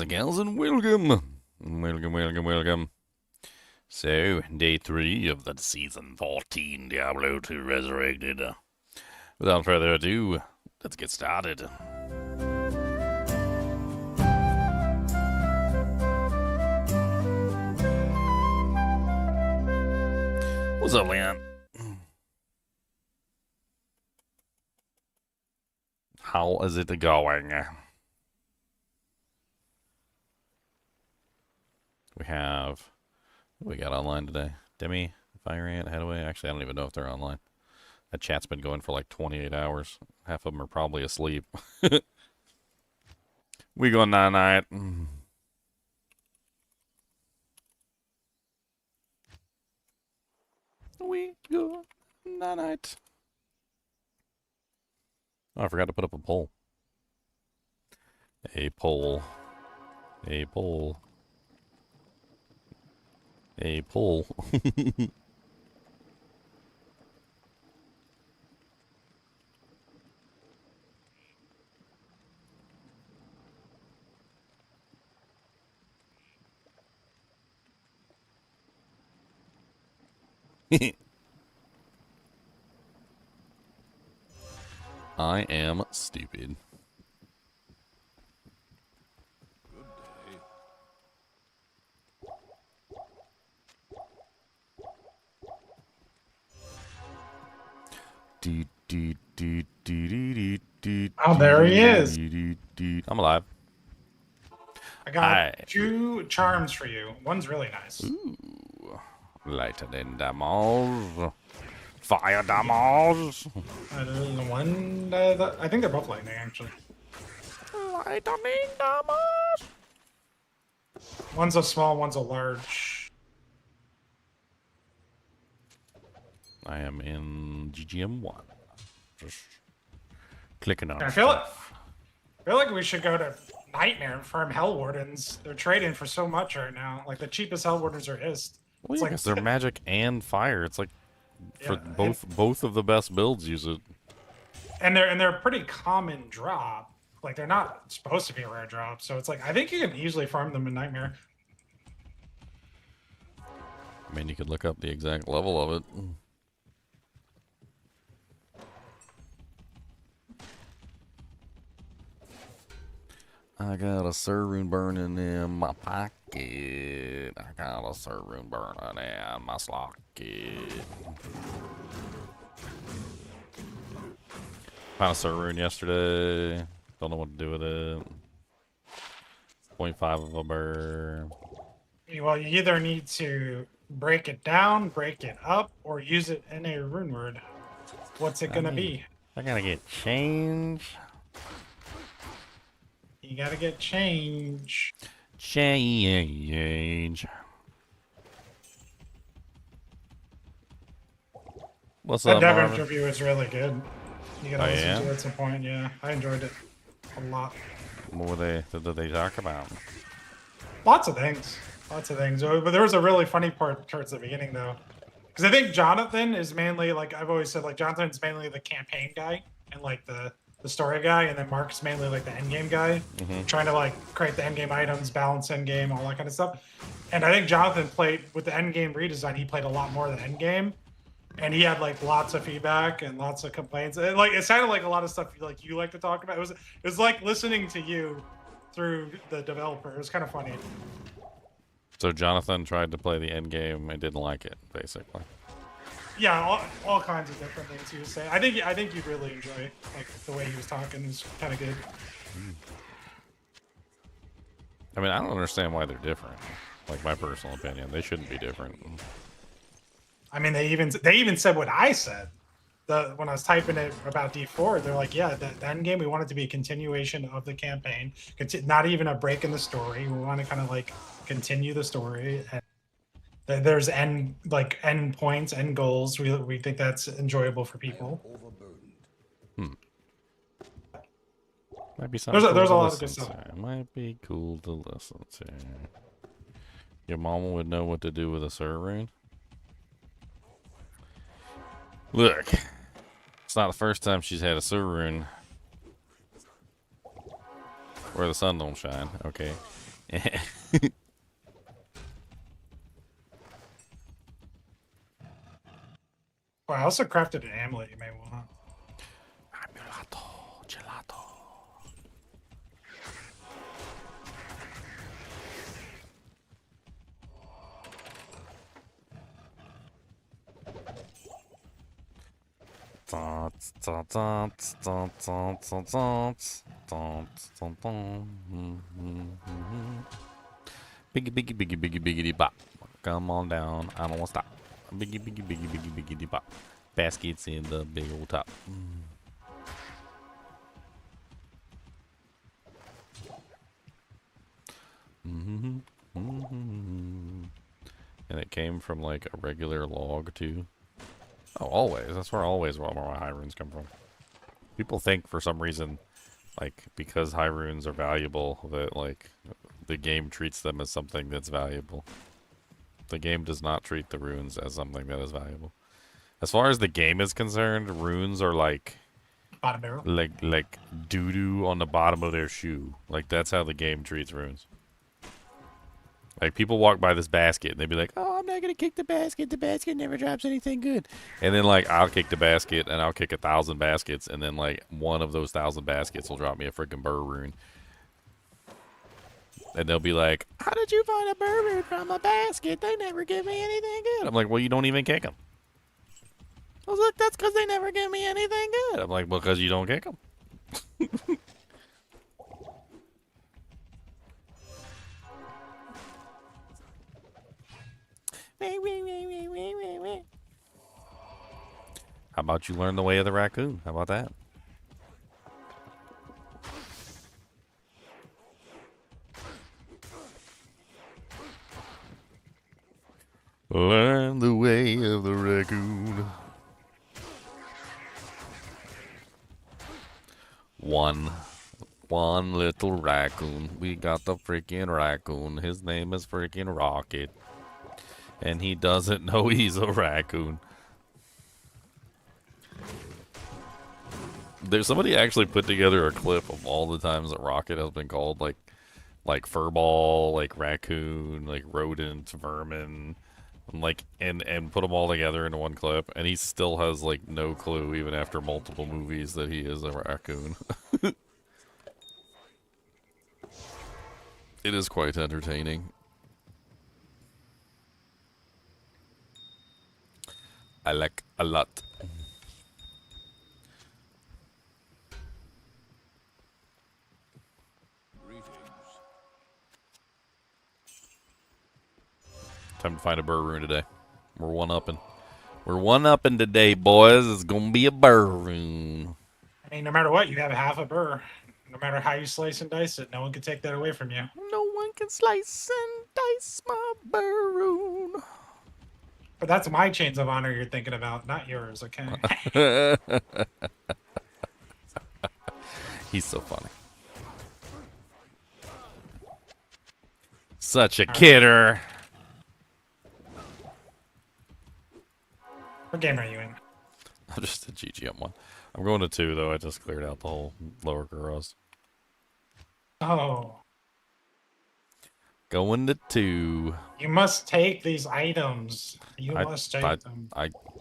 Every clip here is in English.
and gals, and welcome. Welcome. So, day 3 of the season 14 Diablo 2 Resurrected. Without further ado, let's get started. What's up, Leon? How is it going? We got online today. Demi, Fire Ant, Headaway. Actually, I don't even know if they're online. That chat's been going for like 28 hours. Half of them are probably asleep. We go night-night. We go night-night. Oh, I forgot to put up a poll. A poll. I am stupid. Oh, there he is. I'm alive. I got 2 charms for you. One's really nice. Ooh. Lighter than damage. Fire damage. I think they're both lightning, actually. Lightning damage. One's a small, one's a large. I am in GGM1. Just clicking on I feel like we should go to Nightmare and farm Hell Wardens. They're trading for so much right now. Like the cheapest Hell Wardens are Ist. Well, it's yeah, like 'cause they're magic and fire. It's like for yeah, both of the best builds use it. And they're a pretty common drop. Like they're not supposed to be a rare drop, so it's like I think you can easily farm them in Nightmare. I mean, you could look up the exact level of it. I got a Sirrune burning in my pocket. I got a Sirrune burning in my slocket. Found a Sirrune yesterday. Don't know what to do with it. 0.5 of a burr. Well, you either need to break it down, break it up, or use it in a rune word. What's it gonna be? I gotta get change. You gotta get change. Change. What's up, That dev Marvin? interview is really good. You gotta Oh, listen yeah? to it at some point. Yeah, I enjoyed it a lot. What did they talk about? Lots of things. But there was a really funny part towards the beginning, though. Because I think Jonathan is mainly, like I've always said, like Jonathan's mainly the campaign guy and like the story guy, and then Mark's mainly like the endgame guy, trying to like create the endgame items, balance endgame, all that kind of stuff. And I think Jonathan played with the endgame redesign. He played a lot more than endgame, and he had like lots of feedback and lots of complaints. And, like it sounded like a lot of stuff like you like to talk about. It was like listening to you through the developer. It was kind of funny. So Jonathan tried to play the end game and didn't like it, basically. Yeah, all kinds of different things he was saying. I think you'd really enjoy like the way he was talking. It was kind of good. I mean, I don't understand why they're different. Like my personal opinion, they shouldn't be different. I mean, they even said what I said. When I was typing it about D4, they're like, yeah, the end game, we want it to be a continuation of the campaign, not even a break in the story. We want to kind of like continue the story, and there's end points, end goals. We think that's enjoyable for people. Might be something. There's cool a to lot of good listen stuff. to. It might be cool to listen to. Your mama would know what to do with a Sirrune. Look, it's not the first time she's had a Sirrune where the sun don't shine. Okay. Well, I also crafted an amulet you may want. Amulato, gelato. Biggie, biggie, biggie, biggie, biggity bop. Come on down. I don't want to stop. Biggie, biggie, biggie, biggie, biggity bop. Baskets in the big old top. And it came from like a regular log too. Oh, always. That's where always where my high runes come from. People think for some reason, like because high runes are valuable, that like the game treats them as something that's valuable. The game does not treat the runes as something that is valuable. As far as the game is concerned, runes are like Bottom barrel. like doo doo on the bottom of their shoe. Like that's how the game treats runes. Like people walk by this basket and they'd be like, "Oh, I'm not gonna kick the basket. The basket never drops anything good." And then like I'll kick the basket and I'll kick 1,000 baskets, and then like one of those 1,000 baskets will drop me a freaking burr rune. And they'll be like, "How did you find a burr rune from a basket? They never give me anything good." I'm like, "Well, you don't even kick them." I was like, "That's because they never give me anything good." I'm like, "Because you don't kick them." How about you learn the way of the raccoon? How about that? Learn the way of the raccoon. One little raccoon. We got the freaking raccoon. His name is freaking Rocket. And he doesn't know he's a raccoon. There's somebody actually put together a clip of all the times that Rocket has been called like furball, like raccoon, like rodent, vermin, like and put them all together into one clip, and he still has like no clue even after multiple movies that he is a raccoon. It is quite entertaining. I like a lot. Time to find a burr rune today. We're one-upping. We're one-upping today, boys. It's gonna be a burr rune. I mean, no matter what, you have half a burr. No matter how you slice and dice it, no one can take that away from you. No one can slice and dice my burr rune. But that's my chains of honor you're thinking about, not yours, okay? He's so funny. Such a kidder. What game are you in? I'm just a GGM one. I'm going to 2, though. I just cleared out the whole lower Kuros. Oh. Going to 2. You must take these items. You must take them.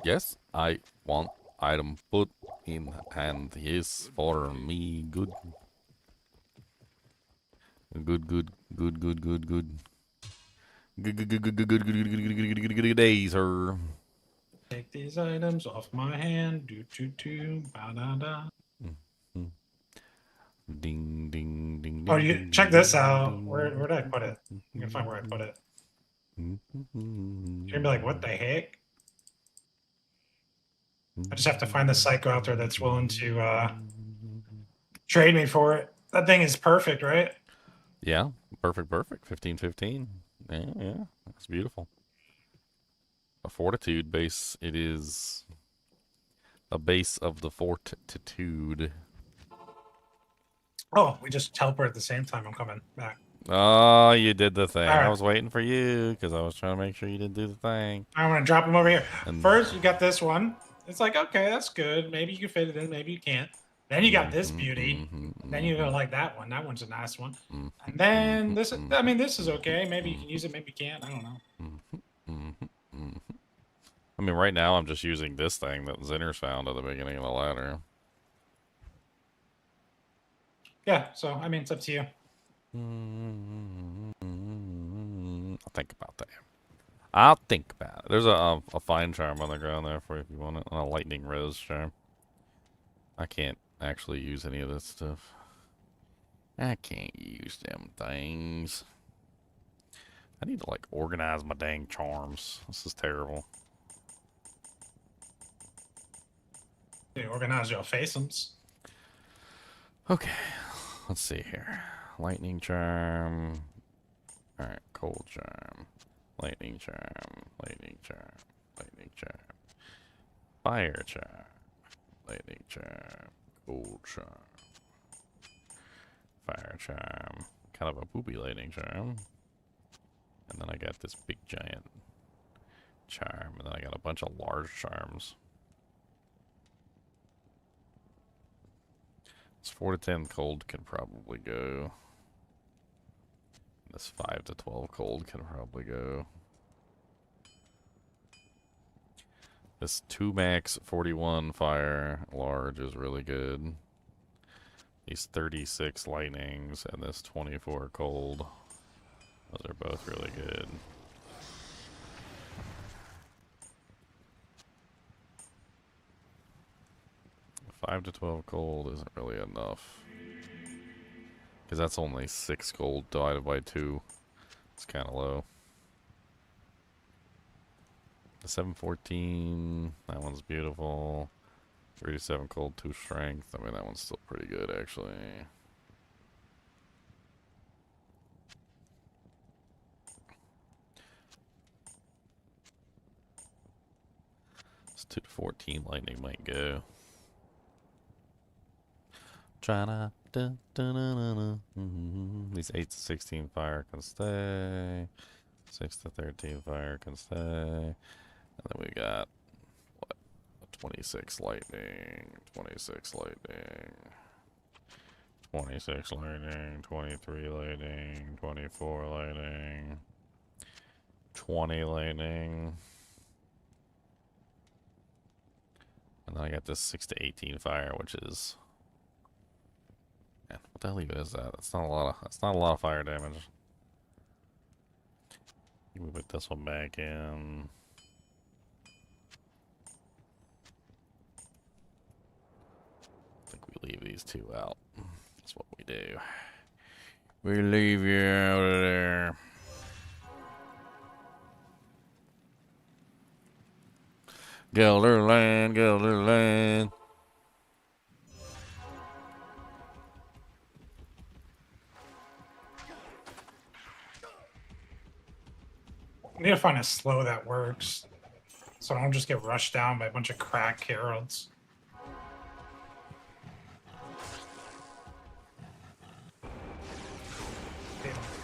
Yes, I want item put in hand. Yes, for me. Good. Good, good, good, good, good, good. Good, good, good, good, good, good, good, good, good, good, good, good day, sir. Take these items off my hand. Do, do, do. Ba, da, da. Ding, ding, ding, Oh, ding, you ding, check ding, this out. ding, Where ding, did I put it? I'm gonna find where I put it. ding, ding. You're gonna be like, what the heck? I just have to find the psycho out there that's willing to trade me for it. That thing is perfect, right? Yeah, perfect, perfect. 15-15. Yeah, that's beautiful. A fortitude base. It is a base of the fortitude. Oh, we just teleport at the same time. I'm coming back. Oh, you did the thing. All right. I was waiting for you because I was trying to make sure you didn't do the thing. I'm gonna drop them over here. And First, you got this one. It's like, okay, that's good. Maybe you can fit it in. Maybe you can't. Then you got this beauty. Then you're gonna like that one. That one's a nice one. And then this. I mean, this is okay. Maybe you can use it. Maybe you can't. I don't know. I mean, right now I'm just using this thing that Zinner's found at the beginning of the ladder. Yeah. So I mean, it's up to you. I'll think about that. I'll think about it. There's a fine charm on the ground there for you if you want it. And a lightning rose charm. I can't actually use any of this stuff. I can't use them things. I need to, like, organize my dang charms. This is terrible. You organize your faceums. Okay. Let's see here. Lightning charm. Alright, cold charm. Lightning charm. Lightning charm. Lightning charm. Fire charm. Lightning charm. Cold charm. Fire charm. Kind of a poopy lightning charm. And then I got this big giant charm. And then I got a bunch of large charms. This 4 to 10 cold can probably go. This 5 to 12 cold can probably go. This 2 max 41 fire large is really good. These 36 lightnings and this 24 cold. Those are both really good. The 5 to 12 cold isn't really enough. Because that's only 6 gold divided by 2. It's kind of low. The 714, that one's beautiful. 37 cold, 2 strength. I mean, that one's still pretty good, actually. This 2 to 14 lightning might go. Tryna. These 8 to 16 fire can stay. 6 to 13 fire can stay. And then we got, what, 26 lightning, 26 lightning, 26 lightning, 23 lightning, 24 lightning, 20 lightning. And then I got this 6 to 18 fire, which is... Man, what the hell even is that? That's not a lot of fire damage. We put this one back in. I think we leave these 2 out. That's what we do. We leave you out of there. Gelderland, Gelderland. I need to find a slow that works, so I don't just get rushed down by a bunch of crack heralds.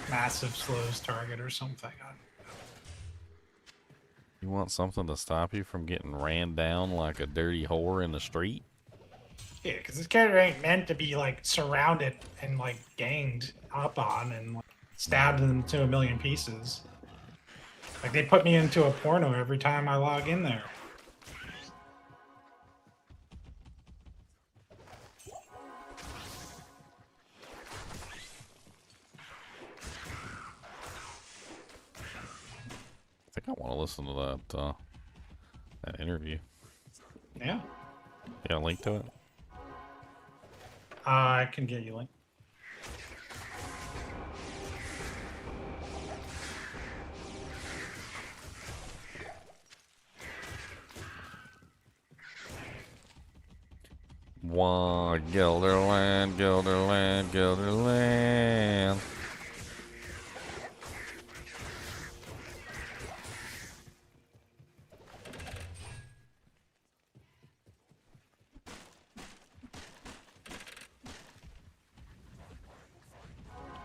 Massive slows target or something. You want something to stop you from getting ran down like a dirty whore in the street? Yeah, because this character ain't meant to be like surrounded and like ganged up on and like, stabbed into a million pieces. Like, they put me into a porno every time I log in there. I think I want to listen to that interview. Yeah. You got a link to it? I can get you a link. Wah, Gelderland, Gelderland, Gelderland.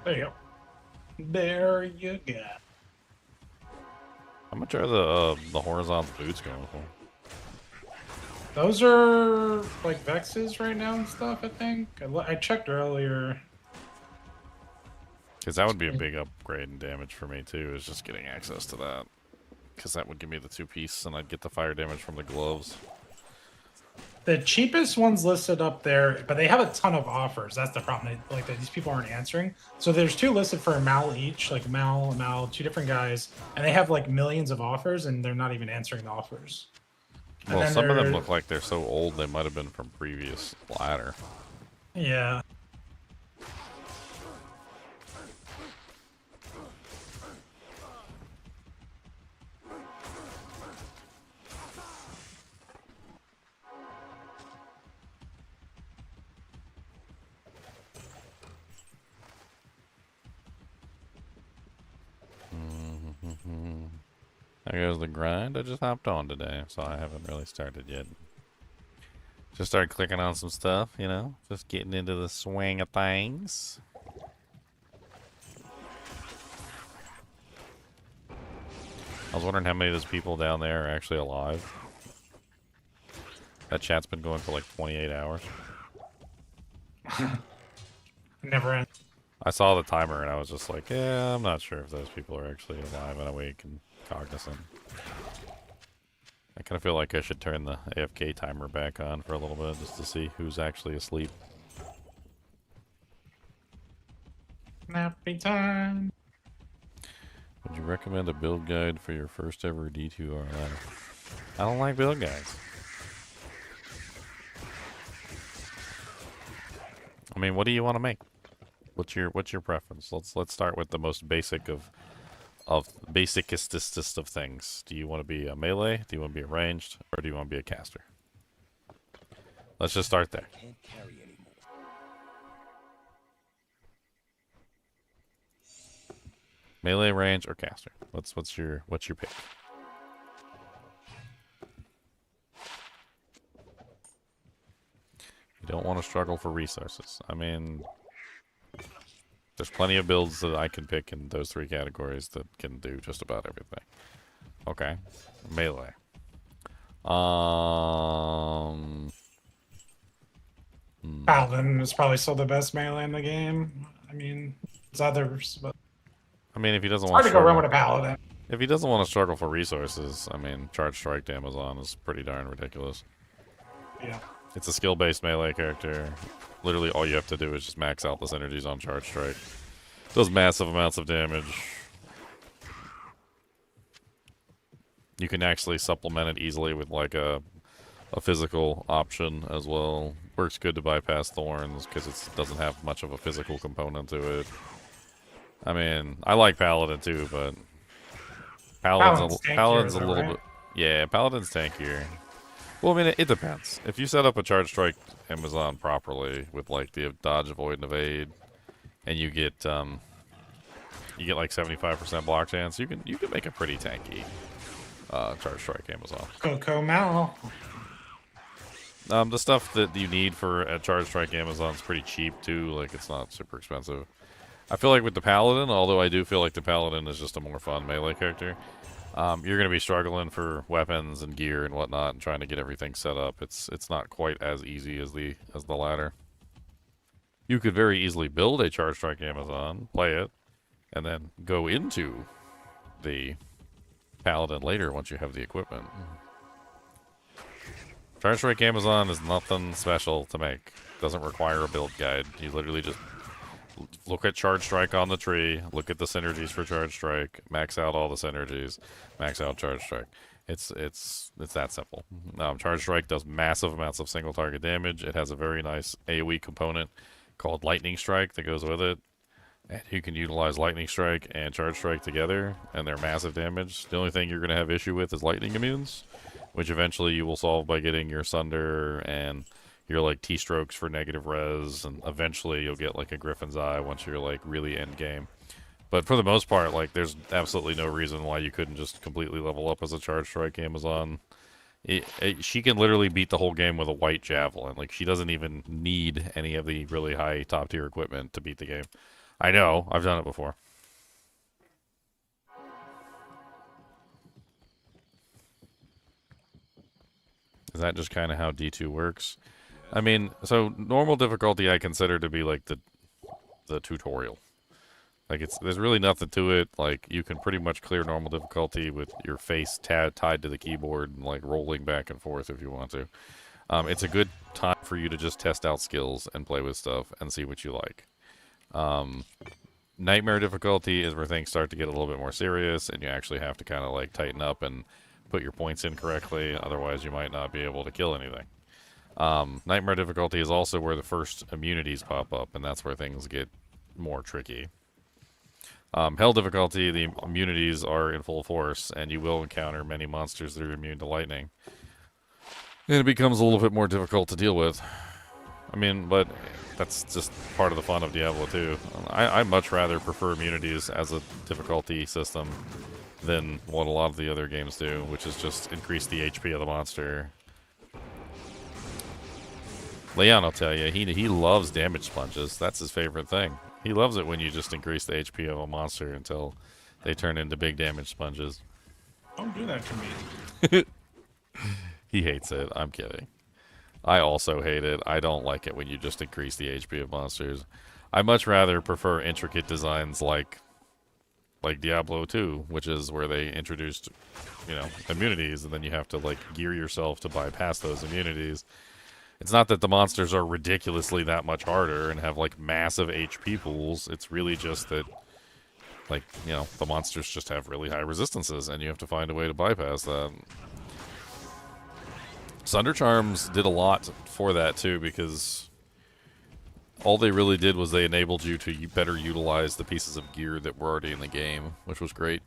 There you go. There you go. How much are the horizontal boots going for? Those are like Vexes right now and stuff, I think. I checked earlier. Because that would be a big upgrade in damage for me, too, is just getting access to that. Because that would give me the 2-piece, and I'd get the fire damage from the gloves. The cheapest ones listed up there, but they have a ton of offers. That's the problem. Like these people aren't answering. So there's 2 listed for a Mal each, like Mal, 2 different guys, and they have like millions of offers, and they're not even answering the offers. And Well, some of them look like they're so old they might have been from previous ladder. Yeah. There goes the grind. I just hopped on today, so I haven't really started yet. Just started clicking on some stuff, you know, just getting into the swing of things. I was wondering how many of those people down there are actually alive. That chat's been going for like 28 hours. Never ends. I saw the timer and I was just like, yeah, I'm not sure if those people are actually alive and awake and cognizant. I kind of feel like I should turn the AFK timer back on for a little bit just to see who's actually asleep. Nappy time. Would you recommend a build guide for your first ever D2R ladder? I don't like build guides. I mean, what do you want to make? What's your preference? Let's start with the most basic of basicest of things. Do you want to be a melee? Do you want to be a ranged? Or do you want to be a caster? Let's just start there. Melee, range, or caster? What's your pick? You don't want to struggle for resources. I mean, there's plenty of builds that I can pick in those 3 categories that can do just about everything. Okay. Melee. Paladin is probably still the best melee in the game. I mean, there's others, but I mean, if he doesn't it's want hard to to go wrong struggle, with a Paladin. if he doesn't want to struggle for resources, I mean, Charge Strike to Amazon is pretty darn ridiculous. Yeah. It's a skill-based melee character. Literally, all you have to do is just max out the synergies on Charge Strike. Does massive amounts of damage. You can actually supplement it easily with like a physical option as well. Works good to bypass thorns because it doesn't have much of a physical component to it. I mean, I like Paladin too, but Paladin's a little bit. Yeah, Paladin's tankier. Well, I mean, it depends. If you set up a Charge Strike Amazon properly with like the dodge, avoid, and evade, and you get like 75% block chance, you can make a pretty tanky Charge Strike Amazon. Coco Mal. The stuff that you need for a Charge Strike Amazon is pretty cheap too. Like, it's not super expensive. I feel like with the Paladin, although I do feel like the Paladin is just a more fun melee character, you're going to be struggling for weapons and gear and whatnot and trying to get everything set up. It's not quite as easy as the ladder. You could very easily build a Charge Strike Amazon, play it, and then go into the Paladin later once you have the equipment. Charge Strike Amazon is nothing special to make. Doesn't require a build guide. You literally just look at Charge Strike on the tree, look at the synergies for Charge Strike, max out all the synergies, max out Charge Strike. It's that simple. Charge Strike does massive amounts of single target damage. It has a very nice AoE component called Lightning Strike that goes with it. And you can utilize Lightning Strike and Charge Strike together, and they're massive damage. The only thing you're going to have issue with is lightning immunes, which eventually you will solve by getting your Sunder and your like T-strokes for negative res, and eventually you'll get like a Griffin's Eye once you're like really end game. But for the most part, like, there's absolutely no reason why you couldn't just completely level up as a Charge Strike Amazon. She can literally beat the whole game with a white javelin. Like, she doesn't even need any of the really high top tier equipment to beat the game. I know, I've done it before. Is that just kind of how D2 works? I mean, so normal difficulty I consider to be like the tutorial. Like there's really nothing to it. Like you can pretty much clear normal difficulty with your face tied to the keyboard and like rolling back and forth if you want to. It's a good time for you to just test out skills and play with stuff and see what you like. Nightmare difficulty is where things start to get a little bit more serious and you actually have to kind of like tighten up and put your points in correctly. Otherwise, you might not be able to kill anything. Nightmare difficulty is also where the first immunities pop up, and that's where things get more tricky. Hell difficulty, the immunities are in full force, and you will encounter many monsters that are immune to lightning. And it becomes a little bit more difficult to deal with. I mean, but that's just part of the fun of Diablo 2. I much rather prefer immunities as a difficulty system than what a lot of the other games do, which is just increase the HP of the monster. Leon will tell you, he loves damage sponges. That's his favorite thing. He loves it when you just increase the HP of a monster until they turn into big damage sponges. Don't do that to me. He hates it. I'm kidding. I also hate it. I don't like it when you just increase the HP of monsters. I much rather prefer intricate designs like Diablo 2, which is where they introduced, immunities, and then you have to like gear yourself to bypass those immunities. It's not that the monsters are ridiculously that much harder and have like massive HP pools. It's really just that, the monsters just have really high resistances, and you have to find a way to bypass that. Sunder Charms did a lot for that too, because all they really did was they enabled you to better utilize the pieces of gear that were already in the game, which was great.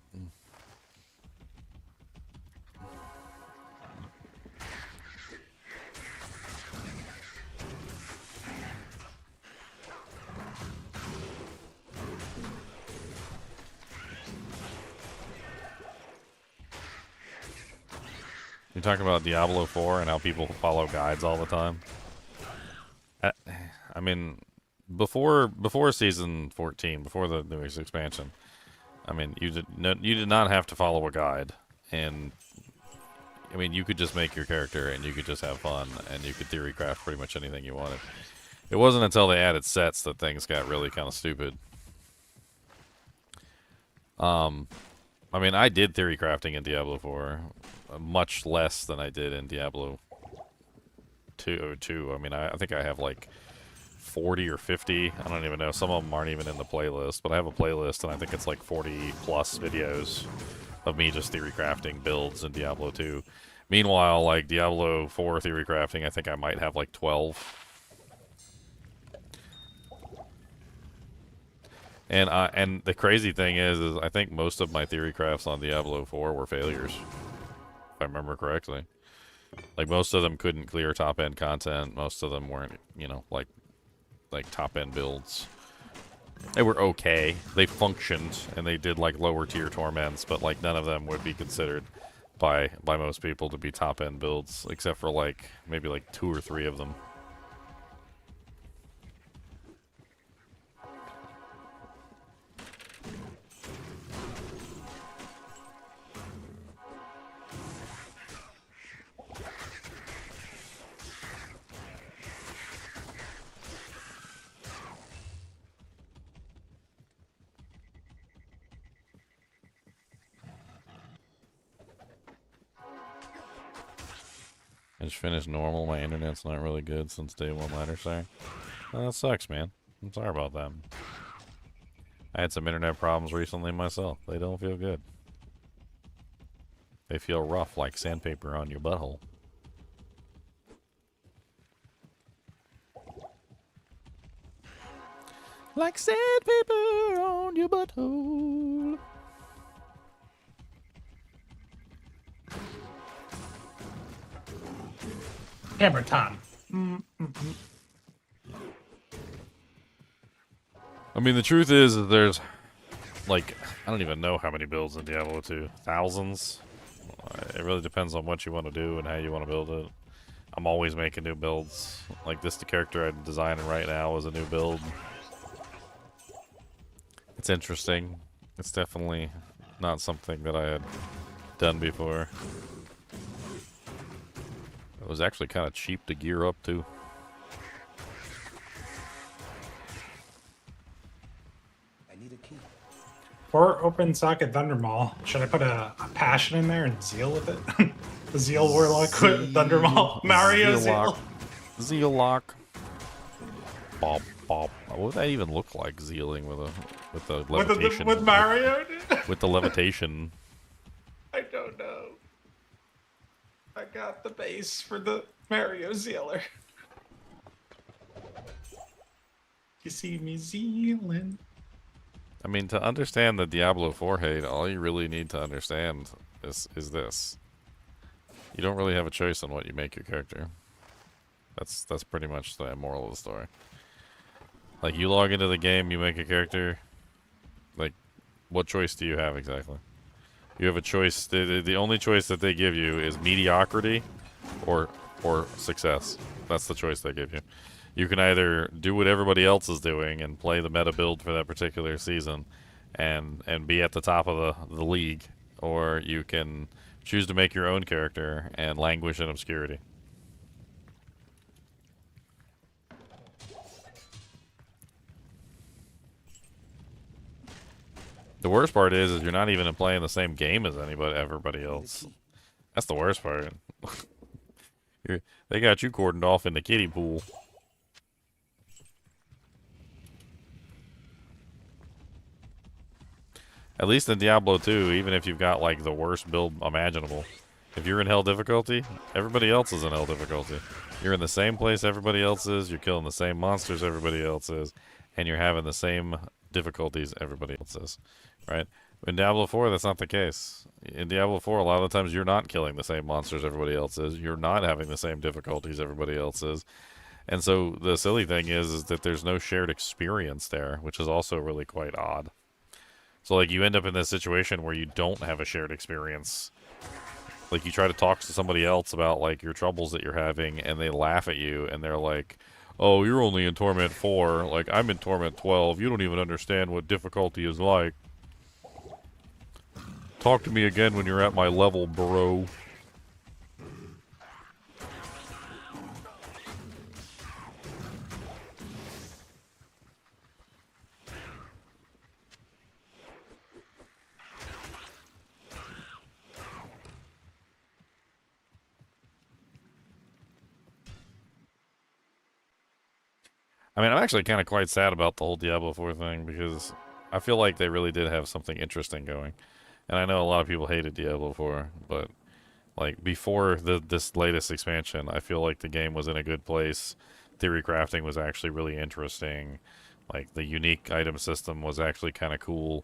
You're talking about Diablo 4 and how people follow guides all the time? I mean, before Season 14, before the newest expansion, I mean, you did not have to follow a guide. And, I mean, you could just make your character and you could just have fun and you could theory craft pretty much anything you wanted. It wasn't until they added sets that things got really kind of stupid. I mean, I did theory crafting in Diablo 4, much less than I did in Diablo 2. I mean, I think I have like 40 or 50. I don't even know. Some of them aren't even in the playlist, but I have a playlist, and I think it's like 40 plus videos of me just theory crafting builds in Diablo 2. Meanwhile, like Diablo 4 theory crafting, I think I might have like 12. And the crazy thing is I think most of my theory crafts on Diablo 4 were failures, if I remember correctly. Like, most of them couldn't clear top-end content. Most of them weren't, like top-end builds. They were okay. They functioned, and they did, like, lower-tier torments, but, like, none of them would be considered by most people to be top-end builds, except for, like, maybe, like, 2 or 3 of them. I just finished normal. My internet's not really good since day one ladder, sorry. Well, that sucks, man. I'm sorry about that. I had some internet problems recently myself. They don't feel good. They feel rough, like sandpaper on your butthole. Like sandpaper on your butthole. Hammer time. I mean, the truth is that there's, like, I don't even know how many builds in Diablo 2. Thousands? It really depends on what you want to do and how you want to build it. I'm always making new builds. Like, the character I'm designing right now is a new build. It's interesting. It's definitely not something that I had done before. It was actually kind of cheap to gear up, too. I need a key. For open socket Thundermaul, should I put a passion in there and zeal with it? The zeal warlock with Thundermaul. Mario zeal. Zealock. Bob, bob. What would that even look like, zealing with the levitation? With Mario, dude? With the levitation. I don't know. I got the base for the Mario zealer. You see me zealing. I mean, to understand the Diablo 4 hate, all you really need to understand is this. You don't really have a choice on what you make your character. That's pretty much the moral of the story. Like, you log into the game, you make a character. Like, what choice do you have exactly? You have a choice. The only choice that they give you is mediocrity or success. That's the choice they give you. You can either do what everybody else is doing and play the meta build for that particular season and be at the top of the league, or you can choose to make your own character and languish in obscurity. The worst part is you're not even playing the same game as everybody else. That's the worst part. They got you cordoned off in the kiddie pool. At least in Diablo 2, even if you've got like the worst build imaginable, if you're in hell difficulty, everybody else is in hell difficulty. You're in the same place everybody else is, you're killing the same monsters everybody else is, and you're having the same difficulties everybody else is, right? In Diablo 4, that's not the case. In Diablo 4, a lot of the times you're not killing the same monsters everybody else is, you're not having the same difficulties everybody else is. And so the silly thing is that there's no shared experience there, which is also really quite odd. So, like, you end up in this situation where you don't have a shared experience. Like, you try to talk to somebody else about, like, your troubles that you're having, and they laugh at you, and they're like, oh, you're only in Torment 4. Like, I'm in Torment 12. You don't even understand what difficulty is like. Talk to me again when you're at my level, bro. I mean, I'm actually kind of quite sad about the whole Diablo 4 thing because I feel like they really did have something interesting going. And I know a lot of people hated Diablo 4, but like before this latest expansion, I feel like the game was in a good place. Theory crafting was actually really interesting. Like the unique item system was actually kind of cool.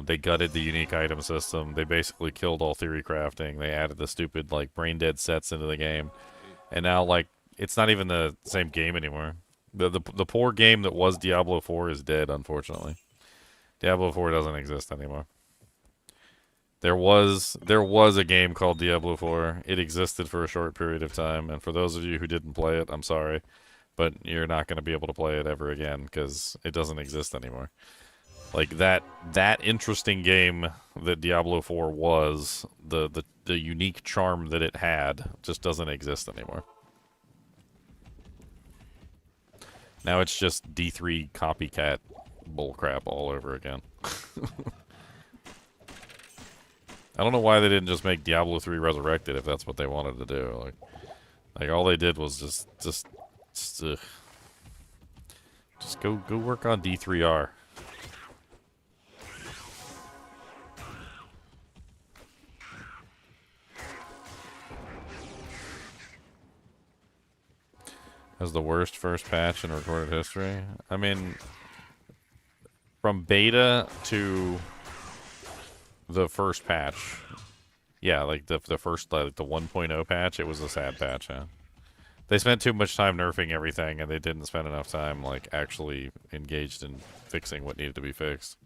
They gutted the unique item system. They basically killed all theory crafting. They added the stupid like brain dead sets into the game. And now like it's not even the same game anymore. The poor game that was Diablo 4 is dead, unfortunately. Diablo 4 doesn't exist anymore. There was a game called Diablo 4. It existed for a short period of time, and for those of you who didn't play it, I'm sorry, but you're not going to be able to play it ever again because it doesn't exist anymore. Like that interesting game that Diablo 4 was, the unique charm that it had, just doesn't exist anymore. Now it's just D3 copycat bullcrap all over again. I don't know why they didn't just make Diablo 3 Resurrected if that's what they wanted to do. Like all they did was just go work on D2R. Has the worst first patch in recorded history. I mean, from beta to the first patch, yeah, like the first like the 1.0 patch, it was a sad patch. Yeah, they spent too much time nerfing everything, and they didn't spend enough time like actually engaged in fixing what needed to be fixed.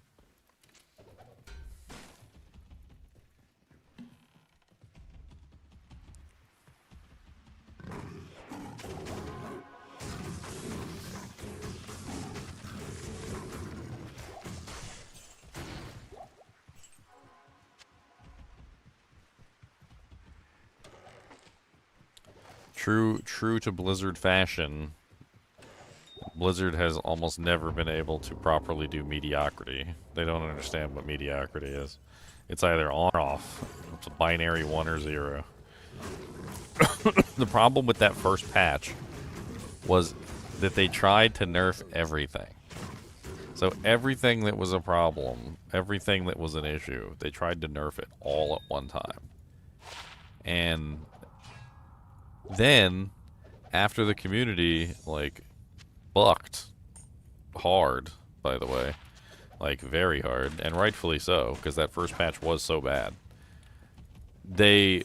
true to Blizzard fashion, Blizzard has almost never been able to properly do mediocrity. They don't understand what mediocrity is. It's either on or off. It's a binary 1 or 0. The problem with that first patch was that they tried to nerf everything. So everything that was a problem, everything that was an issue, they tried to nerf it all at one time. And then, after the community, like, bucked hard, by the way, like, very hard, and rightfully so, because that first patch was so bad, they,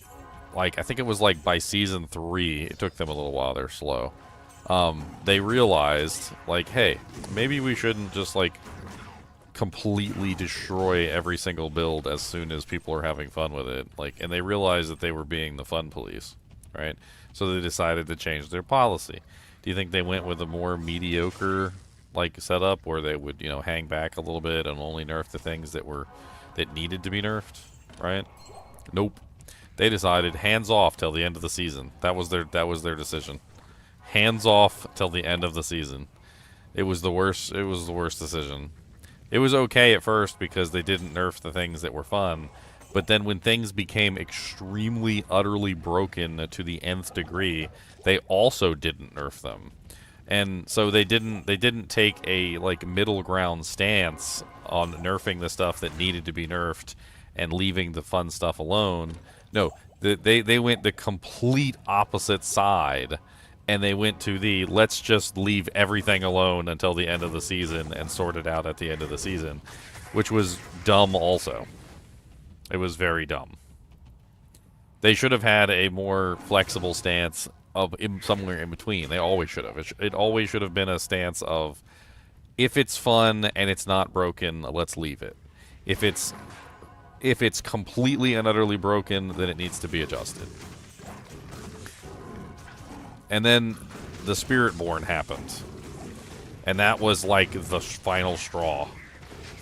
like, I think it was, like, by Season 3, it took them a little while, they're slow, they realized, like, hey, maybe we shouldn't just, like, completely destroy every single build as soon as people are having fun with it. Like, and they realized that they were being the fun police, right? So they decided to change their policy. Do you think they went with a more mediocre, like, setup where they would, you know, hang back a little bit and only nerf the things that needed to be nerfed, right? Nope. They decided hands off till the end of the season. That was their decision. Hands off till the end of the season. It was the worst decision. It was okay at first because they didn't nerf the things that were fun, but then when things became extremely, utterly broken to the nth degree, they also didn't nerf them. And so they didn't take a, like, middle ground stance on nerfing the stuff that needed to be nerfed and leaving the fun stuff alone. No, they went the complete opposite side. And they went to the, let's just leave everything alone until the end of the season and sort it out at the end of the season, which was dumb also. It was very dumb. They should have had a more flexible stance of somewhere in between. They always should have. It always should have been a stance of, if it's fun and it's not broken, let's leave it. If it's completely and utterly broken, then it needs to be adjusted. And then the Spiritborn happened. And that was like the final straw.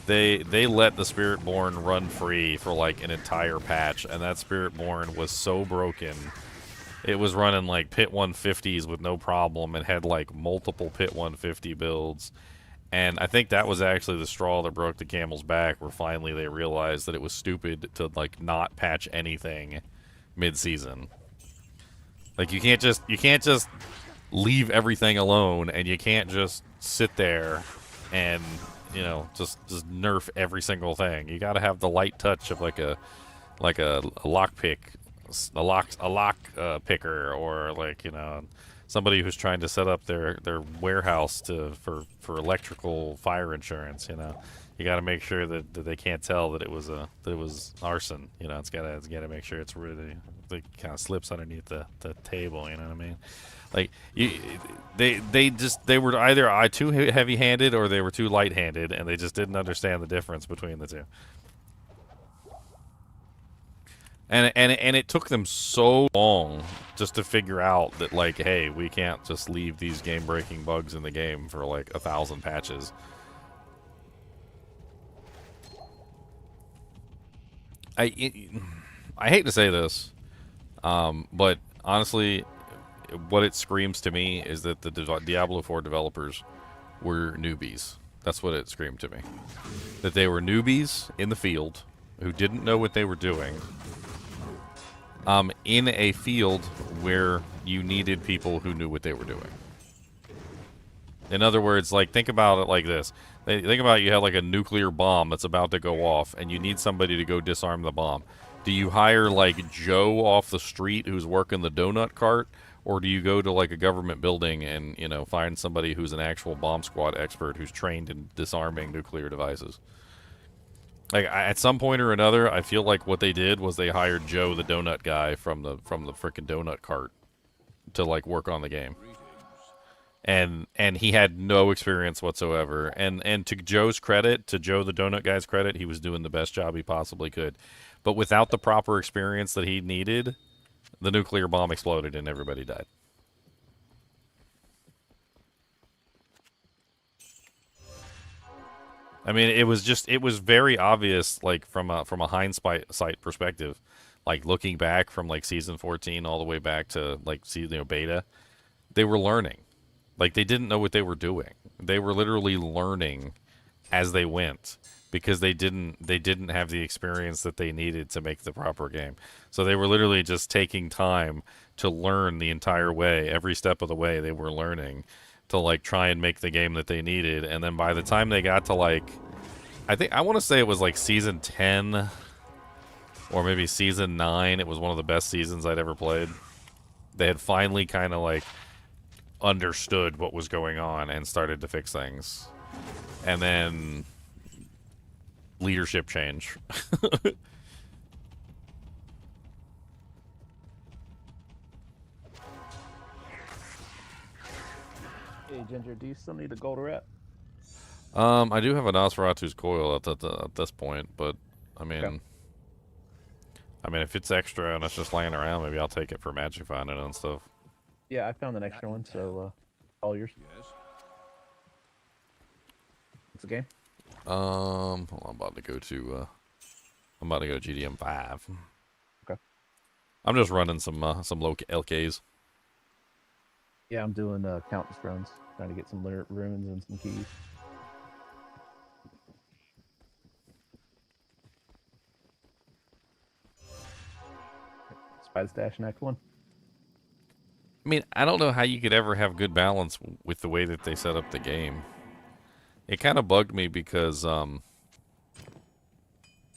They let the Spiritborn run free for like an entire patch, and that Spiritborn was so broken. It was running like Pit 150s with no problem and had like multiple Pit 150 builds. And I think that was actually the straw that broke the camel's back, where finally they realized that it was stupid to like not patch anything mid-season. Like, you can't just leave everything alone, and you can't just sit there and, you know, just nerf every single thing. You got to have the light touch of like a lock pick, a lock picker, or, like, you know, somebody who's trying to set up their warehouse for electrical fire insurance. You know, you got to make sure that they can't tell that it was arson. You know, it's gotta make sure it's really, it kind of slips underneath the table. You know what I mean? Like, they were either too heavy-handed or they were too light-handed, and they just didn't understand the difference between the two. And it took them so long just to figure out that, like, hey, we can't just leave these game-breaking bugs in the game for like 1,000 patches. I hate to say this, but honestly, what it screams to me is that the Diablo 4 developers were newbies. That's what it screamed to me. That they were newbies in the field who didn't know what they were doing. In a field where you needed people who knew what they were doing. In other words, like, think about it like this. Think about, you have like a nuclear bomb that's about to go off, and you need somebody to go disarm the bomb. Do you hire, like, Joe off the street who's working the donut cart? Or do you go to, like, a government building and, you know, find somebody who's an actual bomb squad expert who's trained in disarming nuclear devices? Like, at some point or another, I feel like what they did was they hired Joe, the donut guy from the frickin' donut cart, to, like, work on the game. And he had no experience whatsoever. And to Joe's credit, to Joe the donut guy's credit, he was doing the best job he possibly could. But without the proper experience that he needed, the nuclear bomb exploded and everybody died. I mean, it was very obvious, like, from a hindsight perspective. like looking back from like season 14 all the way back to like beta, they were learning. Like they didn't know what they were doing. They were literally learning as they went because they didn't have the experience that they needed to make the proper game. So they were literally just taking time to learn the entire way. Every step of the way they were learning to like try and make the game that they needed. And then by the time they got to like, I want to say it was like season 10 or maybe season 9, it was one of the best seasons I'd ever played. They had finally kind of like understood what was going on and started to fix things. And then leadership change. Hey Ginger, do you still need a gold rep? I do have a Nosferatu's coil at this point, but I mean, Okay. if it's extra and it's just laying around, maybe I'll take it for magic finding and stuff. Yeah, I found an extra one, so all yours. Yes. What's the game? Hold on, I'm about to go GDM 5. Okay. I'm just running some low LKs. Yeah, I'm doing countless runs, trying to get some runes and some keys. Spider Stash in Act 1. I mean, I don't know how you could ever have good balance with the way that they set up the game. It kind of bugged me because, oh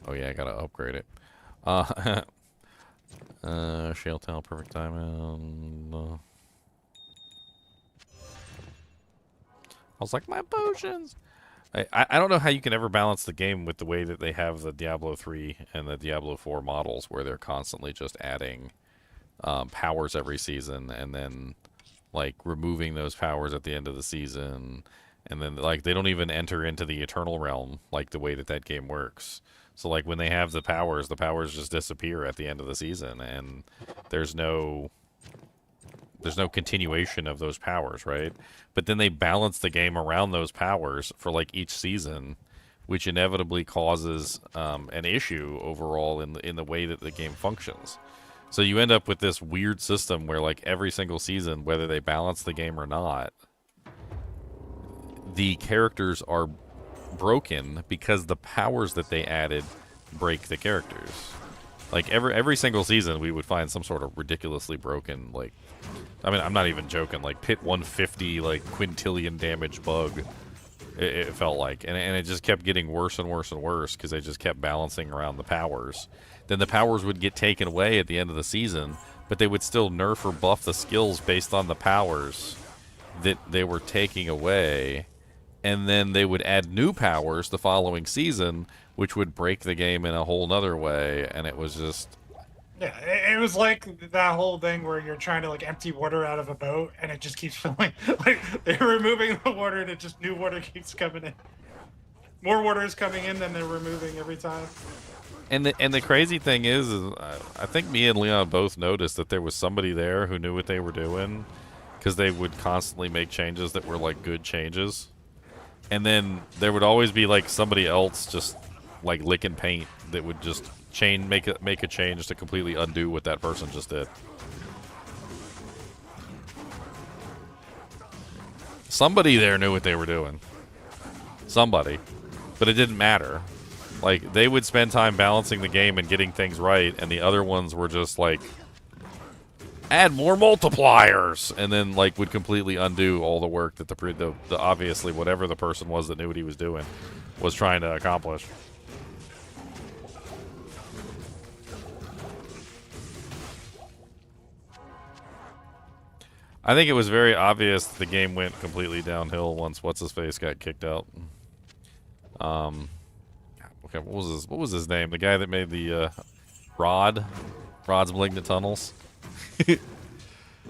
yeah, I gotta upgrade it. Shale Towel, perfect diamond. I was like, my potions! I don't know how you can ever balance the game with the way that they have the Diablo 3 and the Diablo 4 models, where they're constantly just adding powers every season, and then like removing those powers at the end of the season, and then like they don't even enter into the Eternal Realm like the way that that game works. So like when they have the powers just disappear at the end of the season, and there's no continuation of those powers, right? But then they balance the game around those powers for like each season, which inevitably causes an issue overall in the way that the game functions. So you end up with this weird system where like every single season, whether they balance the game or not, the characters are broken because the powers that they added break the characters. Like every single season, we would find some sort of ridiculously broken, like, I mean, I'm not even joking, like Pit 150, like quintillion damage bug. It felt like, and it just kept getting worse and worse and worse because they just kept balancing around the powers. Then the powers would get taken away at the end of the season, but they would still nerf or buff the skills based on the powers that they were taking away, and then they would add new powers the following season, which would break the game in a whole nother way, and it was just... Yeah, it was like that whole thing where you're trying to like empty water out of a boat and it just keeps filling. Like they're removing the water and it just new water keeps coming in. More water is coming in than they're removing every time. And the crazy thing is I think me and Leon both noticed that there was somebody there who knew what they were doing, because they would constantly make changes that were like good changes. And then there would always be like somebody else just like licking paint that would just make a change to completely undo what that person just did. Somebody there knew what they were doing. Somebody. But it didn't matter. Like, they would spend time balancing the game and getting things right, and the other ones were just like, add more multipliers, and then like would completely undo all the work that the obviously whatever the person was that knew what he was doing was trying to accomplish. I think it was very obvious that the game went completely downhill once what's-his-face got kicked out. Okay, what was his name? The guy that made the Rod's Malignant Tunnels.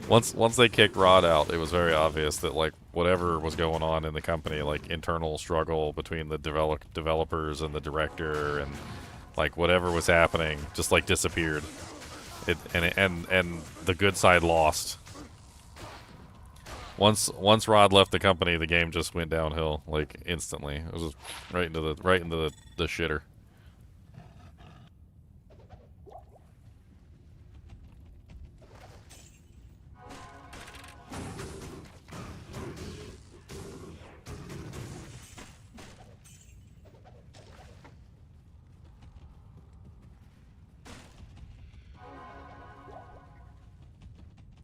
Once they kicked Rod out, it was very obvious that like whatever was going on in the company, like internal struggle between the developers and the director, and like whatever was happening, just like disappeared. And the good side lost. Once Rod left the company, the game just went downhill like instantly. It was just right into the shitter.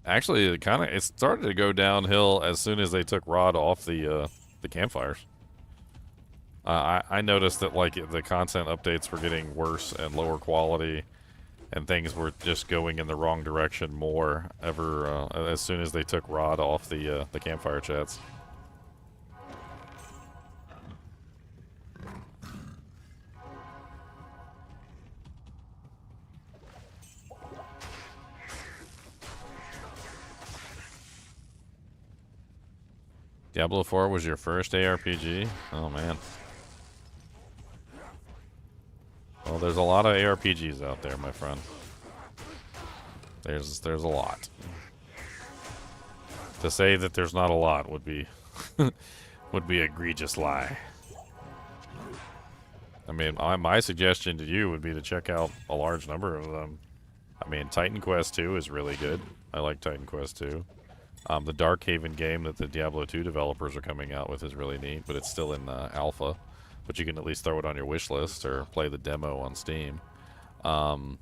Actually, it started to go downhill as soon as they took Rod off the campfires. I noticed that like the content updates were getting worse and lower quality, and things were just going in the wrong direction more as soon as they took Rod off the campfire chats. Diablo 4 was your first ARPG? Oh man. Well, there's a lot of ARPGs out there, my friend. There's a lot. To say that there's not a lot would be would be an egregious lie. I mean, my suggestion to you would be to check out a large number of them. I mean, Titan Quest 2 is really good. I like Titan Quest 2. The Darkhaven game that the Diablo 2 developers are coming out with is really neat, but it's still in alpha. But you can at least throw it on your wish list or play the demo on Steam. Path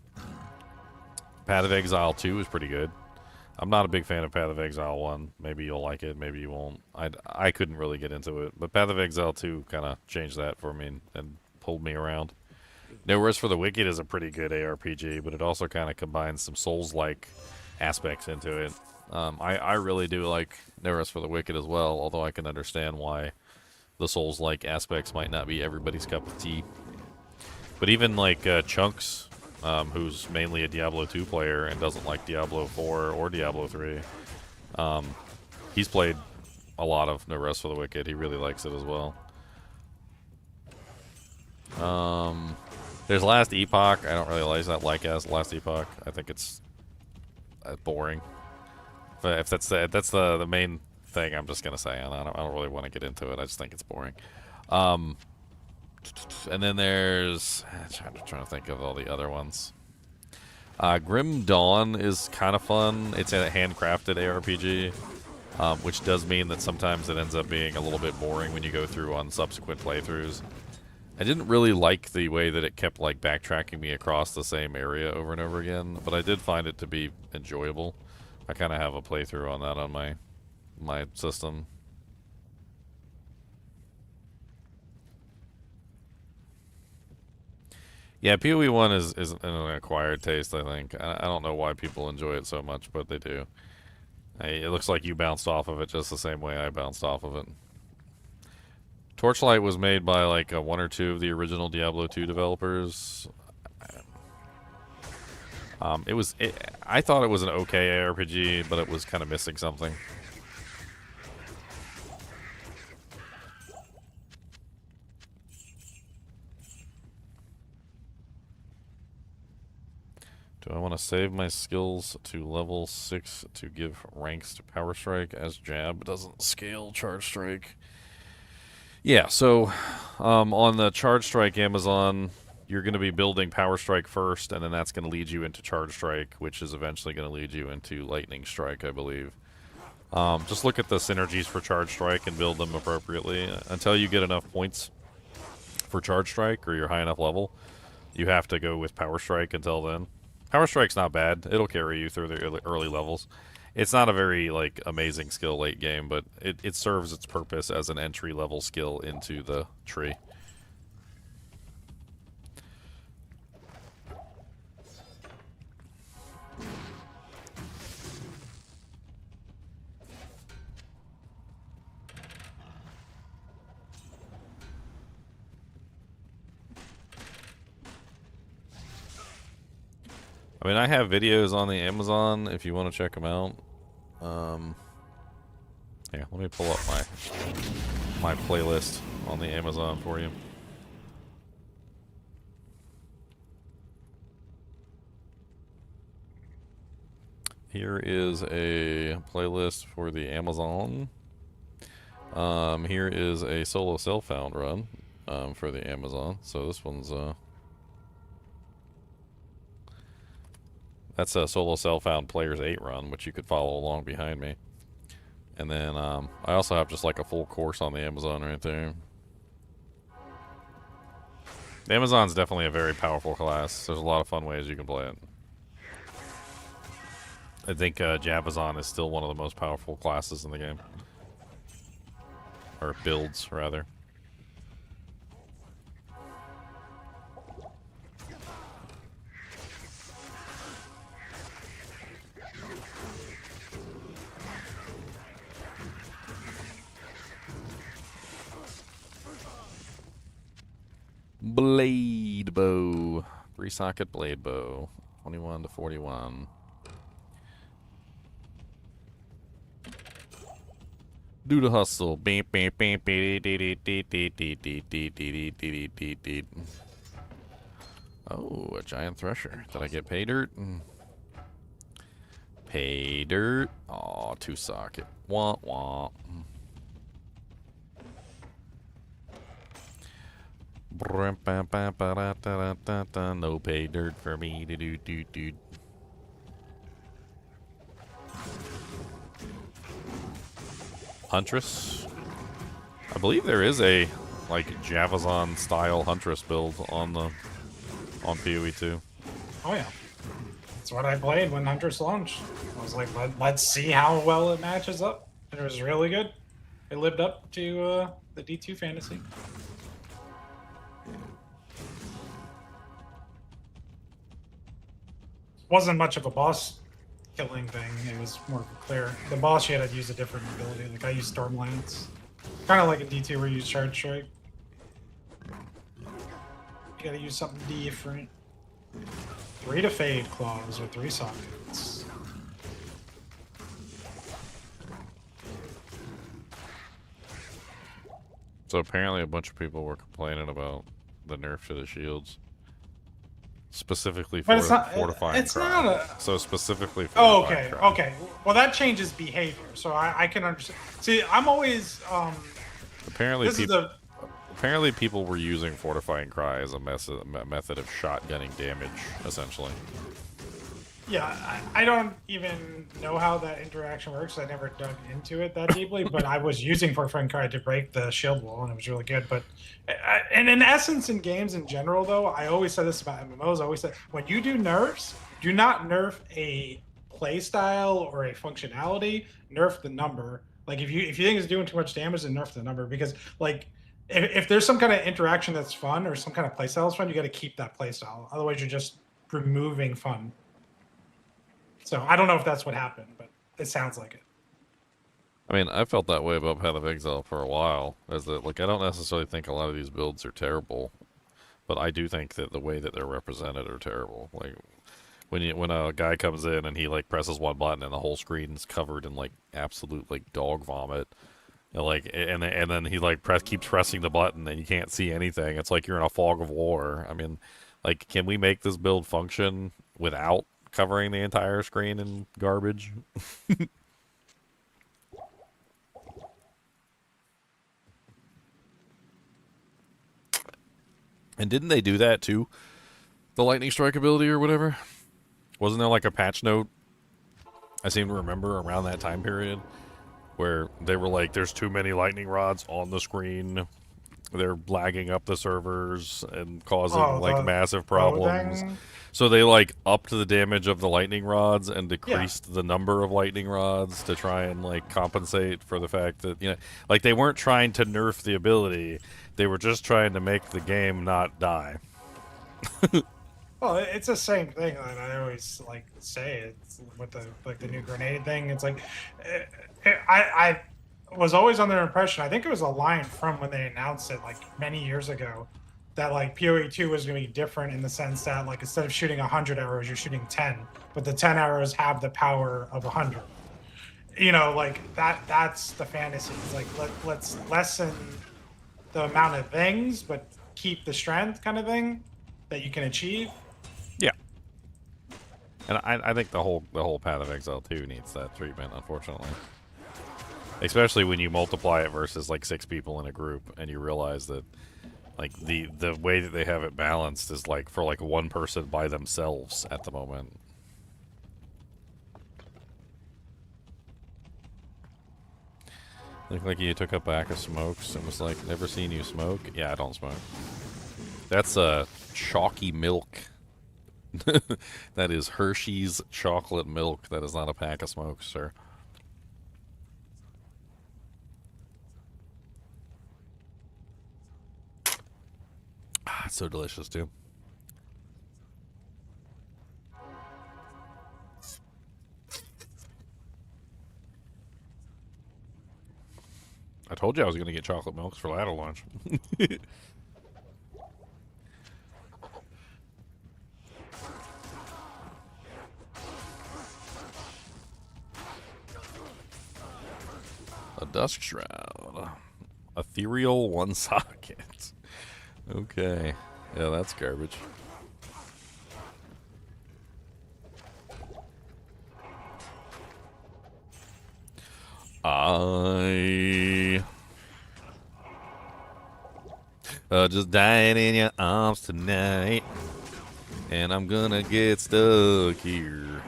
of Exile 2 is pretty good. I'm not a big fan of Path of Exile 1. Maybe you'll like it, maybe you won't. I couldn't really get into it. But Path of Exile 2 kind of changed that for me and pulled me around. No Rest for the Wicked is a pretty good ARPG, but it also kind of combines some Souls-like aspects into it. I really do like No Rest for the Wicked as well, although I can understand why the Souls-like aspects might not be everybody's cup of tea. But even like Chunks, who's mainly a Diablo 2 player and doesn't like Diablo 4 or Diablo 3, he's played a lot of No Rest for the Wicked. He really likes it as well. There's Last Epoch. I don't really like Last Epoch. I think it's boring. But if that's the main thing, I'm just gonna say I don't really want to get into it. I just think it's boring. And then there's I'm trying to think of all the other ones. Grim Dawn is kind of fun. It's a handcrafted ARPG, which does mean that sometimes it ends up being a little bit boring when you go through on subsequent playthroughs. I didn't really like the way that it kept like backtracking me across the same area over and over again, but I did find it to be enjoyable. I kind of have a playthrough on that on my system. Yeah, PoE 1 is an acquired taste, I think. I don't know why people enjoy it so much, but they do. It looks like you bounced off of it just the same way I bounced off of it. Torchlight was made by like one or two of the original Diablo 2 developers. I thought it was an okay ARPG, but it was kind of missing something. Do I want to save my skills to level 6 to give ranks to Power Strike as Jab doesn't scale Charge Strike? Yeah, so on the Charge Strike Amazon, you're going to be building Power Strike first, and then that's going to lead you into Charge Strike, which is eventually going to lead you into Lightning Strike, I believe. Just look at the synergies for Charge Strike and build them appropriately. Until you get enough points for Charge Strike, or you're high enough level, you have to go with Power Strike until then. Power Strike's not bad. It'll carry you through the early levels. It's not a very like amazing skill late game, but it serves its purpose as an entry-level skill into the tree. I mean, I have videos on the Amazon if you want to check them out. Yeah, let me pull up my playlist on the Amazon for you. Here is a playlist for the Amazon. Here is a solo self-found run for the Amazon. So this one's that's a solo self-found Players 8 run, which you could follow along behind me. And then I also have just like a full course on the Amazon right there. The Amazon's definitely a very powerful class. There's a lot of fun ways you can play it. I think Javazon is still one of the most powerful classes in the game. Or builds, rather. Blade bow. 3-socket blade bow. 21 to 41. Do the hustle. Oh, a giant thresher. Did I get pay dirt? Pay dirt. Aw, 2-socket. Wah wah. No pay dirt for me to do. Huntress. I believe there is a like Javazon style Huntress build on PoE 2. Oh yeah, that's what I played when Huntress launched. I was like, let's see how well it matches up, and it was really good. It lived up to the D2 fantasy. Wasn't much of a boss killing thing. It was more clear. The boss you had to use a different ability. Like I used Stormlance. Kind of like a D2 where you use Charge Strike. You gotta use something different. 3 to Fade claws with 3 sockets. So apparently a bunch of people were complaining about the nerf to the shields. Specifically for fortifying it's cry. not a... So specifically for Oh, okay, okay. Well, that changes behavior, so I can understand. See, I'm always... apparently, this is the... apparently people were using fortifying cry as a method of shotgunning damage, essentially. Yeah, I don't even know how that interaction works. I never dug into it that deeply, but I was using fortifying cry to break the shield wall, and it was really good. But and in essence, in games in general, though, I always said this about MMOs. I always said when you do nerfs, do not nerf a play style or a functionality. Nerf the number. Like if you think it's doing too much damage, then nerf the number, because like if there's some kind of interaction that's fun or some kind of play style that's fun, you got to keep that play style. Otherwise, you're just removing fun. So I don't know if that's what happened, but it sounds like it. I mean, I felt that way about Path of Exile for a while. As that, like, I don't necessarily think a lot of these builds are terrible, but I do think that the way that they're represented are terrible. Like, when a guy comes in and he like presses one button and the whole screen's covered in like absolute like dog vomit, you know, like, and then he like keeps pressing the button and you can't see anything. It's like you're in a fog of war. I mean, like, can we make this build function without covering the entire screen in garbage? And didn't they do that too? The lightning strike ability or whatever? Wasn't there like a patch note? I seem to remember around that time period where they were like, there's too many lightning rods on the screen. They're lagging up the servers and causing like massive problems. So they like upped the damage of the lightning rods and decreased the number of lightning rods to try and like compensate for the fact that, you know, like they weren't trying to nerf the ability. They were just trying to make the game not die. Well, it's the same thing that I always like say. It's with the new grenade thing. It's like I was always under the impression, I think it was a line from when they announced it like many years ago, that like PoE 2 was going to be different in the sense that like instead of shooting 100 arrows, you're shooting 10, but the 10 arrows have the power of 100. You know, like that's the fantasy. It's like let's lessen the amount of things, but keep the strength kind of thing that you can achieve. Yeah. And I think the whole Path of Exile 2 needs that treatment, unfortunately. Especially when you multiply it versus like 6 people in a group and you realize that like the way that they have it balanced is like for like one person by themselves at the moment. Looked like you took a pack of smokes and was like, never seen you smoke? Yeah, I don't smoke. That's chalky milk That is Hershey's chocolate milk. That is not a pack of smokes, sir. Ah, it's so delicious, too. I told you I was going to get chocolate milks for ladder lunch. A dusk shroud. Ethereal one socket. Okay. Yeah, that's garbage. I just dying in your arms tonight, and I'm gonna get stuck here,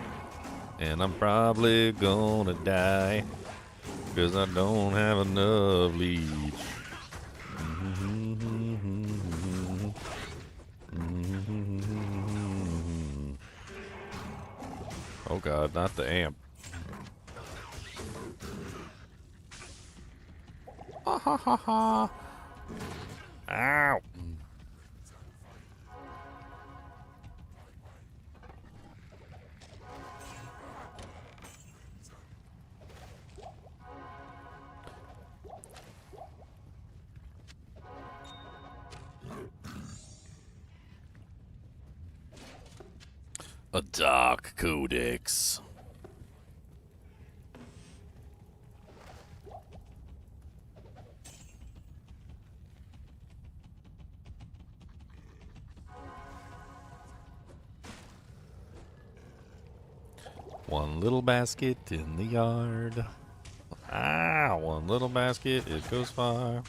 and I'm probably gonna die, 'cause I don't have enough leech. Oh god, not the amp. Ha ha ha ha. Ow. A dark codex. One little basket in the yard. Ah, one little basket, it goes far.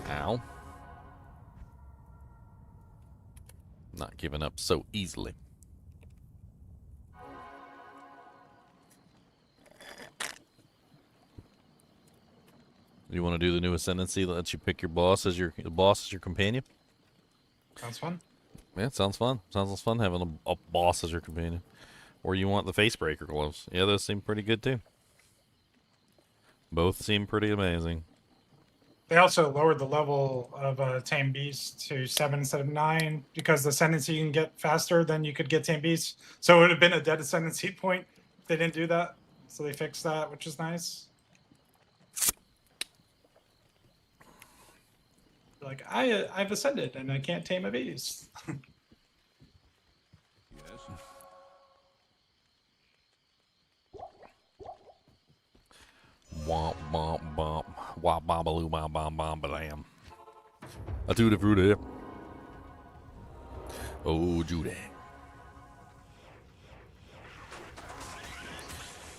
Ow. Not giving up so easily. You want to do the new Ascendancy that lets you pick your boss as your companion? Sounds fun. Yeah, it sounds fun. Sounds fun having a boss as your companion. Or you want the face breaker gloves. Yeah, those seem pretty good too. Both seem pretty amazing. They also lowered the level of Tame Beast to 7 instead of 9 because the Ascendancy you can get faster than you could get Tame Beast. So it would have been a dead Ascendancy point if they didn't do that. So they fixed that, which is nice. Like, I've ascended and I can't tame a beast. Womp, womp, womp. Wop, bombaloo, bom, bom, bom, ba-lam. A tutti frutti. Oh, Judy.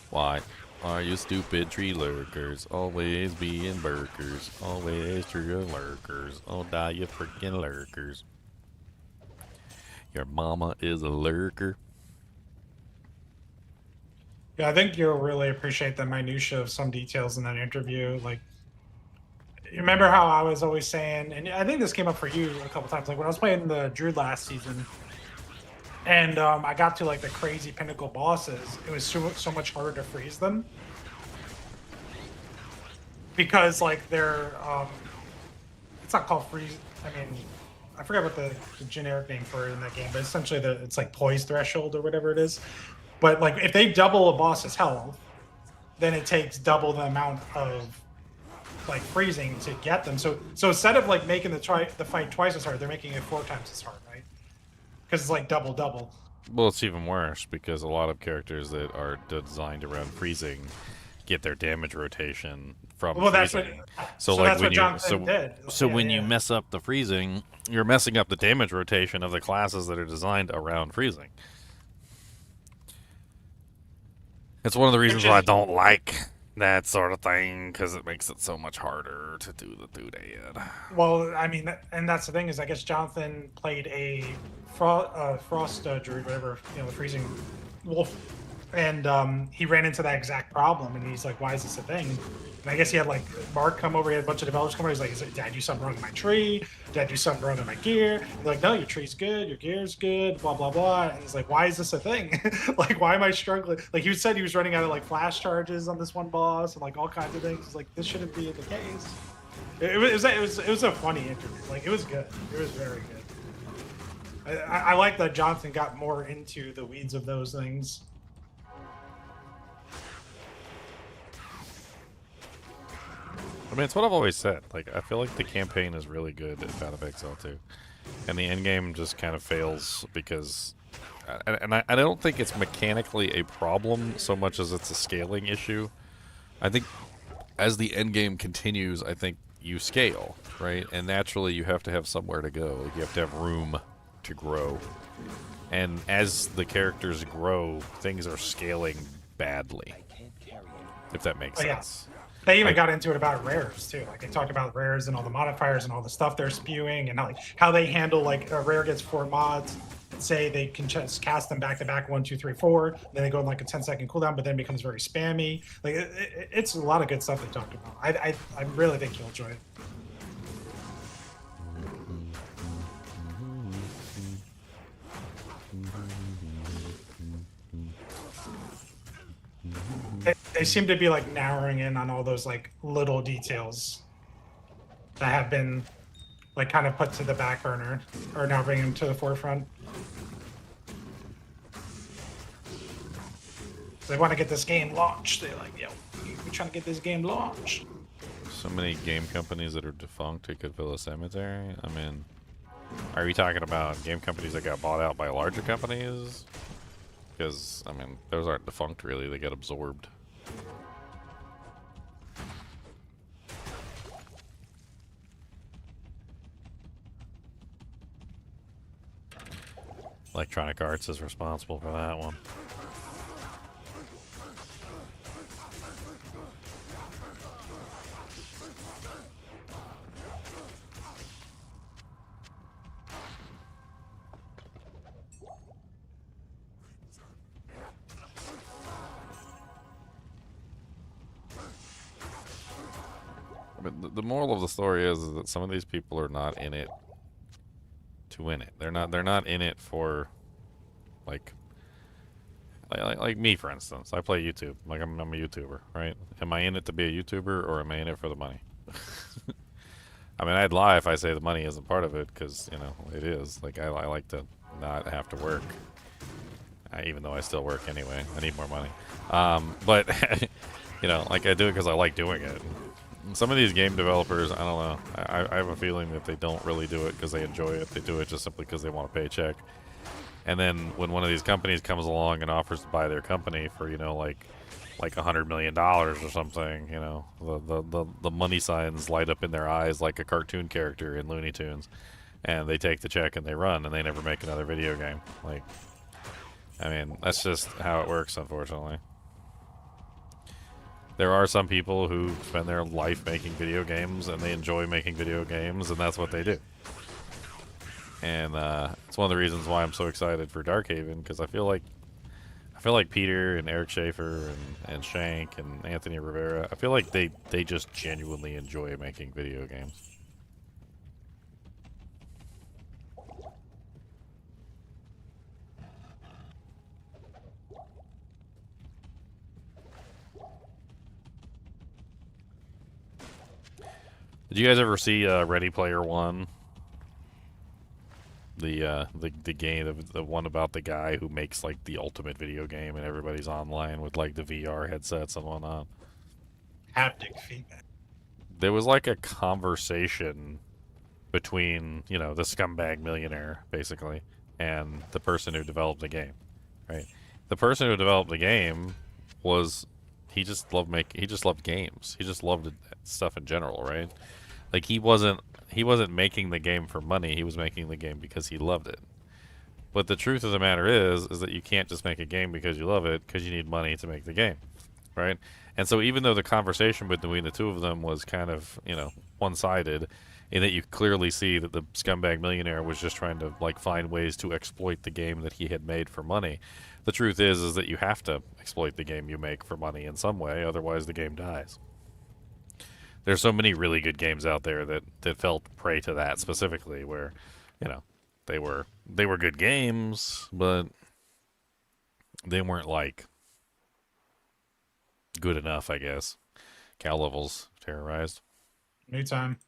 Why are you stupid tree lurkers? Always being burkers. Always true lurkers. Oh, die you freaking lurkers. Your mama is a lurker. Yeah, I think you'll really appreciate the minutia of some details in that interview. Like, you remember how I was always saying, and I think this came up for you a couple times, like when I was playing the Druid last season, and I got to like the crazy pinnacle bosses, it was so much harder to freeze them. Because like they're, it's not called freeze, I mean, I forgot what the generic name for it in that game, but essentially it's like poise threshold or whatever it is. But like if they double a boss's health, then it takes double the amount of like freezing to get them. So instead of like making the fight twice as hard, they're making it 4 times as hard, right? Because it's like double. Well, it's even worse because a lot of characters that are designed around freezing get their damage rotation from freezing. So that's what Jonathan did. So when you mess up the freezing, you're messing up the damage rotation of the classes that are designed around freezing. It's one of the reasons why I don't like that sort of thing, because it makes it so much harder to do the doodad. Well, I mean, and that's the thing is, I guess Jonathan played a frost druid, whatever, the freezing wolf, and he ran into that exact problem, and he's like, "Why is this a thing?" And I guess he had like Mark come over, he had a bunch of developers come over. He's like, "Did I do something wrong with my tree? Did I do something wrong with my gear?" They're like, "No, your tree's good, your gear's good, blah blah blah." And he's like, "Why is this a thing? Like, why am I struggling?" Like he said, he was running out of like flash charges on this one boss and like all kinds of things. He's like, "This shouldn't be the case." It was a funny interview. Like it was good. It was very good. I like that Jonathan got more into the weeds of those things. I mean, it's what I've always said. Like, I feel like the campaign is really good at Path of Exile 2. And the endgame just kind of fails because... And I don't think it's mechanically a problem so much as it's a scaling issue. I think as the endgame continues, I think you scale, right? And naturally you have to have somewhere to go. Like, you have to have room to grow. And as the characters grow, things are scaling badly. If that makes sense. They even got into it about rares too. Like they talked about rares and all the modifiers and all the stuff they're spewing and how they handle like a rare gets 4 mods. Say they can just cast them back to back 1, 2, 3, 4. Then they go in like a 10-second cooldown, but then it becomes very spammy. Like it's a lot of good stuff they talked about. I really think you'll enjoy it. They seem to be like narrowing in on all those like little details that have been like kind of put to the back burner or now bringing them to the forefront. They want to get this game launched. They're like, yo, we're trying to get this game launched. So many game companies that are defunct it could fill a cemetery. I mean, are you talking about game companies that got bought out by larger companies? Because, I mean, those aren't defunct really, they get absorbed. Electronic Arts is responsible for that one. But the moral of the story is that some of these people are not in it to win it. They're not in it for like me, for instance. I play YouTube. Like I'm a YouTuber, right? Am I in it to be a YouTuber or am I in it for the money? I mean, I'd lie if I say the money isn't part of it, because you know it is. Like I like to not have to work, even though I still work anyway. I need more money, but you know, like I do it because I like doing it. Some of these game developers, I don't know. I have a feeling that they don't really do it because they enjoy it. They do it just simply because they want a paycheck. And then when one of these companies comes along and offers to buy their company for, you know, like $100 million or something, you know, the money signs light up in their eyes like a cartoon character in Looney Tunes, and they take the check and they run and they never make another video game. Like, I mean, that's just how it works, unfortunately. There are some people who spend their life making video games and they enjoy making video games, and that's what they do. And it's one of the reasons why I'm so excited for Darkhaven, because I feel like Peter and Eric Schaefer and Shank and Anthony Rivera, I feel like they just genuinely enjoy making video games. Did you guys ever see Ready Player One? The game, the one about the guy who makes like the ultimate video game and everybody's online with like the VR headsets and whatnot. Haptic feedback. There was like a conversation between, you know, the scumbag millionaire basically and the person who developed the game, right? The person who developed the game was he just loved games. He just loved stuff in general, right? Like he wasn't making the game for money. He was making the game because he loved it. But the truth of the matter is that you can't just make a game because you love it, because you need money to make the game, right? And so even though the conversation between the two of them was kind of, you know, one-sided, in that you clearly see that the scumbag millionaire was just trying to like find ways to exploit the game that he had made for money. The truth is that you have to exploit the game you make for money in some way, otherwise the game dies. There's so many really good games out there that fell prey to that specifically, where, you know, they were good games, but they weren't like good enough, I guess. Cow levels terrorized. New time.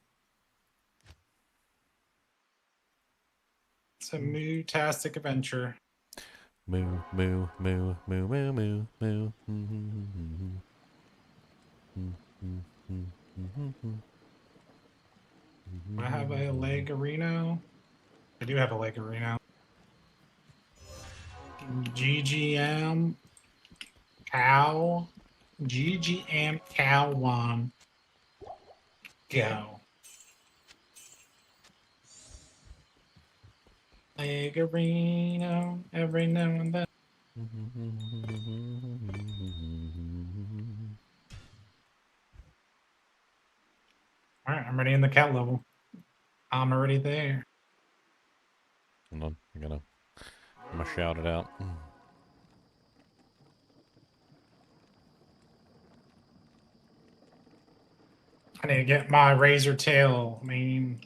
It's a moo-tastic adventure. Moo, moo, moo, moo, moo, moo, moo. Do I have a Legarino? I do have a Legarino. GGM Cow. GGM Cow 1. Go. Legarino every now and then. Alright, I'm ready in the cat level. I'm already there. Hold on, I'm gonna shout it out. I need to get my razor tail. I mean,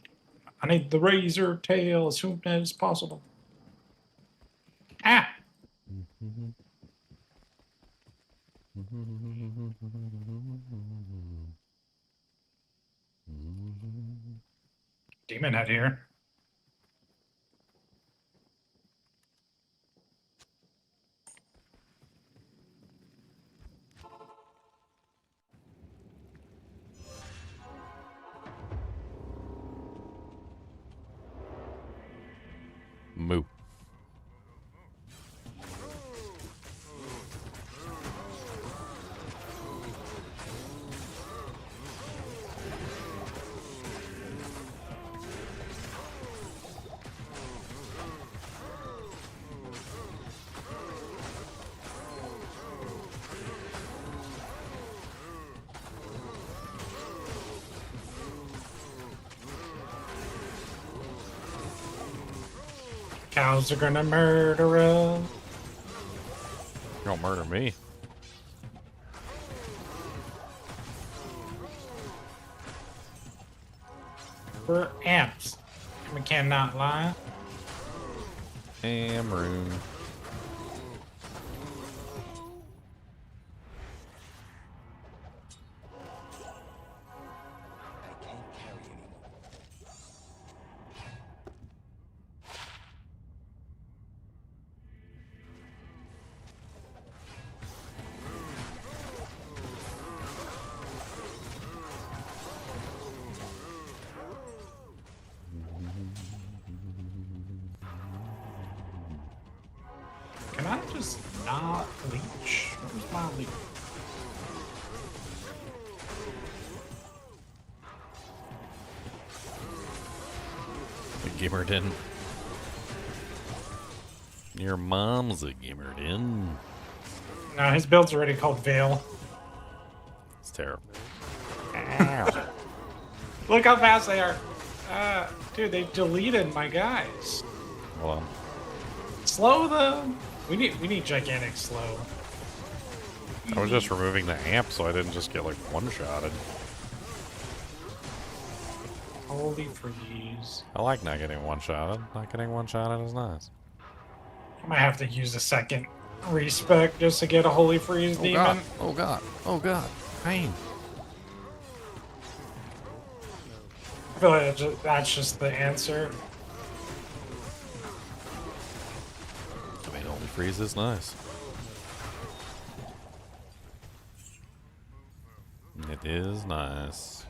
I need the razor tail as soon as possible. Ah! Demon head here. Moo. Cows are gonna murder us. You don't murder me. We're amps. We cannot lie. Amroon. I can't carry anymore. Can I just not leech? Where's my leech? A Gimmerdin. Your mom's a Gimmerdin. No, his build's already called Veil. It's terrible. Look how fast they are. Dude, they deleted my guys. Hold on. Slow them. We need gigantic slow. I was just removing the amp so I didn't just get like one-shotted. Holy freeze. I like not getting one-shotted. Not getting one-shotted is nice. I might have to use a second respec just to get a holy freeze Oh demon. god. Oh god. Oh god. Pain. I feel like that's just the answer. I mean, only freeze is nice. It is nice.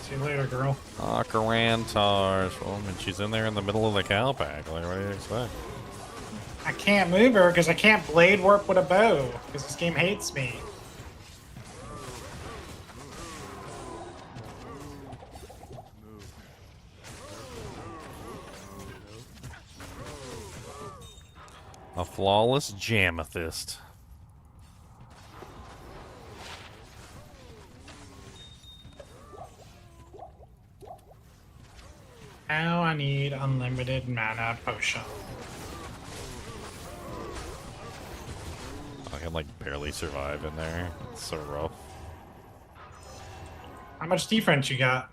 See you later, girl. Ah, Carantars. Well, I mean, she's in there in the middle of the cow pack. Like, what do you expect? I can't move her because I can't blade warp with a bow because this game hates me. A flawless Jamethyst. Now I need unlimited mana potion. I can like barely survive in there. It's so rough. How much defense you got?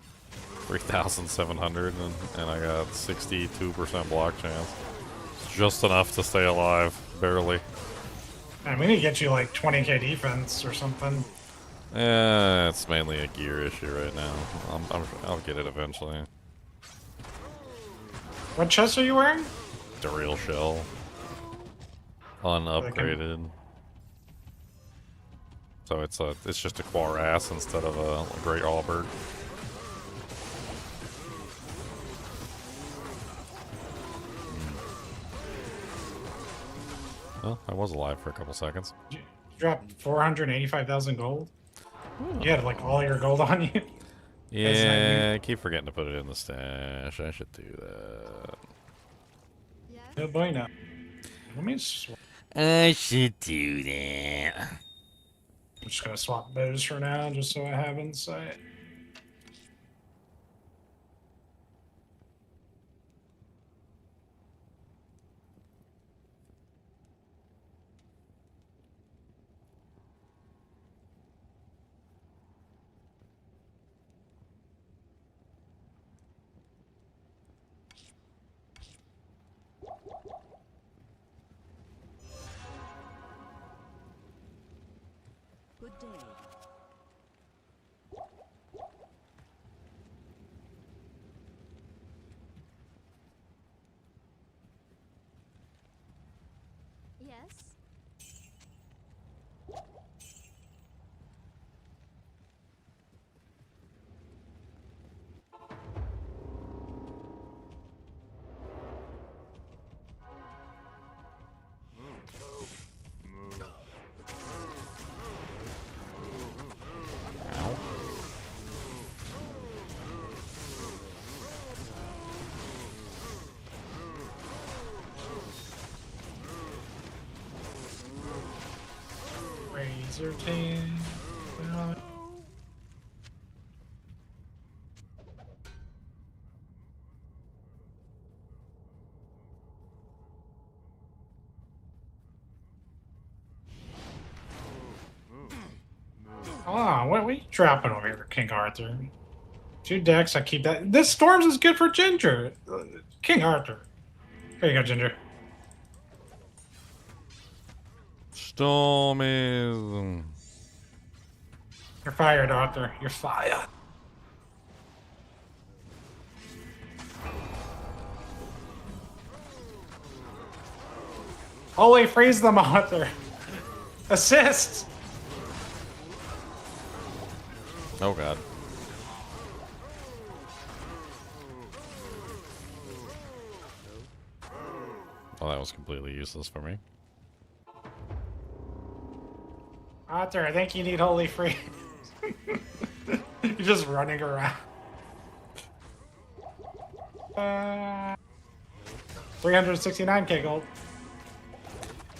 3,700 and I got 62% block chance. It's just enough to stay alive, barely. Man, we need to get you like 20k defense or something. It's mainly a gear issue right now. I'll get it eventually. What chest are you wearing? Duriel shell. Unupgraded. So it's just a Quarass instead of a Great Halberd. Well, I was alive for a couple seconds. You dropped 485,000 gold? You had like all your gold on you? Yeah, I keep forgetting to put it in the stash. I should do that. No bueno. Let me I should do that. I'm just gonna swap bows for now, just so I have insight. Good day. Yes. Razor team. Ah, what are we dropping over here, King Arthur? 2 decks, I keep that. This Storms is good for Ginger. King Arthur. Here you go, Ginger. Storm is... You're fired, Arthur. You're fired. Holy, freeze them, Arthur. Assist. Oh god. Well, that was completely useless for me. Arthur, I think you need holy freeze. You're just running around. 369k gold.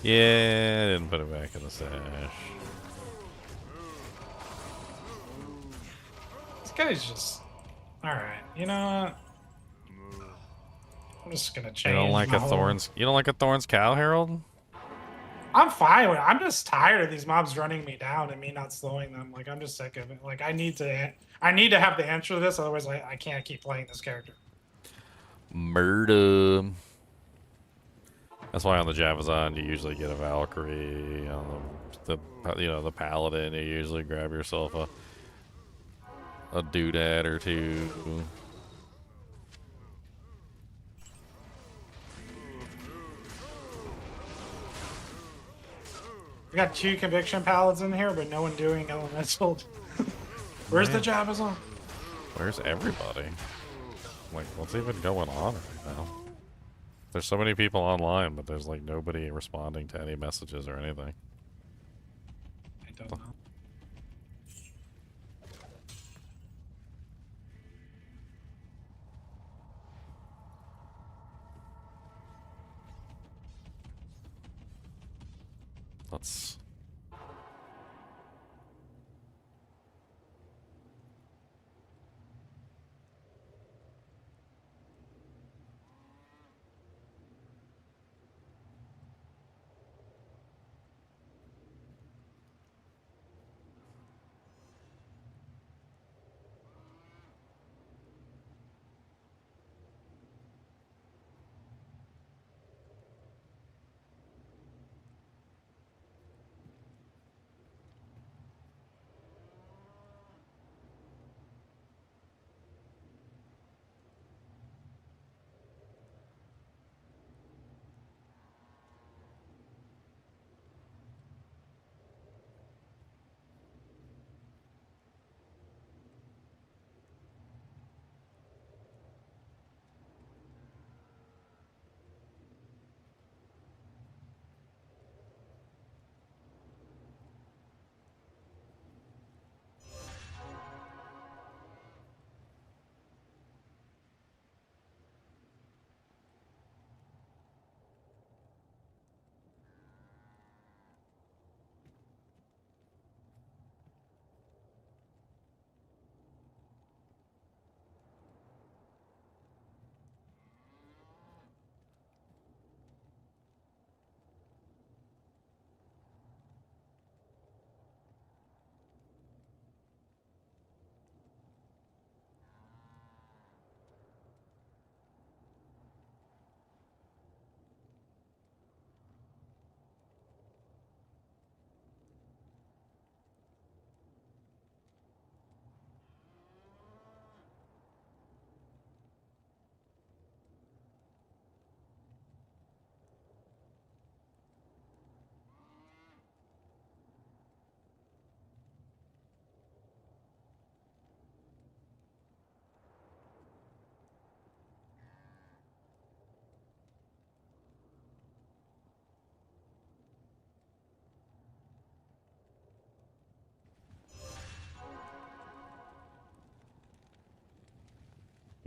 Yeah, I didn't put it back in the stash. This guy's just... Alright, you know what? I'm just gonna change You don't like my a whole- Thorns? You don't like a Thorns Cow Herald? I'm fine with it. I'm just tired of these mobs running me down and me not slowing them. Like, I'm just sick of it. Like, I need to have the answer to this, otherwise I can't keep playing this character. Murder. That's why on the Javazon you usually get a Valkyrie. On the Paladin, you usually grab yourself a doodad or two. We got 2 conviction pallets in here, but no one doing elemental. Where's the Javazon? Where's everybody? Like, what's even going on right now? There's so many people online, but there's like nobody responding to any messages or anything. I don't know. Let's...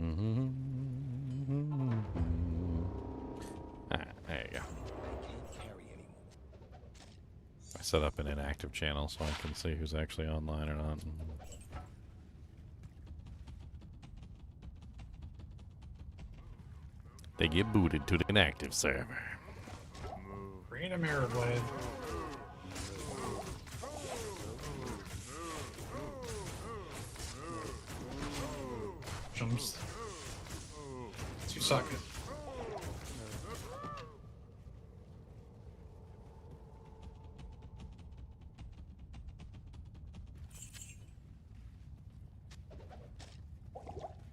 Ah, there you go. I can't carry anymore. I set up an inactive channel so I can see who's actually online or not. They get booted to the inactive server. Bring a mirror blade. Jumps. 2 seconds.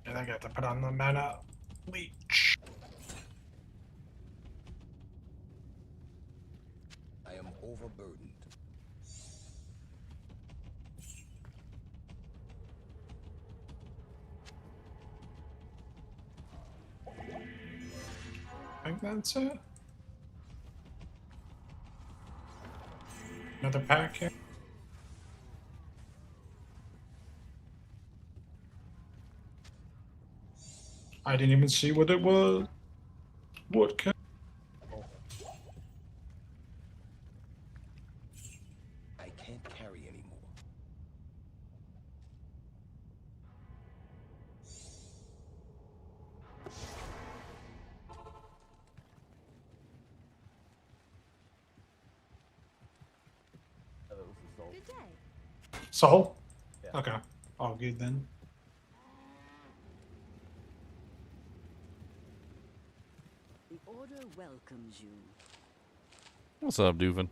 And I got to put on the mana leech. I am overburdened. I think that's it. Another pack here. I didn't even see what it was. What kind? I can't carry anymore. Oh, it was the soul. Good day. Soul? Yeah. Okay. All good then. The order welcomes you. What's up, Doovan?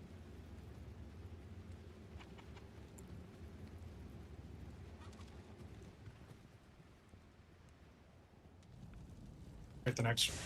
Get the next one.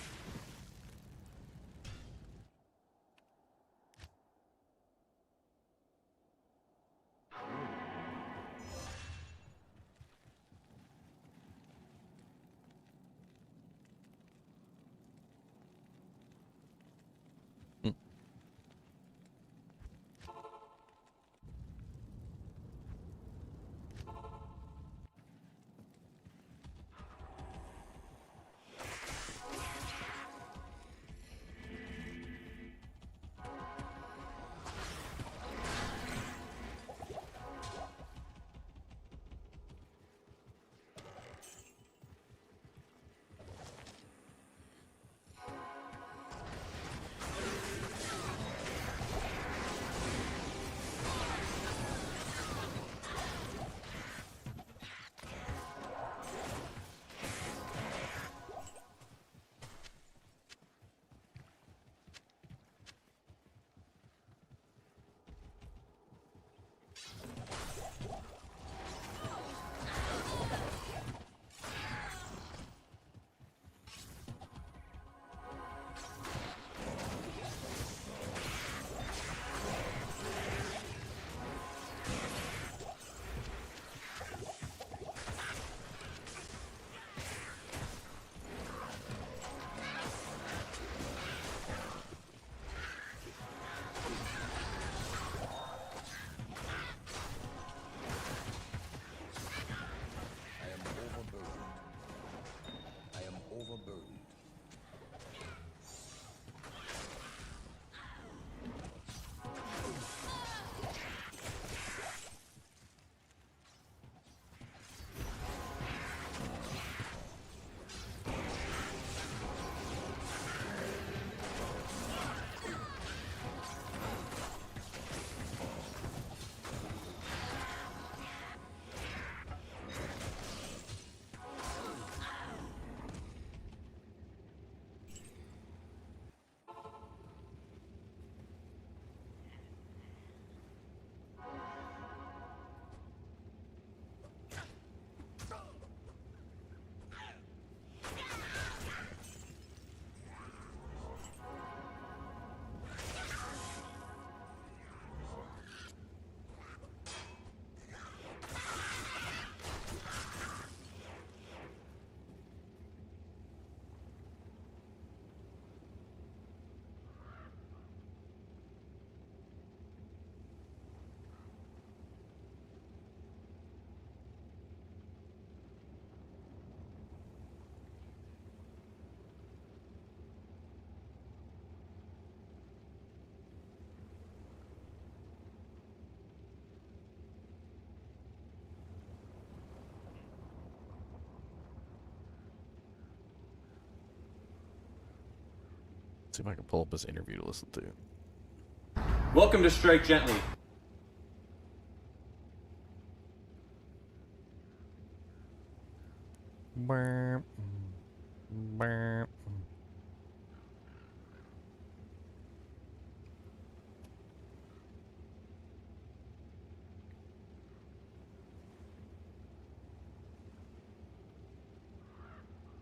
see if I can pull up this interview to listen to. Welcome to Strike Gently.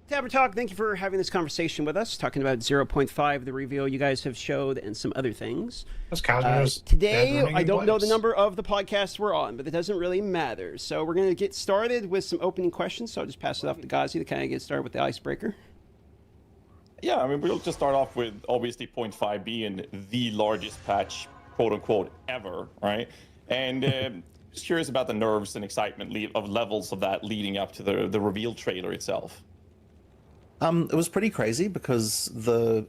Tabber Talk, thank you for having this conversation with us, talking about 0.5, the reveal you guys have showed, and some other things. That's Cosmo's Today, running I in don't know the place. number of the podcasts we're on, but it doesn't really matter. So we're going to get started with some opening questions, so I'll just pass it off to Ghazi to kind of get started with the icebreaker. Yeah, I mean, we'll just start off with obviously 0.5 being the largest patch, quote unquote, ever, right? And just curious about the nerves and excitement of levels of that leading up to the reveal trailer itself. It was pretty crazy because the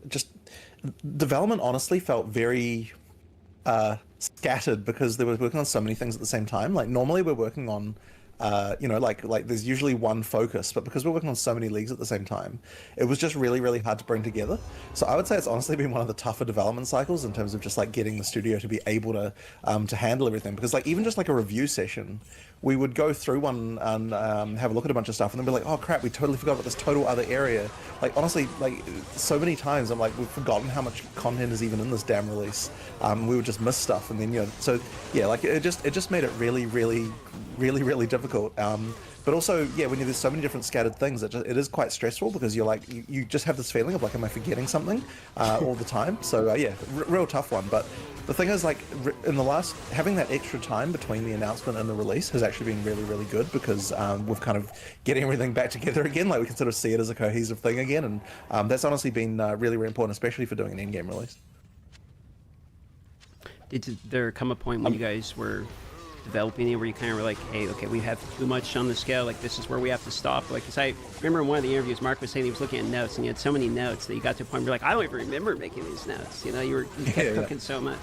development honestly felt very scattered because they were working on so many things at the same time. Like normally we're working on like there's usually one focus, but because we're working on so many leagues at the same time, it was just really, really hard to bring together. So I would say it's honestly been one of the tougher development cycles in terms of just like getting the studio to be able to handle everything. Because like even just like a review session, we would go through one and have a look at a bunch of stuff and then be like, oh crap, we totally forgot about this total other area. Like honestly, like so many times I'm like, we've forgotten how much content is even in this damn release. We would just miss stuff, and then so yeah, like it just made it really, really, really, really difficult. But also, yeah, when there's so many different scattered things, it is quite stressful because you're like, you just have this feeling of like, am I forgetting something all the time? So yeah, real tough one. But the thing is, like, in the last, having that extra time between the announcement and the release has actually been really, really good because we've kind of getting everything back together again. Like we can sort of see it as a cohesive thing again, and that's honestly been really, really important, especially for doing an in-game release. Did there come a point when you guys were developing it where you kind of were like, hey, okay, we have too much on the scale, like this is where we have to stop? Like, because I remember in one of the interviews, Mark was saying he was looking at notes and you had so many notes that you got to a point where you're like, I don't even remember making these notes. You kept cooking so much.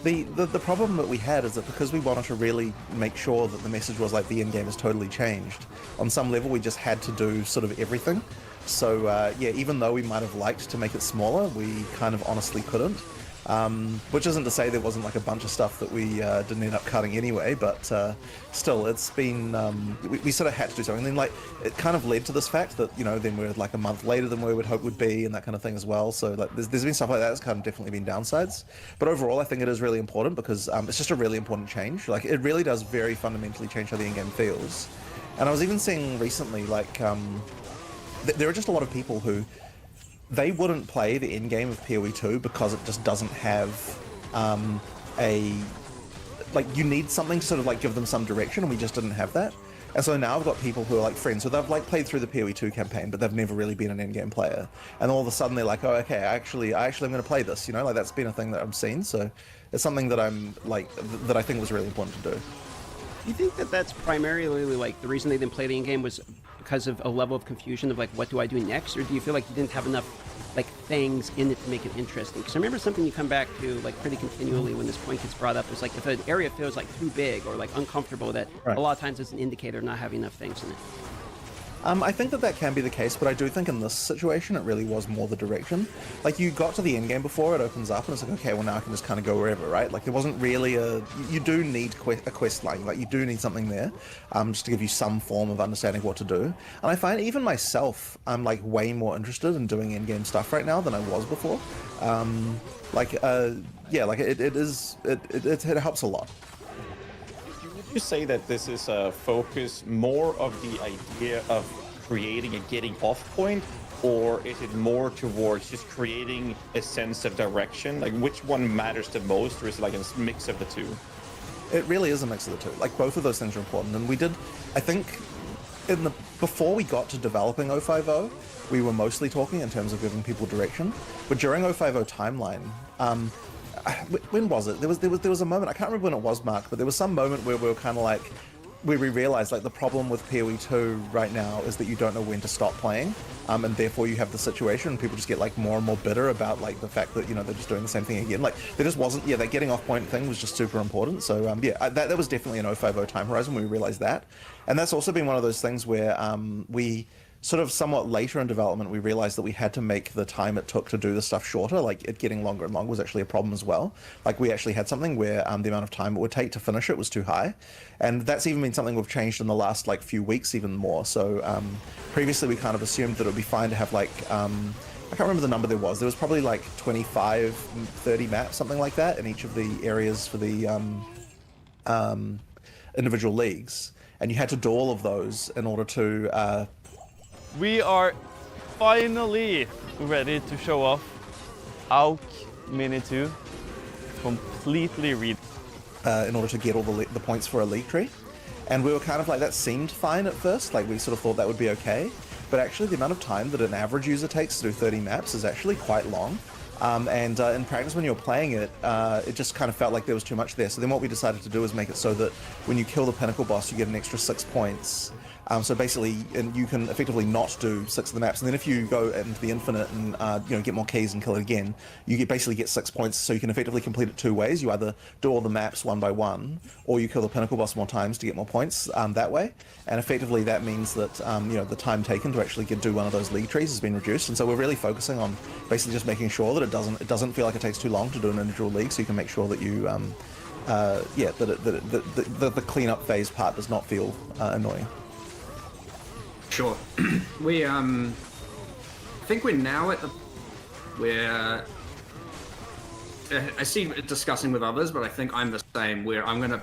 The problem that we had is that because we wanted to really make sure that the message was like the in-game has totally changed, on some level we just had to do sort of everything. So yeah, even though we might have liked to make it smaller, we kind of honestly couldn't. Which isn't to say there wasn't like a bunch of stuff that we didn't end up cutting anyway, but still, it's been we sort of had to do something. And then like it kind of led to this fact that then we're like a month later than we would hope would be, and that kind of thing as well. So like there's been stuff like that that's kind of definitely been downsides. But overall, I think it is really important because it's just a really important change. Like it really does very fundamentally change how the in-game feels. And I was even seeing recently like there are just a lot of people who they wouldn't play the end game of PoE 2 because it just doesn't have you need something to sort of like give them some direction, and we just didn't have that. And so now I've got people who are like friends who they've like played through the PoE 2 campaign, but they've never really been an end game player. And all of a sudden they're like, oh, okay, I actually am going to play this. Like that's been a thing that I've seen. So it's something that I'm like that I think was really important to do. Do you think that that's primarily like the reason they didn't play the in-game was because of a level of confusion of like, what do I do next? Or do you feel like you didn't have enough like things in it to make it interesting? Because I remember something you come back to like pretty continually when this point gets brought up is like if an area feels like too big or like uncomfortable, that Right. a lot of times is an indicator of not having enough things in it. I think that can be the case, but I do think in this situation it really was more the direction. Like you got to the end game before it opens up, and it's like, okay, well now I can just kind of go wherever, right? Like there wasn't really you do need a quest line, like you do need something there, just to give you some form of understanding what to do. And I find even myself, I'm like way more interested in doing end game stuff right now than I was before. Yeah, like it helps a lot. Would you say that this is a focus more of the idea of creating a getting off point, or is it more towards just creating a sense of direction? Like which one matters the most, or is it like a mix of the two? It really is a mix of the two. Like both of those things are important, and we did, I think, before we got to developing 050, we were mostly talking in terms of giving people direction. But during 050 timeline, when was it? There was a moment, I can't remember when it was, Mark, but there was some moment where we were kind of like, where we realized like the problem with PoE 2 right now is that you don't know when to stop playing, and therefore you have the situation and people just get like more and more bitter about like the fact that they're just doing the same thing again. Like there just wasn't, that getting off point thing was just super important. So that was definitely an 050 time horizon when we realized that. And that's also been one of those things where we sort of somewhat later in development, we realized that we had to make the time it took to do the stuff shorter. Like it getting longer and longer was actually a problem as well. Like we actually had something where the amount of time it would take to finish it was too high, and that's even been something we've changed in the last like few weeks even more. So previously we kind of assumed that it would be fine to have like I can't remember the number there was. There was probably like 25, 30 maps, something like that, in each of the areas for the individual leagues, and you had to do all of those in order to. We are finally ready to show off AUK Mini 2 completely read. In order to get all the points for a league tree. And we were kind of like, that seemed fine at first, like we sort of thought that would be okay. But actually the amount of time that an average user takes to do 30 maps is actually quite long. And in practice, when you're playing it, it just kind of felt like there was too much there. So then what we decided to do is make it so that when you kill the pinnacle boss, you get an extra 6 points. So basically, and you can effectively not do 6 of the maps, and then if you go into the infinite and get more keys and kill it again, you basically get 6 points. So you can effectively complete it 2 ways. You either do all the maps one by one, or you kill the pinnacle boss more times to get more points that way. And effectively, that means that the time taken to actually do one of those league trees has been reduced. And so we're really focusing on basically just making sure that it doesn't feel like it takes too long to do an individual league. So you can make sure that you the cleanup phase part does not feel annoying. Sure. We I think we're now at the where I see it discussing with others, but I think I'm the same. Where I'm gonna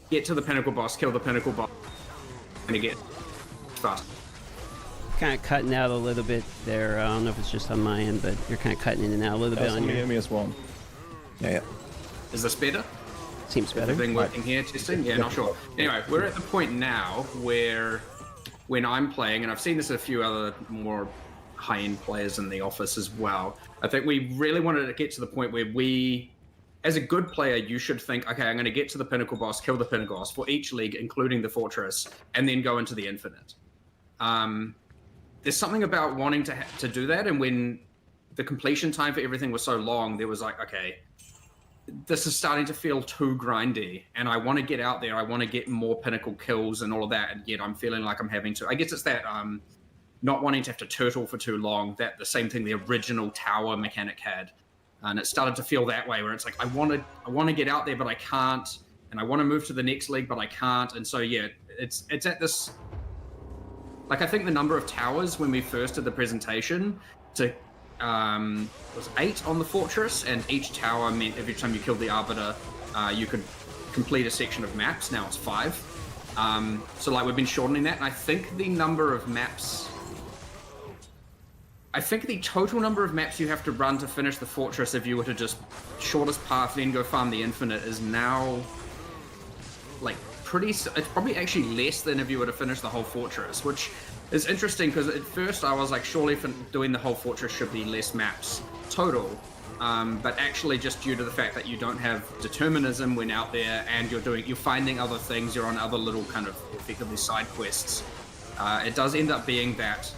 get to the pinnacle boss, kill the pinnacle boss, and get fast. Kind of cutting out a little bit there. I don't know if it's just on my end, but you're kind of cutting in and out a little bit on your. Me as well. Yeah. Is this better? Seems better. Everything working here, testing? Yeah, not sure. Anyway, we're at the point now where when I'm playing, and I've seen this at a few other more high-end players in the office as well, I think we really wanted to get to the point where we, as a good player, you should think, okay, I'm going to get to the pinnacle boss, kill the pinnacle boss for each league, including the fortress, and then go into the infinite. There's something about wanting to do that, and when the completion time for everything was so long, there was like, okay, this is starting to feel too grindy, and I want to get out there. I want to get more pinnacle kills and all of that, and yet I'm feeling like I'm having to. I guess it's that not wanting to have to turtle for too long. That the same thing the original tower mechanic had, and it started to feel that way, where it's like I want to get out there, but I can't, and I want to move to the next league, but I can't, and so yeah, it's at this. Like I think the number of towers when we first did the presentation to. Was 8 on the fortress, and each tower meant every time you killed the arbiter, you could complete a section of maps. Now it's 5. So like we've been shortening that, and I think the number of maps. I think the total number of maps you have to run to finish the fortress, if you were to just shortest path then go farm the infinite, is now like it's probably actually less than if you were to finish the whole fortress, which is interesting because at first I was like, surely doing the whole fortress should be less maps total, but actually just due to the fact that you don't have determinism when out there, and you're finding other things, you're on other little kind of effectively side quests, it does end up being that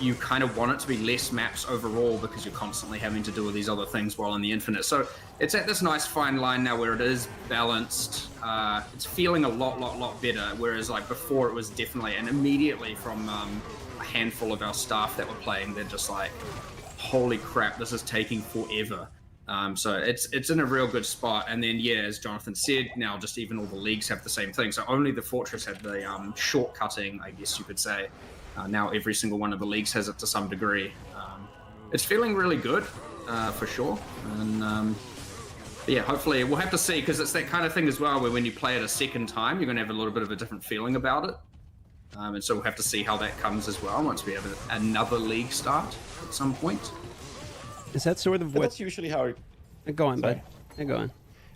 you kind of want it to be less maps overall because you're constantly having to do all these other things while in the infinite. So it's at this nice fine line now where it is balanced. It's feeling a lot better, whereas like before it was definitely, and immediately from a handful of our staff that were playing, they're just like, holy crap, this is taking forever. So it's in a real good spot. And then yeah, as Jonathan said, now just even all the leagues have the same thing. So only the fortress had the shortcutting, I guess you could say. Now every single one of the leagues has it to some degree. It's feeling really good, for sure. And yeah, hopefully we'll have to see, because it's that kind of thing as well, where when you play it a second time, you're going to have a little bit of a different feeling about it. And so we'll have to see how that comes as well once we have another league start at some point. Is that sort of what... That's usually how... Go on, Sorry. bud. Go on.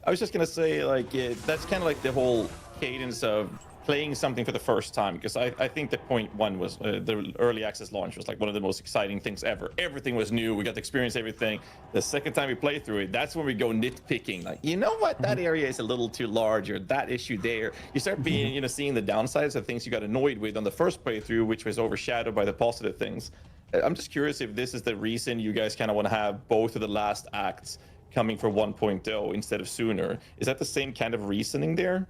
I was just going to say, like, that's kind of like the whole cadence of playing something for the first time, because I think the point one was the early access launch was like one of the most exciting things ever. Everything was new. We got to experience everything. The second time we play through it, that's when we go nitpicking. Like, you know what? That area is a little too large, or that issue there. You start being, seeing the downsides of things you got annoyed with on the first playthrough, which was overshadowed by the positive things. I'm just curious if this is the reason you guys kind of want to have both of the last acts coming for 1.0 instead of sooner. Is that the same kind of reasoning there?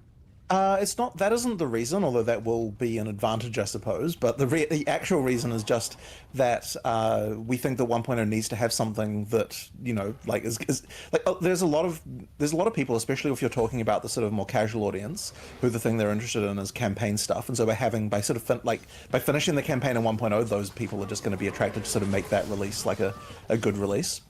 It's not. That isn't the reason, although that will be an advantage, I suppose. But the actual reason is just that we think that 1.0 needs to have something that like is like there's a lot of people, especially if you're talking about the sort of more casual audience, who the thing they're interested in is campaign stuff, and so by finishing the campaign in 1.0, those people are just going to be attracted to sort of make that release like a good release.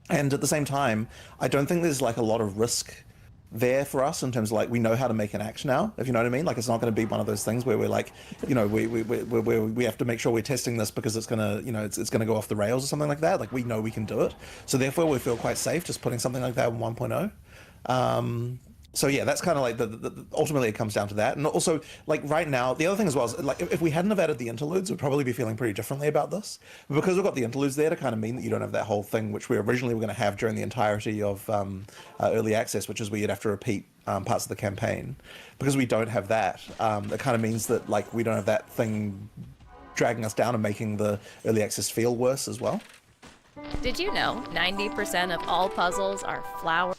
And at the same time, I don't think there's like a lot of risk there for us in terms of like we know how to make an axe now, if you know what I mean. Like it's not going to be one of those things where we're like, we have to make sure we're testing this because it's gonna it's gonna go off the rails or something like that. Like we know we can do it, so therefore we feel quite safe just putting something like that in 1.0. So yeah, that's kind of like ultimately it comes down to that. And also like right now, the other thing as well is like if we hadn't have added the interludes, we'd probably be feeling pretty differently about this. But because we've got the interludes there to kind of mean that you don't have that whole thing which we originally were going to have during the entirety of early access, which is where you'd have to repeat parts of the campaign. Because we don't have that, it kind of means that like we don't have that thing dragging us down and making the early access feel worse as well. Did you know 90% of all puzzles are flower?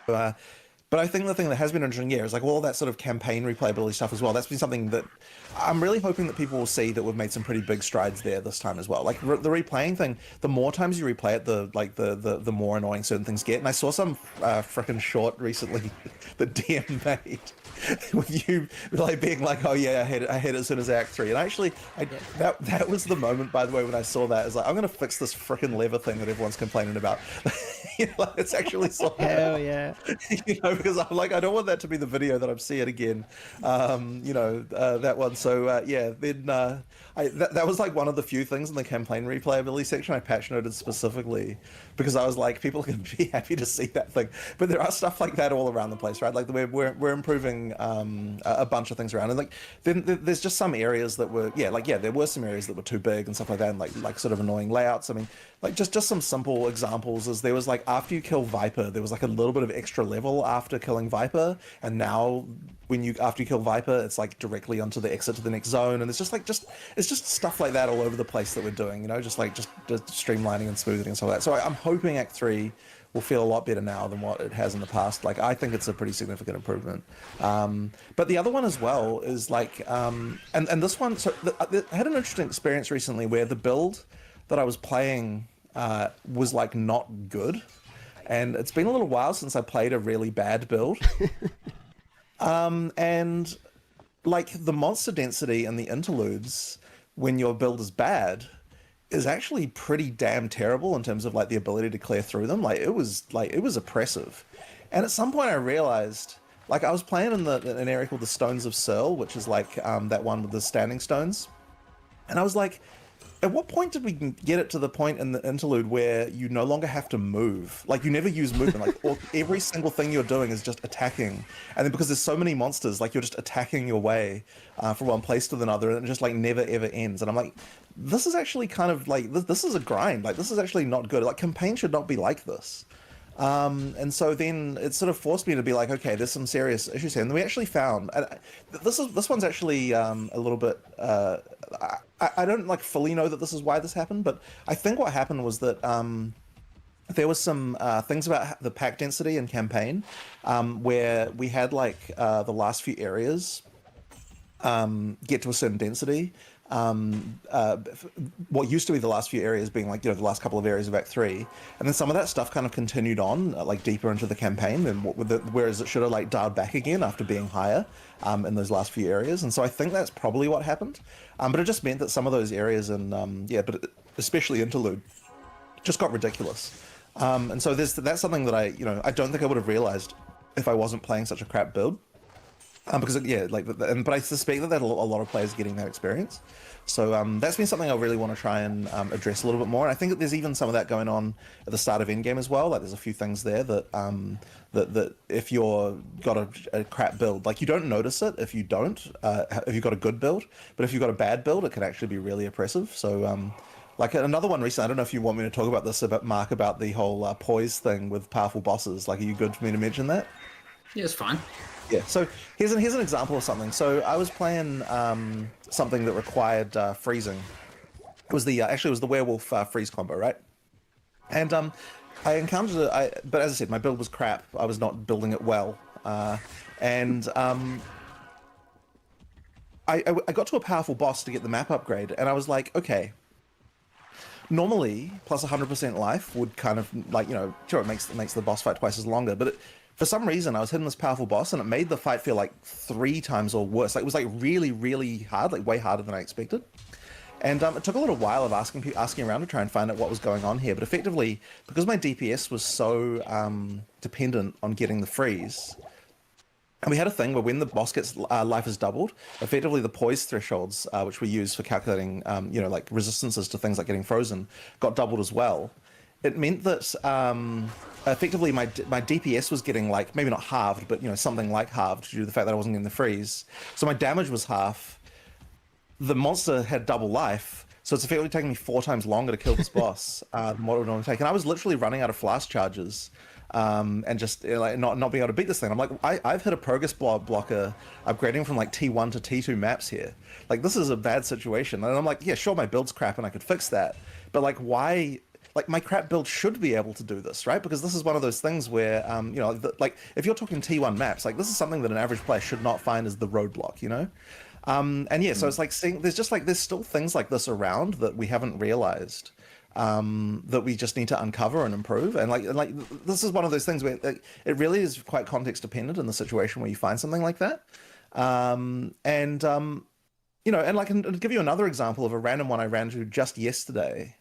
But I think the thing that has been interesting, is like all that sort of campaign replayability stuff as well. That's been something that I'm really hoping that people will see that we've made some pretty big strides there this time as well. Like the replaying thing, the more times you replay it, the more annoying certain things get. And I saw some frickin' short recently that DM made with you like being like, oh yeah, I hit it as soon as Act 3. And actually, that was the moment, by the way, when I saw that. It's like, I'm gonna fix this frickin' lever thing that everyone's complaining about. Like, it's actually so hell yeah. Because I'm like, I don't want that to be the video that I'm seeing again. That one. So yeah, then that was like one of the few things in the campaign replayability section I patch noted specifically because I was like, people are going to be happy to see that thing. But there are stuff like that all around the place, right? Like we're improving a bunch of things around, and like then there's just some areas that were there were some areas that were too big and stuff like that, and like sort of annoying layouts. I mean, like just some simple examples is there was like after you kill Viper, there was like a little bit of extra level after killing Viper, and now after you kill Viper, it's like directly onto the exit to the next zone, and it's just stuff like that all over the place that we're doing, just streamlining and smoothing and stuff like that. So I'm hoping Act 3 will feel a lot better now than what it has in the past. Like I think it's a pretty significant improvement. But the other one as well is like, and this one, so I had an interesting experience recently where the build that I was playing was like not good, and it's been a little while since I played a really bad build. And like the monster density and the interludes when your build is bad is actually pretty damn terrible in terms of like the ability to clear through them. Like it was oppressive. And at some point I realized, like I was playing in an area called the Stones of Searle, which is like that one with the standing stones. And I was like, at what point did we get it to the point in the interlude where you no longer have to move? Like you never use movement. Like every single thing you're doing is just attacking. And then because there's so many monsters, like you're just attacking your way from one place to another, and it just like never ever ends. And I'm like, this is actually kind of like this is a grind. Like this is actually not good. Like campaign should not be like this. And so then it sort of forced me to be like, okay, there's some serious issues here. And we actually found this one's actually a little bit. I don't like fully know that this is why this happened, but I think what happened was that there was some things about the pack density in campaign where we had like the last few areas get to a certain density. What used to be the last few areas being like, the last couple of areas of Act 3, and then some of that stuff kind of continued on like deeper into the campaign, and whereas it should have like dialed back again after being higher in those last few areas. And so I think that's probably what happened, but it just meant that some of those areas but especially interlude just got ridiculous. And so that's something that I don't think I would have realized if I wasn't playing such a crap build. Because but I suspect that a lot of players are getting that experience. So that's been something I really want to try and address a little bit more. And I think that there's even some of that going on at the start of Endgame as well. Like there's a few things there that that if you're got a crap build, like you don't notice it if you don't, if you've got a good build, but if you've got a bad build, it can actually be really oppressive. So like another one recently, I don't know if you want me to talk about this, Mark, about the whole poise thing with powerful bosses. Like, are you good for me to mention that? Yeah, it's fine. Yeah. So here's an example of something. So I was playing something that required freezing. It was actually it was the werewolf freeze combo, right? And I encountered but as I said, my build was crap. I was not building it well, and I got to a powerful boss to get the map upgrade, and I was like, okay. Normally, plus 100% life would kind of like, you know, sure, it makes the boss fight twice as longer, but for some reason I was hitting this powerful boss and it made the fight feel like 3 times or worse. Like it was like really, really hard, like way harder than I expected. And it took a little while of asking around to try and find out what was going on here. But effectively, because my DPS was so dependent on getting the freeze, and we had a thing where when the boss gets life is doubled, effectively the poise thresholds, which we use for calculating, you know, like resistances to things like getting frozen, got doubled as well. It meant that effectively my DPS was getting like, maybe not halved, but, you know, something like halved due to the fact that I wasn't getting the freeze. So my damage was half. The monster had double life, so it's effectively taking me 4 times longer to kill this boss than what it would normally take. And I was literally running out of flash charges. And just like not being able to beat this thing. I'm like, I've hit a progress blocker upgrading from like T1 to T2 maps here. Like this is a bad situation. And I'm like, yeah, sure, my build's crap and I could fix that, but like why? Like my crap build should be able to do this, right? Because this is one of those things where, you know, like if you're talking T1 maps, like this is something that an average player should not find as the roadblock, you know? And yeah, so it's like seeing there's still things like this around that we haven't realized. That we just need to uncover and improve, and like this is one of those things where it really is quite context dependent in the situation where you find something like that, you know, and like and to give you another example of a random one I ran into just yesterday,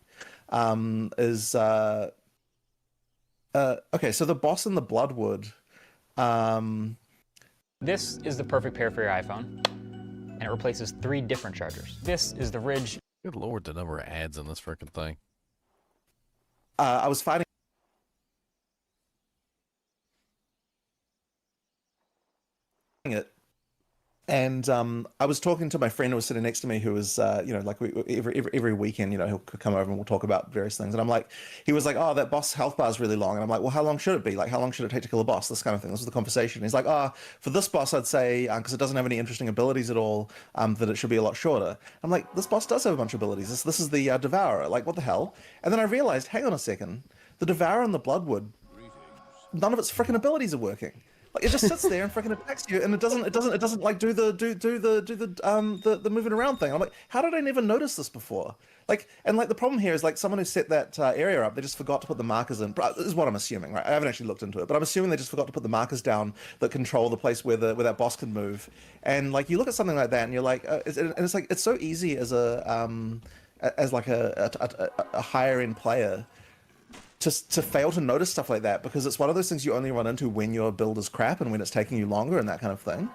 is okay, so the boss in the Bloodwood, this is the perfect pair for your iPhone, and it replaces 3 different chargers. This is the Ridge. Good lord, the number of ads in this freaking thing. I was fighting it, and I was talking to my friend who was sitting next to me, who was, you know, like every weekend, you know, he'll come over and we'll talk about various things. And I'm like, he was like, oh, that boss health bar is really long. And I'm like, well, how long should it be? Like, how long should it take to kill a boss? This kind of thing. This was the conversation. He's like, oh, for this boss, I'd say, because it doesn't have any interesting abilities at all, that it should be a lot shorter. I'm like, this boss does have a bunch of abilities. This is the Devourer. Like, what the hell? And then I realized, hang on a second, the Devourer and the Bloodwood, none of its freaking abilities are working. Like it just sits there and freaking attacks you, and it doesn't like do the moving around thing. I'm like, how did I never notice this before? Like, and like the problem here is like someone who set that area up, they just forgot to put the markers in. This is what I'm assuming, right? I haven't actually looked into it, but I'm assuming they just forgot to put the markers down that control the place where that boss can move. And like you look at something like that, and you're like, and it's like it's so easy as a higher end player to fail to notice stuff like that, because it's one of those things you only run into when your build is crap and when it's taking you longer and that kind of thing.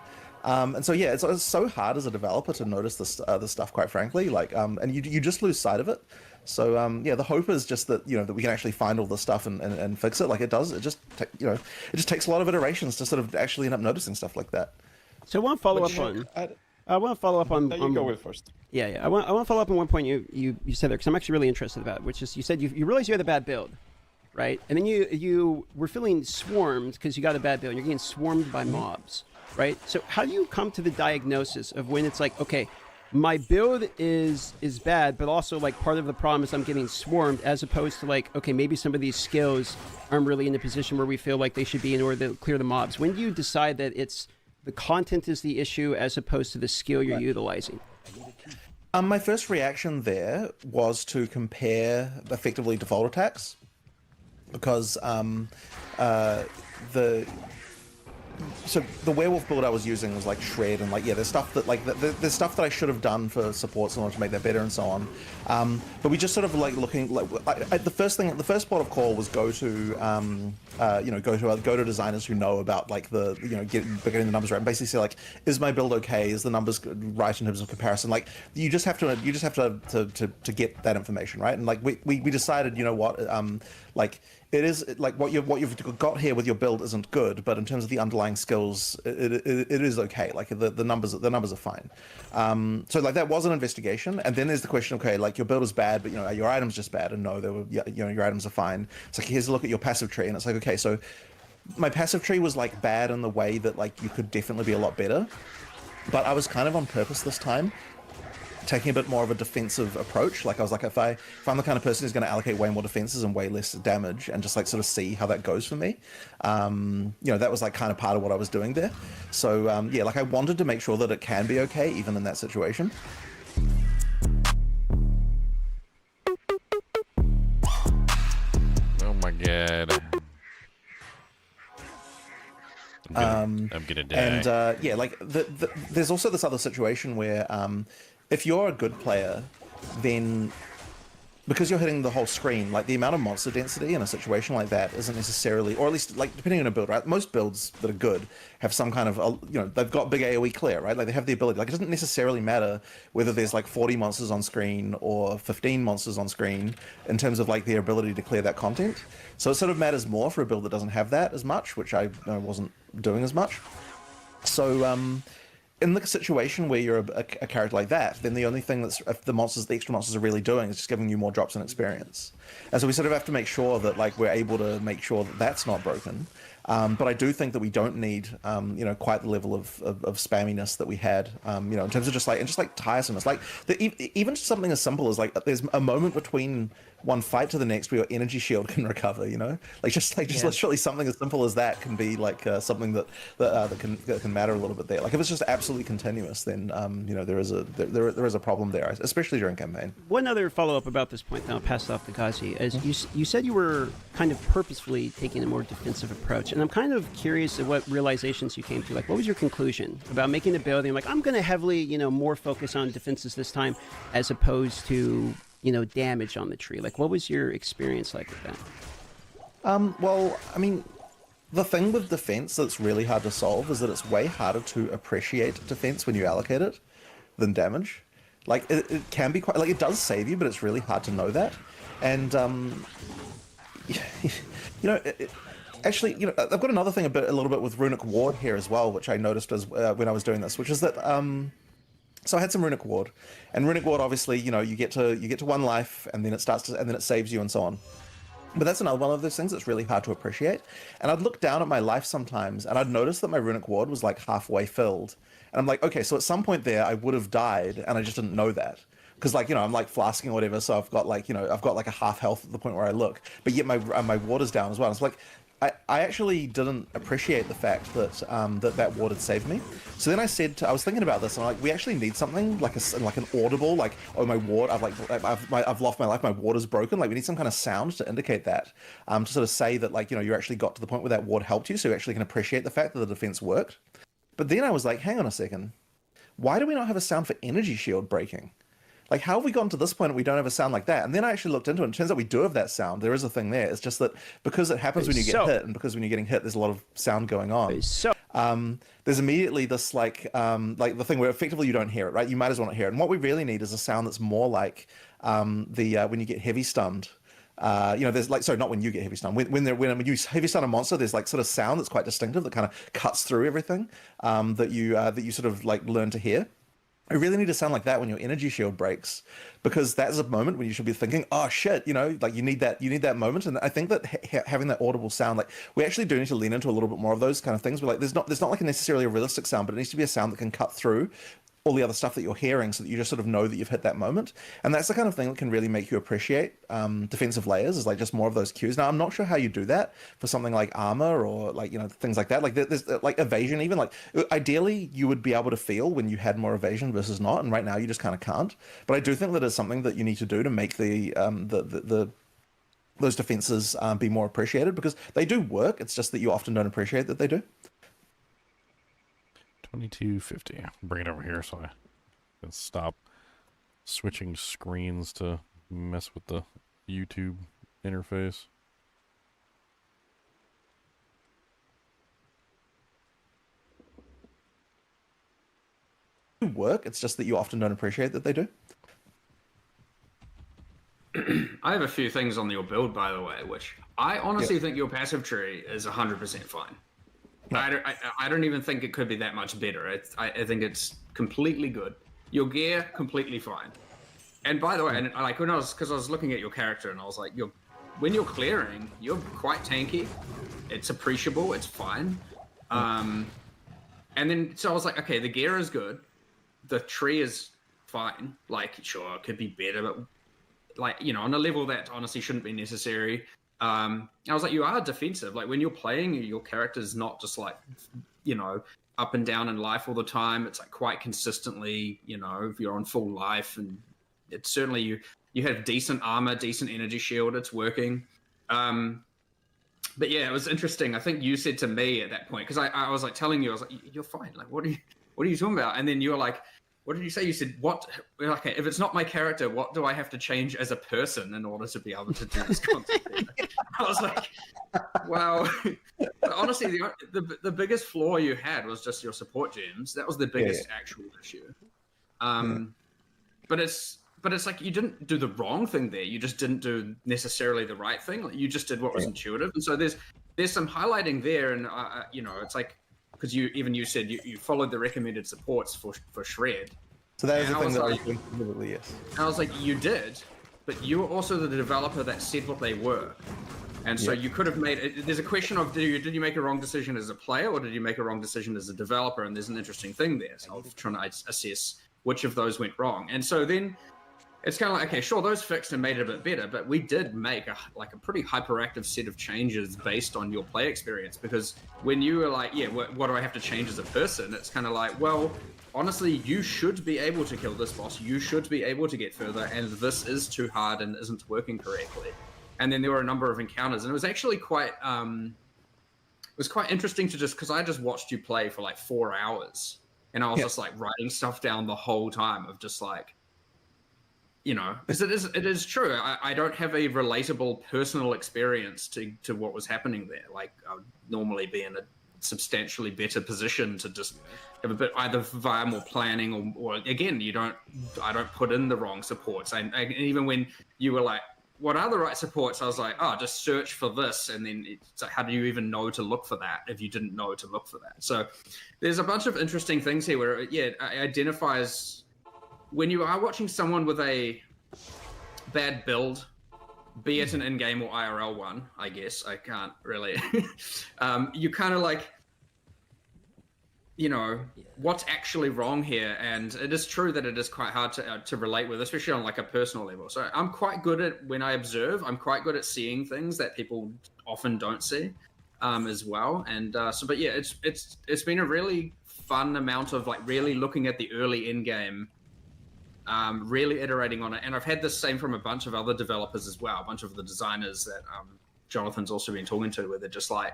And so yeah, it's so hard as a developer to notice this stuff, quite frankly. Like, and you just lose sight of it. So yeah, the hope is just that, you know, that we can actually find all this stuff and fix it. Like it does. It just you know, it just takes a lot of iterations to sort of actually end up noticing stuff like that. So I want to follow up on. I want to follow up on. You go with first. Yeah. I want to follow up on one point you said there, because I'm actually really interested about, which is you said you realize you had a bad build, right? And then you were feeling swarmed because you got a bad build. You're getting swarmed by mobs, right? So how do you come to the diagnosis of when it's like, okay, my build is bad, but also like part of the problem is I'm getting swarmed, as opposed to like, okay, maybe some of these skills aren't really in the position where we feel like they should be in order to clear the mobs. When do you decide that it's the content is the issue as opposed to the skill you're utilizing? My first reaction there was to compare effectively default attacks, because so the werewolf build I was using was like shred, and like, yeah, there's stuff that like there's stuff that I should have done for supports in order to make that better and so on. But we just sort of like looking like the first port of call was go to go to designers who know about like the, you know, getting the numbers right, and basically say like, is my build okay? Is the numbers right in terms of comparison? Like you just have to get that information, right? And like we decided, you know what, like it is like what you've got here with your build isn't good, but in terms of the underlying skills, it is okay. Like the numbers are fine. So like that was an investigation, and then there's the question, okay, like your build is bad, but you know, are your items just bad? And no, they were, you know, your items are fine. It's like, here's a look at your passive tree, and it's like, okay, so my passive tree was like bad in the way that like you could definitely be a lot better, but I was kind of on purpose this time taking a bit more of a defensive approach. Like I was like, if I'm the kind of person who's going to allocate way more defenses and way less damage, and just like sort of see how that goes for me, you know, that was like kind of part of what I was doing there. So yeah, like I wanted to make sure that it can be okay even in that situation. Oh my god. I'm gonna die. And yeah, like there's also this other situation where if you're a good player, then because you're hitting the whole screen, like the amount of monster density in a situation like that isn't necessarily, or at least like depending on a build, right? Most builds that are good have some kind of, you know, they've got big AoE clear, right? Like they have the ability, like it doesn't necessarily matter whether there's like 40 monsters on screen or 15 monsters on screen in terms of like their ability to clear that content. So it sort of matters more for a build that doesn't have that as much, which I wasn't doing as much. So in the situation where you're a character like that, then the only thing that's the extra monsters are really doing is just giving you more drops in experience. And so we sort of have to make sure that like we're able to make sure that that's not broken. But I do think that we don't need, you know, quite the level of spamminess that we had, you know, in terms of just like tiresomeness. Like even something as simple as like there's a moment between one fight to the next where your energy shield can recover, you know, like just literally something as simple as that can be like something that can matter a little bit there. Like if it's just absolutely continuous, then you know there is a problem there, especially during campaign. One other follow up about this point, then I'll pass it off to Ghazi. As you said, you were kind of purposefully taking a more defensive approach, and I'm kind of curious at what realizations you came to. Like, what was your conclusion about making the build? And like, I'm going to heavily, you know, more focus on defenses this time, as opposed to, you know, damage on the tree. Like, what was your experience like with that? Well, I mean, the thing with defense that's really hard to solve is that it's way harder to appreciate defense when you allocate it than damage. Like, it can be quite, like, it does save you, but it's really hard to know that. And, you know, actually, you know, I've got another thing a little bit with Runic Ward here as well, which I noticed as when I was doing this, which is that, so I had some Runic Ward, and Runic Ward, obviously, you know, you get to 1 life, and then it saves you and so on. But that's another one of those things that's really hard to appreciate. And I'd look down at my life sometimes, and I'd notice that my Runic Ward was like halfway filled. And I'm like, okay, so at some point there, I would have died, and I just didn't know that. Because, like, you know, I'm like flasking or whatever, so I've got like, you know, I've got like a half health at the point where I look, but yet my water's down as well. It's like, I actually didn't appreciate the fact that that ward had saved me. So then I was thinking about this, and I'm like, we actually need something like an audible, like, oh, my ward, I've lost my life, my ward is broken. Like, we need some kind of sound to indicate that, to sort of say that, like, you know, you actually got to the point where that ward helped you, so you actually can appreciate the fact that the defense worked. But then I was like, hang on a second, why do we not have a sound for energy shield breaking? Like, how have we gotten to this point and we don't have a sound like that? And then I actually looked into it, and it turns out we do have that sound. There is a thing there. It's just that because it happens when you get hit, and because when you're getting hit, there's a lot of sound going on. There's immediately this, like the thing where effectively you don't hear it, right? You might as well not hear it. And what we really need is a sound that's more like when you get heavy stunned. You know, there's like, sorry, not when you get heavy stun. When you heavy stun a monster, there's like sort of sound that's quite distinctive that kind of cuts through everything that you sort of like learn to hear. I really need to sound like that when your energy shield breaks, because that's a moment when you should be thinking, oh shit, you know, like you need that moment. And I think that having that audible sound, like we actually do need to lean into a little bit more of those kind of things. But like, there's not like necessarily a realistic sound, but it needs to be a sound that can cut through all the other stuff that you're hearing, so that you just sort of know that you've hit that moment. And that's the kind of thing that can really make you appreciate defensive layers, is like just more of those cues. Now, I'm not sure how you do that for something like armor or like, you know, things like that. Like there's like evasion, even like ideally you would be able to feel when you had more evasion versus not, and right now you just kind of can't. But I do think that is something that you need to do to make those defenses be more appreciated, because they do work. It's just that you often don't appreciate that they do. 2250. Bring it over here so I can stop switching screens to mess with the YouTube interface. Work. It's just that you often don't appreciate that they do. I have a few things on your build, by the way, which I honestly think your passive tree is 100% fine. I don't even think it could be that much better. I think it's completely good. Your gear, completely fine. And by the way, and like because I was looking at your character and I was like, when you're clearing, you're quite tanky. It's appreciable. It's fine. And then so I was like, okay, the gear is good. The tree is fine. Like, sure, it could be better, but like, you know, on a level that honestly shouldn't be necessary. I was like, you are defensive. Like when you're playing, your character's not just like, you know, up and down in life all the time. It's like quite consistently, you know, if you're on full life, and it's certainly you have decent armor, decent energy shield. It's working. But yeah, it was interesting. I think you said to me at that point, because I was like telling you, I was like, you're fine. Like, what are you talking about? And then you were like, what did you say? You said, what? Okay, if it's not my character, what do I have to change as a person in order to be able to do this content? I was like, wow. But honestly, the biggest flaw you had was just your support gems. That was the biggest actual issue. But it's like you didn't do the wrong thing there. You just didn't do necessarily the right thing. Like, you just did what was intuitive. And so there's some highlighting there, and you know, it's like, because you said you followed the recommended supports for Shred. So that is the thing that I like, think absolutely yes. And I was like, you did, but you were also the developer that said what they were. And so you could have made. There's a question of did you make a wrong decision as a player, or did you make a wrong decision as a developer? And there's an interesting thing there. So I'm trying to assess which of those went wrong. And so then it's kind of like, okay, sure, those fixed and made it a bit better, but we did make a pretty hyperactive set of changes based on your play experience. Because when you were like, yeah, what do I have to change as a person? It's kind of like, well, honestly, you should be able to kill this boss. You should be able to get further, and this is too hard and isn't working correctly. And then there were a number of encounters, and it was actually quite interesting to because I just watched you play for like 4 hours, and I was just like writing stuff down the whole time of just like, you know, because it is true. I don't have a relatable personal experience to what was happening there. Like, I would normally be in a substantially better position to just have a bit either via more planning or again, I don't put in the wrong supports. And even when you were like, what are the right supports? I was like, oh, just search for this. And then it's like, how do you even know to look for that if you didn't know to look for that? So there's a bunch of interesting things here where, it identifies when you are watching someone with a bad build, be it an in-game or IRL one, I guess, I can't really, you kind of like, you know, what's actually wrong here. And it is true that it is quite hard to relate with, especially on like a personal level. So I'm quite good at, when I observe, I'm quite good at seeing things that people often don't see as well. And but yeah, it's been a really fun amount of like really looking at the early in-game, really iterating on it. And I've had the same from a bunch of other developers as well, a bunch of the designers that Jonathan's also been talking to, where they're just like,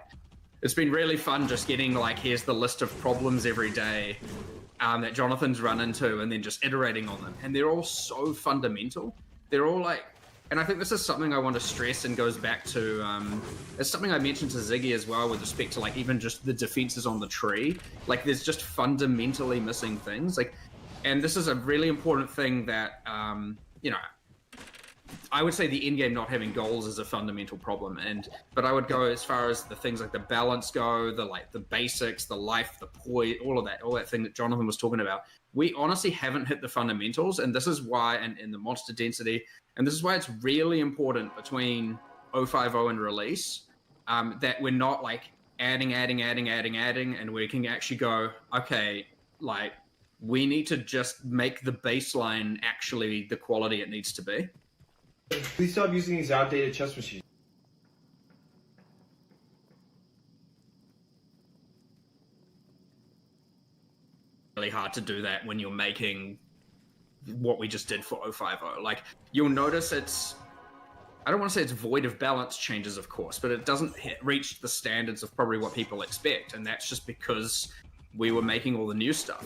it's been really fun just getting like, here's the list of problems every day that Jonathan's run into, and then just iterating on them. And they're all so fundamental. They're all like, and I think this is something I want to stress, and goes back to, it's something I mentioned to Ziggy as well with respect to like even just the defenses on the tree. Like, there's just fundamentally missing things. Like, and this is a really important thing that, you know, I would say the in game not having goals is a fundamental problem. But I would go as far as the things like the balance go, the basics, the life, the poise, all that thing that Jonathan was talking about. We honestly haven't hit the fundamentals, and this is why, and in the monster density, and this is why it's really important between 050 and release, that we're not like adding, and we can actually go, okay, like, we need to just make the baseline actually the quality it needs to be. Please stop using these outdated chess machines. Really hard to do that when you're making what we just did for 050. Like, you'll notice it's, I don't want to say it's void of balance changes, of course, but it doesn't reach the standards of probably what people expect, and that's just because we were making all the new stuff.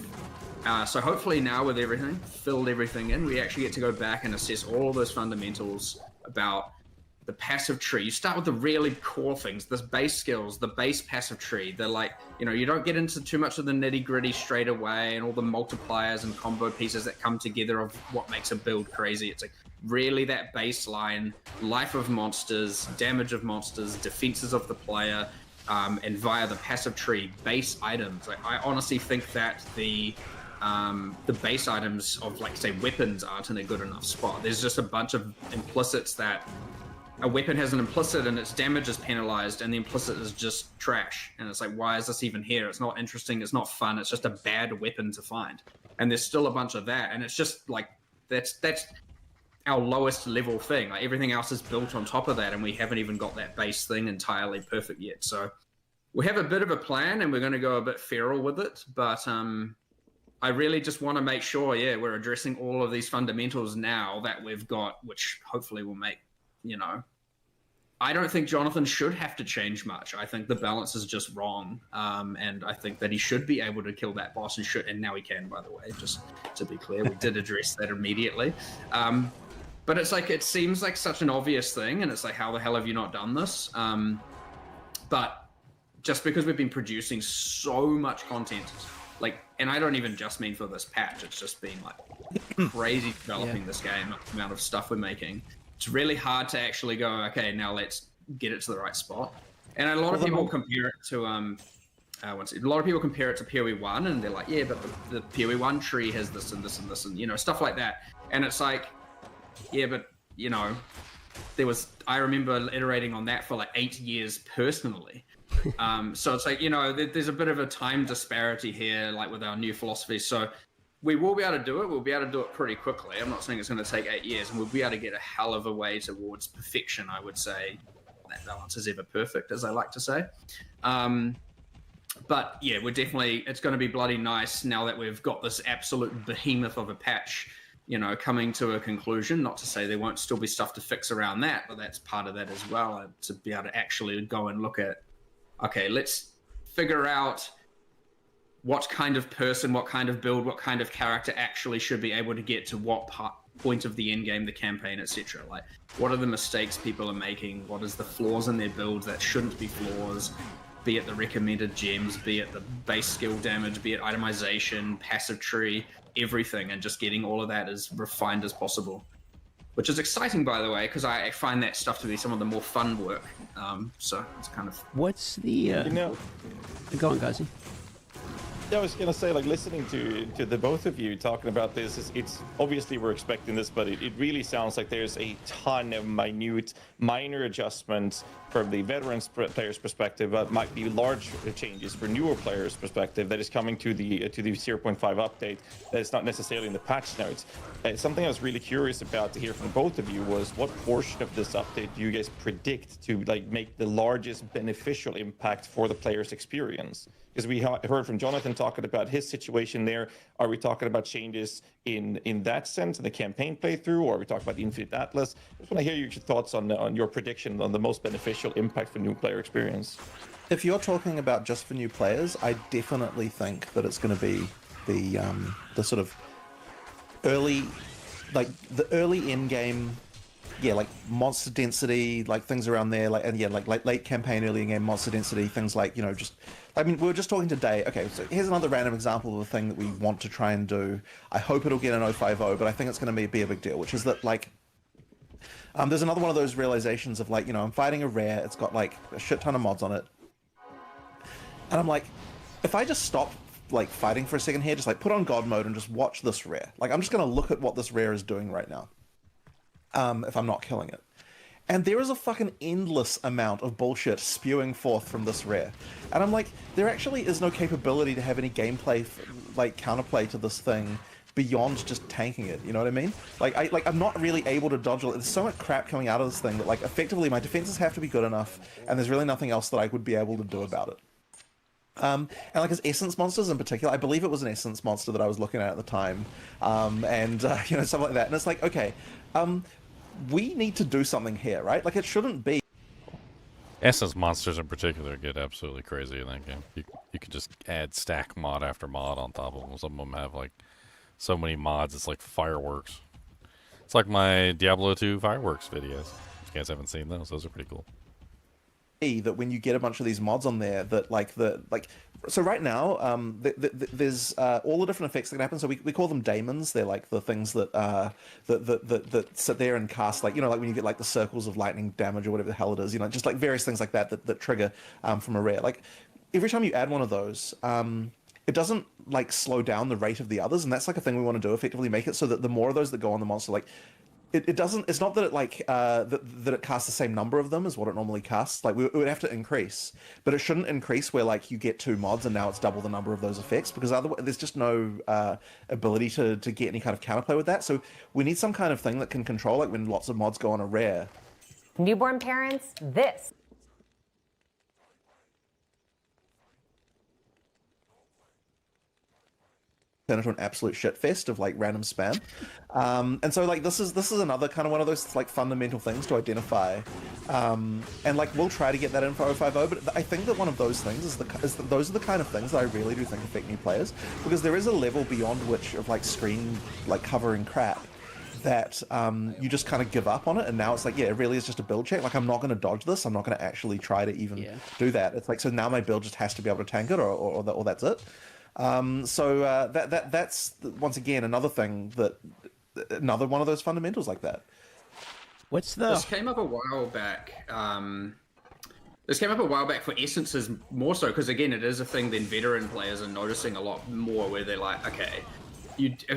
So hopefully now with everything, filled everything in, we actually get to go back and assess all those fundamentals about the passive tree. You start with the really core things, the base skills, the base passive tree. They're like, you know, you don't get into too much of the nitty gritty straight away and all the multipliers and combo pieces that come together of what makes a build crazy. It's like really that baseline, life of monsters, damage of monsters, defenses of the player, and via the passive tree, base items. Like, I honestly think that the base items of, like, say, weapons aren't in a good enough spot. There's just a bunch of implicits that a weapon has an implicit and its damage is penalized, and the implicit is just trash. And it's like, why is this even here? It's not interesting. It's not fun. It's just a bad weapon to find. And there's still a bunch of that. And it's just like, that's our lowest level thing. Like everything else is built on top of that, and we haven't even got that base thing entirely perfect yet. So we have a bit of a plan, and we're going to go a bit feral with it. But I really just want to make sure, we're addressing all of these fundamentals now that we've got, which hopefully will make, I don't think Jonathan should have to change much. I think the balance is just wrong. And I think that he should be able to kill that boss and now he can, by the way, just to be clear. We did address that immediately. But it's like, it seems like such an obvious thing, and it's like, how the hell have you not done this? But just because we've been producing so much content, and I don't even just mean for this patch, it's just been like crazy developing this game, the amount of stuff we're making. It's really hard to actually go, okay, now let's get it to the right spot. And a lot of people compare it to a lot of people compare it to PoE1, and they're like, yeah, but the PoE1 tree has this and this and this and stuff like that. And it's like, yeah, but I remember iterating on that for like 8 years personally. So it's like, there's a bit of a time disparity here, like with our new philosophy. So we will be able to do it. We'll be able to do it pretty quickly. I'm not saying it's going to take 8 years, and we'll be able to get a hell of a way towards perfection, I would say. That balance is ever perfect, as I like to say. But yeah, it's going to be bloody nice now that we've got this absolute behemoth of a patch, coming to a conclusion. Not to say there won't still be stuff to fix around that, but that's part of that as well, to be able to actually go and look at, okay, let's figure out what kind of person, what kind of build, what kind of character actually should be able to get to what point of the end game, the campaign, etc. Like, what are the mistakes people are making? What is the flaws in their builds that shouldn't be flaws? Be it the recommended gems, be it the base skill damage, be it itemization, passive tree, everything, and just getting all of that as refined as possible. Which is exciting, by the way, because I find that stuff to be some of the more fun work. So it's kind of... What's the... Go on, Gazi. Yeah, I was gonna say, like, listening to the both of you talking about this, it's obviously we're expecting this, but it really sounds like there's a ton of minor adjustments from the veterans players' perspective, but might be large changes for newer players' perspective that is coming to the 0.5 update that is not necessarily in the patch notes. Something I was really curious about to hear from both of you was what portion of this update do you guys predict to make the largest beneficial impact for the player's experience? Because we heard from Jonathan talking about his situation there. Are we talking about changes in that sense in the campaign playthrough, or are we talking about the Infinite Atlas? I just want to hear your thoughts on your prediction on the most beneficial impact for new player experience. If you're talking about just for new players, I definitely think that it's going to be the sort of early in-game, like monster density, like things around there, like late campaign, early in-game monster density, things like, we were just talking today. Okay, so here's another random example of a thing that we want to try and do. I hope it'll get an 050, but I think it's going to be a big deal, which is that, there's another one of those realizations of, I'm fighting a rare, it's got, a shit ton of mods on it. And I'm like, if I just stop, fighting for a second here, just, put on God mode and just watch this rare. I'm just going to look at what this rare is doing right now. If I'm not killing it. And there is a fucking endless amount of bullshit spewing forth from this rare. And I'm like, there actually is no capability to have any gameplay, counterplay to this thing beyond just tanking it, you know what I mean? I'm not really able to dodge it. There's so much crap coming out of this thing that, effectively my defenses have to be good enough, and there's really nothing else that I would be able to do about it. And as essence monsters in particular, I believe it was an essence monster that I was looking at the time, stuff like that. And it's like, okay, we need to do something here, right? It shouldn't be. Essence monsters in particular get absolutely crazy in that game. You can just add stack mod after mod on top of them. Some of them have so many mods, it's like fireworks. It's like my Diablo 2 fireworks videos. If you guys haven't seen those are pretty cool. That when you get a bunch of these mods on there, that so right now there's all the different effects that can happen. So we call them daemons. They're the things that sit there and cast when you get the circles of lightning damage or whatever the hell it is, just various things like that trigger from a rare. Every time you add one of those, it doesn't slow down the rate of the others, and that's a thing we want to do, effectively make it so that the more of those that go on the monster, it doesn't. It's not that it like that it casts the same number of them as what it normally casts. Like we would have to increase, but it shouldn't increase where like you get 2 mods and now it's double the number of those effects, because otherwise there's just no ability to get any kind of counterplay with that. So we need some kind of thing that can control like when lots of mods go on a rare. Newborn parents, this. Turn into an absolute shit fest of like random spam, and so like this is another kind of one of those like fundamental things to identify, and like we'll try to get that in for 050, but I think that one of those things is those are the kind of things that I really do think affect new players, because there is a level beyond which of like screen like covering crap that you just kind of give up on it, and now it's like, yeah, it really is just a build check. Like I'm not going to dodge this. I'm not going to actually try to even do that. It's like, so now my build just has to be able to tank it, or that's it. So that's once again another thing another one of those fundamentals like that. This came up a while back. This came up a while back for essences more so, because again, it is a thing then veteran players are noticing a lot more, where they're like, okay,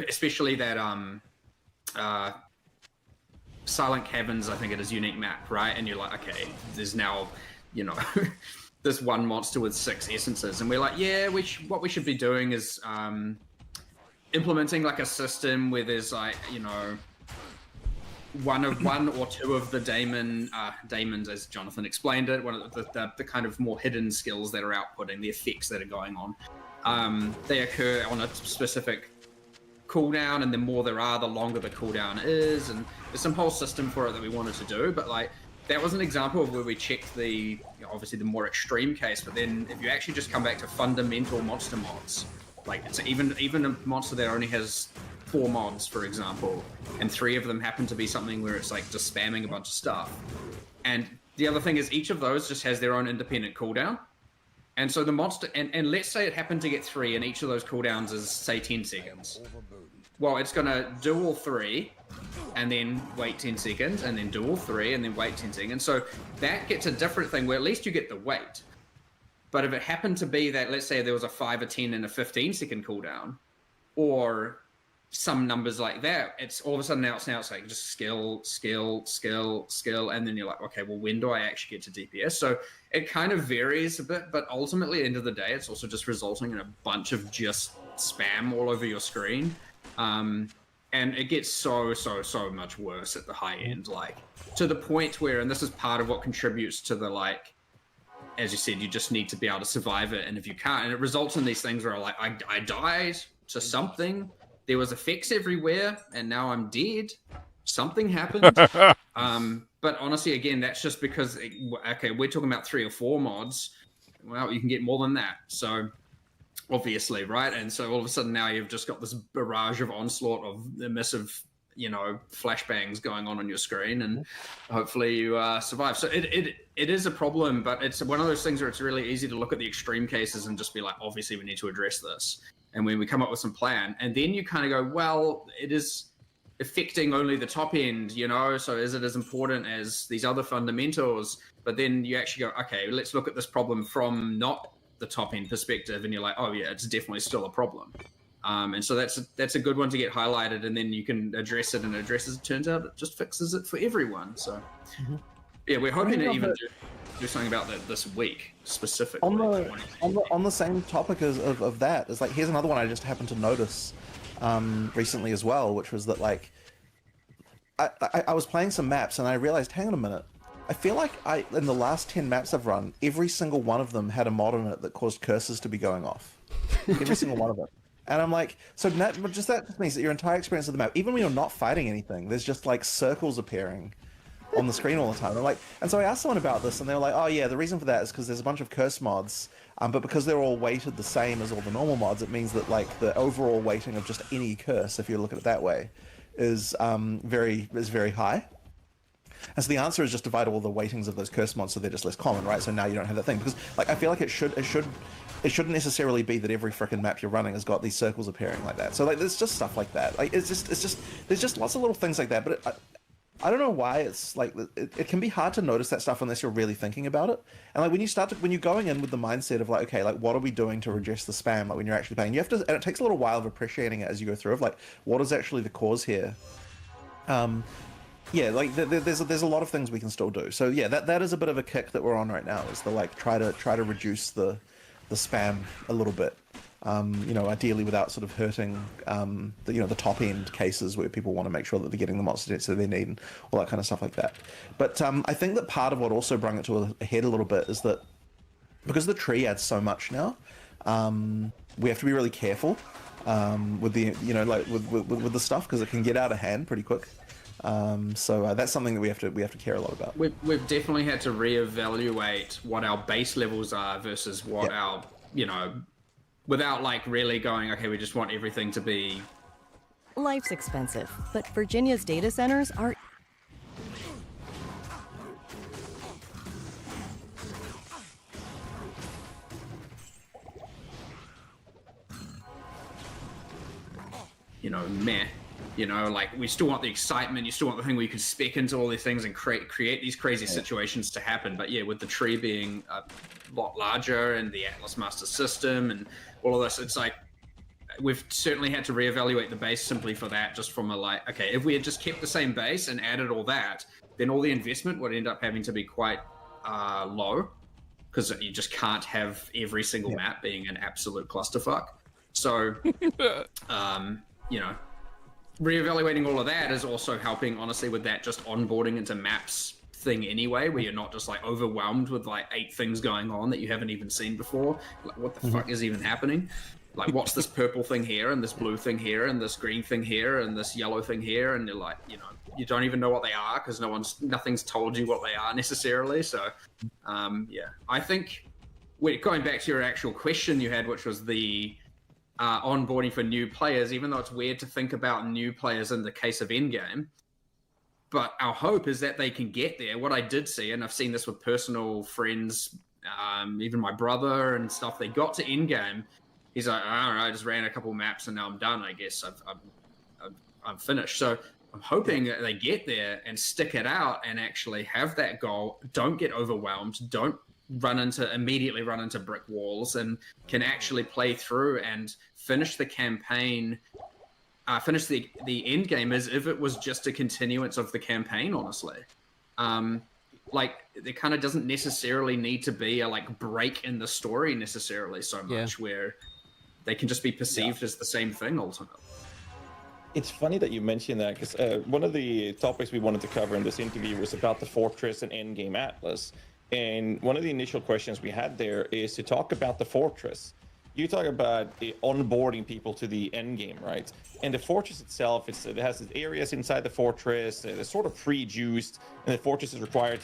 especially that Silent Caverns, I think it is unique map, right? And you're like, okay, there's now, this one monster with 6 essences, and we're like, yeah, what we should be doing is implementing like a system where there's like, one or two of the daemons, as Jonathan explained it, one of the kind of more hidden skills that are outputting, the effects that are going on. They occur on a specific cooldown, and the more there are, the longer the cooldown is, and there's some whole system for it that we wanted to do, but like, that was an example of where we checked obviously the more extreme case, but then if you actually just come back to fundamental monster mods, like it's even a monster that only has 4 mods, for example, and 3 of them happen to be something where it's like just spamming a bunch of stuff. And the other thing is each of those just has their own independent cooldown. And so the monster, and let's say it happened to get 3 and each of those cooldowns is say 10 seconds. Well, it's gonna do all 3 and then wait 10 seconds and then do all 3 and then wait 10 seconds. So that gets a different thing where at least you get the wait. But if it happened to be that, let's say there was a 5, a 10, and a 15-second cooldown, or some numbers like that, it's all of a sudden now it's like just skill, and then you're like, okay, well, when do I actually get to DPS? So it kind of varies a bit, but ultimately, at the end of the day, it's also just resulting in a bunch of just spam all over your screen. And it gets so much worse at the high end, like to the point where, and this is part of what contributes to the, like, as you said, you just need to be able to survive it. And if you can't, and it results in these things where like, I died to something, there was effects everywhere, and now I'm dead. Something happened. But honestly, again, that's just because, okay, we're talking about 3 or 4 mods. Well, you can get more than that. So obviously, right? And so all of a sudden now you've just got this barrage of onslaught of immersive, flashbangs going on your screen, and hopefully you survive. So it is a problem, but it's one of those things where it's really easy to look at the extreme cases and just be like, obviously we need to address this. And when we come up with some plan, and then you kind of go, well, it is affecting only the top end, so is it as important as these other fundamentals? But then you actually go, okay, let's look at this problem from not the top end perspective, and you're like, oh yeah, it's definitely still a problem. And so that's a good one to get highlighted, and then you can address it, and it turns out it just fixes it for everyone. So yeah, we're hoping to even do something about that this week specifically. On the same topic of that, is like, here's another one I just happened to notice recently as well, which was that, like, I was playing some maps and I realized, hang on a minute, I feel like in the last 10 maps I've run, every single one of them had a mod in it that caused curses to be going off. Every single one of them. And I'm like, so that just means that your entire experience of the map, even when you're not fighting anything, there's just like circles appearing on the screen all the time. And so I asked someone about this, and they were like, oh yeah, the reason for that is because there's a bunch of curse mods, but because they're all weighted the same as all the normal mods, it means that like the overall weighting of just any curse, if you look at it that way, is very high. And so the answer is just divide all the weightings of those curse mods so they're just less common, right? So now you don't have that thing, because like I feel like it shouldn't necessarily be that every frickin' map you're running has got these circles appearing like that. So like there's just stuff like that. Like it's just there's just lots of little things like that. But I don't know why it's like it can be hard to notice that stuff unless you're really thinking about it. And like when you're going in with the mindset of like, okay, like what are we doing to reduce the spam? Like when you're actually playing, you have to, and it takes a little while of appreciating it as you go through of like what is actually the cause here. yeah, like there's a lot of things we can still do. So yeah, that is a bit of a kick that we're on right now. Is to like try to reduce the spam a little bit. You know, ideally without sort of hurting the top end cases where people want to make sure that they're getting the monster deaths that they need and all that kind of stuff like that. But I think that part of what also brought it to a head a little bit is that because the tree adds so much now, we have to be really careful with the with the stuff because it can get out of hand pretty quick. So that's something that we have to care a lot about. We've definitely had to reevaluate what our base levels are versus what our, you know, without like really going, okay, we just want everything to be. Life's expensive, but Virginia's data centers are. You know, meh. You know, like we still want the excitement. You still want the thing where you can spec into all these things and create these crazy situations to happen. But yeah, with the tree being a lot larger and the Atlas Master system and all of this, it's like we've certainly had to reevaluate the base simply for that. Just from a like, okay, if we had just kept the same base and added all that, then all the investment would end up having to be quite low because you just can't have every single map being an absolute clusterfuck. So, you know, reevaluating all of that is also helping, honestly, with that just onboarding into maps thing anyway, where you're not just like overwhelmed with like 8 things going on that you haven't even seen before. Like, what the fuck is even happening? Like, what's this purple thing here and this blue thing here and this green thing here and this yellow thing here? And you're like, you know, you don't even know what they are because nothing's told you what they are necessarily. So, yeah, I think going back to your actual question you had, which was the onboarding for new players, even though it's weird to think about new players in the case of Endgame, but our hope is that they can get there. What I did see, and I've seen this with personal friends, even my brother and stuff, they got to Endgame. He's like, I don't know, I just ran a couple maps and now I'm done, I guess. I'm finished. So I'm hoping that they get there and stick it out and actually have that goal. Don't get overwhelmed. Don't immediately run into brick walls, and can actually play through and finish the campaign, finish the end game as if it was just a continuance of the campaign, honestly. Like, there kind of doesn't necessarily need to be a like break in the story necessarily so much, where they can just be perceived as the same thing ultimately. It's funny that you mentioned that, because one of the topics we wanted to cover in this interview was about the Fortress and Endgame Atlas. And one of the initial questions we had there is to talk about the Fortress. You talk about onboarding people to the end game, right? And the Fortress itself, it has its areas inside the Fortress. It's sort of pre-juiced, and the Fortress is required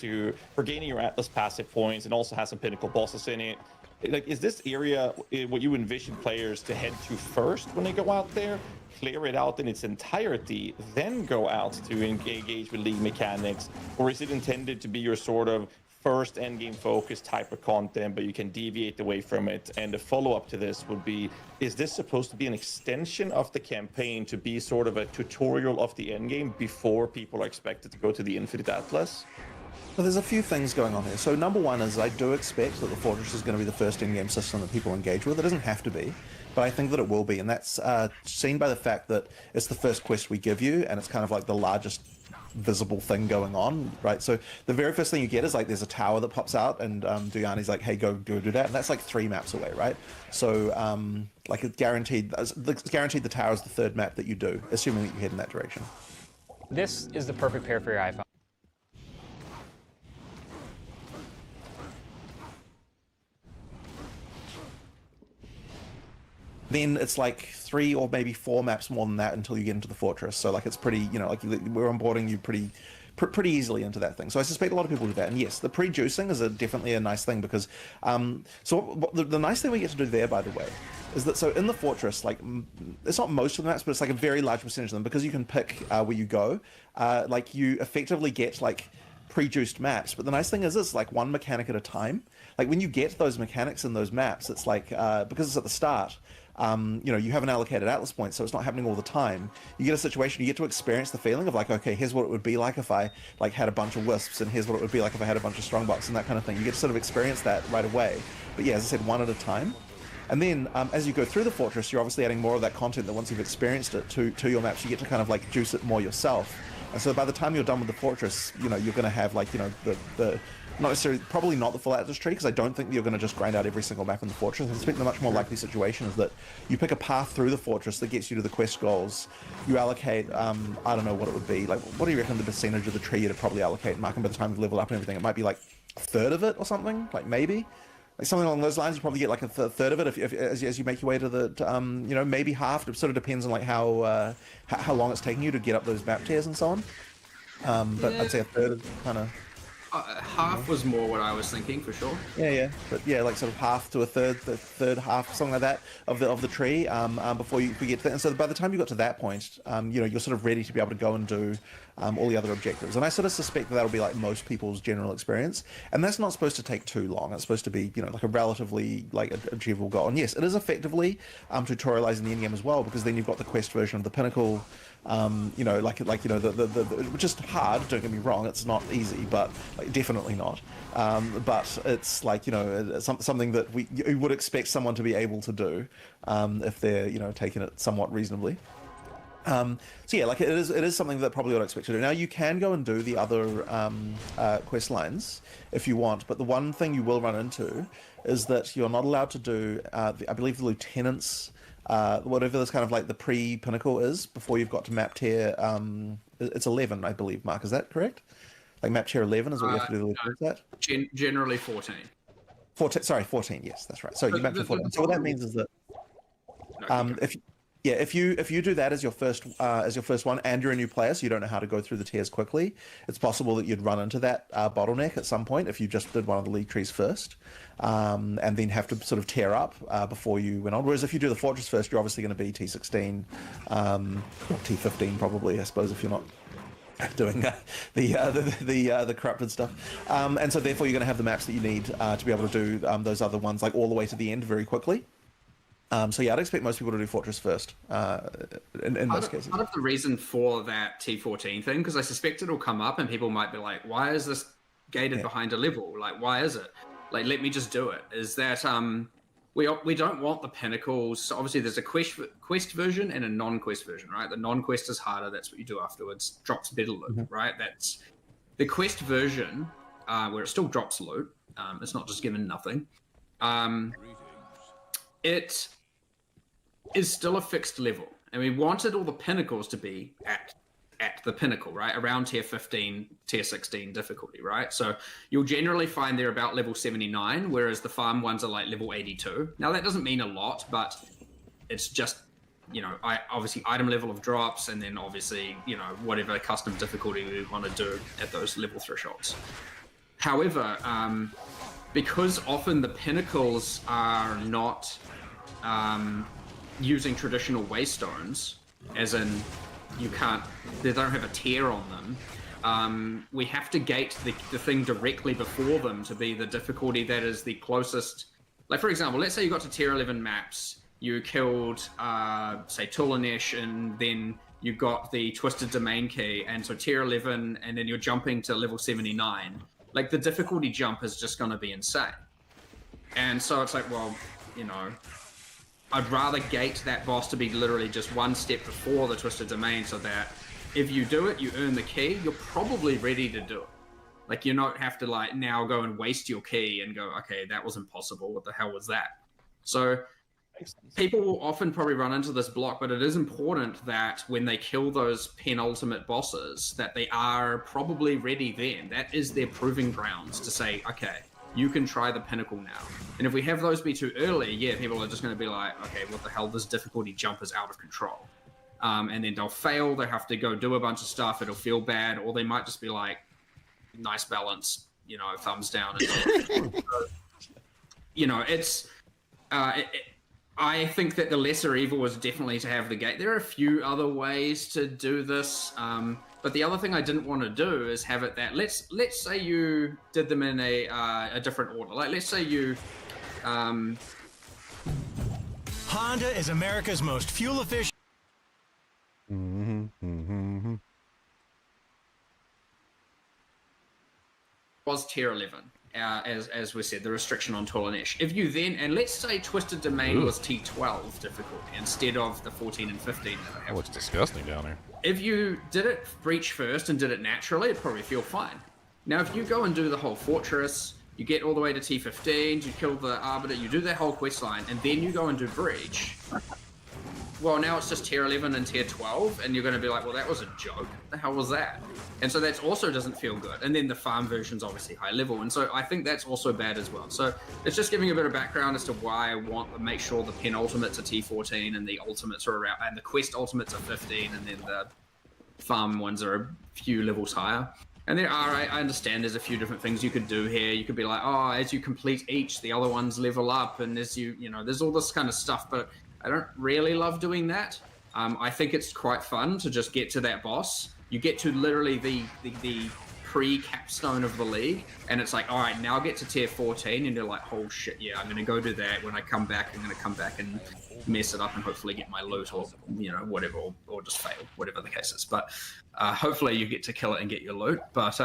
for gaining your Atlas passive points, and also has some pinnacle bosses in it. Like, is this area what you envision players to head to first when they go out there, clear it out in its entirety, then go out to engage with league mechanics? Or is it intended to be your sort of first endgame focused type of content, but you can deviate away from it? And the follow-up to this would be, is this supposed to be an extension of the campaign to be sort of a tutorial of the endgame before people are expected to go to the Infinite Atlas? Well, there's a few things going on here. So number one is I do expect that the Fortress is going to be the first in-game system that people engage with. It doesn't have to be, but I think that it will be, and that's seen by the fact that it's the first quest we give you, and it's kind of like the largest visible thing going on, right? So the very first thing you get is like there's a tower that pops out, and Duyani's like, hey, go do that, and that's like 3 maps away, right? So like it's guaranteed the tower is the 3rd map that you do, assuming that you head in that direction. This is the perfect pair for your iPhone. Then it's like 3 or maybe 4 maps more than that until you get into the Fortress. So like it's pretty, you know, like we're onboarding you pretty easily into that thing. So I suspect a lot of people do that. And yes, the pre-juicing is definitely a nice thing, because the nice thing we get to do there, by the way, is that so in the Fortress, like it's not most of the maps, but it's like a very large percentage of them, because you can pick where you go. Like you effectively get like pre-juiced maps, but the nice thing is it's like 1 mechanic at a time. Like when you get those mechanics in those maps, it's like because it's at the start, you know, you have an allocated Atlas point, so it's not happening all the time. You get a situation, you get to experience the feeling of like, okay, here's what it would be like if I like had a bunch of wisps, and here's what it would be like if I had a bunch of strongbox and that kind of thing. You get to sort of experience that right away. But yeah, as I said, 1 at a time. And then as you go through the Fortress, you're obviously adding more of that content that once you've experienced it to your maps, you get to kind of like juice it more yourself. And so by the time you're done with the fortress, you know, you're going to have like, you know, the not necessarily, probably not the full Atlas tree, because I don't think that you're going to just grind out every single map in the fortress. I suspect the much more likely situation is that you pick a path through the fortress that gets you to the quest goals. You allocate, I don't know what it would be. Like, what do you reckon the percentage of the tree you'd probably allocate, Mark? And by the time you level up and everything, it might be like a third of it or something, like maybe. Like something along those lines, you probably get like a third of it if as you make your way to the, you know, maybe half. It sort of depends on like how long it's taking you to get up those map tiers and so on. But I'd say a third kind of. Half was more what I was thinking for sure. Yeah, but yeah, like sort of half to a third, the third half, something like that of the tree. Before you get to that, and so by the time you got to that point, you know, you're sort of ready to be able to go and do all the other objectives. And I sort of suspect that'll be like most people's general experience. And that's not supposed to take too long. It's supposed to be, you know, like a relatively like achievable goal. And yes, it is effectively tutorializing the endgame as well, because then you've got the quest version of the pinnacle. You know, like you know, the which is hard. Don't get me wrong, it's not easy, but like, definitely not. But it's like, you know, something that you would expect someone to be able to do if they're, you know, taking it somewhat reasonably. So yeah, like it is something that probably would expect to do. Now you can go and do the other quest lines if you want, but the one thing you will run into is that you're not allowed to do, I believe, the lieutenant's. Whatever this kind of like the pre-pinnacle is before you've got to map tier, it's 11, I believe, Mark. Is that correct? Like map tier 11 is what you have to do with that? Generally 14. 14, yes, that's right. So you map tier 14. So what that means is that if you do that as your first one, and you're a new player, so you don't know how to go through the tiers quickly, it's possible that you'd run into that bottleneck at some point if you just did one of the league trees first, and then have to sort of tear up before you went on. Whereas if you do the fortress first, you're obviously going to be T16, or T15 probably, I suppose, if you're not doing the corrupted stuff, and so therefore you're going to have the maps that you need to be able to do those other ones like all the way to the end very quickly. So yeah, I'd expect most people to do Fortress first, in most cases. Part of the reason for that T14 thing, because I suspect it'll come up and people might be like, why is this gated behind a level? Like, why is it? Like, let me just do it. Is that we don't want the pinnacles. So obviously there's a quest version and a non-quest version, right? The non-quest is harder. That's what you do afterwards. Drops better loot, right? That's the quest version, where it still drops loot. It's not just given nothing. It is still a fixed level, and we wanted all the pinnacles to be at the pinnacle, right? Around tier 15, tier 16 difficulty, right? So you'll generally find they're about level 79, whereas the farm ones are like level 82. Now that doesn't mean a lot, but it's just, you know, obviously item level of drops, and then obviously, you know, whatever custom difficulty we want to do at those level thresholds. However, because often the pinnacles are not using traditional waystones, as in they don't have a tier on them, we have to gate the thing directly before them to be the difficulty that is the closest. Like, for example, let's say you got to tier 11 maps, you killed, say, Tulanesh, and then you got the Twisted Domain key, and so tier 11, and then you're jumping to level 79. Like, the difficulty jump is just going to be insane. And so it's like, well, you know, I'd rather gate that boss to be literally just one step before the Twisted Domain, so that if you do it, you earn the key, you're probably ready to do it. Like, you don't have to, like, now go and waste your key and go, okay, that was impossible. What the hell was that? So people will often probably run into this block, but it is important that when they kill those penultimate bosses, that they are probably ready then. That is their proving grounds to say, okay, you can try the pinnacle now. And if we have those be too early, yeah, people are just going to be like, okay, what the hell, this difficulty jump is out of control. And then they'll fail, they have to go do a bunch of stuff, it'll feel bad, or they might just be like, nice balance, you know, thumbs down. So, you know, it's... I think that the lesser evil is definitely to have the gate. There are a few other ways to do this, but the other thing I didn't want to do is have it that let's say you did them in a different order. Like, let's say you Honda is America's most fuel efficient. Was tier 11. As we said, the restriction on Tulanesh. If you then, and let's say Twisted Domain was T12 difficulty instead of the 14 and 15 that I have. Oh, it's disgusting down here. if you did it breach first and did it naturally, it'd probably feel fine. Now, if you go and do the whole fortress, you get all the way to T15, you kill the Arbiter, you do that whole quest line, and then you go and do breach. Well, now it's just tier 11 and tier 12, and you're going to be like, well, that was a joke. What the hell was that? And so that also doesn't feel good. And then the farm version's obviously high level, and so I think that's also bad as well. So it's just giving a bit of background as to why I want to make sure the penultimates are T14 and the ultimates are around, and the quest ultimates are 15, and then the farm ones are a few levels higher. And there are, I understand there's a few different things you could do here. You could be like, oh, as you complete each, the other ones level up, and as you know, there's all this kind of stuff, but I don't really love doing that. I think it's quite fun to just get to that boss. You get to literally the pre-capstone of the league, and it's like, all right, now get to tier 14, and you're like, oh shit, yeah, I'm going to go do that. When I come back, I'm going to come back and mess it up and hopefully get my loot or, you know, whatever, or just fail, whatever the case is. But hopefully you get to kill it and get your loot. But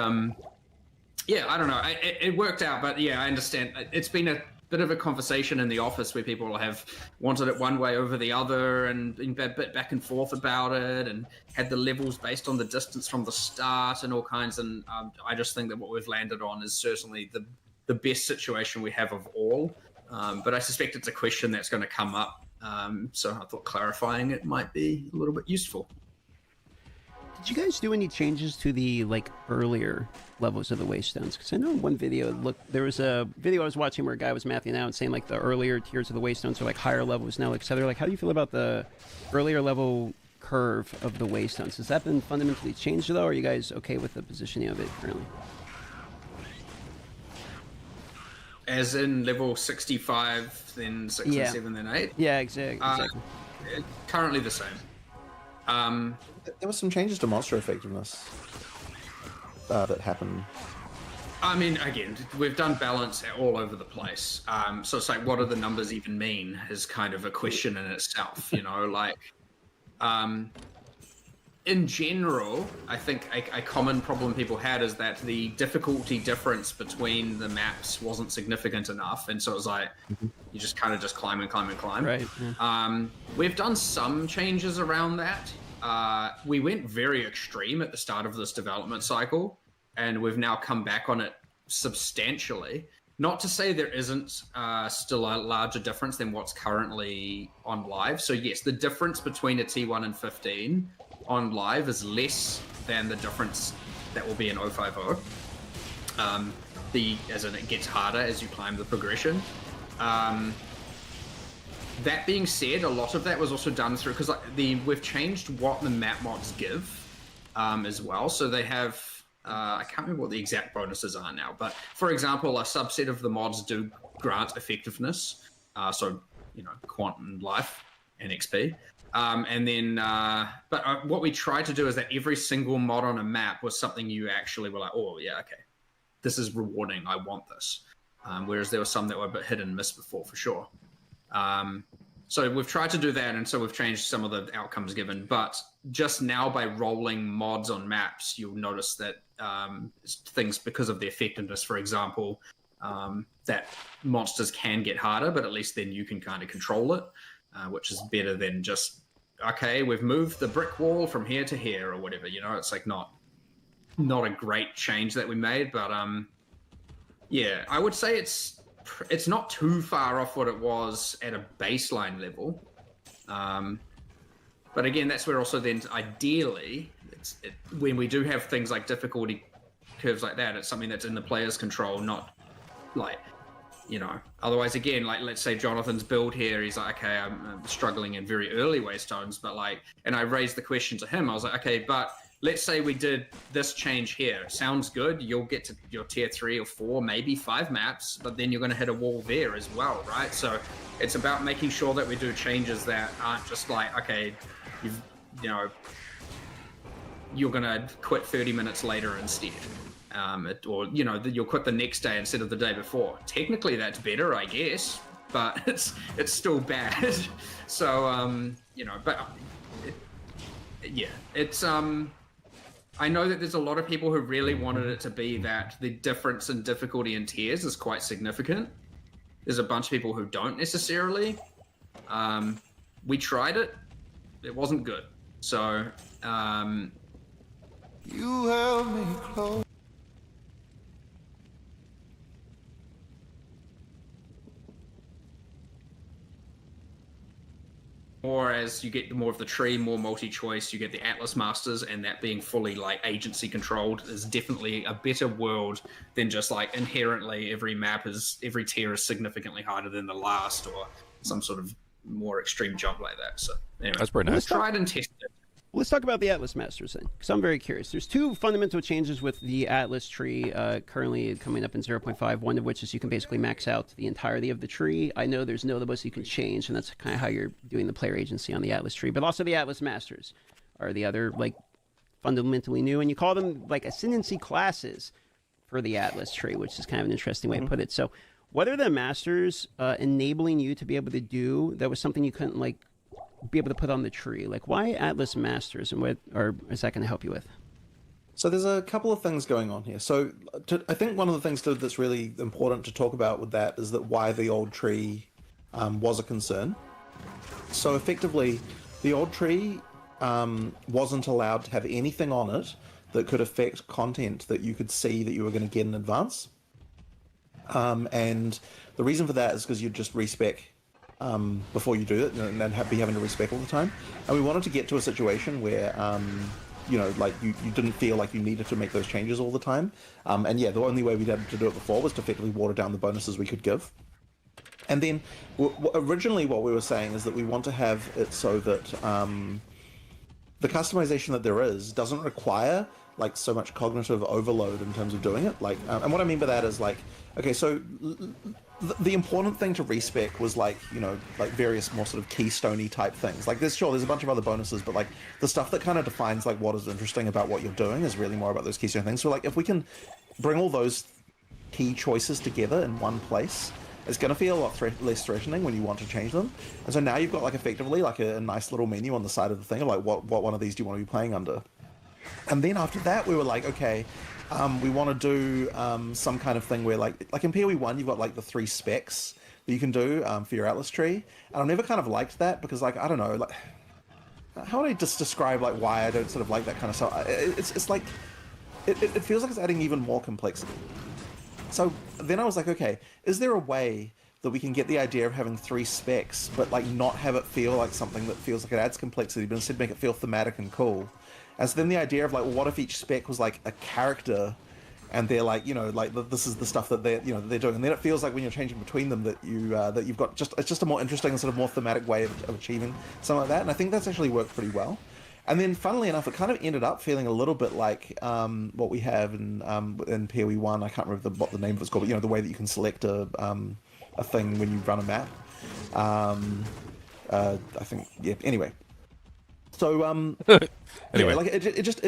yeah, I don't know. It worked out, but yeah, I understand. It's been a bit of a conversation in the office where people have wanted it one way over the other and been a bit back and forth about it and had the levels based on the distance from the start and all kinds. And I just think that what we've landed on is certainly the best situation we have of all. But I suspect it's a question that's going to come up. So I thought clarifying it might be a little bit useful. Did you guys do any changes to the earlier levels of the Waystones? Because I know in one video, there was a video I was watching where a guy was mapping out and saying the earlier tiers of the Waystones are higher levels now. So they're how do you feel about the earlier level curve of the Waystones? Has that been fundamentally changed though? Or are you guys okay with the positioning of it currently? As in level 65, then 6 and 7, then 8? Yeah, exactly. Currently the same. There were some changes to monster effectiveness that happened. I mean, again, we've done balance all over the place. So it's what do the numbers even mean is kind of a question in itself, you know, in general, I think a common problem people had is that the difficulty difference between the maps wasn't significant enough. And so it was you just kind of just climb and climb and climb. Right. Yeah. We've done some changes around that. We went very extreme at the start of this development cycle, and we've now come back on it substantially. Not to say there isn't still a larger difference than what's currently on live. So yes, the difference between a T1 and 15 on live is less than the difference that will be in 050. As in it gets harder as you climb the progression. That being said, a lot of that was also done through, because we've changed what the map mods give as well. So they have, I can't remember what the exact bonuses are now, but for example, a subset of the mods do grant effectiveness. So, you know, quantum life and XP. And then, but what we tried to do is that every single mod on a map was something you actually were like, oh yeah, okay, this is rewarding, I want this. Whereas there were some that were a bit hit and miss before, for sure. So we've tried to do that, and so we've changed some of the outcomes given. But just now, by rolling mods on maps, you'll notice that things, because of the effectiveness, for example, that monsters can get harder, but at least then you can kind of control it, which is better than just, okay, we've moved the brick wall from here to here or whatever. You know, it's not a great change that we made, but yeah, I would say it's not too far off what it was at a baseline level. But again, that's where also then ideally, when we do have things like difficulty curves like that, it's something that's in the player's control, not you know, otherwise again, let's say Jonathan's build here, he's like, okay, I'm struggling in very early Waystones, but and I raised the question to him, I was like, okay, but let's say we did this change here. Sounds good. You'll get to your tier 3 or 4, maybe 5 maps, but then you're going to hit a wall there as well, right? So it's about making sure that we do changes that aren't just okay, you're going to quit 30 minutes later instead. Or, you know, you'll quit the next day instead of the day before. Technically, that's better, I guess, but it's still bad. So, you know, but yeah, it's I know that there's a lot of people who really wanted it to be that the difference in difficulty in tiers is quite significant. There's a bunch of people who don't necessarily. We tried it. It wasn't good. So You held me close. Or as you get more of the tree, more multi-choice, you get the Atlas Masters, and that being fully like agency controlled is definitely a better world than just like inherently every tier is significantly higher than the last, or some sort of more extreme jump like that. So anyway, That's pretty nice. Let's try it and test it. Let's talk about the Atlas Masters then, because I'm very curious. There's two fundamental changes with the Atlas tree currently coming up in 0.5, one of which is you can basically max out the entirety of the tree. I know there's notables you can change, and that's kind of how you're doing the player agency on the Atlas tree. But also the Atlas Masters are the other, like, fundamentally new, and you call them, like, Ascendancy classes for the Atlas tree, which is kind of an interesting way to put it. So what are the Masters enabling you to be able to do that was something you couldn't, like, be able to put on the tree? Like, why Atlas Masters, and what is that going to help you with? So there's a couple of things going on here. So I think one of the things that's really important to talk about with that is that why the old tree was a concern. So effectively, the old tree wasn't allowed to have anything on it that could affect content that you could see that you were going to get in advance. And the reason for that is because you'd just respec before you do it, and then be having to respec all the time. And we wanted to get to a situation where, you know, like you didn't feel like you needed to make those changes all the time. And yeah, the only way we'd had to do it before was to effectively water down the bonuses we could give. And then originally what we were saying is that we want to have it so that the customization that there is doesn't require like so much cognitive overload in terms of doing it. Like, and what I mean by that is like, okay, so the important thing to respec was like, you know, like various more sort of keystone-y type things. Like there's a bunch of other bonuses, but like the stuff that kind of defines like what is interesting about what you're doing is really more about those keystone things. So like if we can bring all those key choices together in one place, it's going to feel a lot less threatening when you want to change them. And so now you've got like effectively like a nice little menu on the side of the thing of like what one of these do you want to be playing under. And then after that we were like, okay, we want to do some kind of thing where like in PoE 1 you've got like the 3 specs that you can do for your Atlas tree, and I've never kind of liked that because like I don't know, like how would I just describe like why I don't sort of like that kind of stuff. It's like it feels like it's adding even more complexity. So then I was like, okay, is there a way that we can get the idea of having 3 specs but like not have it feel like something that feels like it adds complexity, but instead make it feel thematic and cool? And so then the idea of like, well, what if each spec was like a character, and they're like, you know, like this is the stuff that they're doing, and then it feels like when you're changing between them that you've got it's just a more interesting and sort of more thematic way of achieving something like that. And I think that's actually worked pretty well. And then funnily enough, it kind of ended up feeling a little bit like what we have in PoE 1. I can't remember what the name of it's called, but you know, the way that you can select a thing when you run a map. I think, yeah. Anyway. So anyway, yeah, like it just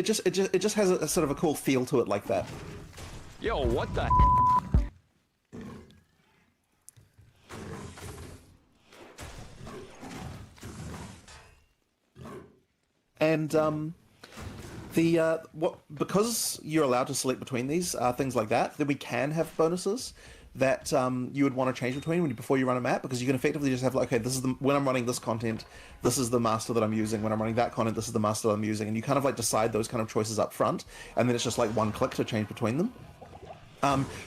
has a sort of a cool feel to it like that. Yo, what the? And because you're allowed to select between these things like that, then we can have bonuses that you would want to change between before you run a map, because you can effectively just have like, okay, this is when I'm running this content, this is the master that I'm using. When I'm running that content, this is the master that I'm using, and you kind of like decide those kind of choices up front, and then it's just like one click to change between them.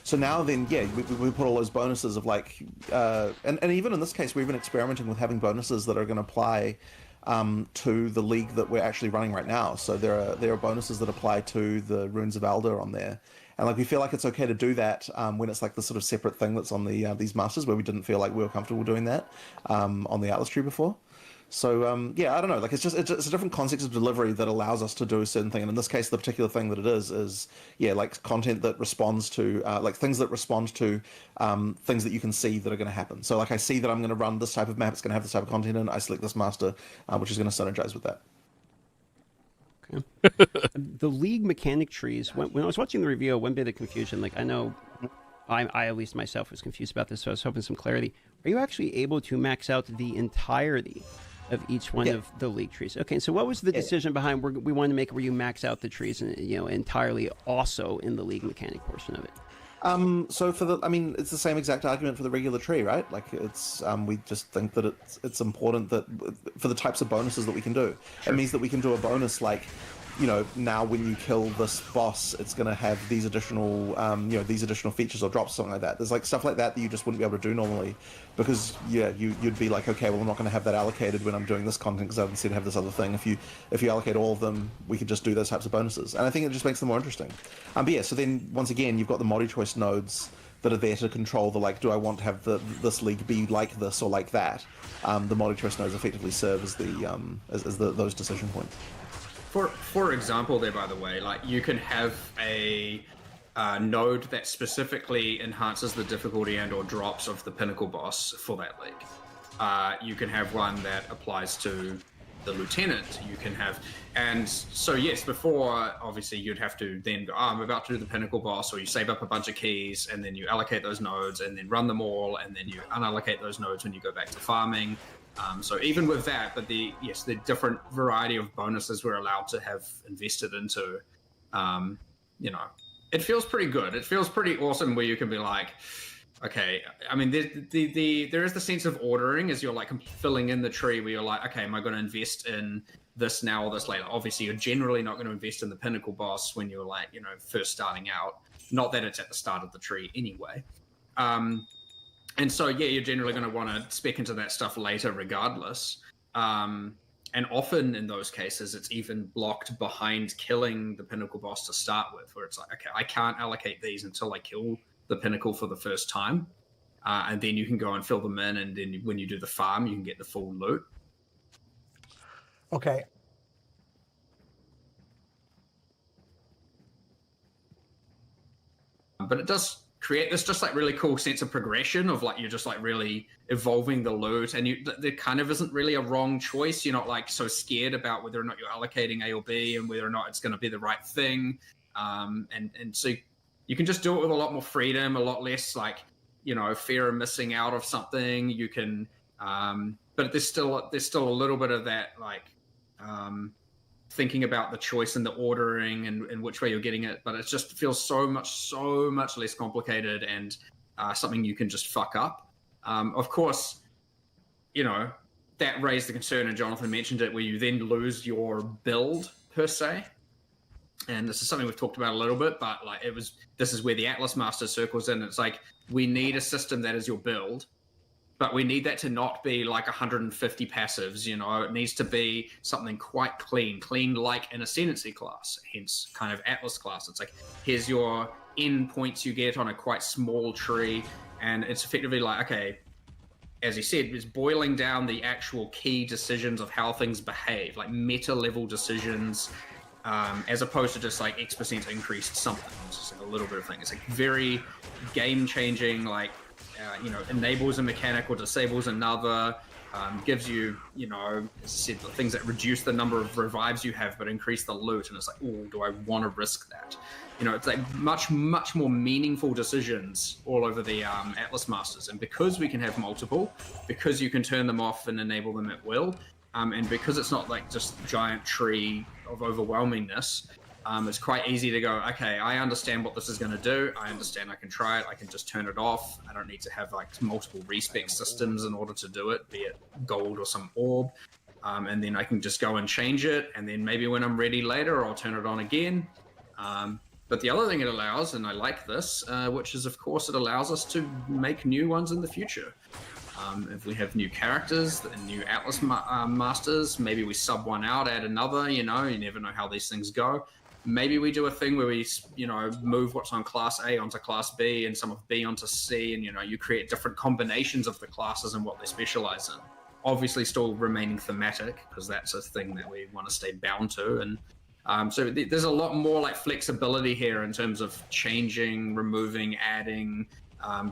So now then, yeah, we put all those bonuses of like, and even in this case, we're even experimenting with having bonuses that are going to apply to the league that we're actually running right now. So there are bonuses that apply to the Runes of Alder on there. And like we feel like it's okay to do that when it's like the sort of separate thing that's on the these masters, where we didn't feel like we were comfortable doing that on the Atlas tree before. So yeah, I don't know. Like it's a different context of delivery that allows us to do a certain thing. And in this case, the particular thing that it is yeah, like content that responds to like things that respond to things that you can see that are going to happen. So like I see that I'm going to run this type of map, it's going to have this type of content in it. I select this master, which is going to synergize with that. The league mechanic trees, when I was watching the review, one bit of confusion, like I know I at least myself was confused about this, so I was hoping some clarity. Are you actually able to max out the entirety of each one of the league trees? Okay, so what was the decision behind we wanted to make where you max out the trees and entirely also in the league mechanic portion of it? So for the, I mean, it's the same exact argument for the regular tree, right? Like it's, we just think that it's important that for the types of bonuses that we can do, it means that we can do a bonus like, you know, now when you kill this boss, it's going to have these additional, you know, these additional features or drops, something like that. There's like stuff like that that you just wouldn't be able to do normally, because yeah, you'd be like, okay, well, I'm not going to have that allocated when I'm doing this content because I instead have this other thing. If you allocate all of them, we could just do those types of bonuses, and I think it just makes them more interesting. But yeah, so then once again, you've got the multi-choice nodes that are there to control the, like, do I want to have this league be like this or like that? The multi-choice nodes effectively serve as those decision points. For example, there, by the way, like you can have a node that specifically enhances the difficulty and/or drops of the pinnacle boss for that league. You can have one that applies to the lieutenant. You can have, and so yes, before obviously you'd have to then go, I'm about to do the pinnacle boss, or you save up a bunch of keys and then you allocate those nodes and then run them all, and then you unallocate those nodes when you go back to farming. So even with that, but the different variety of bonuses we're allowed to have invested into, you know, it feels pretty good. It feels pretty awesome where you can be like, okay, I mean, there is the sense of ordering as you're like filling in the tree where you're like, okay, am I going to invest in this now or this later? Obviously, you're generally not going to invest in the pinnacle boss when you're like, you know, first starting out. Not that it's at the start of the tree anyway. And so, yeah, you're generally going to want to spec into that stuff later regardless. And often in those cases, it's even blocked behind killing the pinnacle boss to start with, where it's like, okay, I can't allocate these until I kill the pinnacle for the first time. And then you can go and fill them in, and then when you do the farm, you can get the full loot. Okay. But it does create this just like really cool sense of progression of like you're just like really evolving the loot, and there kind of isn't really a wrong choice. You're not like so scared about whether or not you're allocating A or B and whether or not it's going to be the right thing. And so you can just do it with a lot more freedom, a lot less like, you know, fear of missing out of something. You can, but there's still a little bit of that like thinking about the choice and the ordering and which way you're getting it, but it just feels so much less complicated and something you can just fuck up. Of course, you know, that raised the concern, and Jonathan mentioned it, where you then lose your build per se. And this is something we've talked about a little bit, but like this is where the Atlas Master circles in. It's like, we need a system that is your build, but we need that to not be like 150 passives, you know. It needs to be something quite clean like an Ascendancy class, hence kind of Atlas class. It's like, here's your end points you get on a quite small tree, and it's effectively like, okay, as you said, it's boiling down the actual key decisions of how things behave, like meta level decisions, as opposed to just like X% increased something. It's just like a little bit of thing. It's like very game changing, like, you know, enables a mechanic or disables another, gives you, you know, as I said, things that reduce the number of revives you have but increase the loot, and it's like, oh, do I want to risk that? You know, it's like much more meaningful decisions all over the Atlas Masters. And because we can have multiple, because you can turn them off and enable them at will, and because it's not like just giant tree of overwhelmingness, it's quite easy to go, okay, I understand what this is going to do. I understand I can try it. I can just turn it off. I don't need to have like multiple respec systems in order to do it, be it gold or some orb. And then I can just go and change it. And then maybe when I'm ready later, I'll turn it on again. But the other thing it allows, and I like this, which is, of course, it allows us to make new ones in the future. If we have new characters and new Atlas Masters, maybe we sub one out, add another, you know, you never know how these things go. Maybe we do a thing where we, you know, move what's on class A onto class B and some of B onto C, and, you know, you create different combinations of the classes and what they specialize in. Obviously still remaining thematic, because that's a thing that we want to stay bound to. And so there's a lot more like flexibility here in terms of changing, removing, adding,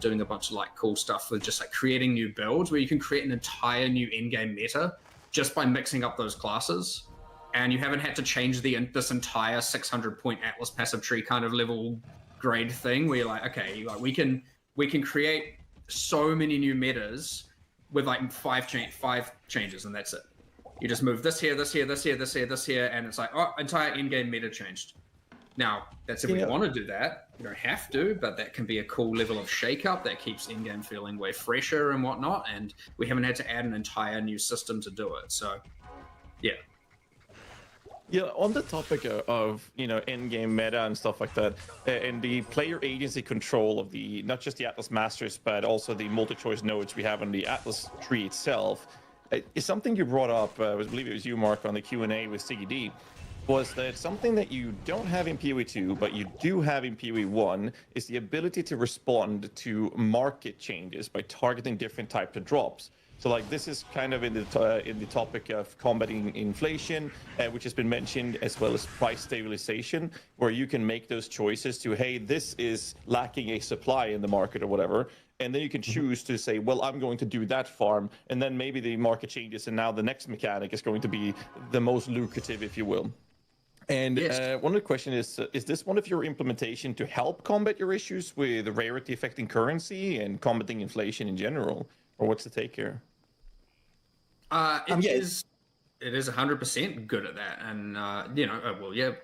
doing a bunch of like cool stuff with just like creating new builds where you can create an entire new in-game meta just by mixing up those classes. And you haven't had to change this entire 600-point Atlas passive tree kind of level grade thing where you're like, okay, like we can create so many new metas with like five changes, and that's it. You just move this here, this here, this here, this here, this here, and it's like, oh, entire in-game meta changed. Now, that's if we want to do that. You don't have to, but that can be a cool level of shake-up that keeps Endgame feeling way fresher and whatnot, and we haven't had to add an entire new system to do it. So, yeah. Yeah, on the topic of endgame meta and stuff like that, and the player agency control of the not just the Atlas Masters, but also the multi-choice nodes we have on the Atlas tree itself, is something you brought up. I believe it was you, Mark, on the Q&A with Siggy D. Was that something that you don't have in PoE 2, but you do have in PoE 1, is the ability to respond to market changes by targeting different types of drops. So like this is kind of in the topic of combating inflation, which has been mentioned, as well as price stabilization, where you can make those choices to, hey, this is lacking a supply in the market or whatever. And then you can choose to say, well, I'm going to do that farm. And then maybe the market changes. And now the next mechanic is going to be the most lucrative, if you will. And one of the questions is this one of your implementation to help combat your issues with rarity affecting currency and combating inflation in general? Or what's the take here? It is 100% good at that. And,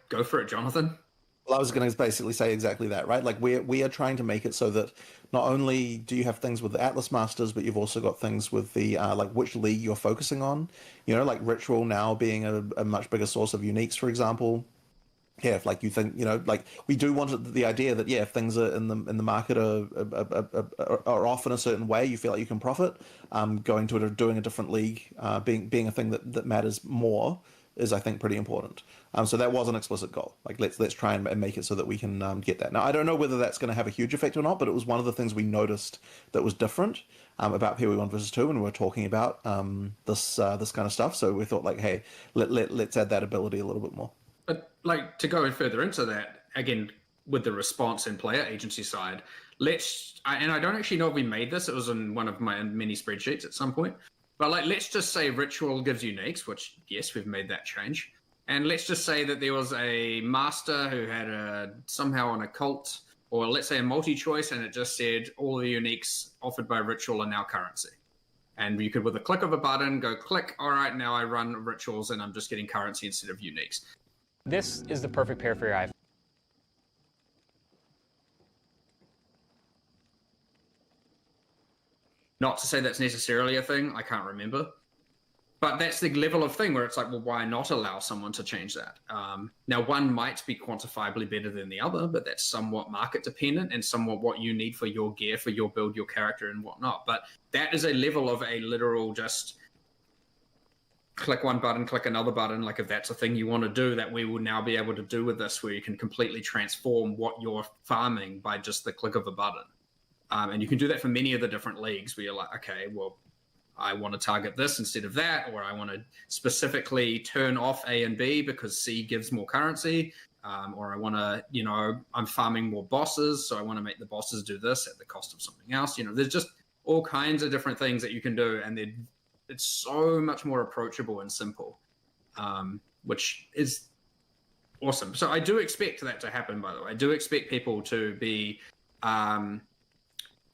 go for it, Jonathan. Well, I was going to basically say exactly that, right? Like we are trying to make it so that not only do you have things with the Atlas Masters, but you've also got things with the like which league you're focusing on. Like Ritual now being a much bigger source of uniques, for example. Yeah, if like you think like we do want the idea that if things are in the market are off in a certain way, you feel like you can profit. Going to doing a different league, being a thing that matters more is, I think, pretty important. So that was an explicit goal. Like let's try and make it so that we can get that. Now I don't know whether that's going to have a huge effect or not, but it was one of the things we noticed that was different about PoE 1 versus 2 when we were talking about this kind of stuff. So we thought like, hey, let's add that ability a little bit more. But like to go further into that again with the response and player agency side, and I don't actually know if we made this. It was in one of my mini spreadsheets at some point. But like, let's just say Ritual gives uniques, which yes, we've made that change. And let's just say that there was a master who had somehow an occult, or let's say a multi-choice, and it just said all the uniques offered by Ritual are now currency. And you could, with a click of a button, go click, all right, now I run Rituals and I'm just getting currency instead of uniques. This is the perfect pair for your iPhone. Not to say that's necessarily a thing, I can't remember. But that's the level of thing where it's like, well, why not allow someone to change that? Now, one might be quantifiably better than the other, but that's somewhat market dependent and somewhat what you need for your gear, for your build, your character, and whatnot. But that is a level of a literal just click one button, click another button. Like if that's a thing you want to do, that we will now be able to do with this, where you can completely transform what you're farming by just the click of a button. And you can do that for many of the different leagues where you're like, okay, well, I want to target this instead of that, or I want to specifically turn off A and B because C gives more currency, or I want to, I'm farming more bosses, so I want to make the bosses do this at the cost of something else. There's just all kinds of different things that you can do, and it's so much more approachable and simple, which is awesome. So I do expect that to happen, by the way. I do expect people to be...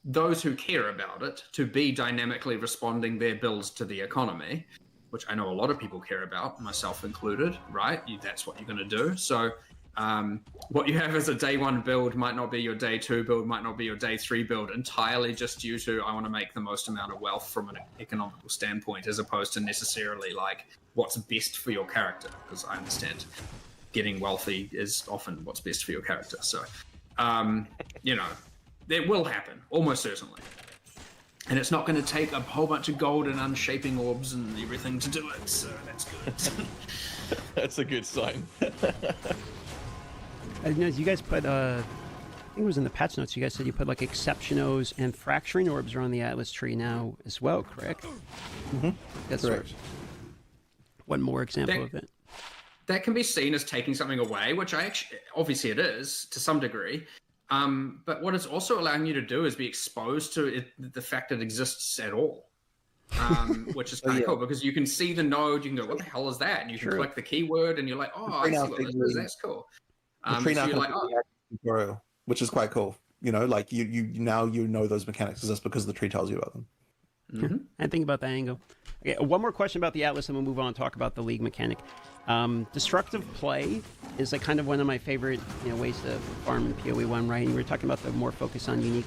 those who care about it to be dynamically responding their builds to the economy, which I know a lot of people care about, myself included, right? That's what you're going to do. So what you have as a day one build might not be your day two build, might not be your day three build, entirely just due to I want to make the most amount of wealth from an economical standpoint, as opposed to necessarily like what's best for your character, because I understand getting wealthy is often what's best for your character. So, that will happen, almost certainly. And it's not going to take a whole bunch of gold and unshaping orbs and everything to do it, so that's good. That's a good sign. I know you guys put, I think it was in the patch notes, you guys said you put like Exceptionos and Fracturing Orbs are on the Atlas tree now as well, correct? Mm-hmm. That's correct. One more example of it. That can be seen as taking something away, which obviously it is, to some degree. But what it's also allowing you to do is be exposed to the fact that it exists at all, which is kind of cool, because you can see the node, you can go, what the hell is that? And you can click the keyword and you're like, oh, I see what this is, that's cool. So you're like, oh. Which is quite cool. Like you know those mechanics exist because the tree tells you about them. I think about that angle. Okay, one more question about the Atlas, and we'll move on and talk about the League mechanic. Destructive play is like kind of one of my favorite ways to farm in PoE1, right? And we were talking about the more focus on unique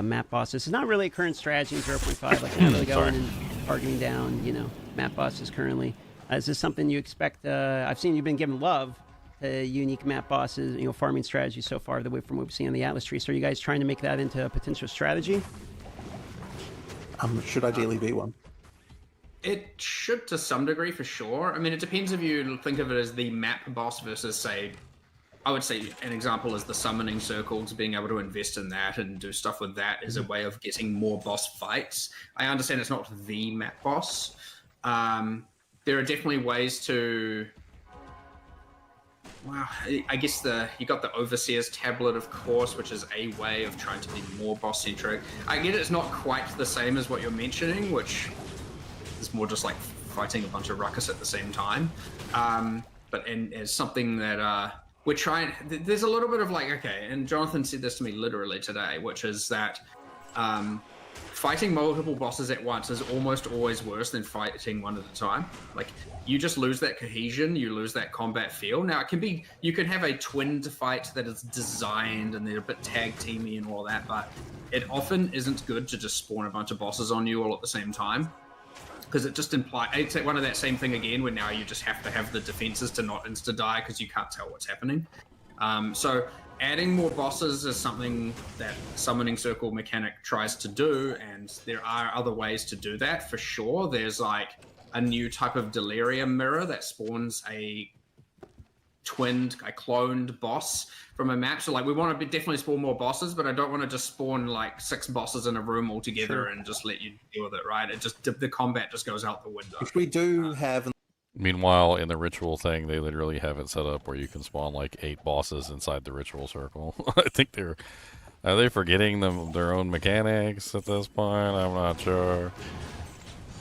map bosses. It's not really a current strategy in 0.5. Like, not really going and targeting down, map bosses currently. Is this something you expect? I've seen you've been giving love to unique map bosses, farming strategy so far, the way from what we've seen on the Atlas tree. So are you guys trying to make that into a potential strategy? Should ideally be one. It should to some degree, for sure. I mean, it depends if you think of it as the map boss versus, say, I would say an example is the summoning circles, being able to invest in that and do stuff with that is a way of getting more boss fights. I understand it's not the map boss. There are definitely ways to... Wow, I guess you got the Overseer's Tablet, of course, which is a way of trying to be more boss-centric. I get it's not quite the same as what you're mentioning, which is more just like fighting a bunch of ruckus at the same time. But as something that we're trying... There's a little bit of like, okay, and Jonathan said this to me literally today, which is that fighting multiple bosses at once is almost always worse than fighting one at a time. Like, you just lose that cohesion, you lose that combat feel. Now, it can be, you can have a twinned fight that is designed and they're a bit tag teamy and all that, but it often isn't good to just spawn a bunch of bosses on you all at the same time. Because it just implies, it's one of that same thing again, where now you just have to have the defenses to not insta-die because you can't tell what's happening. So adding more bosses is something that Summoning Circle mechanic tries to do, and there are other ways to do that for sure. There's like a new type of Delirium mirror that spawns a cloned boss from a map. So like, we want to definitely spawn more bosses, but I don't want to just spawn like 6 bosses in a room all together and just let you deal with it, right? It just, the combat just goes out the window. Which we do have. Meanwhile, in the ritual thing, they literally have it set up where you can spawn like 8 bosses inside the ritual circle. I think are they forgetting their own mechanics at this point? I'm not sure.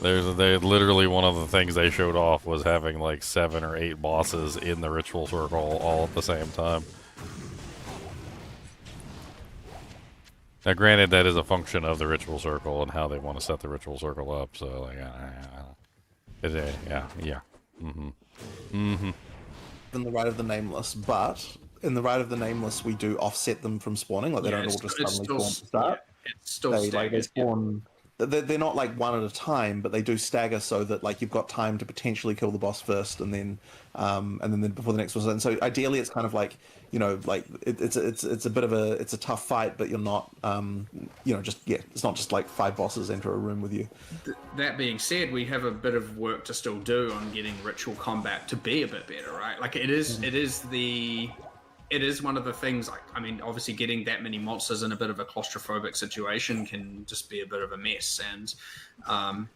They literally, one of the things they showed off was having like 7 or 8 bosses in the ritual circle all at the same time. Now, granted, that is a function of the ritual circle and how they want to set the ritual circle up. So, like, yeah. In the Rite of the Nameless, but in the Rite of the Nameless, we do offset them from spawning. Like, they don't all just suddenly spawn to start. Yeah, it's still they spawn. They're not like one at a time, but they do stagger so that like you've got time to potentially kill the boss first, and then before the next one. And so ideally, it's kind of like, like it's a bit of it's a tough fight, but you're not it's not just like 5 bosses enter a room with you. That being said, we have a bit of work to still do on getting ritual combat to be a bit better, right? Like it is one of the things, like, I mean, obviously getting that many monsters in a bit of a claustrophobic situation can just be a bit of a mess. And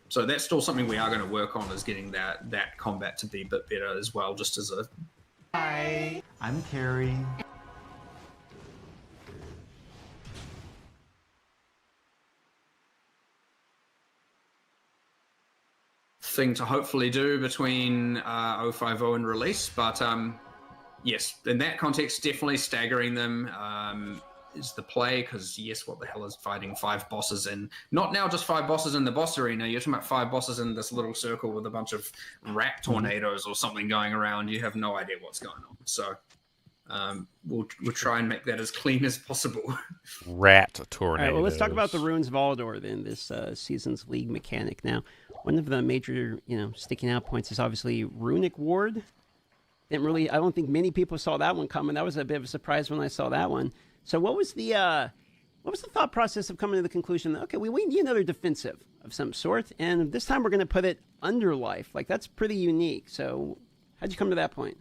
so that's still something we are going to work on, is getting that combat to be a bit better as well, just as a... Hi, I'm Carrie. Thing to hopefully do between 050 and release, but yes, in that context, definitely staggering them is the play, because yes, what the hell is fighting 5 bosses in, not now just 5 bosses in the boss arena, you're talking about 5 bosses in this little circle with a bunch of rat tornadoes or something going around. You have no idea what's going on. So we'll try and make that as clean as possible. Rat tornadoes. All right, well, let's talk about the Runes of Aldor then, this season's League mechanic. Now, one of the major, sticking out points is obviously Runic Ward. I don't think many people saw that one coming. That was a bit of a surprise when I saw that one. So what was the thought process of coming to the conclusion that, okay, we need another defensive of some sort, and this time we're going to put it under life? Like, that's pretty unique. So how'd you come to that point?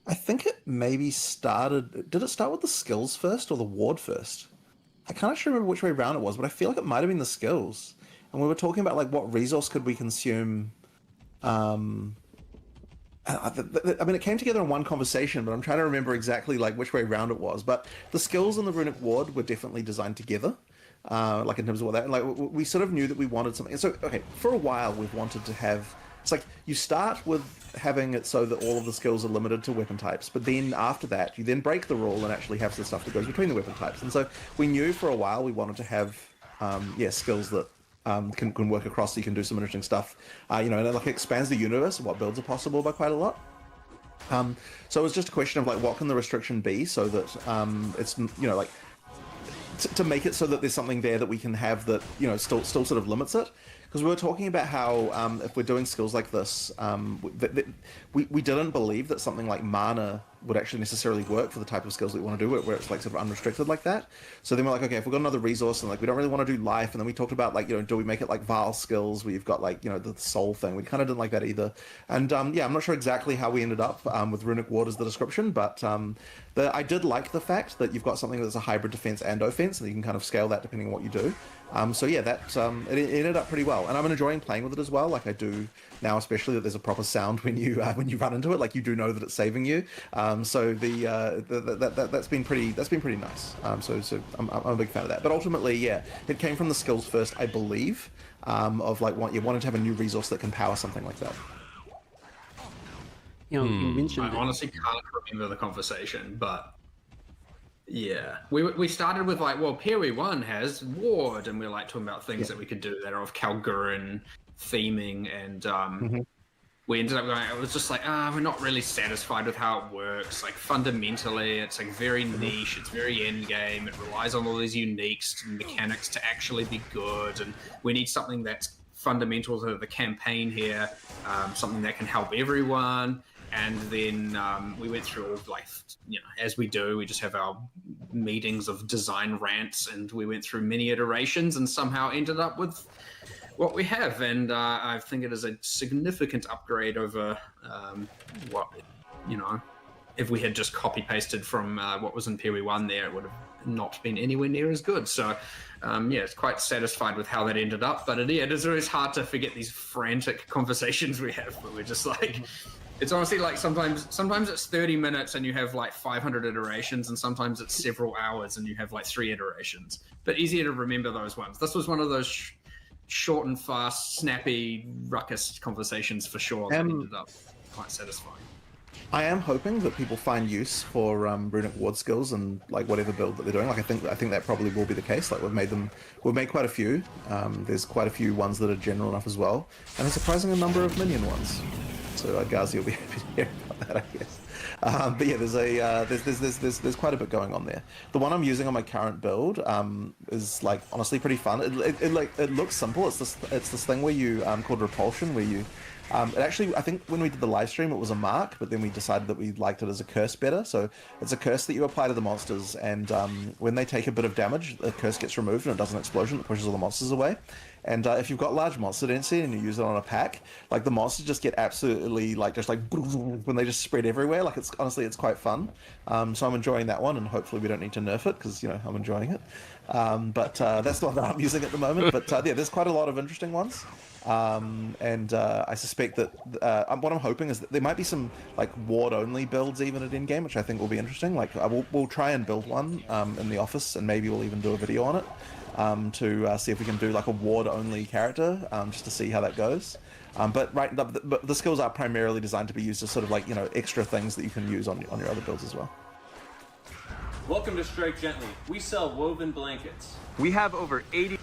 I think it maybe started... Did it start with the skills first or the ward first? I can't actually remember which way around it was, but I feel like it might have been the skills. And we were talking about, like, what resource could we consume... I mean, it came together in one conversation, but I'm trying to remember exactly like which way around it was. But the skills and the Runic Ward were definitely designed together, like in terms of what that. Like we sort of knew that we wanted something. So okay, for a while we've wanted to have. It's like you start with having it so that all of the skills are limited to weapon types, but then after that you then break the rule and actually have the stuff that goes between the weapon types. And so we knew for a while we wanted to have skills that can work across. So you can do some interesting stuff. You know, and it like expands the universe of what builds are possible by quite a lot. So it was just a question of like, what can the restriction be so that it's, you know, like to make it so that there's something there that we can have that, you know, still sort of limits it. Because we were talking about how if we're doing skills like this, we didn't believe that something like mana would actually necessarily work for the type of skills that we want to do, where it's like sort of unrestricted like that. So then we're like, okay, if we've got another resource and like we don't really want to do life, and then we talked about like, you know, do we make it like Vile skills where you've got like, you know, the soul thing. We kind of didn't like that either. And yeah, I'm not sure exactly how we ended up with Runic Ward as the description, but I did like the fact that you've got something that's a hybrid defense and offense, and you can kind of scale that depending on what you do. So yeah, that it ended up pretty well, and I'm enjoying playing with it as well. Like I do now, especially that there's a proper sound when you run into it. Like you do know that it's saving you. So that's been pretty nice. So I'm a big fan of that. But ultimately, yeah, it came from the skills first, I believe, of like you wanted to have a new resource that can power something like that. You know, you mentioned. I honestly can't remember the conversation, but. Yeah, we started with like, well, Peri 1 has Ward, and we're like talking about things that we could do that are of Kalgurin theming, and we ended up going, it was just like, we're not really satisfied with how it works. Like fundamentally, it's like very niche, it's very endgame, it relies on all these uniques and mechanics to actually be good, and we need something that's fundamental to the campaign here, something that can help everyone. And then we went through all, like, you know, as we do, we just have our meetings of design rants, and we went through many iterations and somehow ended up with what we have. And I think it is a significant upgrade over what, you know, if we had just copy pasted from what was in Peri 1 there, it would have not been anywhere near as good. So yeah, it's quite satisfied with how that ended up. But it is always hard to forget these frantic conversations we have, where we're just like, it's honestly like sometimes it's 30 minutes and you have like 500 iterations, and sometimes it's several hours and you have like 3 iterations. But easier to remember those ones. This was one of those short and fast, snappy, ruckus conversations for sure that ended up quite satisfying. I am hoping that people find use for Runic Ward skills and like whatever build that they're doing. Like I think that probably will be the case. Like we've made quite a few. There's quite a few ones that are general enough as well, and a surprising number of Minion ones. So Gazi will be happy to hear about that, I guess. But yeah, there's quite a bit going on there. The one I'm using on my current build is like honestly pretty fun. It looks simple. It's this thing where you called Repulsion, where you it actually, I think when we did the live stream, it was a mark, but then we decided that we liked it as a curse better. So it's a curse that you apply to the monsters, and when they take a bit of damage, the curse gets removed and it does an explosion that pushes all the monsters away. And if you've got large monster density and you use it on a pack, like the monsters just get absolutely like when they just spread everywhere. Like it's honestly, it's quite fun. So I'm enjoying that one, and hopefully we don't need to nerf it because, you know, I'm enjoying it. But that's the one that I'm using at the moment. But yeah, there's quite a lot of interesting ones. And I suspect that what I'm hoping is that there might be some like ward only builds even at Endgame, which I think will be interesting. Like we'll try and build one in the office, and maybe we'll even do a video on it to see if we can do like a ward only character, just to see how that goes. But the skills are primarily designed to be used as sort of like, you know, extra things that you can use on your other builds as well. Welcome to Strike Gently. We sell woven blankets. We have over 80...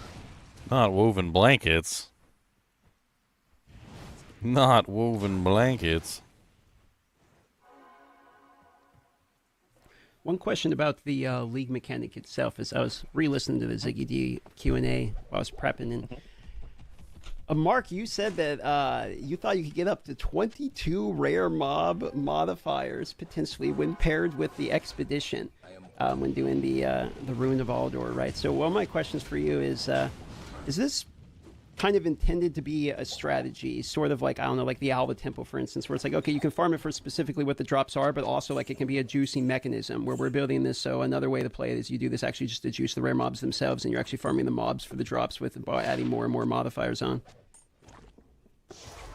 Not woven blankets. Not woven blankets. One question about the league mechanic itself is I was re-listening to the Ziggy D Q&A while I was prepping, and Mark, you said that you thought you could get up to 22 rare mob modifiers potentially when paired with the expedition when doing the Ruin of Aldor, right? So one of my questions for you is this kind of intended to be a strategy, sort of like, I don't know, like the Alva Temple, for instance, where it's like, okay, you can farm it for specifically what the drops are, but also like it can be a juicing mechanism where we're building this. So another way to play it is you do this actually just to juice the rare mobs themselves, and you're actually farming the mobs for the drops by adding more and more modifiers on.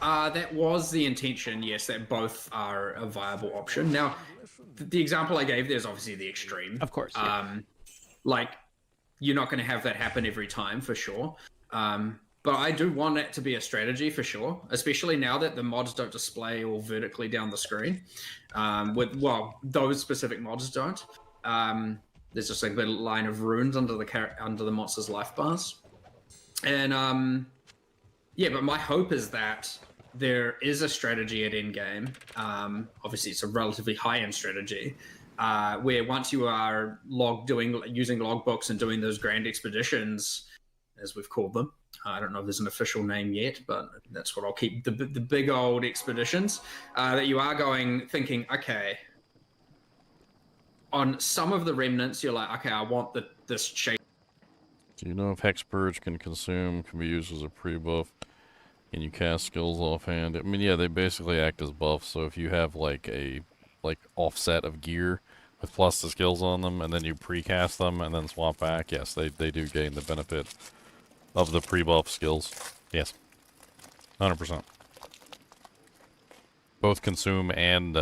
That was the intention, yes, that both are a viable option. Now, the example I gave there is obviously the extreme. Of course. Yeah. Like, you're not going to have that happen every time, for sure. But I do want it to be a strategy for sure, especially now that the mods don't display all vertically down the screen. Those specific mods don't. There's just like a little line of runes under the monster's life bars. And yeah, but my hope is that there is a strategy at Endgame. Obviously, it's a relatively high-end strategy, where once you are using logbooks and doing those grand expeditions, as we've called them. I don't know if there's an official name yet, but that's what I'll keep, the big old expeditions, that you are thinking, okay, on some of the remnants, you're like, okay, I want this shape. Do you know if Hex Purge can be used as a pre-buff, and you cast skills offhand? I mean, yeah, they basically act as buffs, so if you have like a offset of gear with plus the skills on them, and then you pre-cast them and then swap back, yes, they do gain the benefit of the pre-buff skills. Yes. 100%. Both consume and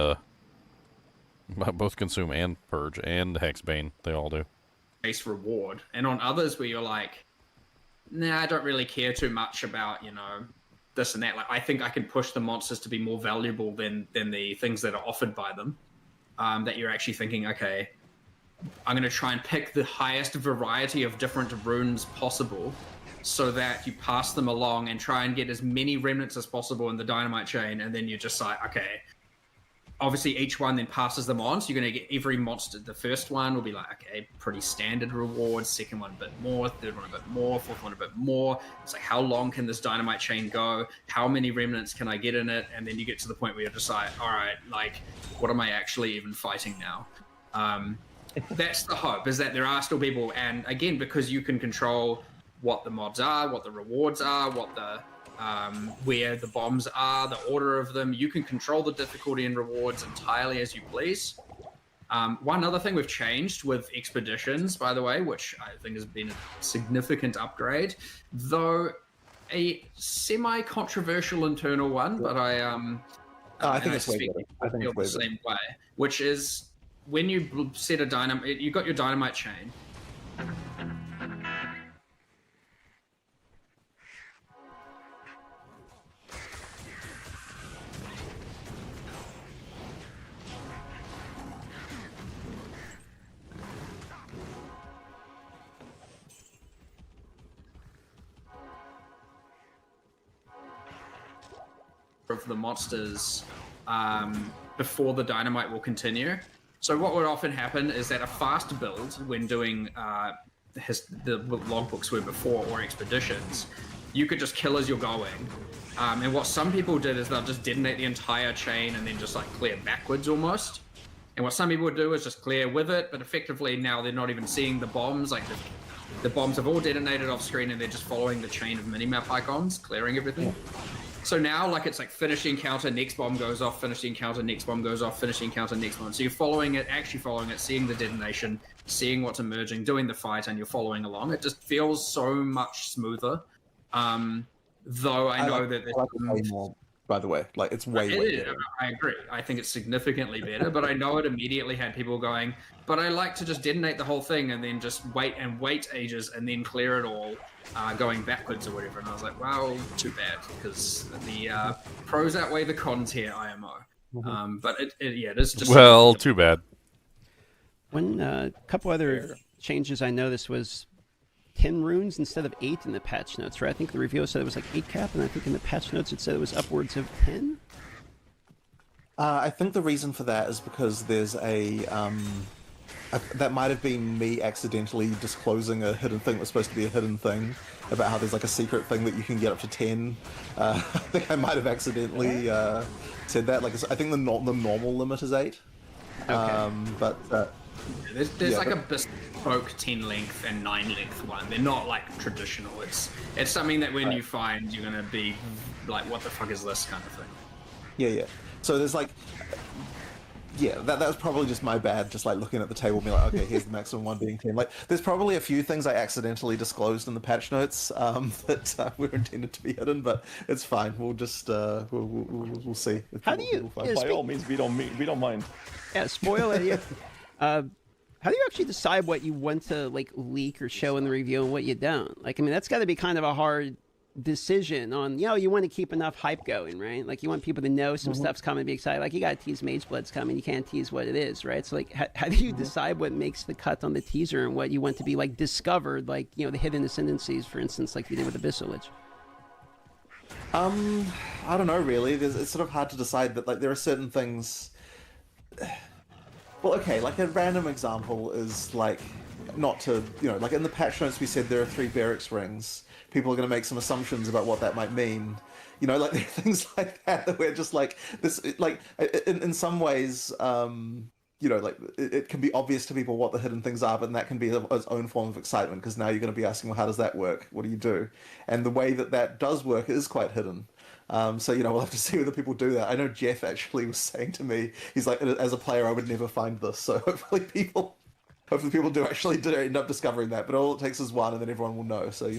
purge and hexbane. They all do. Base reward. And on others where you're like, nah, I don't really care too much about, you know, this and that. Like, I think I can push the monsters to be more valuable than the things that are offered by them. That you're actually thinking, okay, I'm going to try and pick the highest variety of different runes possible, so that you pass them along and try and get as many remnants as possible in the dynamite chain, and then you're just like, okay, obviously each one then passes them on, so you're going to get every monster. The first one will be like, okay, pretty standard rewards, second one a bit more, third one a bit more, fourth one a bit more. It's like, how long can this dynamite chain go? How many remnants can I get in it? And then you get to the point where you're just like, all right, like, what am I actually even fighting now? That's the hope, is that there are still people, and again, because you can control what the mods are, what the rewards are, what the where the bombs are, the order of them. You can control the difficulty and rewards entirely as you please. One other thing we've changed with expeditions, by the way, which I think has been a significant upgrade, though a semi-controversial internal one, but I think it's way better. I think it's way the same way, which is when you set a dynamite, you got your dynamite chain. Of the monsters before the dynamite will continue. So what would often happen is that a fast build, when doing the logbooks were before, or expeditions, you could just kill as you're going. And what some people did is they'll just detonate the entire chain and then just like clear backwards almost. And what some people would do is just clear with it, but effectively now they're not even seeing the bombs. Like the bombs have all detonated off screen and they're just following the chain of minimap icons, clearing everything. So now, like, it's like finish the encounter, next bomb goes off, finish the encounter, next bomb goes off, finish the encounter, next bomb. So you're following it, actually following it, seeing the detonation, seeing what's emerging, doing the fight, and you're following along. It just feels so much smoother. Though I know that there's way more, by the way. Like, it's way better. I agree. I think it's significantly better, but I know it immediately had people going, but I like to just detonate the whole thing and then just wait ages and then clear it all, going backwards or whatever. And I was like, well, too bad, because the pros outweigh the cons here, IMO. But it is just... Well, too bad. One couple other changes I noticed was 10 runes instead of 8 in the patch notes, right? I think the review said it was like 8 cap, and I think in the patch notes it said it was upwards of 10. I think the reason for that is because there's that might have been me accidentally disclosing a hidden thing that was supposed to be a hidden thing, about how there's like a secret thing that you can get up to 10. I think I might have accidentally said that. Like, I think the normal limit is 8. Okay. There's like a bespoke 10 length and 9 length one. They're not like traditional. It's something that when you find, you're gonna be like, what the fuck is this kind of thing? Yeah. So there's like, that was probably just my bad, just like looking at the table and being like, okay, here's the maximum one being 10. Like, there's probably a few things I accidentally disclosed in the patch notes that were intended to be hidden, but it's fine. We'll just we'll see. How do you? By all means, we don't mind. Yeah, spoil it. How do you actually decide what you want to like leak or show in the review and what you don't? Like, I mean, that's got to be kind of a hard decision on, you want to keep enough hype going, right? Like, you want people to know some stuff's coming, be excited. Like, you got to tease Mageblood's coming. You can't tease what it is, right? So, like, how do you decide what makes the cut on the teaser and what you want to be, like, discovered, like, the hidden ascendancies, for instance, like you did with Abyssal? I don't know, really. It's sort of hard to decide, but, like, there are certain things... Well, okay, like, a random example is, like, not to, like, in the patch notes we said there are 3 barracks rings. People are going to make some assumptions about what that might mean. Like, there are things like that we're just like, this, like, in some ways, like, it can be obvious to people what the hidden things are, but that can be its own form of excitement, because now you're going to be asking, well, how does that work? What do you do? And the way that does work is quite hidden. So, we'll have to see whether people do that. I know Jeff actually was saying to me, he's like, as a player, I would never find this. So hopefully people do actually end up discovering that. But all it takes is one, and then everyone will know. So,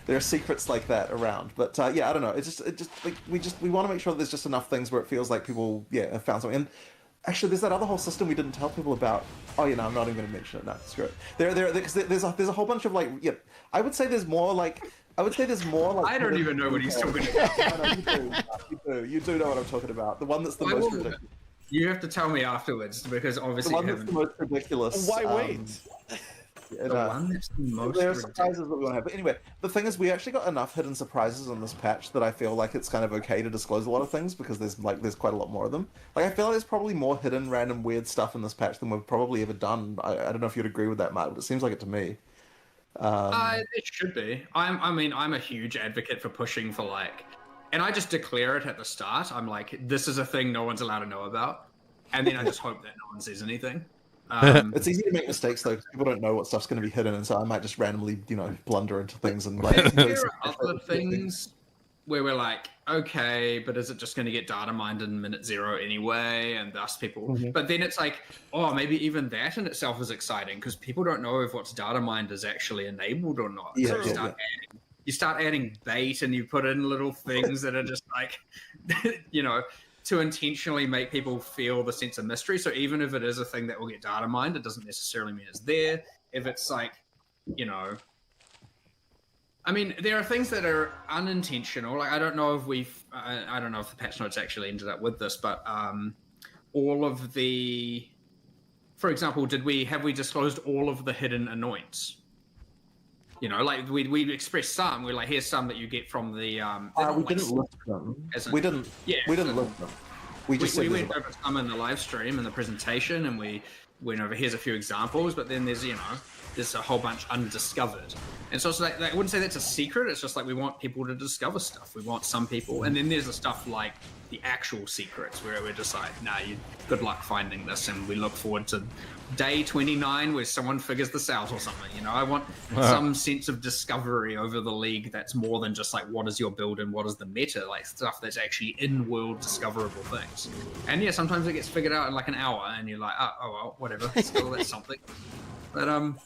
there are secrets like that around. But yeah, I don't know. It just like we want to make sure that there's just enough things where it feels like people have found something. And actually, there's that other whole system we didn't tell people about. Oh, I'm not even going to mention it. No, screw it. There's a whole bunch of, like, I would say there's more like. I don't even know what he's talking about. You do know what I'm talking about. The one that's the most ridiculous. You have to tell me afterwards, because obviously the one that's the most ridiculous. Why wait? There are surprises that we want to have. But anyway, the thing is, we actually got enough hidden surprises in this patch that I feel like it's kind of okay to disclose a lot of things, because there's quite a lot more of them. Like, I feel like there's probably more hidden, random, weird stuff in this patch than we've probably ever done. I don't know if you'd agree with that, Matt, but it seems like it to me. It should be. I'm a huge advocate for pushing for, like, and I just declare it at the start. I'm like, this is a thing no one's allowed to know about, and then I just hope that no one says anything. It's easy to make mistakes though, because people don't know what stuff's going to be hidden, and so I might just randomly, blunder into things and like. There are other things where we're like, okay, but is it just going to get data mined in minute 0 anyway, and thus people? But then it's like, oh, maybe even that in itself is exciting, because people don't know if what's data mined is actually enabled or not. So you start adding bait, and you put in little things that are just like, to intentionally make people feel the sense of mystery. So even if it is a thing that will get data mined, it doesn't necessarily mean it's there. If it's like, I mean, there are things that are unintentional. Like, I don't know if the patch notes actually ended up with this, but all of the, for example, have we disclosed all of the hidden anoints? Like we expressed some. We're like, here's some that you get from the. We didn't list them. We didn't. Yeah. We didn't list them. We went over some in the live stream and the presentation, and we went over, here's a few examples, but then there's there's a whole bunch undiscovered. And so it's like, I wouldn't say that's a secret. It's just like, we want people to discover stuff. We want some people, and then there's the stuff like the actual secrets where we're just like, nah, good luck finding this, and we look forward to day 29 where someone figures this out or something. I want some sense of discovery over the league that's more than just like, what is your build and what is the meta, like stuff that's actually in-world discoverable things. And yeah, sometimes it gets figured out in like an hour, and you're like, oh well, whatever, still that's something. But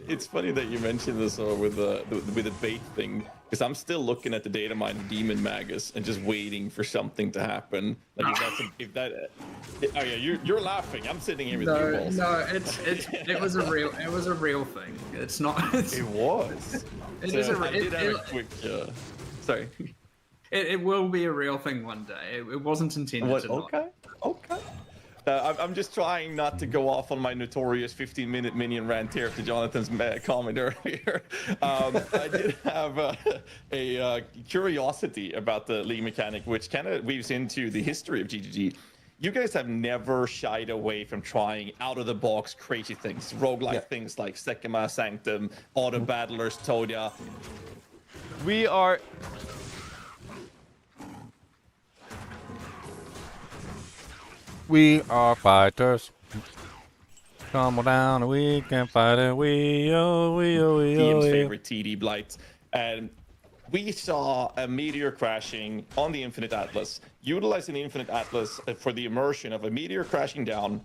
it's funny that you mentioned this with the bait thing, because I'm still looking at the data mine of Demon Magus and just waiting for something to happen. Like, oh yeah, you're laughing. I'm sitting here with you balls. No, it was a real thing. It's not. It was. Sorry. It will be a real thing one day. It wasn't intended to. Okay. I'm just trying not to go off on my notorious 15-minute Minion rant here to Jonathan's comment earlier. I did have a curiosity about the league mechanic, which kind of weaves into the history of GGG. You guys have never shied away from trying out-of-the-box crazy things, roguelike things like Sekima, Sanctum, Auto Battlers, Todia. We are... We are fighters. Come on down, we can fight it. Ian's favorite TD Blight. And we saw a meteor crashing on the Infinite Atlas. Utilizing the Infinite Atlas for the immersion of a meteor crashing down,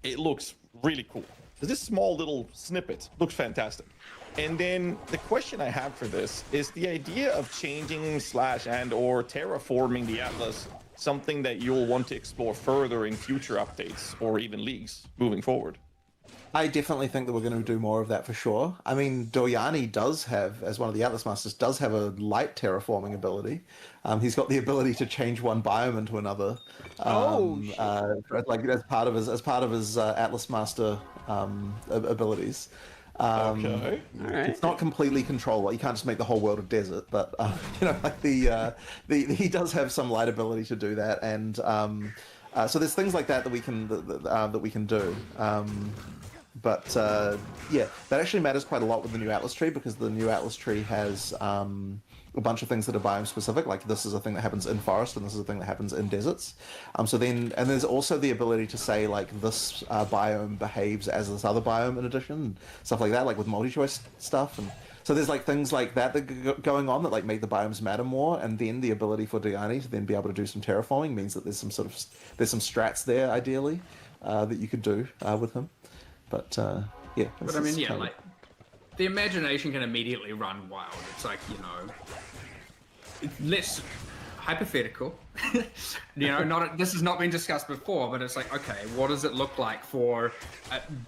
it looks really cool. This small little snippet looks fantastic. And then the question I have for this is the idea of changing /and/or terraforming the Atlas something that you'll want to explore further in future updates or even leagues moving forward? I definitely think that we're going to do more of that for sure. I mean, Doryani does have, as one of the Atlas Masters, does have a light terraforming ability. He's got the ability to change one biome into another. Like as part of his Atlas Master abilities. Okay. It's not completely controllable. You can't just make the whole world a desert, but you know, like he does have some light ability to do that, and so there's things like that that we can do. But yeah, that actually matters quite a lot with the new Atlas tree, because the new Atlas tree has a bunch of things that are biome specific. Like this is a thing that happens in forest, and this is a thing that happens in deserts. And there's also the ability to say like this biome behaves as this other biome in addition, and stuff like that, like with multi-choice stuff. And so there's like things like that going on that like make the biomes matter more. And then the ability for Diani to then be able to do some terraforming means that there's some strats there ideally that you could do with him. But yeah. But I mean, yeah, like the imagination can immediately run wild. It's like, you know, it's less hypothetical. You know, this has not been discussed before, but it's like, okay, what does it look like for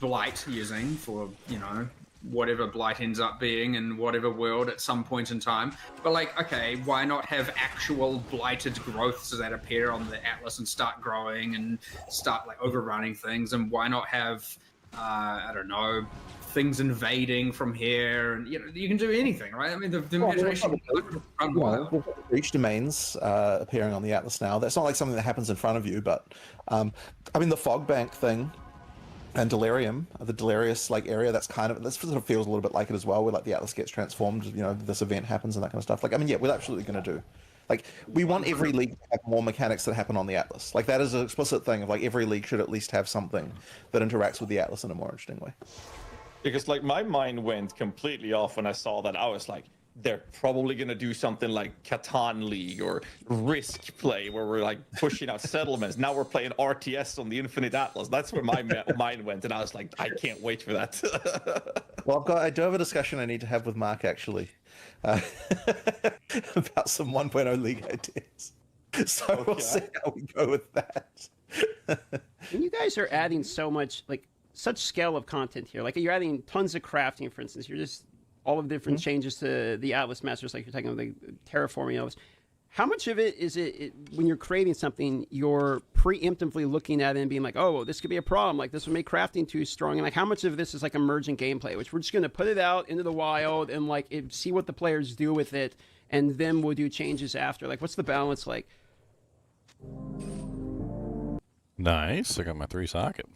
blight using for, you know, whatever blight ends up being in whatever world at some point in time. But like, okay, why not have actual blighted growths that appear on the Atlas and start growing and start like overrunning things? And why not have I don't know, things invading from here, and you know, you can do anything, right? I mean, the imagination can run wild. We've got breach domains appearing on the Atlas now. That's not like something that happens in front of you, but I mean, the fog bank thing and delirium, the delirious like area, this sort of feels a little bit like it as well, where like the Atlas gets transformed, you know, this event happens and that kind of stuff. Like, I mean, yeah, we're absolutely going to do. Like, we want every league to have more mechanics that happen on the Atlas. Like, that is an explicit thing of, like, every league should at least have something that interacts with the Atlas in a more interesting way. Because, like, my mind went completely off when I saw that. I was like, they're probably going to do something like Catan League or Risk Play, where we're, like, pushing out settlements. Now we're playing RTS on the Infinite Atlas. That's where my mind went, and I was like, I can't wait for that. Well, I do have a discussion I need to have with Mark, actually. About some 1.0 league ideas. So we'll see how we go with that. And you guys are adding so much, like, such scale of content here. Like, you're adding tons of crafting, for instance. You're just all of the different changes to the Atlas Masters, like you're talking about the terraforming Atlas. How much of it is it when you're creating something, you're preemptively looking at it and being like, oh, this could be a problem, like this would make crafting too strong, and like how much of this is like emergent gameplay, which we're just going to put it out into the wild and like see what the players do with it, and then we'll do changes after? Like, what's the balance like? Nice. I got my 3-socket.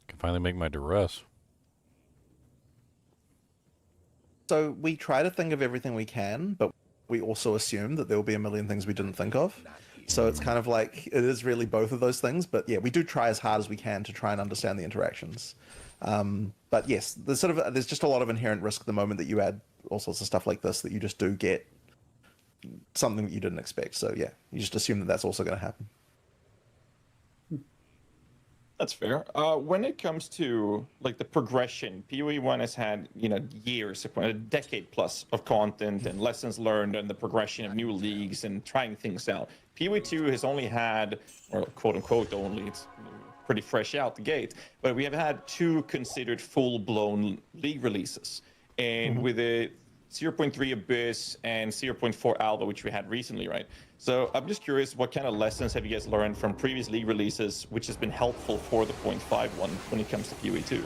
Can finally make my duress. So we try to think of everything we can, but we also assume that there will be a million things we didn't think of. So it's kind of like, it is really both of those things. But yeah, we do try as hard as we can to try and understand the interactions. But yes, there's just a lot of inherent risk the moment that you add all sorts of stuff like this, that you just do get something that you didn't expect. So yeah, you just assume that that's also going to happen. That's fair. When it comes to like the progression, PoE 1 has had, you know, years, a decade plus of content and lessons learned and the progression of new leagues and trying things out. PoE 2 has only had, or quote unquote only, it's pretty fresh out the gate, but we have had 2 considered full-blown league releases. And with the 0.3 Abyss and 0.4 Alpha, which we had recently, right? So I'm just curious, what kind of lessons have you guys learned from previous league releases, which has been helpful for the 0.5 one when it comes to PoE 2?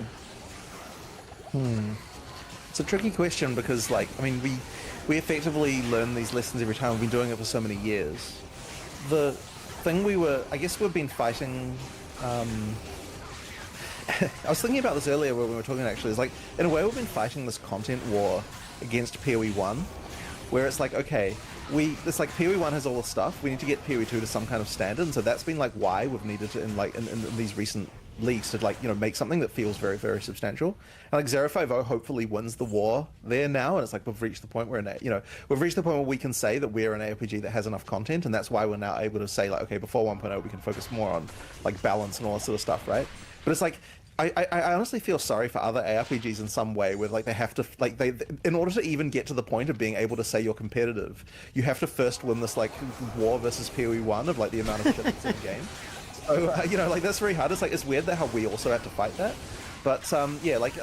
It's a tricky question because, like, I mean, we effectively learn these lessons every time. We've been doing it for so many years. The thing I guess we've been fighting. I was thinking about this earlier when we were talking, actually. It's like, in a way, we've been fighting this content war against PoE 1, where it's like, okay, it's like PoE 1 has all the stuff, we need to get PoE 2 to some kind of standard, and so that's been like why we've needed to, in these recent leagues, to like, you know, make something that feels very, very substantial. And like 050 hopefully wins the war there now, and it's like we've reached the point where, we've reached the point where we can say that we're an ARPG that has enough content, and that's why we're now able to say, like, okay, before 1.0 we can focus more on like balance and all that sort of stuff, right? But it's like, I honestly feel sorry for other ARPGs in some way, where like they have to, like, in order to even get to the point of being able to say you're competitive, you have to first win this like war versus PoE 1 of like the amount of shit that's in the game. So you know, like that's very hard. It's weird that how we also have to fight that, but yeah, like.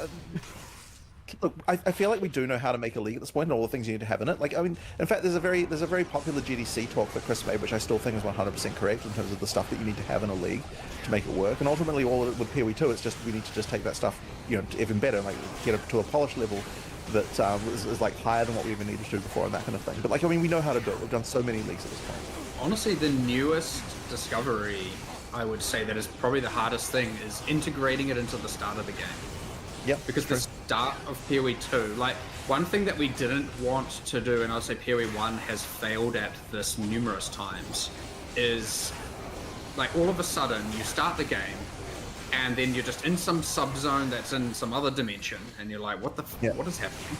Look, I feel like we do know how to make a league at this point and all the things you need to have in it. Like, I mean, in fact, there's a very popular GDC talk that Chris made, which I still think is 100% correct in terms of the stuff that you need to have in a league to make it work. And ultimately, all with PoE2, it's just we need to just take that stuff, you know, even better, like get it to a polished level that is like higher than what we even needed to do before and that kind of thing. But like, I mean, we know how to do it. We've done so many leagues at this point. Honestly, the newest discovery, I would say, that is probably the hardest thing is integrating it into the start of the game. Yep. Because the start of PoE 2, like one thing that we didn't want to do, and I'd say PoE 1 has failed at this numerous times, is like all of a sudden you start the game and then you're just in some subzone that's in some other dimension and you're like, what is happening?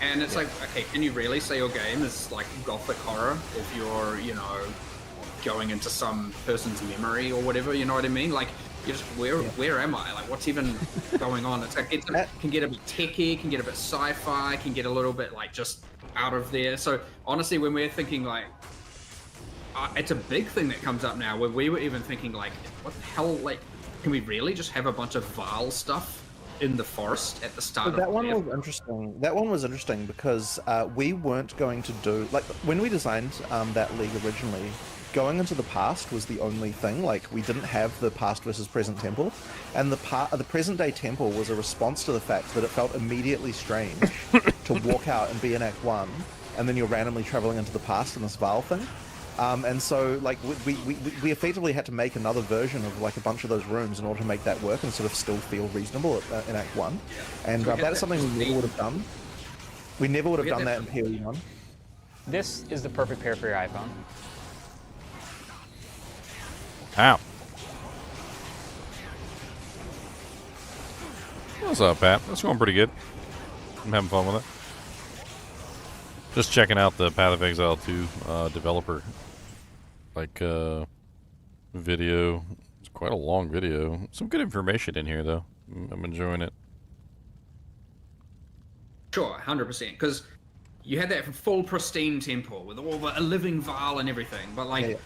And it's like, okay, can you really say your game is like gothic horror if you're, you know, going into some person's memory or whatever, you know what I mean? Like, you're just, where am I? Like, what's even going on? It's like, it can get a bit techie, can get a bit sci-fi, can get a little bit like just out of there. So honestly, when we're thinking like, it's a big thing that comes up now where we were even thinking like, what the hell, like, can we really just have a bunch of Val stuff in the forest at the start of that one was interesting. That one was interesting because we weren't going to do, like, when we designed that league originally, going into the past was the only thing. Like, we didn't have the past versus present temple, and the present day temple was a response to the fact that it felt immediately strange to walk out and be in Act 1, and then you're randomly traveling into the past in this Val thing. And so, like, we effectively had to make another version of like a bunch of those rooms in order to make that work and sort of still feel reasonable in Act 1. And that is something we never would have done. We never would have done that in PoE 1. This is the perfect pair for your iPhone. Ow. What's up, Pat? That's going pretty good. I'm having fun with it. Just checking out the Path of Exile 2 developer video. It's quite a long video. Some good information in here, though. I'm enjoying it. Sure, 100%. Because you had that full pristine temple with all the living Val and everything, but like.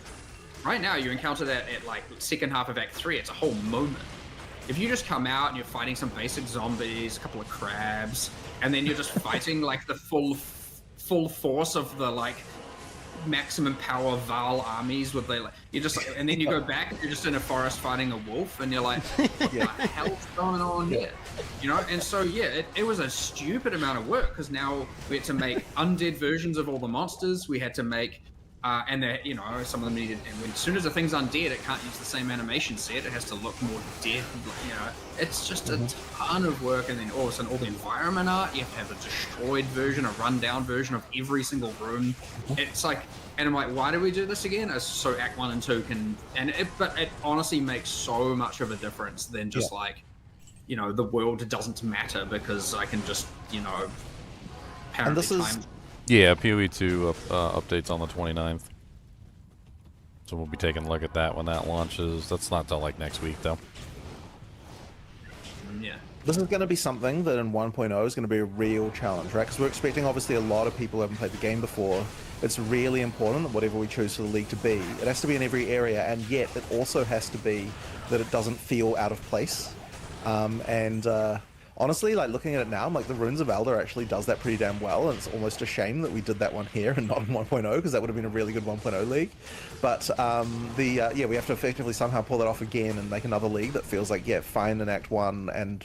Right now, you encounter that at like second half of Act 3. It's a whole moment. If you just come out and you're fighting some basic zombies, a couple of crabs, and then you're just fighting like the full force of the like maximum power Val armies with the like, you just and then you go back and you're just in a forest fighting a wolf and you're like, what the hell's going on here? You know? And so yeah, it was a stupid amount of work because now we had to make undead versions of all the monsters. We had to make and you know, some of them needed, and as soon as the thing's undead, it can't use the same animation set. It has to look more dead. You know, it's just a ton of work. And then all of a sudden, all the environment art, you have to have a destroyed version, a rundown version of every single room. It's like, and I'm like, why do we do this again? So Act 1 and 2 can, but it honestly makes so much of a difference than just like, you know, the world doesn't matter because I can just, you know, and this is. Yeah, PoE 2 updates on the 29th. So we'll be taking a look at that when that launches. That's not till like next week, though. Yeah. This is going to be something that in 1.0 is going to be a real challenge, right? Because we're expecting, obviously, a lot of people who haven't played the game before. It's really important that whatever we choose for the league to be, it has to be in every area, and yet it also has to be that it doesn't feel out of place. Honestly, like looking at it now, I'm like the Runes of Elder actually does that pretty damn well, and it's almost a shame that we did that one here and not in 1.0 because that would have been a really good 1.0 league. But yeah, we have to effectively somehow pull that off again and make another league that feels like fine in Act 1 and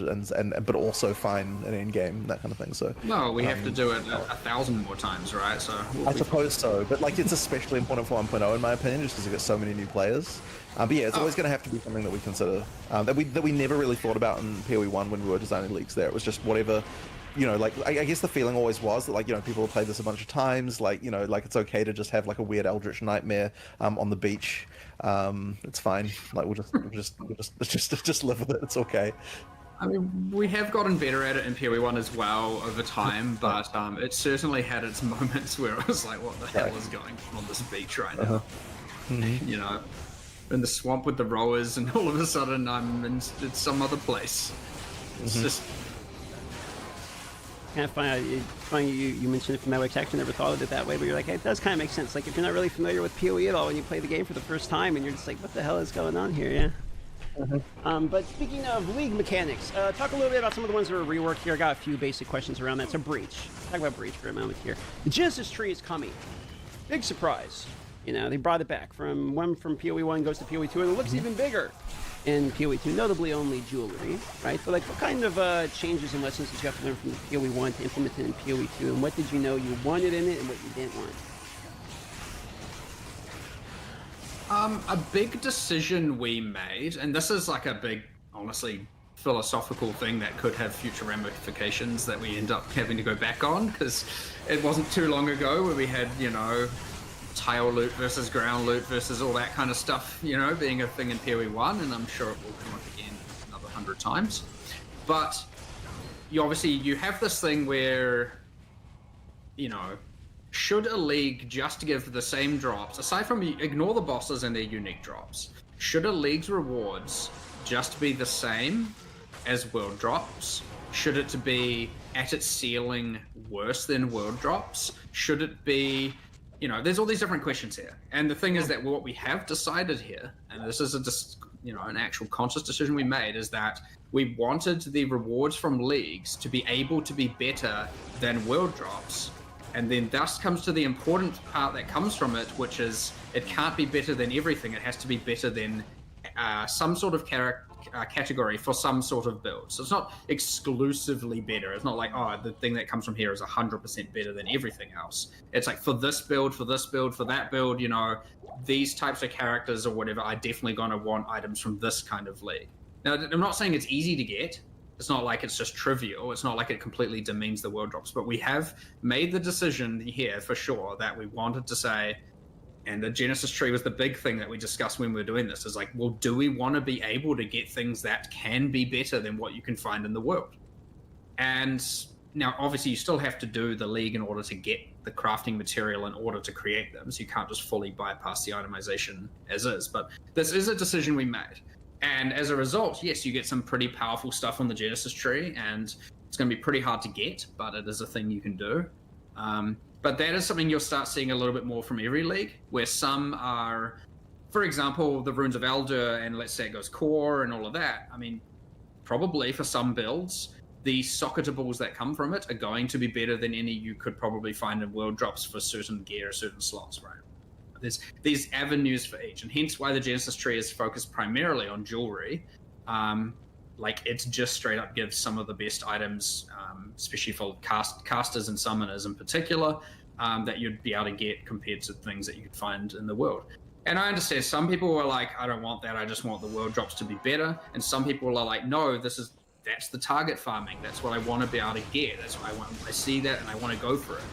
but also fine in Endgame, that kind of thing. So no, we have to do it 1,000 more times, right? So I suppose so, but like it's especially important for 1.0 in my opinion, just because we've got so many new players. But yeah, it's always going to have to be something that we consider that we never really thought about in PoE 1 when we were designing leagues. There, it was just whatever, you know. Like I guess the feeling always was that, like, you know, people have played this a bunch of times. Like, you know, like it's okay to just have like a weird eldritch nightmare on the beach. It's fine. Like we'll just live with it. It's okay. I mean, we have gotten better at it in PoE 1 as well over time, but it certainly had its moments where it was like, what the hell is going on this beach right now? You know. In the swamp with the rowers, and all of a sudden I'm in some other place. It's just kind of funny you mentioned it from that way. I never thought of it that way, but you're like, hey, it does kind of make sense. Like if you're not really familiar with PoE at all when you play the game for the first time, and you're just like, what the hell is going on here? Yeah. But speaking of league mechanics, talk a little bit about some of the ones that are reworked here. I got a few basic questions around that. So Breach. Talk about Breach for a moment here. The Genesis tree is coming. Big surprise. You know, they brought it back from PoE 1 goes to PoE 2, and it looks even bigger in PoE 2, notably only jewelry, right? But like, what kind of changes and lessons did you have to learn from the PoE 1 to implement it in PoE 2, and what did you know you wanted in it and what you didn't want? A big decision we made, and this is like a big, honestly, philosophical thing that could have future ramifications that we end up having to go back on, because it wasn't too long ago where we had, you know, tile loot versus ground loot versus all that kind of stuff, you know, being a thing in PoE 1, and I'm sure it will come up again another 100 times. But you have this thing where, you know, should a league just give the same drops, aside from ignore the bosses and their unique drops, should a league's rewards just be the same as world drops? Should it be at its ceiling worse than world drops? Should it be, you know, there's all these different questions here. And the thing is that what we have decided here, and this is an actual conscious decision we made, is that we wanted the rewards from leagues to be able to be better than world drops. And then thus comes to the important part that comes from it, which is it can't be better than everything. It has to be better than some sort of category for some sort of build. So it's not exclusively better. It's not like, oh, the thing that comes from here is 100% better than everything else. It's like, for this build, for that build, you know, these types of characters or whatever are definitely going to want items from this kind of league. Now, I'm not saying it's easy to get. It's not like it's just trivial. It's not like it completely demeans the world drops. But we have made the decision here for sure that we wanted to say, and the Genesis tree was the big thing that we discussed when we were doing this, is like, well, do we want to be able to get things that can be better than what you can find in the world? And now, obviously, you still have to do the league in order to get the crafting material in order to create them. So you can't just fully bypass the itemization as is. But this is a decision we made. And as a result, yes, you get some pretty powerful stuff on the Genesis tree, and it's going to be pretty hard to get, but it is a thing you can do. But that is something you'll start seeing a little bit more from every league, where some are, for example, the Runes of Elder, and let's say it goes core and all of that. I mean, probably for some builds, the socketables that come from it are going to be better than any you could probably find in world drops for certain gear, certain slots, right? There's these avenues for each, and hence why the Genesis tree is focused primarily on jewelry. Like, it just straight up gives some of the best items, especially for casters and summoners in particular, that you'd be able to get compared to things that you could find in the world. And I understand some people are like, I don't want that, I just want the world drops to be better. And some people are like, no, that's the target farming. That's what I want to be able to get. That's what I see that and I want to go for it.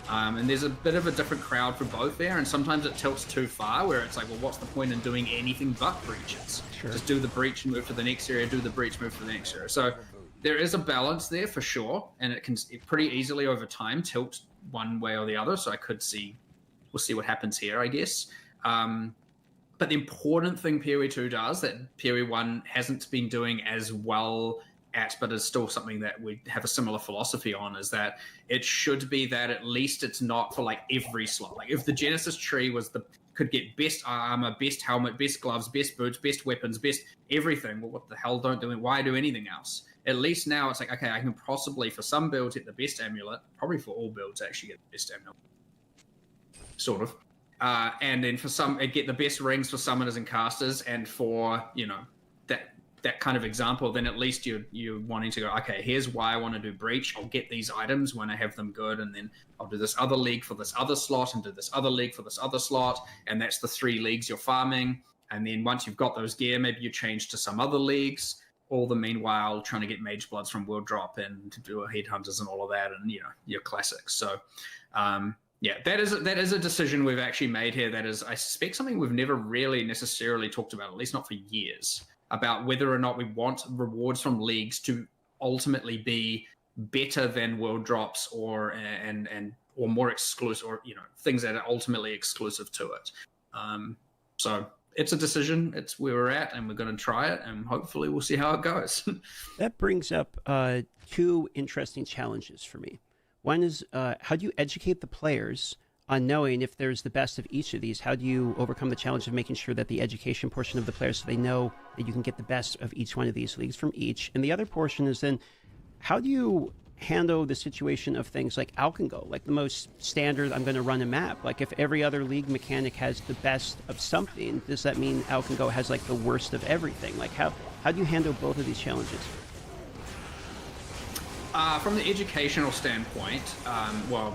And there's a bit of a different crowd for both there, and sometimes it tilts too far, where it's like, well, what's the point in doing anything but breaches? Sure. Just do the breach and move to the next area, do the breach, move to the next area. So there is a balance there for sure, and it can pretty easily over time tilt one way or the other. So we'll see what happens here, I guess. But the important thing PoE 2 does that PoE 1 hasn't been doing as well at, but is still something that we have a similar philosophy on, is that it should be that at least it's not for like every slot. Like if the Genesis tree could get best armor, best helmet, best gloves, best boots, best weapons, best everything, well, what the hell why do anything else? At least now it's like, okay, I can possibly for some builds get the best amulet, probably for all builds actually get the best amulet, sort of. And then for some, get the best rings for summoners and casters, and for, you know, that kind of example, then at least you're wanting to go, okay, here's why I want to do breach. I'll get these items when I have them good, and then I'll do this other league for this other slot, and do this other league for this other slot, and that's the 3 leagues you're farming. And then once you've got those gear, maybe you change to some other leagues, all the meanwhile trying to get mage bloods from world drop and to do a headhunters and all of that, and, you know, your classics. So yeah, that is a decision we've actually made here. That is, I suspect, something we've never really necessarily talked about, at least not for years, about whether or not we want rewards from leagues to ultimately be better than world drops or more exclusive, or, you know, things that are ultimately exclusive to it. So it's a decision. It's where we're at, and we're going to try it, and hopefully we'll see how it goes. That brings up two interesting challenges for me. One is how do you educate the players on knowing if there's the best of each of these? How do you overcome the challenge of making sure that the education portion of the players, so they know that you can get the best of each one of these leagues from each? And the other portion is then, how do you handle the situation of things like Alkengo, like the most standard, I'm going to run a map. Like if every other league mechanic has the best of something, does that mean Alkengo has like the worst of everything? Like how do you handle both of these challenges? From the educational standpoint, well,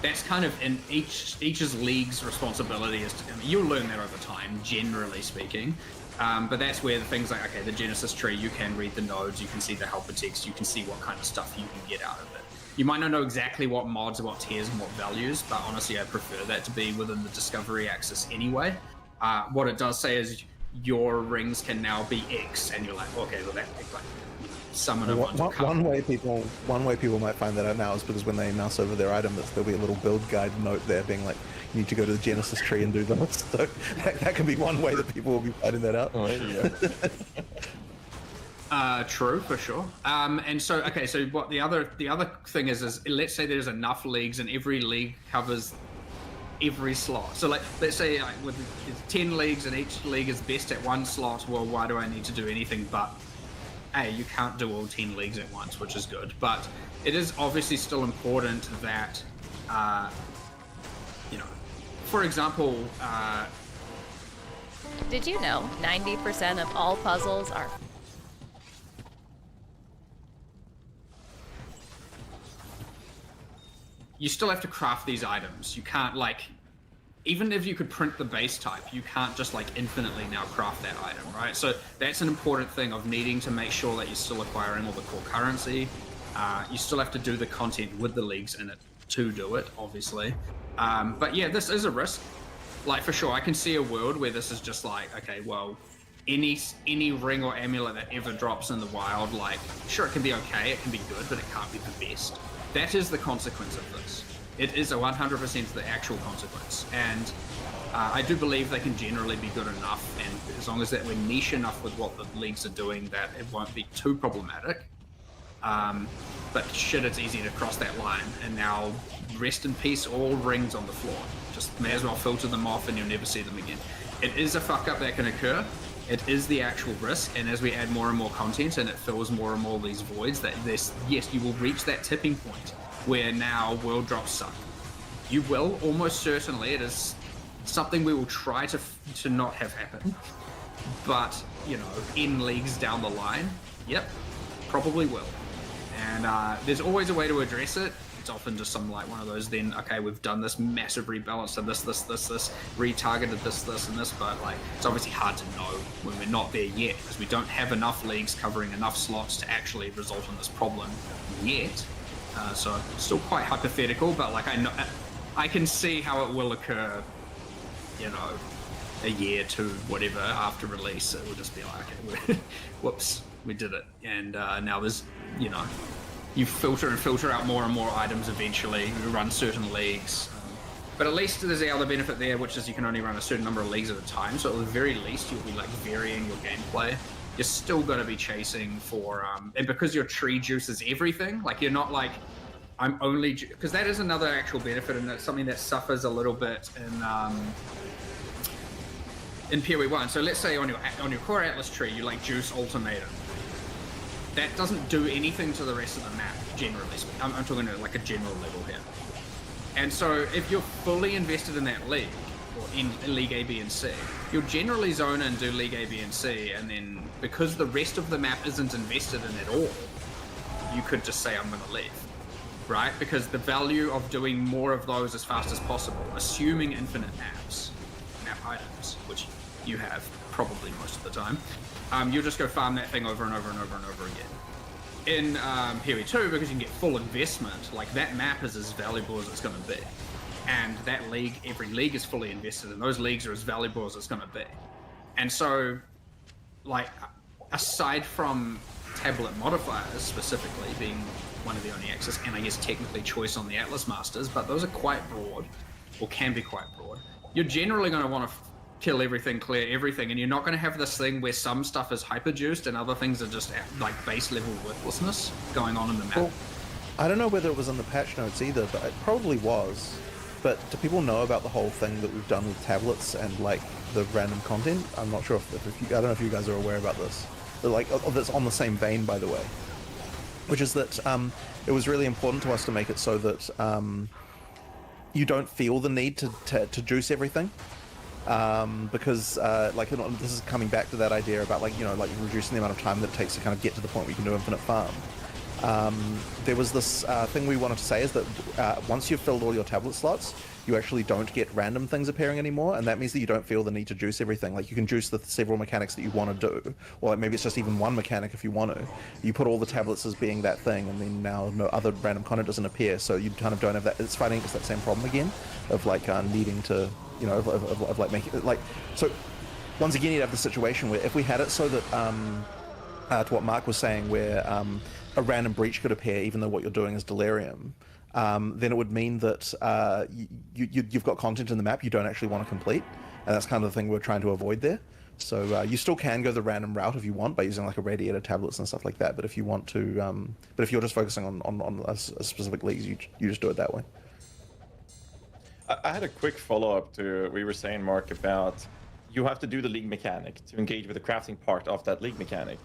that's kind of in each's league's responsibility. Is to, I mean, you'll learn that over time, generally speaking. But that's where the things like, okay, the Genesis tree, you can read the nodes, you can see the helper text, you can see what kind of stuff you can get out of it. You might not know exactly what mods, what tiers, and what values, but honestly, I prefer that to be within the discovery axis anyway. What it does say is your rings can now be X, and you're like, okay, well, that like summon a one way people might find that out now is because when they mouse over their item, there'll be a little build guide note there being like, you need to go to the Genesis tree and do that. So that can be one way that people will be finding that out. Oh, there you go. True, for sure. And so, okay, so what the other thing is let's say there's enough leagues and every league covers every slot. So like, let's say with 10 leagues and each league is best at one slot. Well, why do I need to do anything but you can't do all 10 leagues at once, which is good. But it is obviously still important that, for example, Did you know 90% of all puzzles are... You still have to craft these items. You can't, like, even if you could print the base type, you can't just, like, infinitely now craft that item, right? So that's an important thing of needing to make sure that you're still acquiring all the core currency. You still have to do the content with the leagues in it to do it, obviously. But yeah, this is a risk. Like, for sure, I can see a world where this is just like, okay, well, any ring or amulet that ever drops in the wild, like, sure, it can be okay, it can be good, but it can't be the best. That is the consequence of this. It is a 100% the actual consequence. And I do believe they can generally be good enough, and as long as that we're niche enough with what the leagues are doing, that it won't be too problematic. But shit, it's easy to cross that line, and now rest in peace all rings on the floor. Just may as well filter them off and you'll never see them again. It is a fuck up that can occur. It is the actual risk, and as we add more and more content and it fills more and more of these voids, that this, yes, you will reach that tipping point where now world drops suck. You will, almost certainly. It is something we will try to not have happen. But, in leagues down the line, yep, probably will. And there's always a way to address it. It's often just some like one of those, then, okay, we've done this massive rebalance of this, retargeted this, and this, but like, it's obviously hard to know when we're not there yet, because we don't have enough leagues covering enough slots to actually result in this problem yet. So it's still quite hypothetical, but like, I can see how it will occur, a year, two, whatever, after release. It will just be like, okay, whoops, we did it. And now there's, you filter out more and more items eventually. You run certain leagues. But at least there's the other benefit there, which is you can only run a certain number of leagues at a time. So at the very least, you'll be like varying your gameplay. You're still going to be chasing for, and because your tree juice is everything, like you're not like, I'm only, because that is another actual benefit, and that's something that suffers a little bit in PoE 1. So let's say on your core Atlas tree, you like juice ultimatum. That doesn't do anything to the rest of the map, generally speaking. I'm talking at like a general level here. And so if you're fully invested in that league, or in League A, B, and C, you'll generally zone and do League A, B, and C, and then because the rest of the map isn't invested in at all, you could just say, I'm going to leave, right? Because the value of doing more of those as fast as possible, assuming infinite map items, which you have probably most of the time, you'll just go farm that thing over and over and over and over again. In PoE 2, because you can get full investment, like that map is as valuable as it's going to be. And that league, every league is fully invested, and those leagues are as valuable as it's going to be. And so, like, aside from tablet modifiers specifically being one of the only access, and I guess technically choice on the Atlas Masters, but those are quite broad, or can be quite broad. You're generally going to want to kill everything, clear everything, and you're not going to have this thing where some stuff is hyper-juiced and other things are just at, like base level worthlessness going on in the map. Well, I don't know whether it was in the patch notes either, but it probably was. But do people know about the whole thing that we've done with tablets and like the random content? I'm not sure if you, I don't know if you guys are aware about this. But, like, that's on the same vein, by the way. Which is that it was really important to us to make it so that you don't feel the need to juice everything. Because like this is coming back to that idea about like reducing the amount of time that it takes to kind of get to the point where you can do infinite farm. There was this thing we wanted to say is that once you've filled all your tablet slots, you actually don't get random things appearing anymore, and that means that you don't feel the need to juice everything. Like you can juice the several mechanics that you want to do, or like maybe it's just even one mechanic if you want to. You put all the tablets as being that thing, and then now no other random content doesn't appear, so you kind of don't have that. It's fighting against that same problem again of like needing to, of like making it like so. Once again, you'd have the situation where if we had it so that to what Mark was saying, where a random breach could appear even though what you're doing is delirium, then it would mean that you've got content in the map you don't actually want to complete, and that's kind of the thing we're trying to avoid there. So you still can go the random route if you want by using like irradiated tablets and stuff like that, but if you want to, but if you're just focusing on a specific leagues, you just do it that way. I had a quick follow-up to what we were saying, Mark, about you have to do the league mechanic to engage with the crafting part of that league mechanic.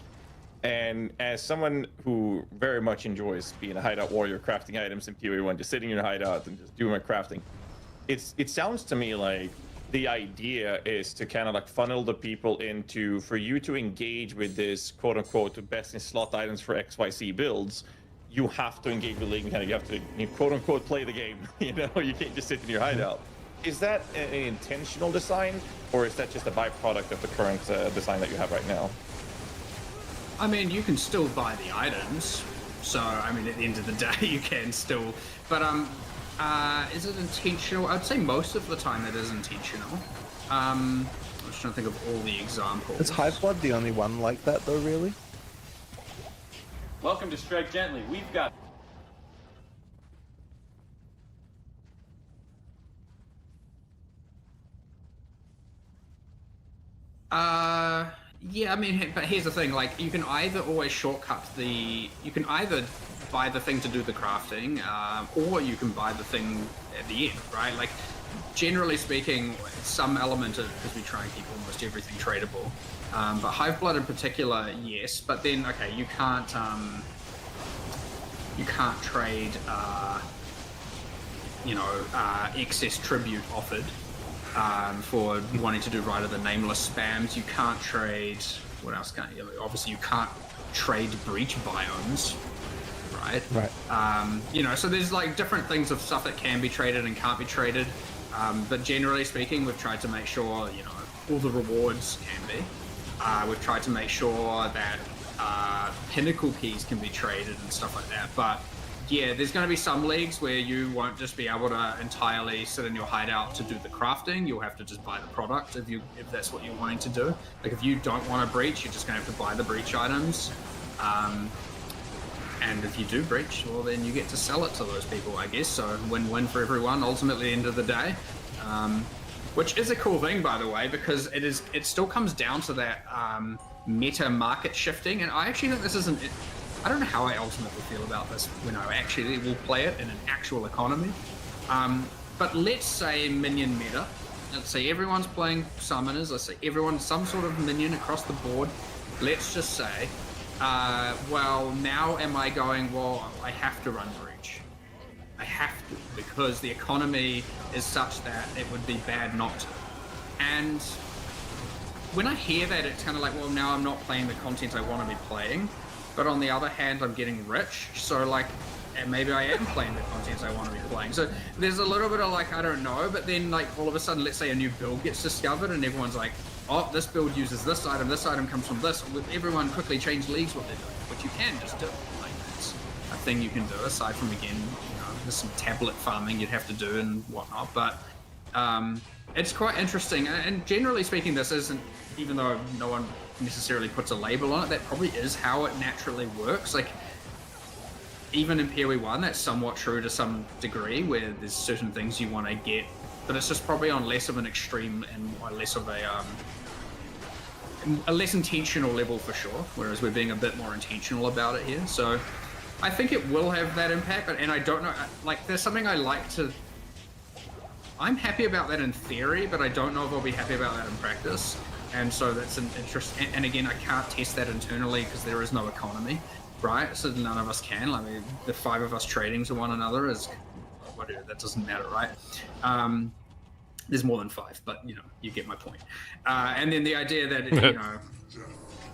And as someone who very much enjoys being a hideout warrior, crafting items in PoE1, just sitting in your hideout and just doing my crafting, it sounds to me like the idea is to kind of like funnel the people into, for you to engage with this quote-unquote best in slot items for XYZ builds, you have to engage with league mechanic. You have to quote-unquote play the game. You can't just sit in your hideout. Is that an intentional design, or is that just a byproduct of the current design that you have right now? I mean, you can still buy the items, so I mean, at the end of the day, you can still. But is it intentional? I'd say most of the time it is intentional. I'm just trying to think of all the examples. Is Hiveblood the only one like that, though? Really? Welcome to Strike Gently. We've got. Yeah, I mean, but here's the thing, like, you can either always shortcut you can either buy the thing to do the crafting, or you can buy the thing at the end, right? Like, generally speaking, some element of, because we try and keep almost everything tradable, but Hiveblood in particular, yes, but then, okay, you can't trade, excess tribute offered. For wanting to do Rite of the Nameless spams. You can't trade... What else can't you... Obviously, you can't trade breach biomes, right? Right. So there's like different things of stuff that can be traded and can't be traded. But generally speaking, we've tried to make sure, all the rewards can be. We've tried to make sure that pinnacle keys can be traded and stuff like that. But yeah, there's going to be some leagues where you won't just be able to entirely sit in your hideout to do the crafting. You'll have to just buy the product if that's what you're wanting to do. Like if you don't want to breach, you're just going to have to buy the breach items. And if you do breach, well then you get to sell it to those people, I guess. So win-win for everyone, ultimately, at the end of the day. Which is a cool thing, by the way, because it still comes down to that meta market shifting. And I actually think this isn't... I don't know how I ultimately feel about this when I actually will play it in an actual economy. But let's say minion meta. Let's say everyone's playing summoners. Let's say everyone's some sort of minion across the board. Let's just say, well, now am I going, well, I have to run breach. I have to, because the economy is such that it would be bad not to. And when I hear that, it's kind of like, well, now I'm not playing the content I want to be playing. But on the other hand, I'm getting rich, so like, maybe I am playing the content I want to be playing. So there's a little bit of like, I don't know, but then like all of a sudden, let's say a new build gets discovered and everyone's like, oh, this build uses this item comes from this. Everyone quickly change leagues what they're doing, which you can just do. Like that's a thing you can do, aside from, again, there's some tablet farming you'd have to do and whatnot. But it's quite interesting, and generally speaking, this isn't, even though no one necessarily puts a label on it, that probably is how it naturally works. Like, even in PoE1, that's somewhat true to some degree, where there's certain things you want to get but it's just probably on less of an extreme and less of a less intentional level for sure, whereas we're being a bit more intentional about it here. So I think it will have that impact, and I don't know, like, there's something I like to... I'm happy about that in theory, but I don't know if I'll be happy about that in practice. And so that's an interest, and again, I can't test that internally because there is no economy, right? So none of us can. I mean, the 5 of us trading to one another is, whatever, that doesn't matter, right? There's more than 5, but you know, you get my point. And then the idea that, you know,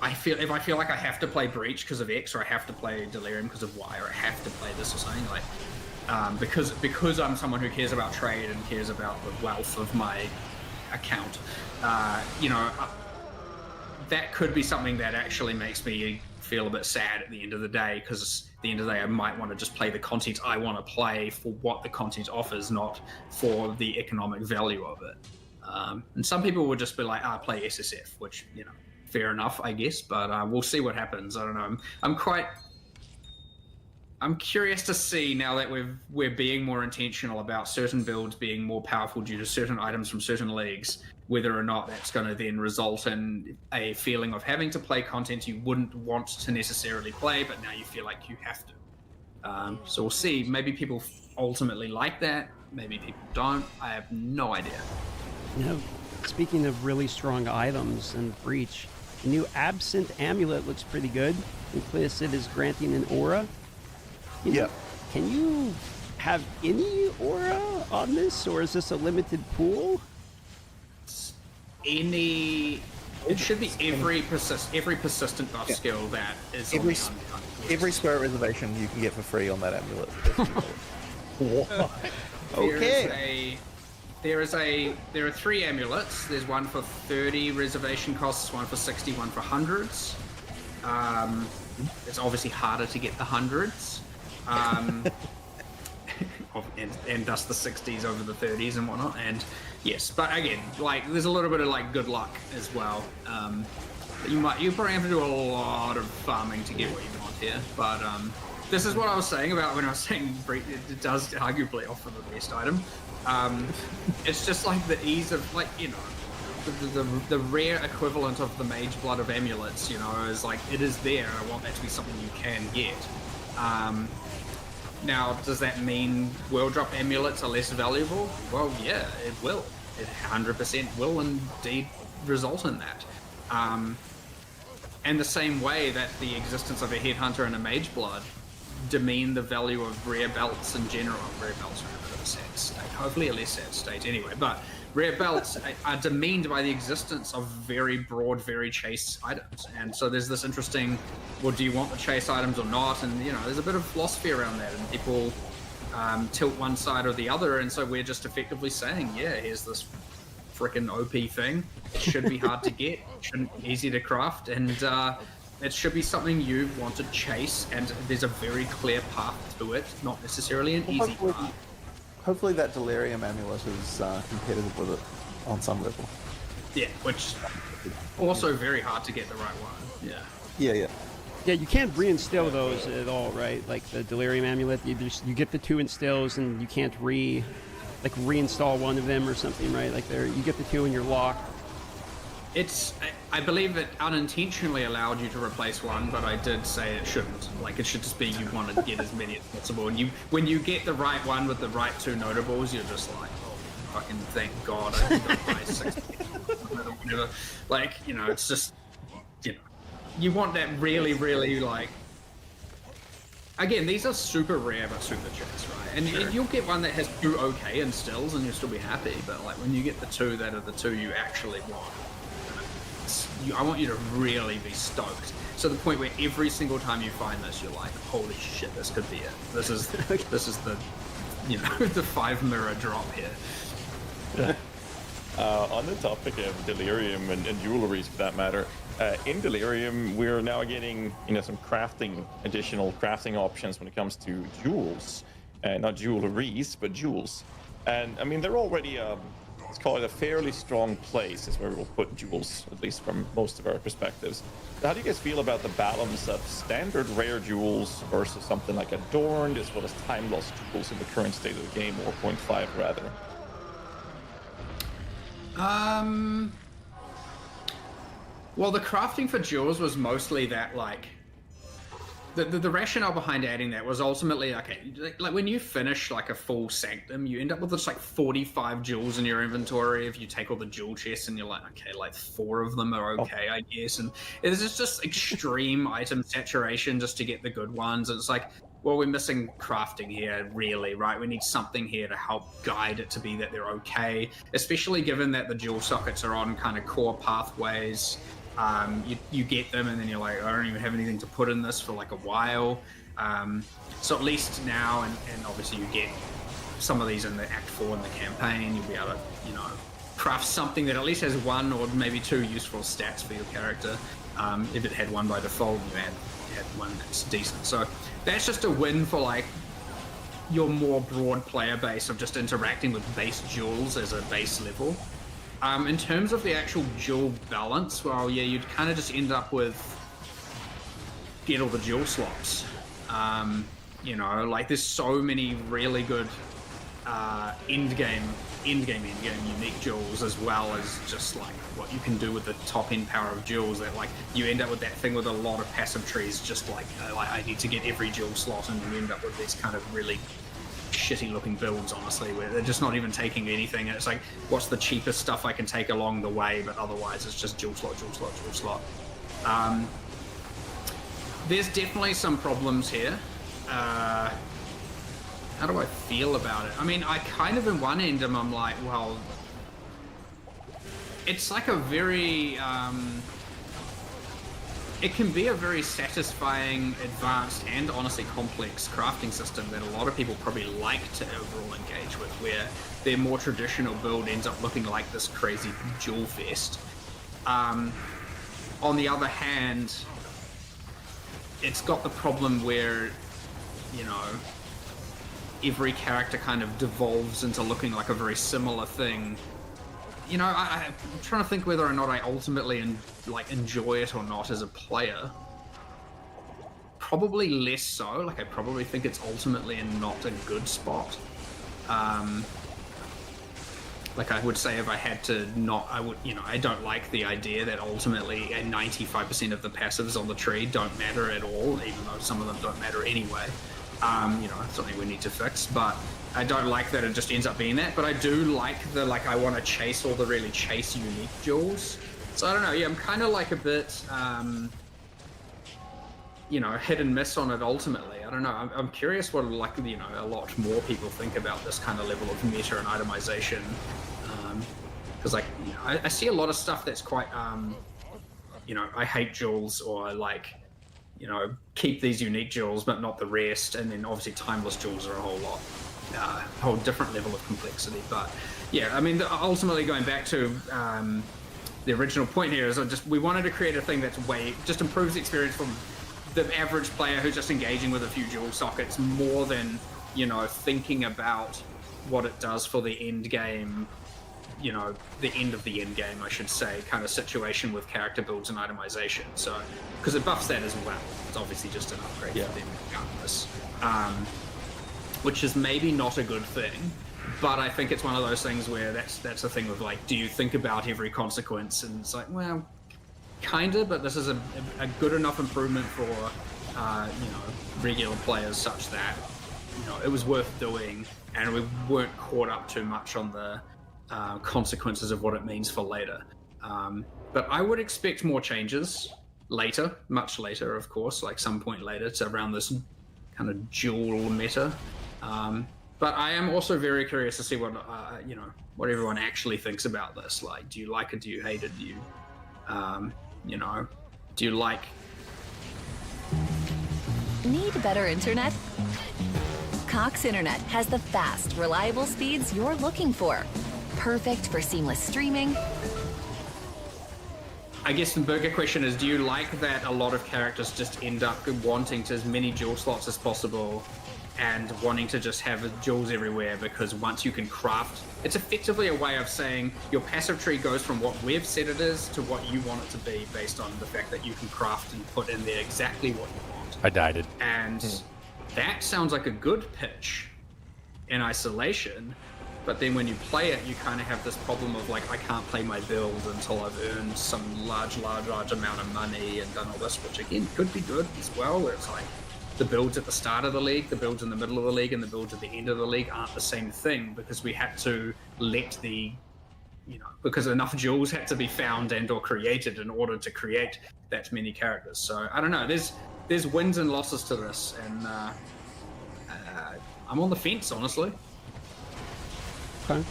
if I feel like I have to play Breach because of X, or I have to play Delirium because of Y, or I have to play this or something, like, because I'm someone who cares about trade and cares about the wealth of my account, you know, that could be something that actually makes me feel a bit sad at the end of the day, because at the end of the day I might want to just play the content I want to play for what the content offers, not for the economic value of it. And some people would just be like, play SSF, which, you know, fair enough, I guess, but we'll see what happens. I don't know. I'm curious to see, now that we're being more intentional about certain builds being more powerful due to certain items from certain leagues, whether or not that's going to then result in a feeling of having to play content you wouldn't want to necessarily play, but now you feel like you have to. So we'll see. Maybe people ultimately like that. Maybe people don't. I have no idea. You know, speaking of really strong items and Breach, the new Absent Amulet looks pretty good. Implicit is granting an aura. You know, can you have any aura on this, or is this a limited pool? It should be every persistent buff skill that is every Spirit Reservation you can get for free on that amulet. Okay. There are 3 amulets. There's one for 30 reservation costs, one for 60, one for hundreds. It's obviously harder to get the hundreds. And thus the 60s over the 30s and whatnot. And yes, but again, like, there's a little bit of like good luck as well. You probably have to do a lot of farming to get what you want here. But this is what I was saying about when I was saying it does arguably offer the best item. It's just like the ease of, like, you know, the rare equivalent of the Mage Blood of amulets, you know, is like, it is there, and I want that to be something you can get. Now, does that mean world drop amulets are less valuable? Well, yeah, it will. It 100% will indeed result in that. And the same way that the existence of a Headhunter and a Mage Blood demean the value of rare belts in general. Rare belts are in a bit of a sad state. Hopefully a less sad state anyway, but rare belts are demeaned by the existence of very broad, very chase items. And so there's this interesting, well, do you want the chase items or not? And, you know, there's a bit of philosophy around that, and people tilt one side or the other. And so we're just effectively saying, yeah, here's this freaking OP thing. It should be hard to get, it shouldn't be easy to craft, and it should be something you want to chase, and there's a very clear path to it, not necessarily an easy path. Hopefully that Delirium amulet is competitive with it on some level. Yeah, which also very hard to get the right one. Yeah. Yeah, you can't reinstill those at all, right? Like the Delirium amulet, you get the 2 instills and you can't reinstall one of them or something, right? Like you get the 2 and you're locked. I believe it unintentionally allowed you to replace one, but I did say it shouldn't. Like, it should just be you want to get as many as possible. And when you get the right one with the right 2 notables, you're just like, oh, fucking thank God I didn't buy 6 whatever. Like, you know, it's just, you know, you want that really, really, like... Again, these are super rare but super chase, right? And you'll get one that has 2 okay instills and you'll still be happy, but like when you get the 2 that are the 2 you actually want, I want you to really be stoked. To the point where every single time you find this, you're like, holy shit, this could be it. This is the, you know, the 5 mirror drop here. On the topic of Delirium and jewelries for that matter, in Delirium we're now getting, you know, some additional crafting options when it comes to jewels. Not jewelries, but jewels. And I mean, they're already let's call it a fairly strong place is where we'll put jewels, at least from most of our perspectives. So how do you guys feel about the balance of standard rare jewels versus something like Adorned, as well as time lost jewels in the current state of the game, or 0.5 rather? Well, the crafting for jewels was mostly that, like, the rationale behind adding that was ultimately, okay, like when you finish like a full sanctum, you end up with just like 45 jewels in your inventory if you take all the jewel chests, and you're like, okay, like 4 of them are okay, I guess. And it's just extreme item saturation just to get the good ones. And it's like, well, we're missing crafting here, really, right? We need something here to help guide it to be that they're okay, especially given that the jewel sockets are on kind of core pathways. You get them and then you're like, I don't even have anything to put in this for like a while. So at least now, and obviously you get some of these in the Act 4 in the campaign, you'll be able to, you know, craft something that at least has 1 or maybe 2 useful stats for your character. If it had 1 by default, you had 1 that's decent. So that's just a win for like your more broad player base of just interacting with base jewels as a base level. In terms of the actual jewel balance, well, yeah, you'd kind of just end up with get all the jewel slots. You know, like there's so many really good endgame unique jewels, as well as just like what you can do with the top end power of jewels, that like you end up with that thing with a lot of passive trees, just like I need to get every jewel slot, and you end up with these kind of really shitty looking builds, honestly, where they're just not even taking anything, and it's like, what's the cheapest stuff I can take along the way, but otherwise it's just jewel slot. There's definitely some problems here. How do I feel about it? I mean, I kind of in one end I'm like, well, it's like a very it can be a very satisfying, advanced, and honestly complex crafting system that a lot of people probably like to overall engage with, where their more traditional build ends up looking like this crazy jewel fest. On the other hand, it's got the problem where, you know, every character kind of devolves into looking like a very similar thing. You know, I'm trying to think whether or not I ultimately enjoy it or not as a player. Probably less so. Like, I probably think it's ultimately not a good spot. Like, I would say if I had to not, I would, you know, I don't like the idea that ultimately 95% of the passives on the tree don't matter at all, even though some of them don't matter anyway. You know, it's something we need to fix, but I don't like that it just ends up being that. But I do like the, like, I want to chase all the really chase unique jewels. So I don't know, yeah, I'm kind of like a bit, you know, hit and miss on it ultimately. I don't know, I'm curious what, like, you know, a lot more people think about this kind of level of meta and itemization. Because, like, you know, I see a lot of stuff that's quite, you know, I hate jewels, or like, you know, keep these unique jewels but not the rest, and then obviously timeless jewels are a whole different level of complexity. But yeah, I mean, ultimately going back to the original point here is we wanted to create a thing that's just improves the experience from the average player who's just engaging with a few jewel sockets, more than, you know, thinking about what it does for the end game, you know, the end of the end game, I should say, kind of situation with character builds and itemization. So, because it buffs that as well. It's obviously just an upgrade for them regardless. Which is maybe not a good thing, but I think it's one of those things where that's the thing with, like, do you think about every consequence? And it's like, well, kinda, but this is a good enough improvement for, you know, regular players, such that, you know, it was worth doing, and we weren't caught up too much on the consequences of what it means for later. But I would expect more changes later, much later, of course, like some point later, to around this kind of dual meta. But I am also very curious to see what, you know, what everyone actually thinks about this. Like, do you like it? Do you hate it? Do you, you know, do you like... Need better internet? Cox Internet has the fast, reliable speeds you're looking for. Perfect for seamless streaming. I guess the bigger question is, do you like that a lot of characters just end up wanting to as many jewel slots as possible and wanting to just have jewels everywhere? Because once you can craft, it's effectively a way of saying your passive tree goes from what we've said it is to what you want it to be, based on the fact that you can craft and put in there exactly what you want. I died it. And that sounds like a good pitch in isolation. But then when you play it, you kind of have this problem of like, I can't play my build until I've earned some large amount of money and done all this, which again could be good as well, where it's like the builds at the start of the league, the builds in the middle of the league, and the builds at the end of the league aren't the same thing, because we had to let the, because enough jewels had to be found and or created in order to create that many characters. So I don't know, there's wins and losses to this, and I'm on the fence, honestly. Okay.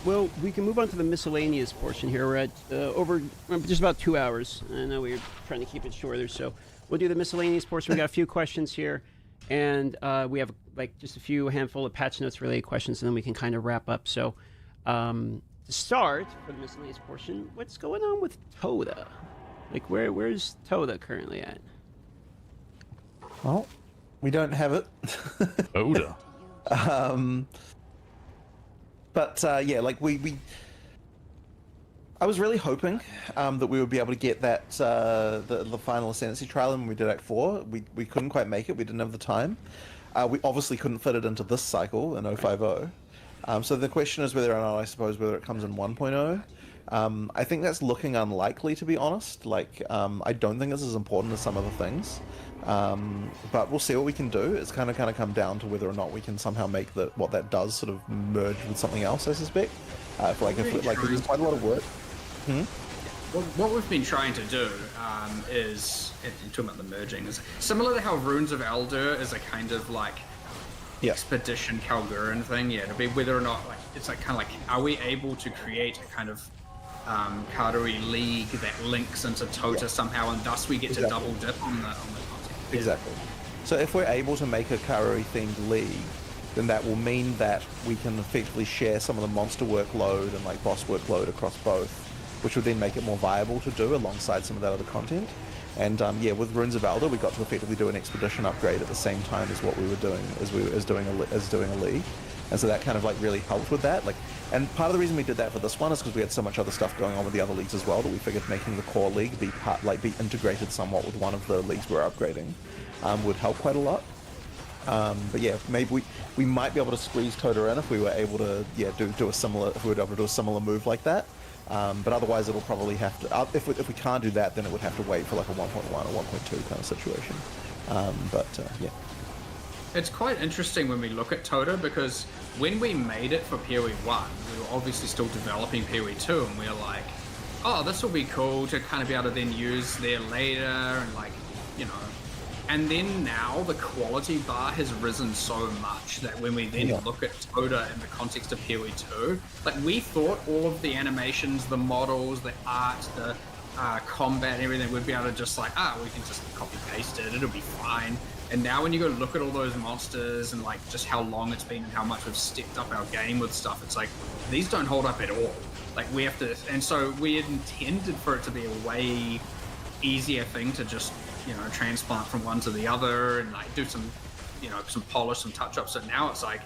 Well, we can move on to the miscellaneous portion here. We're at over just about 2 hours. I know we're trying to keep it shorter, so we'll do the miscellaneous portion. We got a few questions here, and we have like just a handful of patch notes related questions, and then we can kind of wrap up. So to start for the miscellaneous portion, what's going on with Toda? Like where's Toda currently at? Well, we don't have it. Toda. But yeah, like I was really hoping that we would be able to get that the final Ascendancy trial in when we did Act 4. We couldn't quite make it. We didn't have the time. We obviously couldn't fit it into this cycle in 050. So the question is whether or not, I suppose, whether it comes in 1.0. I think that's looking unlikely, to be honest. Like, I don't think it's as important as some other things. But we'll see what we can do. It's kind of come down to whether or not we can somehow make what that does sort of merge with something else, I suspect. If there's quite a lot of work. What we've been trying to do is, talking about the merging, is similar to how Runes of Elder is a kind of like Expedition Kalguran thing. Yeah, to be whether or not like it's like kind of like, are we able to create a kind of Karui League that links into Tota somehow, and thus we get to double dip on the content. Exactly. So if we're able to make a Karui themed league, then that will mean that we can effectively share some of the monster workload and like boss workload across both, which would then make it more viable to do alongside some of that other content. And yeah, with Runes of Elder, we got to effectively do an expedition upgrade at the same time as what we were doing as doing a league. And so that kind of like really helped with that. Like, and part of the reason we did that for this one is because we had so much other stuff going on with the other leagues as well, that we figured making the core league be integrated somewhat with one of the leagues we're upgrading would help quite a lot. But yeah, maybe we might be able to squeeze Tota in if we were able to do a similar, if we were able to do a similar move like that. But otherwise it'll probably have to, if we can't do that, then it would have to wait for like a 1.1 or 1.2 kind of situation. Yeah. It's quite interesting when we look at Tota, because when we made it for PoE 1, we were obviously still developing PoE 2, and we were like, oh, this will be cool to kind of be able to then use there later, and like, and then now the quality bar has risen so much that when we then look at Tota in the context of PoE 2, like we thought all of the animations, the models, the art, the combat and everything would be able to just like, we can just copy paste it, it'll be fine. And now when you go look at all those monsters and like just how long it's been and how much we've stepped up our game with stuff, it's like, these don't hold up at all. Like we have to, and so we had intended for it to be a way easier thing to just, transplant from one to the other and like do some, some polish, some touch-ups. So now it's like,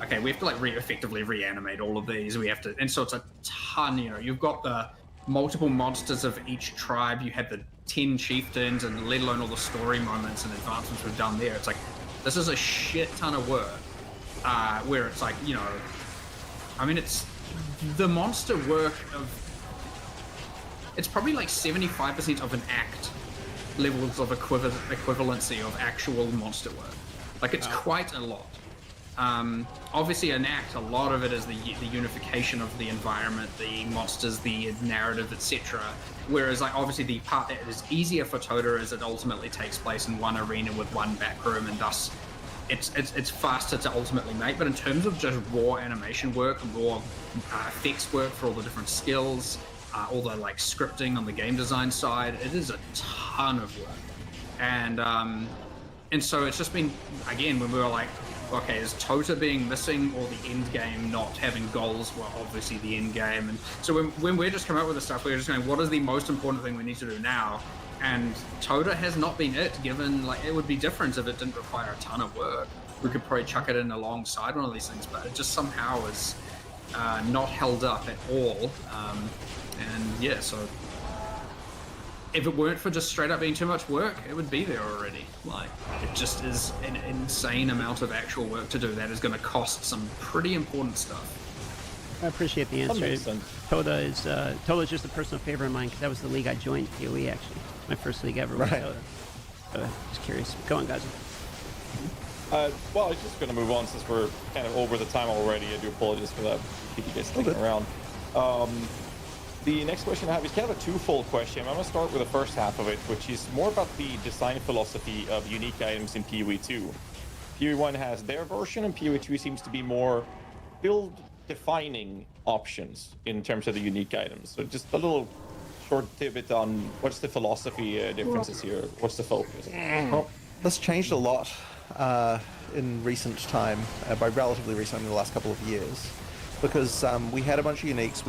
okay, we have to like effectively reanimate all of these. We have to, and so it's a ton, you've got the multiple monsters of each tribe, you had the 10 chieftains, and let alone all the story moments and advancements we've done there. It's like, this is a shit ton of work, where it's like, it's the monster work of, it's probably like 75% of an act levels of equivalency of actual monster work. Like, it's quite a lot. Obviously an act, a lot of it is the unification of the environment, the monsters, the narrative, etc. Whereas like obviously the part that is easier for Tota is it ultimately takes place in one arena with one back room, and thus it's faster to ultimately make. But in terms of just raw animation work, raw effects work for all the different skills, all the like scripting on the game design side, it is a ton of work. And so it's just been, again, when we were like, okay, is Tota being missing or the end game not having goals? Well, obviously the end game. And so when we're just coming up with this stuff, we're just going, what is the most important thing we need to do now? And Tota has not been it, given like it would be different if it didn't require a ton of work. We could probably chuck it in alongside one of these things, but it just somehow is not held up at all. And yeah, so if it weren't for just straight up being too much work, it would be there already. Like, it just is an insane amount of actual work to do that is going to cost some pretty important stuff. I appreciate the answer. Toda is just a personal favorite of mine because that was the league I joined, PoE actually. My first league ever was Toda. Just curious. Go on, guys. Well, I was just going to move on since we're kind of over the time already. I do apologize for that. Keep you guys sticking around. The next question I have is kind of a twofold question. I'm going to start with the first half of it, which is more about the design philosophy of unique items in PoE 2. PoE 1 has their version, and PoE 2 seems to be more build-defining options in terms of the unique items. So just a little short tidbit on what's the philosophy differences here? What's the focus? Well, this changed a lot in recent time, by relatively recent, in the last couple of years. Because we had a bunch of uniques.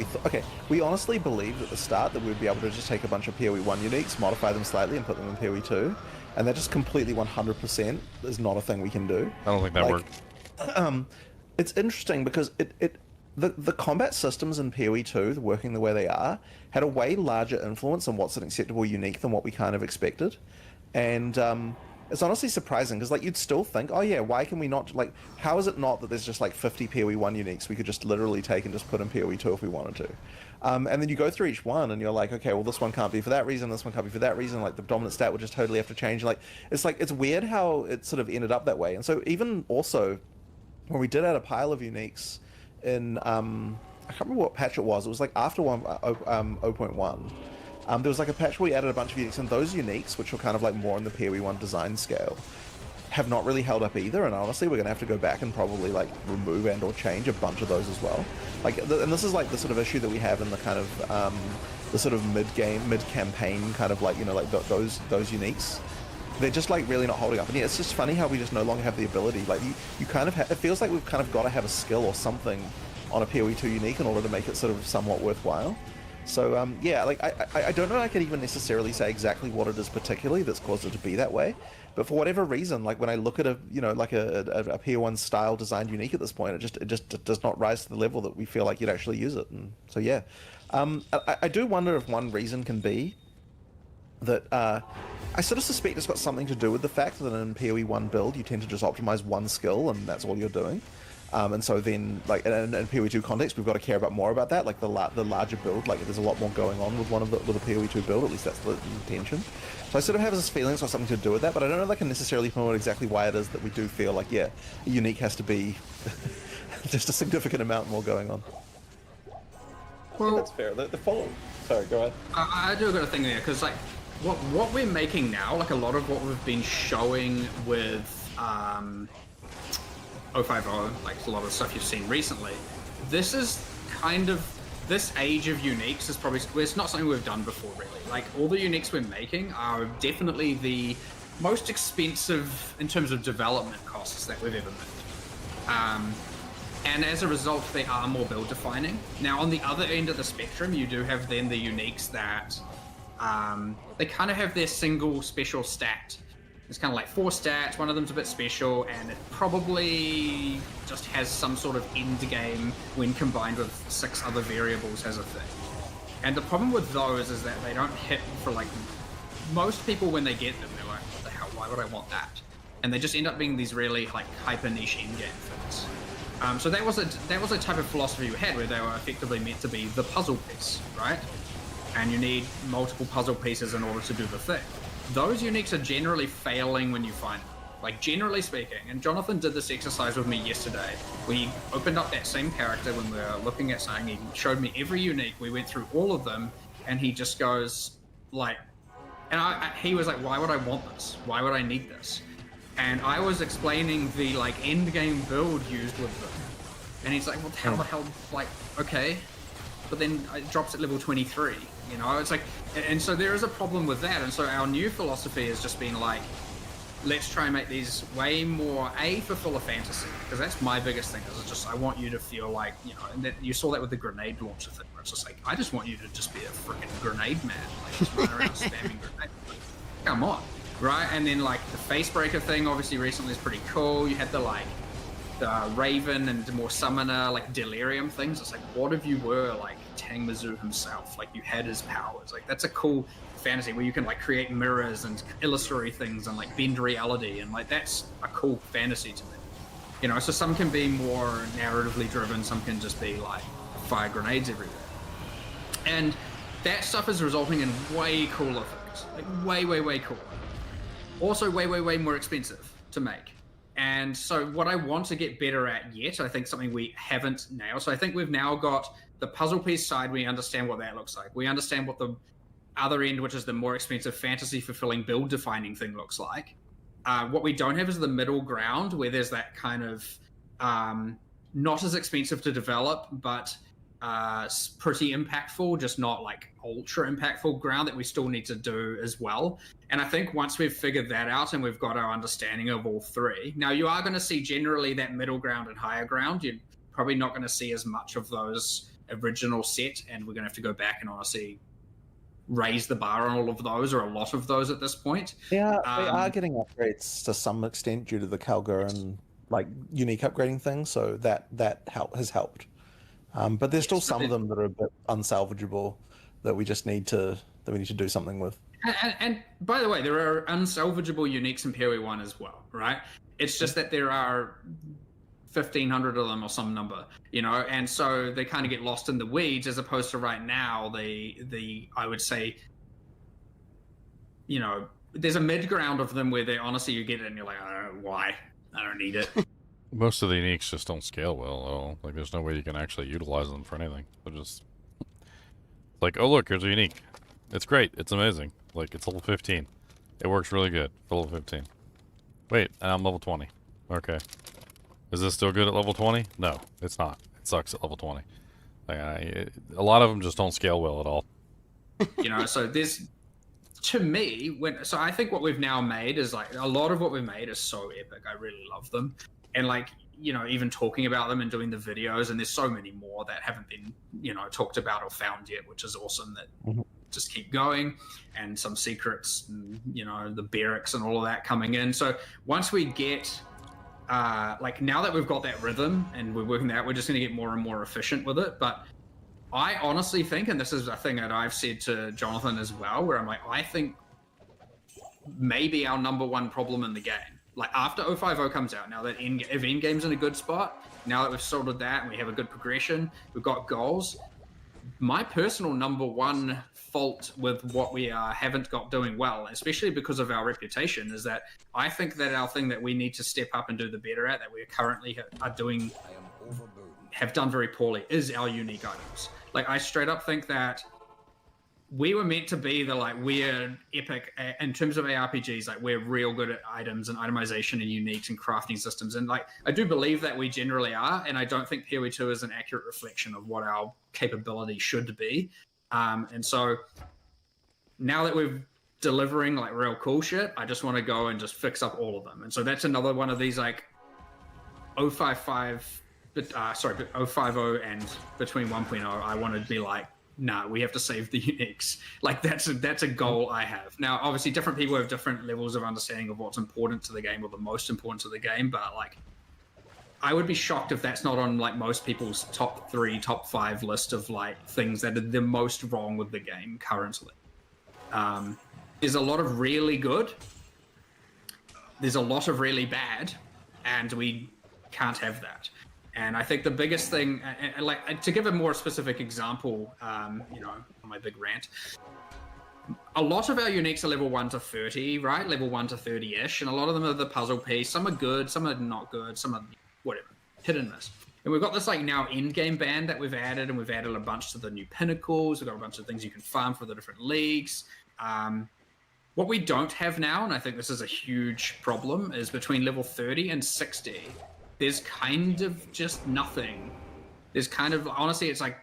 We honestly believed at the start that we would be able to just take a bunch of PoE 1 uniques, modify them slightly, and put them in PoE 2. And that just completely 100% is not a thing we can do. I don't think that worked. It's interesting because the combat systems in PoE 2, working the way they are, had a way larger influence on what's an acceptable unique than what we kind of expected. And it's honestly surprising because, like, you'd still think, oh yeah, why can we not, like, how is it not that there's just like 50 PoE 1 uniques we could just literally take and just put in PoE 2 if we wanted to? And then you go through each one and you're like, okay, well, this one can't be for that reason, this one can't be for that reason, like the dominant stat would just totally have to change. Like, it's weird how it sort of ended up that way. And so even also, when we did add a pile of uniques in, I can't remember what patch it was like after 0.1. There was like a patch where we added a bunch of uniques, and those uniques, which were kind of like more in the PoE 1 design scale, have not really held up either. And honestly, we're gonna have to go back and probably like remove and or change a bunch of those as well. Like, and this is like the sort of issue that we have in the kind of the sort of mid-game, mid-campaign kind of like, you know, like those uniques. They're just like really not holding up. And yeah, it's just funny how we just no longer have the ability. Like you kind of it feels like we've kind of got to have a skill or something on a PoE 2 unique in order to make it sort of somewhat worthwhile. So yeah, like I don't know I could even necessarily say exactly what it is particularly that's caused it to be that way, but for whatever reason, like when I look at a, you know, like a PoE 1 style designed unique at this point, it just does not rise to the level that we feel like you'd actually use it. And so yeah, I do wonder if one reason can be that I sort of suspect it's got something to do with the fact that in PoE 1 build you tend to just optimize one skill and that's all you're doing. And so then, like, in PoE 2 context, we've got to care about more about that, like the larger build. Like, there's a lot more going on with with a PoE 2 build. At least that's the intention. So I sort of have this feeling it's got something to do with that, but I don't know if I can necessarily point out exactly why it is that we do feel like, yeah, a unique has to be just a significant amount more going on. Well, that's fair. The follow. Sorry, go ahead. I do got a thing there because, like, what we're making now, like a lot of what we've been showing with 050, like a lot of the stuff you've seen recently, this is kind of, this age of uniques is probably, it's not something we've done before really. Like, all the uniques we're making are definitely the most expensive in terms of development costs that we've ever made. And as a result, they are more build defining. Now, on the other end of the spectrum, you do have then the uniques that they kind of have their single special stat. It's kind of like 4 stats, one of them's a bit special, and it probably just has some sort of end game when combined with 6 other variables as a thing. And the problem with those is that they don't hit for, like, most people when they get them, they're like, what the hell, why would I want that? And they just end up being these really, like, hyper niche end game things. So that was a type of philosophy we had where they were effectively meant to be the puzzle piece, right? And you need multiple puzzle pieces in order to do the thing. Those uniques are generally failing when you find them, like, generally speaking. And Jonathan did this exercise with me yesterday. We opened up that same character when we were looking at something. He showed me every unique. We went through all of them, and he just goes, like, and he was like, why would I want this? Why would I need this? And I was explaining the, like, end game build used with them. And he's like, well, how the hell, like, okay. But then it drops at level 23, you know? It's like, and so there is a problem with that. And so our new philosophy has just been like, let's try and make these way more, for full of fantasy, because that's my biggest thing, is it's just, I want you to feel like, you know, and that you saw that with the grenade launcher thing, where it's just like, I just want you to just be a freaking grenade man, like, just run around spamming grenades. Like, come on, right? And then, like, the facebreaker thing, obviously, recently is pretty cool. You had the, like, the Raven and the more summoner, like, delirium things. It's like, what if you were, like, Tang Mizzou himself? Like, you had his powers. Like, that's a cool fantasy where you can like create mirrors and illustrate things and like bend reality, and like that's a cool fantasy to me. You know, so some can be more narratively driven, some can just be like fire grenades everywhere. And that stuff is resulting in way cooler things. Like way cooler. Also way more expensive to make. And so what I want to get better at yet, I think something we haven't nailed. So I think we've now got the puzzle piece side, we understand what that looks like. We understand what the other end, which is the more expensive fantasy fulfilling build defining thing looks like. What we don't have is the middle ground where there's that kind of not as expensive to develop, but pretty impactful, just not like ultra impactful ground that we still need to do as well. And I think once we've figured that out and we've got our understanding of all three, now you are going to see generally that middle ground and higher ground. You're probably not going to see as much of those original set, and we're going to have to go back and honestly raise the bar on all of those, or a lot of those at this point. Yeah, they are getting upgrades to some extent due to the Calgarian like unique upgrading thing, so that has helped. But there's still some of them that are a bit unsalvageable that we just need to do something with. And by the way, there are unsalvageable uniques in PoE 1 as well, right? It's just that there are 1,500 of them or some number, you know, and so they kind of get lost in the weeds, as opposed to right now, the I would say, you know, there's a mid ground of them where they honestly you get it and you're like, I don't know why, I don't need it. Most of the uniques just don't scale well at all. Like, there's no way you can actually utilize them for anything. They're just like, oh look, here's a unique. It's great. It's amazing. Like, it's level 15. It works really good for level 15. Wait, and I'm level 20. Okay. Is this still good at level 20? No, it's not. It sucks at level 20. Like, a lot of them just don't scale well at all. You know, so there's, to me, so I think what we've now made is like, a lot of what we've made is so epic. I really love them. And like, you know, even talking about them and doing the videos, and there's so many more that haven't been, you know, talked about or found yet, which is awesome. That just keep going, and some secrets, and, you know, the barracks and all of that coming in. So once we get, like, now that we've got that rhythm and we're working that out, we're just going to get more and more efficient with it. But I honestly think, and this is a thing that I've said to Jonathan as well, where I'm like, I think maybe our number one problem in the game, like after 050 comes out, now that if Endgame's in a good spot, now that we've sorted that and we have a good progression, we've got goals, my personal number one fault with what we haven't got doing well, especially because of our reputation, is that I think that our thing that we need to step up and do the better at, that we currently are doing, have done very poorly, is our unique items. Like, I straight up think that we were meant to be the like weird epic in terms of ARPGs, like we're real good at items and itemization and uniques and crafting systems, and like I do believe that we generally are, and I don't think PoE 2 is an accurate reflection of what our capability should be. And so now that we're delivering like real cool shit, I just want to go and just fix up all of them. And so that's another one of these like 055 but 050 and between 1.0, I want to be like, nah, we have to save the uniques. Like that's a goal I have. Now, obviously, different people have different levels of understanding of what's important to the game or the most important to the game. But like, I would be shocked if that's not on like most people's top 3, top 5 list of like things that are the most wrong with the game currently. There's a lot of really good. There's a lot of really bad, and we can't have that. And I think the biggest thing, and like to give a more specific example, you know, on my big rant, a lot of our uniques are level 1 to 30, right? Level 1 to 30-ish, and a lot of them are the puzzle piece. Some are good, some are not good, some are whatever, hit and miss. And we've got this like now endgame band that we've added, and we've added a bunch to the new pinnacles. We've got a bunch of things you can farm for the different leagues. What we don't have now, and I think this is a huge problem, is between level 30 and 60. There's kind of just nothing. There's kind of, honestly, it's like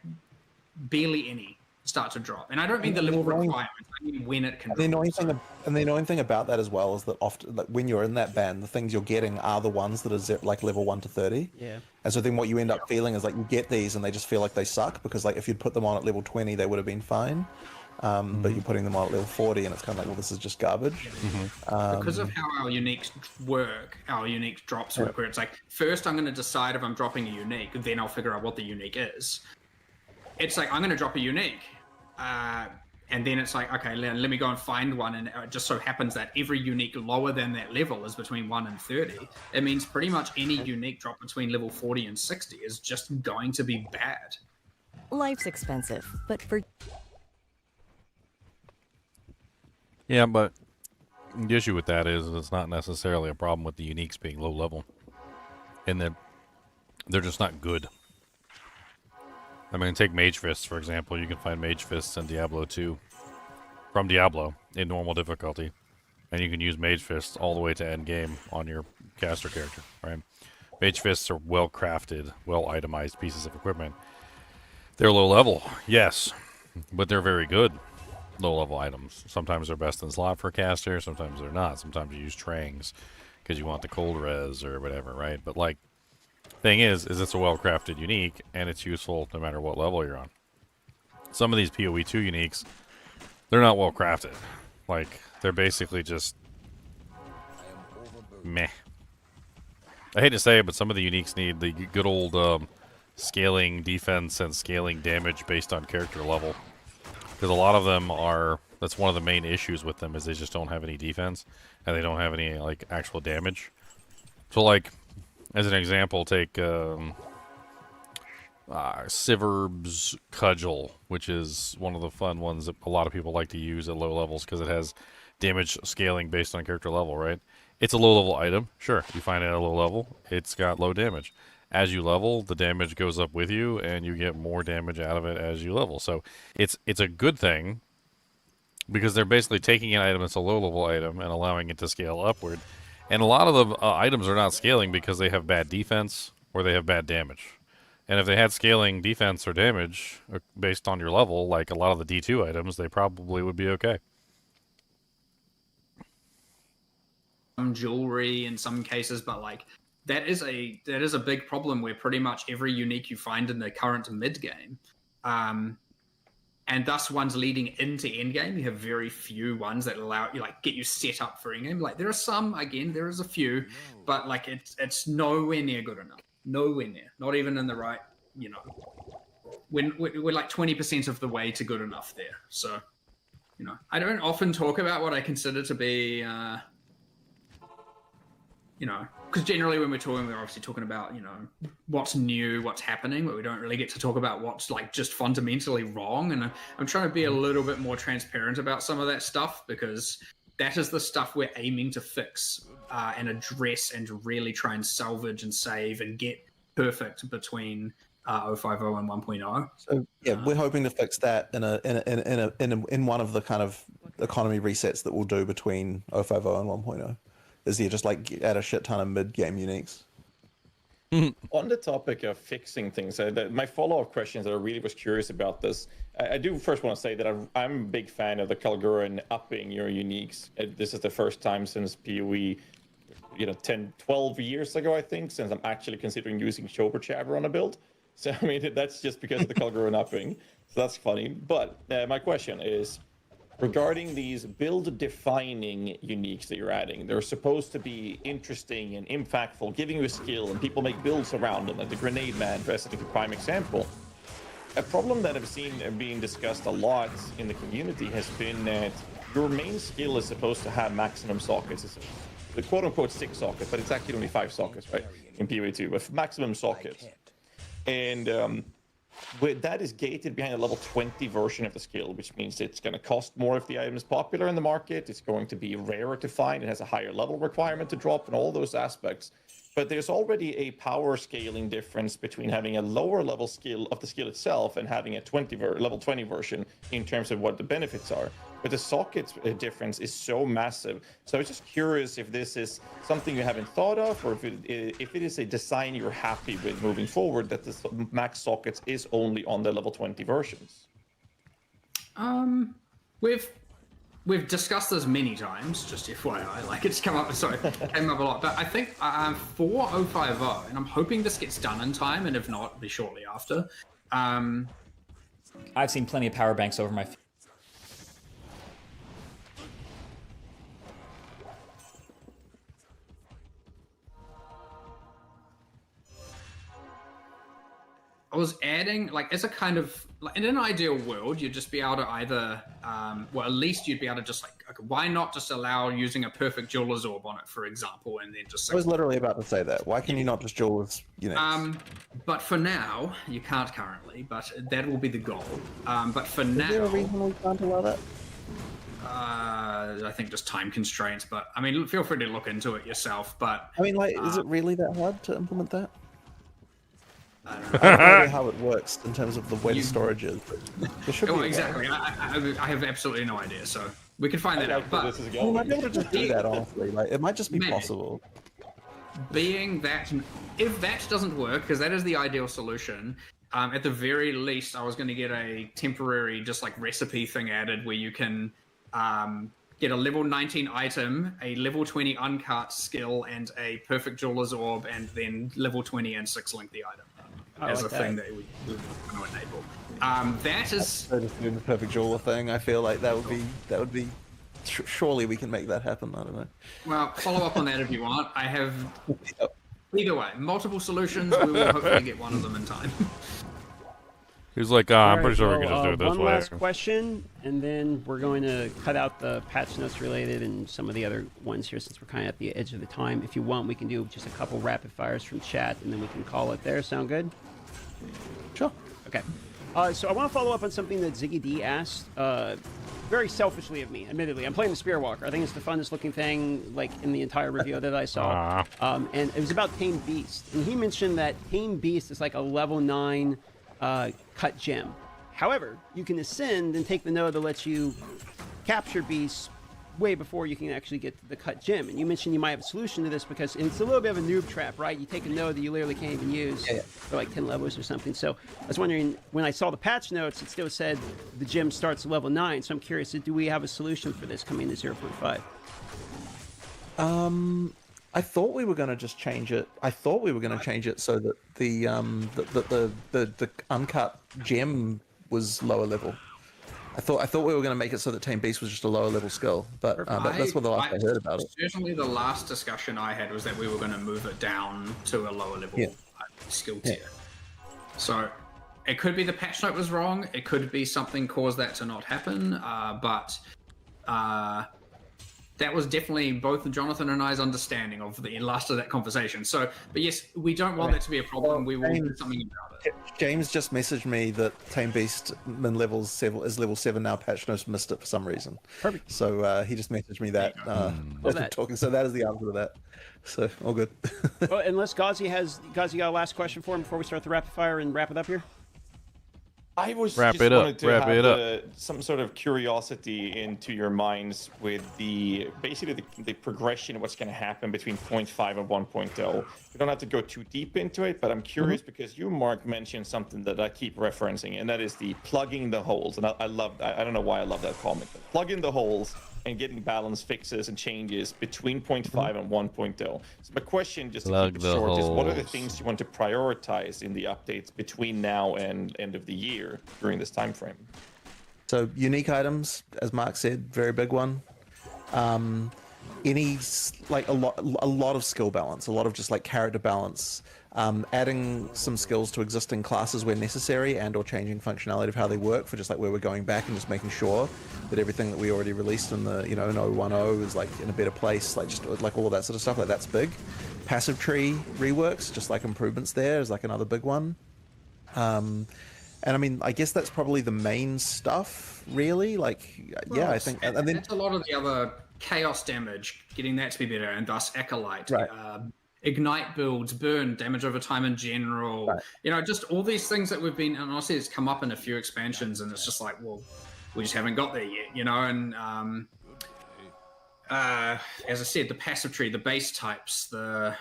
barely any start to drop. And I don't mean the level requirements, I mean when it can drop. The annoying thing about that as well is that often, like, when you're in that band, the things you're getting are the ones that are like level 1 to 30. Yeah. And so then what you end up feeling is like you get these and they just feel like they suck, because like if you'd put them on at level 20, they would have been fine. But you're putting them on at level 40 and it's kind of like, well, this is just garbage. Because of how our uniques work, our unique drops work, where it's like, first I'm going to decide if I'm dropping a unique, then I'll figure out what the unique is. It's like, I'm going to drop a unique, and and then it's like, okay, let me go and find one, and it just so happens that every unique lower than that level is between 1 and 30. It means pretty much any unique drop between level 40 and 60 is just going to be bad. Life's expensive, but for Yeah, but the issue with that is it's not necessarily a problem with the uniques being low level, and that they're just not good. I mean, take Mage Fists, for example. You can find Mage Fists in Diablo 2 from Diablo in normal difficulty, and you can use Mage Fists all the way to Endgame on your caster character, right? Mage Fists are well-crafted, well-itemized pieces of equipment. They're low level, yes, but they're very good low-level items. Sometimes they're best in slot for a caster, sometimes they're not. Sometimes you use Trangs because you want the cold res or whatever, right? But, like, thing is it's a well-crafted unique, and it's useful no matter what level you're on. Some of these PoE2 uniques, they're not well-crafted. Like, they're basically just meh. I hate to say it, but some of the uniques need the good old scaling defense and scaling damage based on character level. Because a lot of them are, that's one of the main issues with them, is they just don't have any defense, and they don't have any, like, actual damage. So, like, as an example, take Siverb's Cudgel, which is one of the fun ones that a lot of people like to use at low levels because it has damage scaling based on character level, right? It's a low-level item. Sure, you find it at a low level. It's got low damage. As you level, the damage goes up with you, and you get more damage out of it as you level. So it's a good thing because they're basically taking an item that's a low-level item and allowing it to scale upward. And a lot of the items are not scaling because they have bad defense or they have bad damage. And if they had scaling defense or damage based on your level, like a lot of the D2 items, they probably would be okay. Some jewelry in some cases, but like that is a big problem where pretty much every unique you find in the current mid game, and thus ones leading into endgame, you have very few ones that allow you, like, get you set up for endgame. Like, there are some, again, there is a few, but like it's nowhere near good enough. Nowhere near. Not even in the right, you know. We're like 20% of the way to good enough there. So, you know, I don't often talk about what I consider to be, you know, because generally when we're talking, we're obviously talking about, you know, what's new, what's happening, but we don't really get to talk about what's, like, just fundamentally wrong. And I'm trying to be a little bit more transparent about some of that stuff, because that is the stuff we're aiming to fix and address and really try and salvage and save and get perfect between 0.50 and 1.0. So yeah, we're hoping to fix that in one of the kind of economy resets that we'll do between 0.50 and 1.0. Is you just like add a shit ton of mid-game uniques. On the topic of fixing things, my follow-up questions that I really was curious about this. I do first want to say that I'm a big fan of the Kalguran upping your uniques. This is the first time since PoE, 10, 12 years ago, I think, since I'm actually considering using Shober Chabber on a build. So, I mean, that's just because of the Kalguran upping. So that's funny. But my question is, regarding these build-defining uniques that you're adding, they're supposed to be interesting and impactful, giving you a skill, and people make builds around them, like the Grenade Man, for a prime example. A problem that I've seen being discussed a lot in the community has been that your main skill is supposed to have maximum sockets. It's the quote-unquote 6 sockets, but it's actually only 5 sockets, right, in PoE2, with maximum sockets. And that is gated behind a level 20 version of the skill, which means it's going to cost more if the item is popular in the market. It's going to be rarer to find. It has a higher level requirement to drop and all those aspects. But there's already a power scaling difference between having a lower level skill of the skill itself and having a level 20 version in terms of what the benefits are. But the socket difference is so massive. So I was just curious if this is something you haven't thought of, or if it is a design you're happy with moving forward, that the max sockets is only on the level 20 versions. We've discussed this many times, just FYI. Like, it's come up a lot. But I think for 0.50, and I'm hoping this gets done in time, and if not, it'll be shortly after. I've seen plenty of power banks over my. I was adding, like, as a kind of, like, in an ideal world, you'd just be able to either, well, at least you'd be able to just, like, okay, why not just allow using a perfect jeweler's orb on it, for example, and then just... I was literally about to say that. Why can you not just jewel with, But for now, you can't currently, but that will be the goal. But for now... Is there a reason we can't allow that? I think just time constraints, but, I mean, feel free to look into it yourself, but... I mean, like, is it really that hard to implement that? I don't know how it works in terms of the way the storage is. But there should be exactly. I have absolutely no idea, so we can find that out. But we might be able to just do that, honestly. Like, it might just be possible. Being that, if that doesn't work, because that is the ideal solution, at the very least, I was going to get a temporary, just like recipe thing added where you can get a level 19 item, a level 20 uncut skill, and a perfect jeweler's orb, and then level 20 and 6 link the item. As a thing that we want to enable. That is so just doing the perfect jeweler thing. I feel like that would be. Surely we can make that happen. I don't know. Well, follow up on that if you want. I have either way multiple solutions. We will hopefully get one of them in time. He's like, I'm pretty sure we can just do it this one way. last question, and then we're going to cut out the patch notes related and some of the other ones here since we're kind of at the edge of the time. If you want, we can do just a couple rapid fires from chat, and then we can call it there. Sound good? Sure. Okay. So I want to follow up on something that Ziggy D asked, very selfishly of me, admittedly. I'm playing the Spearwalker. I think it's the funnest looking thing, like, in the entire review that I saw. And it was about Tame Beast. And he mentioned that Tame Beast is like a level 9 cut gem. However, you can ascend and take the node that lets you capture beasts way before you can actually get to the cut gem. And you mentioned you might have a solution to this because it's a little bit of a noob trap, right? You take a node that you literally can't even use for like 10 levels or something. So I was wondering, when I saw the patch notes, it still said the gem starts at level 9. So I'm curious, do we have a solution for this coming to 0.5? I thought we were going to just change it. I thought we were going to change it so that the uncut gem was lower level. I thought we were going to make it so that Tame Beast was just a lower level skill, but that's what the last I heard about it. Certainly, the last discussion I had was that we were going to move it down to a lower level skill tier. So it could be the patch note was wrong. It could be something caused that to not happen. But that was definitely both Jonathan and I's understanding of the last of that conversation. So, but yes, we don't want that to be a problem. We will do something about it. James just messaged me that Tame Beast min levels 7 is level 7 now. Patch notes missed it for some reason. Perfect. So he just messaged me that as we're talking. So that is the answer to that. So all good. Well, unless Ghazi got a last question for him before we start the rapid fire and wrap it up here. I was wrap just it up. wanted to Wrap it have some sort of curiosity into your minds with basically the progression of what's going to happen between 0.5 and 1.0. We don't have to go too deep into it, but I'm curious because you, Mark, mentioned something that I keep referencing, and that is the plugging the holes. And I love that. I don't know why I love that comment. But plugging the holes and getting balance fixes and changes between 0.5 and 1.0. So my question, just to keep it short, is what are the things you want to prioritize in the updates between now and end of the year during this time frame? So unique items, as Mark said, very big one. Any like a lot of skill balance, a lot of just like character balance. Adding some skills to existing classes where necessary, and or changing functionality of how they work for just like where we're going back and just making sure that everything that we already released in the in 010 is like in a better place, like just like all of that sort of stuff. Like that's big. Passive tree reworks, just like improvements there, is like another big one. And I mean, I guess that's probably the main stuff, really. Like, yeah, I think, and then that's a lot of the other chaos damage, getting that to be better, and thus acolyte. Right. Ignite builds, burn, damage over time in general. Right. Just all these things that we've been, and honestly, it's come up in a few expansions, and it's just like, well, we just haven't got there yet, and as I said, the passive tree, the base types, the,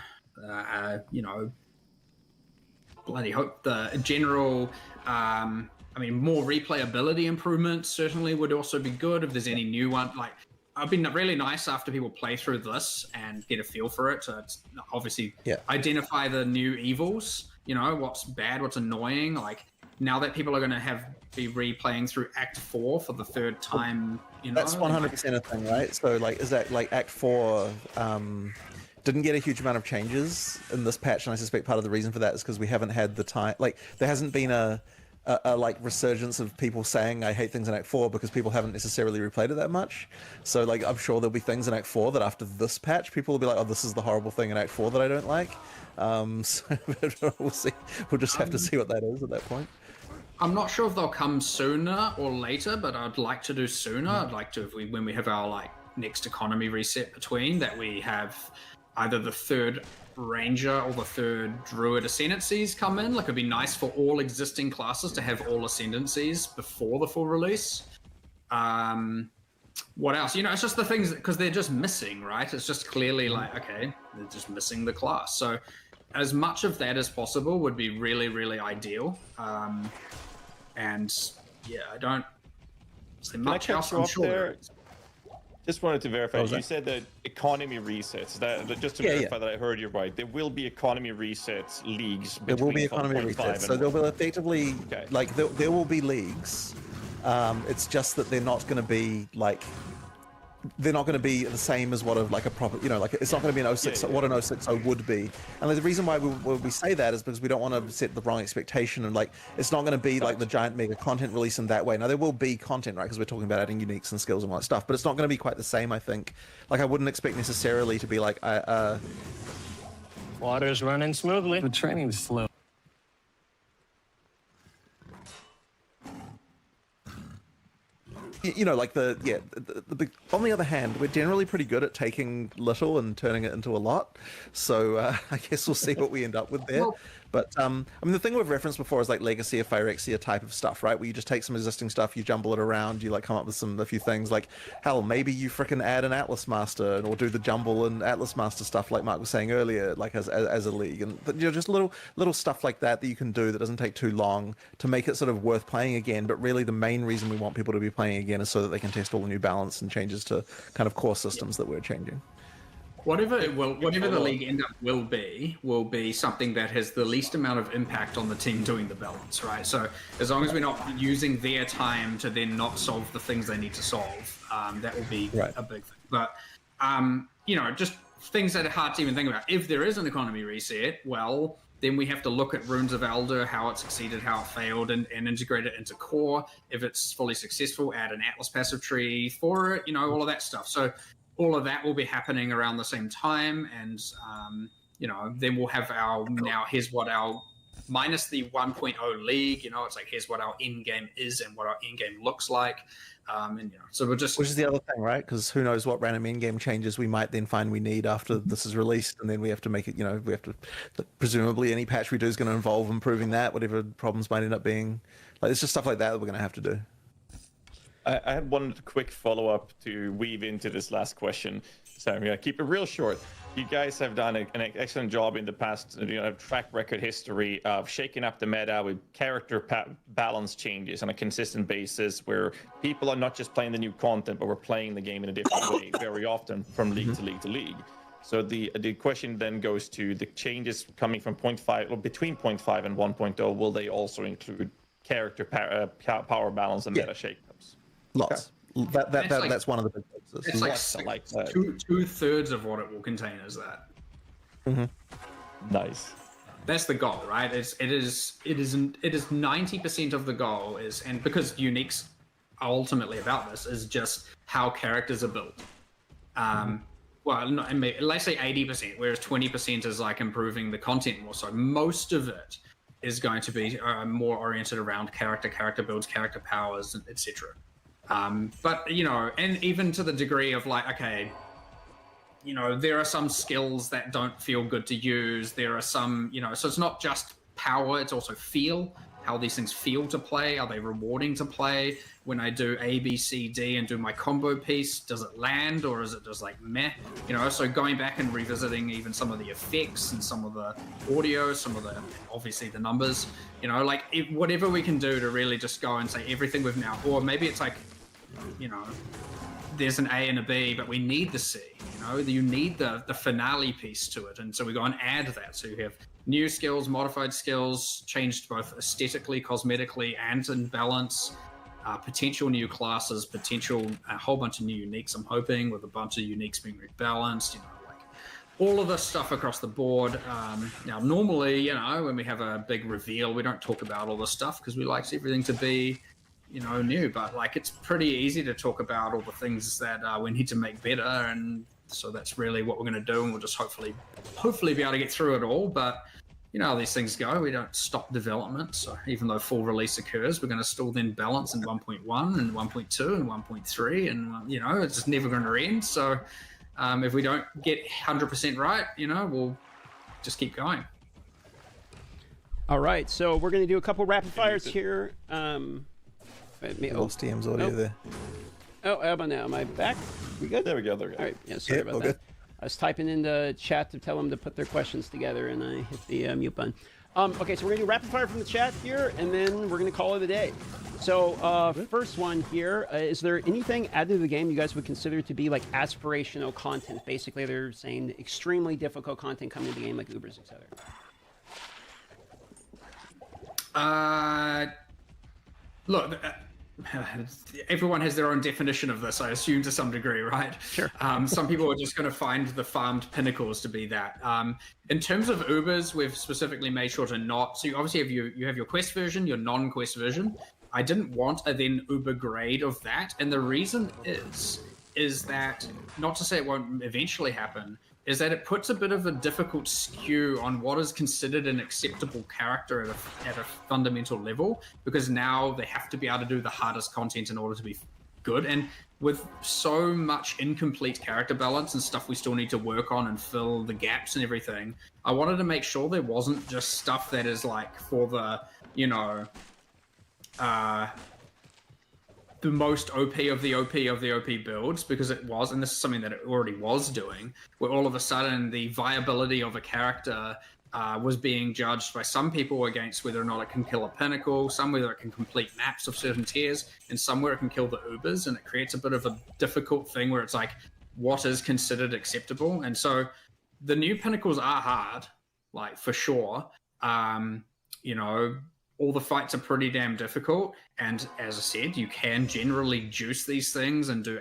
bloody hope, the general, more replayability improvements certainly would also be good if there's any new one, like, I've been really nice after people play through this and get a feel for it. So it's obviously identify the new evils, what's bad, what's annoying. Like now that people are going to be replaying through Act 4 for the third time, That's 100% a thing, right? So like, is that like Act 4, didn't get a huge amount of changes in this patch, and I suspect part of the reason for that is because we haven't had the time. Like, there hasn't been a like resurgence of people saying I hate things in Act 4 because people haven't necessarily replayed it that much. So like I'm sure there'll be things in Act 4 that after this patch people will be like, oh, this is the horrible thing in Act 4 that I don't like. So we'll see. We'll just have to see what that is at that point. I'm not sure if they'll come sooner or later, but I'd like to do sooner. I'd like to, when we have our like next economy reset between, that we have either the third Ranger or the third Druid Ascendancies come in. Like, it'd be nice for all existing classes to have all Ascendancies before the full release. What else? You know, it's just the things, because they're just missing, right? It's just clearly like, okay, they're just missing the class. So as much of that as possible would be really, really ideal. And yeah, I don't see much else. I'm sure. Just wanted to verify. You said that economy resets. That just to verify that I heard you right. There will be economy resets leagues. There will be economy resets. So there will effectively like there will be leagues. It's just that they're not going to be like they're not going to be the same as what like a proper, you know, like it's not going to be an 06 what an 060 would be. And the reason why we say that is because we don't want to set the wrong expectation, and like it's not going to be like the giant mega content release in that way. Now there will be content, right, because we're talking about adding uniques and skills and all that stuff, but it's not going to be quite the same. I think like I wouldn't expect necessarily to be like water's running smoothly. The training's slow. You know, like on the other hand, we're generally pretty good at taking little and turning it into a lot. So I guess we'll see what we end up with there. But I mean, the thing we've referenced before is like Legacy or Phyrexia type of stuff, right? Where you just take some existing stuff, you jumble it around, you like come up with a few things. Like, hell, maybe you frickin' add an Atlas Master or do the jumble and Atlas Master stuff, like Mark was saying earlier, like as a league, and you know, just little stuff like that you can do that doesn't take too long to make it sort of worth playing again. But really, the main reason we want people to be playing again is so that they can test all the new balance and changes to kind of core systems that we're changing. Whatever the league end up will be something that has the least amount of impact on the team doing the balance, right? So as long as we're not using their time to then not solve the things they need to solve, that will be a big thing. But you know, just things that are hard to even think about. If there is an economy reset, well, then we have to look at Runes of Elder, how it succeeded, how it failed, and integrate it into core. If it's fully successful, add an Atlas passive tree for it, you know, all of that stuff. So all of that will be happening around the same time, and you know, then we'll have our here's what our minus the 1.0 league, you know, it's like here's what our in game is and what our in game looks like, and you know, so we'll just, which is the other thing, right? Because who knows what random in game changes we might then find we need after this is released, and then we have to make it, you know, we have to presumably any patch we do is going to involve improving that, whatever problems might end up being. Like it's just stuff like that we're going to have to do. I had one quick follow-up to weave into this last question. So I'm going to keep it real short. You guys have done an excellent job in the past, you know, track record history of shaking up the meta with character balance changes on a consistent basis, where people are not just playing the new content, but we're playing the game in a different way very often from league to league to league. So the question then goes to the changes coming from 0.5 or between 0.5 and 1.0. Will they also include character power balance and meta shakeups? Lots. Okay. That's one of the big fixes. It's like two-thirds of what it will contain is that. Mm-hmm. Nice. That's the goal, right? It is 90% of the goal is, and because uniques are ultimately about this, is just how characters are built. Well, no, let's say 80%, whereas 20% is like improving the content more. So most of it is going to be more oriented around character builds, character powers, etc. But, you know, and even to the degree of like, okay, you know, there are some skills that don't feel good to use. There are some, you know, so it's not just power, it's also feel, how these things feel to play. Are they rewarding to play? When I do A, B, C, D and do my combo piece, does it land or is it just like meh? You know, so going back and revisiting even some of the effects and some of the audio, some of the, obviously the numbers, you know, like whatever we can do to really just go and say everything we've now, or maybe it's like, you know, there's an A and a B, but we need the C, you know, you need the finale piece to it. And so we go and add that. So you have new skills, modified skills, changed both aesthetically, cosmetically, and in balance, potential new classes, a whole bunch of new uniques, I'm hoping, with a bunch of uniques being rebalanced, you know, like all of this stuff across the board. Now, normally, you know, when we have a big reveal, we don't talk about all this stuff because we like everything to be, you know, new. But like, it's pretty easy to talk about all the things that we need to make better, and so that's really what we're going to do. And we'll just hopefully be able to get through it all. But you know how these things go. We don't stop development. So even though full release occurs, we're going to still then balance in 1.1 and 1.2 and 1.3, and you know, it's just never going to end. So. If we don't get 100% right, you know, we'll just keep going. All right, so we're going to do a couple rapid fires here. Lost TM's audio there. Oh, how about now? Am I back? We good? There we go. There we go. All right, yeah, sorry about that. Good. I was typing in the chat to tell them to put their questions together, and I hit the mute button. Okay, so we're going to do rapid fire from the chat here, and then we're going to call it a day. So, first one here, is there anything added to the game you guys would consider to be like aspirational content? Basically, they're saying extremely difficult content coming to the game, like Ubers, etc. Look, everyone has their own definition of this, I assume, to some degree, right? Sure. Some people are just going to find the farmed pinnacles to be that. In terms of Ubers, we've specifically made sure to not. So you obviously have you have your quest version, your non-quest version. I didn't want a then Uber grade of that, and the reason is that, not to say it won't eventually happen, is that it puts a bit of a difficult skew on what is considered an acceptable character at a fundamental level, because now they have to be able to do the hardest content in order to be good. And with so much incomplete character balance and stuff we still need to work on and fill the gaps and everything, I wanted to make sure there wasn't just stuff that is like for the, you know, the most OP of the OP of the OP builds, because it was, and this is something that it already was doing, where all of a sudden the viability of a character was being judged by some people against whether or not it can kill a pinnacle, some whether it can complete maps of certain tiers, and some where it can kill the Ubers, and it creates a bit of a difficult thing where it's like, what is considered acceptable? And so the new pinnacles are hard, like for sure. You know, all the fights are pretty damn difficult, and as I said, you can generally juice these things and do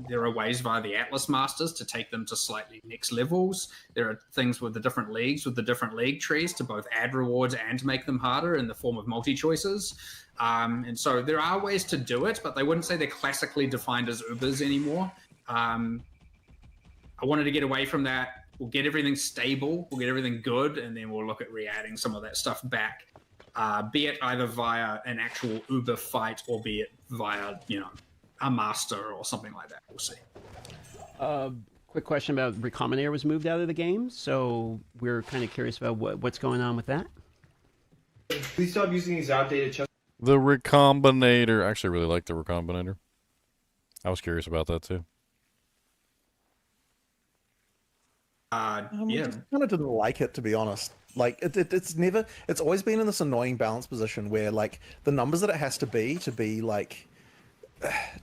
there are ways via the Atlas Masters to take them to slightly next levels. There are things with the different leagues, with the different league trees, to both add rewards and make them harder in the form of multi-choices. And so there are ways to do it, but they wouldn't say they're classically defined as Ubers anymore. I wanted to get away from that. We'll get everything stable, we'll get everything good, and then we'll look at re-adding some of that stuff back. Be it either via an actual Uber fight or be it via, you know, a master or something like that. We'll see. Quick question about Recombinator was moved out of the game, so we're kind of curious about what's going on with that. Please stop using these outdated chests. The Recombinator. I actually really like the Recombinator. I was curious about that too. I Yeah. just kind of didn't like it, to be honest. Like it's always been in this annoying balance position where like the numbers that it has to be like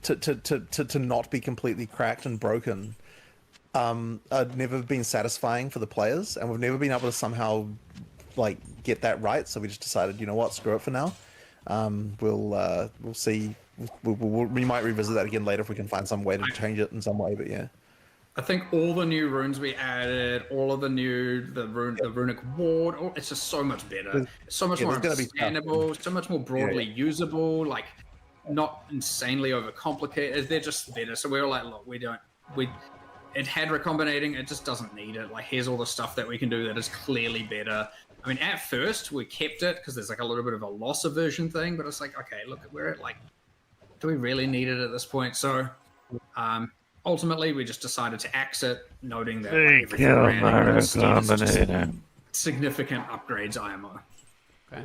to not be completely cracked and broken have never been satisfying for the players, and we've never been able to somehow like get that right. So we just decided, you know what, screw it for now. We'll see. We might revisit that again later if we can find some way to change it in some way. But yeah. I think all the new runes we added, all of the runic ward, it's just so much better. It's so much more understandable, so much more broadly usable, like not insanely overcomplicated. They're just better. So we were like, look, it had recombinating, it just doesn't need it. Like, here's all the stuff that we can do that is clearly better. I mean, at first we kept it because there's like a little bit of a loss aversion thing, but it's like, okay, look, we're at like, do we really need it at this point? So, ultimately, we just decided to axe it, noting that significant upgrades IMO. Okay.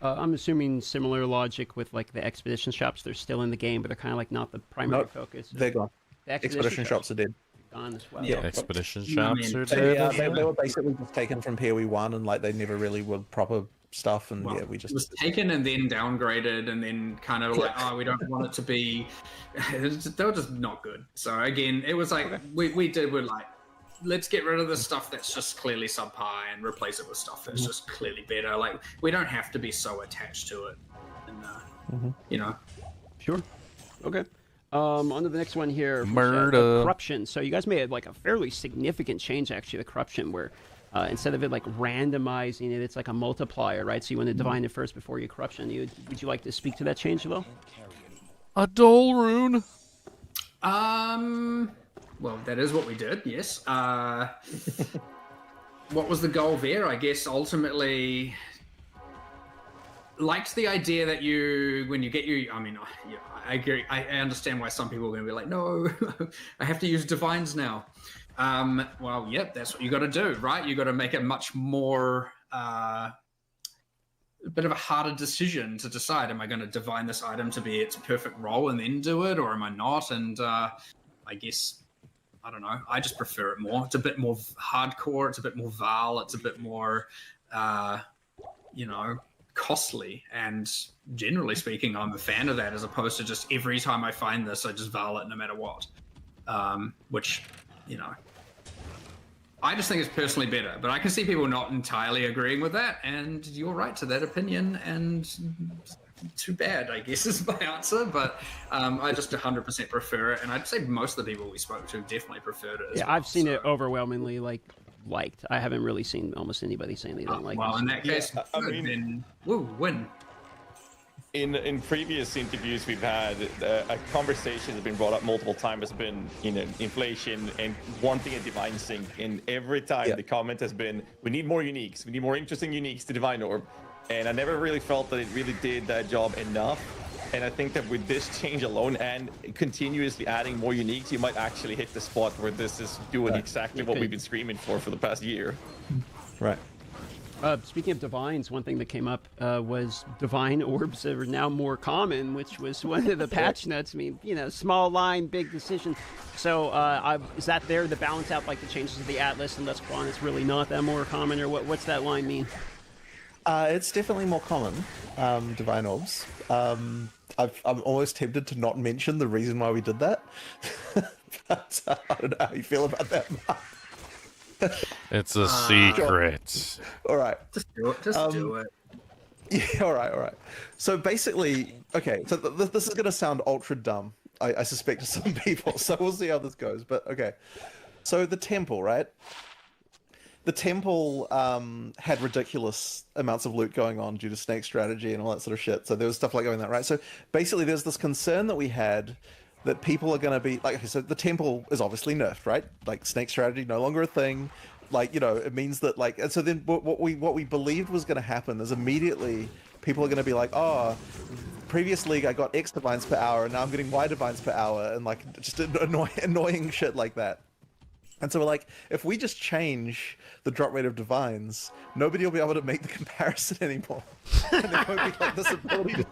I'm assuming similar logic with like the expedition shops. They're still in the game, but they're kind of like not the primary focus. They're gone. The expedition shops are dead. Gone as well. Yeah, expedition shops are dead. They were basically just taken from PoE 1, and like they never really were proper stuff, and yeah, we just... It was taken and then downgraded, and then kind of like, oh, we don't want it to be... They were just not good. So again, it was like, we're like, let's get rid of the stuff that's just clearly subpar and replace it with stuff that's just clearly better. Like, we don't have to be so attached to it. And, you know. Sure. Okay. On to the next one here. from Murder. the corruption. So you guys made like a fairly significant change, actually, the corruption, where instead of it like randomizing it, it's like a multiplier, right? So you want to divine it first before your corruption. Would you like to speak to that change, though? A dull rune. Well, that is what we did. Yes. What was the goal there? I guess ultimately liked the idea that when you get I mean, I agree. I understand why some people are going to be like, no, I have to use divines now. Well, yep, that's what you got to do, right? You got to make it much more, a bit of a harder decision to decide, am I going to divine this item to be its perfect role and then do it, or am I not? And I guess, I don't know, I just prefer it more. It's a bit more hardcore. It's a bit more Val. It's a bit more, costly. And generally speaking, I'm a fan of that, as opposed to just every time I find this, I just Val it no matter what. Which, I just think it's personally better. But I can see people not entirely agreeing with that, and you're right to that opinion, and too bad, I guess, is my answer. But I just 100% prefer it, and I'd say most of the people we spoke to definitely preferred it as well. I've seen it overwhelmingly liked. I haven't really seen almost anybody saying they don't like it. Well, in that case, then win. In previous interviews we've had, a conversation that's been brought up multiple times has been, inflation and wanting a divine sync. And every time the comment has been, we need more uniques. We need more interesting uniques to divine orb. And I never really felt that it really did that job enough. And I think that with this change alone and continuously adding more uniques, you might actually hit the spot where this is doing exactly what we've been screaming for the past year. Right. Speaking of divines, one thing that came up was divine orbs are now more common, which was one of the patch notes. I mean, small line, big decision. So is that there to balance out like the changes to the Atlas and Let's Quan? It's really not that more common, or what's that line mean? It's definitely more common, divine orbs. I'm almost tempted to not mention the reason why we did that. But I don't know how you feel about that, Mark. It's a secret. All right. Just do it. Just do it. Yeah, all right. So basically, okay, so this is going to sound ultra dumb, I suspect, to some people, so we'll see how this goes, but okay. So the temple, right? The temple had ridiculous amounts of loot going on due to snake strategy and all that sort of shit, so there was stuff like going that, right? So basically there's this concern that we had that people are going to be, like, okay, so the temple is obviously nerfed, right? Like, snake strategy, no longer a thing. Like, it means that, like, and so then what we believed was going to happen is immediately people are going to be like, oh, previous league I got X divines per hour, and now I'm getting Y divines per hour, and, like, just annoying shit like that. And so we're like, if we just change the drop rate of divines, nobody will be able to make the comparison anymore. And there won't be like this ability to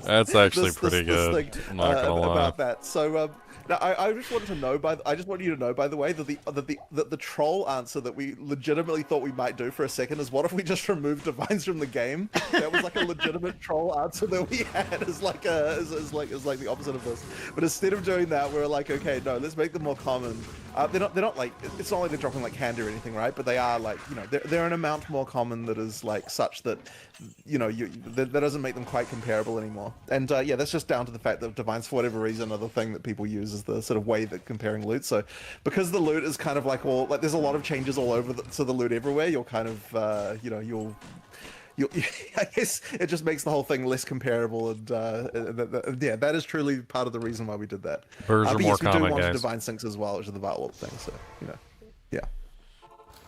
That's actually pretty good. I'm not gonna lie about that. So now I just want to know I just want you to know, by the way, that the troll answer that we legitimately thought we might do for a second is, what if we just removed divines from the game? That was like a legitimate troll answer that we had is like the opposite of this. But instead of doing that, we're like, okay, no, let's make them more common. They're not like, it's not like they're dropping like candy or anything, right? But they are like, they're an amount more common that is like such that, that doesn't make them quite comparable anymore. And yeah, that's just down to the fact that divines, for whatever reason, are the thing that people use as the sort of way that comparing loot. So because the loot is kind of like there's a lot of changes all over so the loot everywhere, you'll kind of, I guess it just makes the whole thing less comparable, and yeah, that is truly part of the reason why we did that. Birds are more common, we do want guys. divine syncs as well, which is the Warlock thing. So yeah.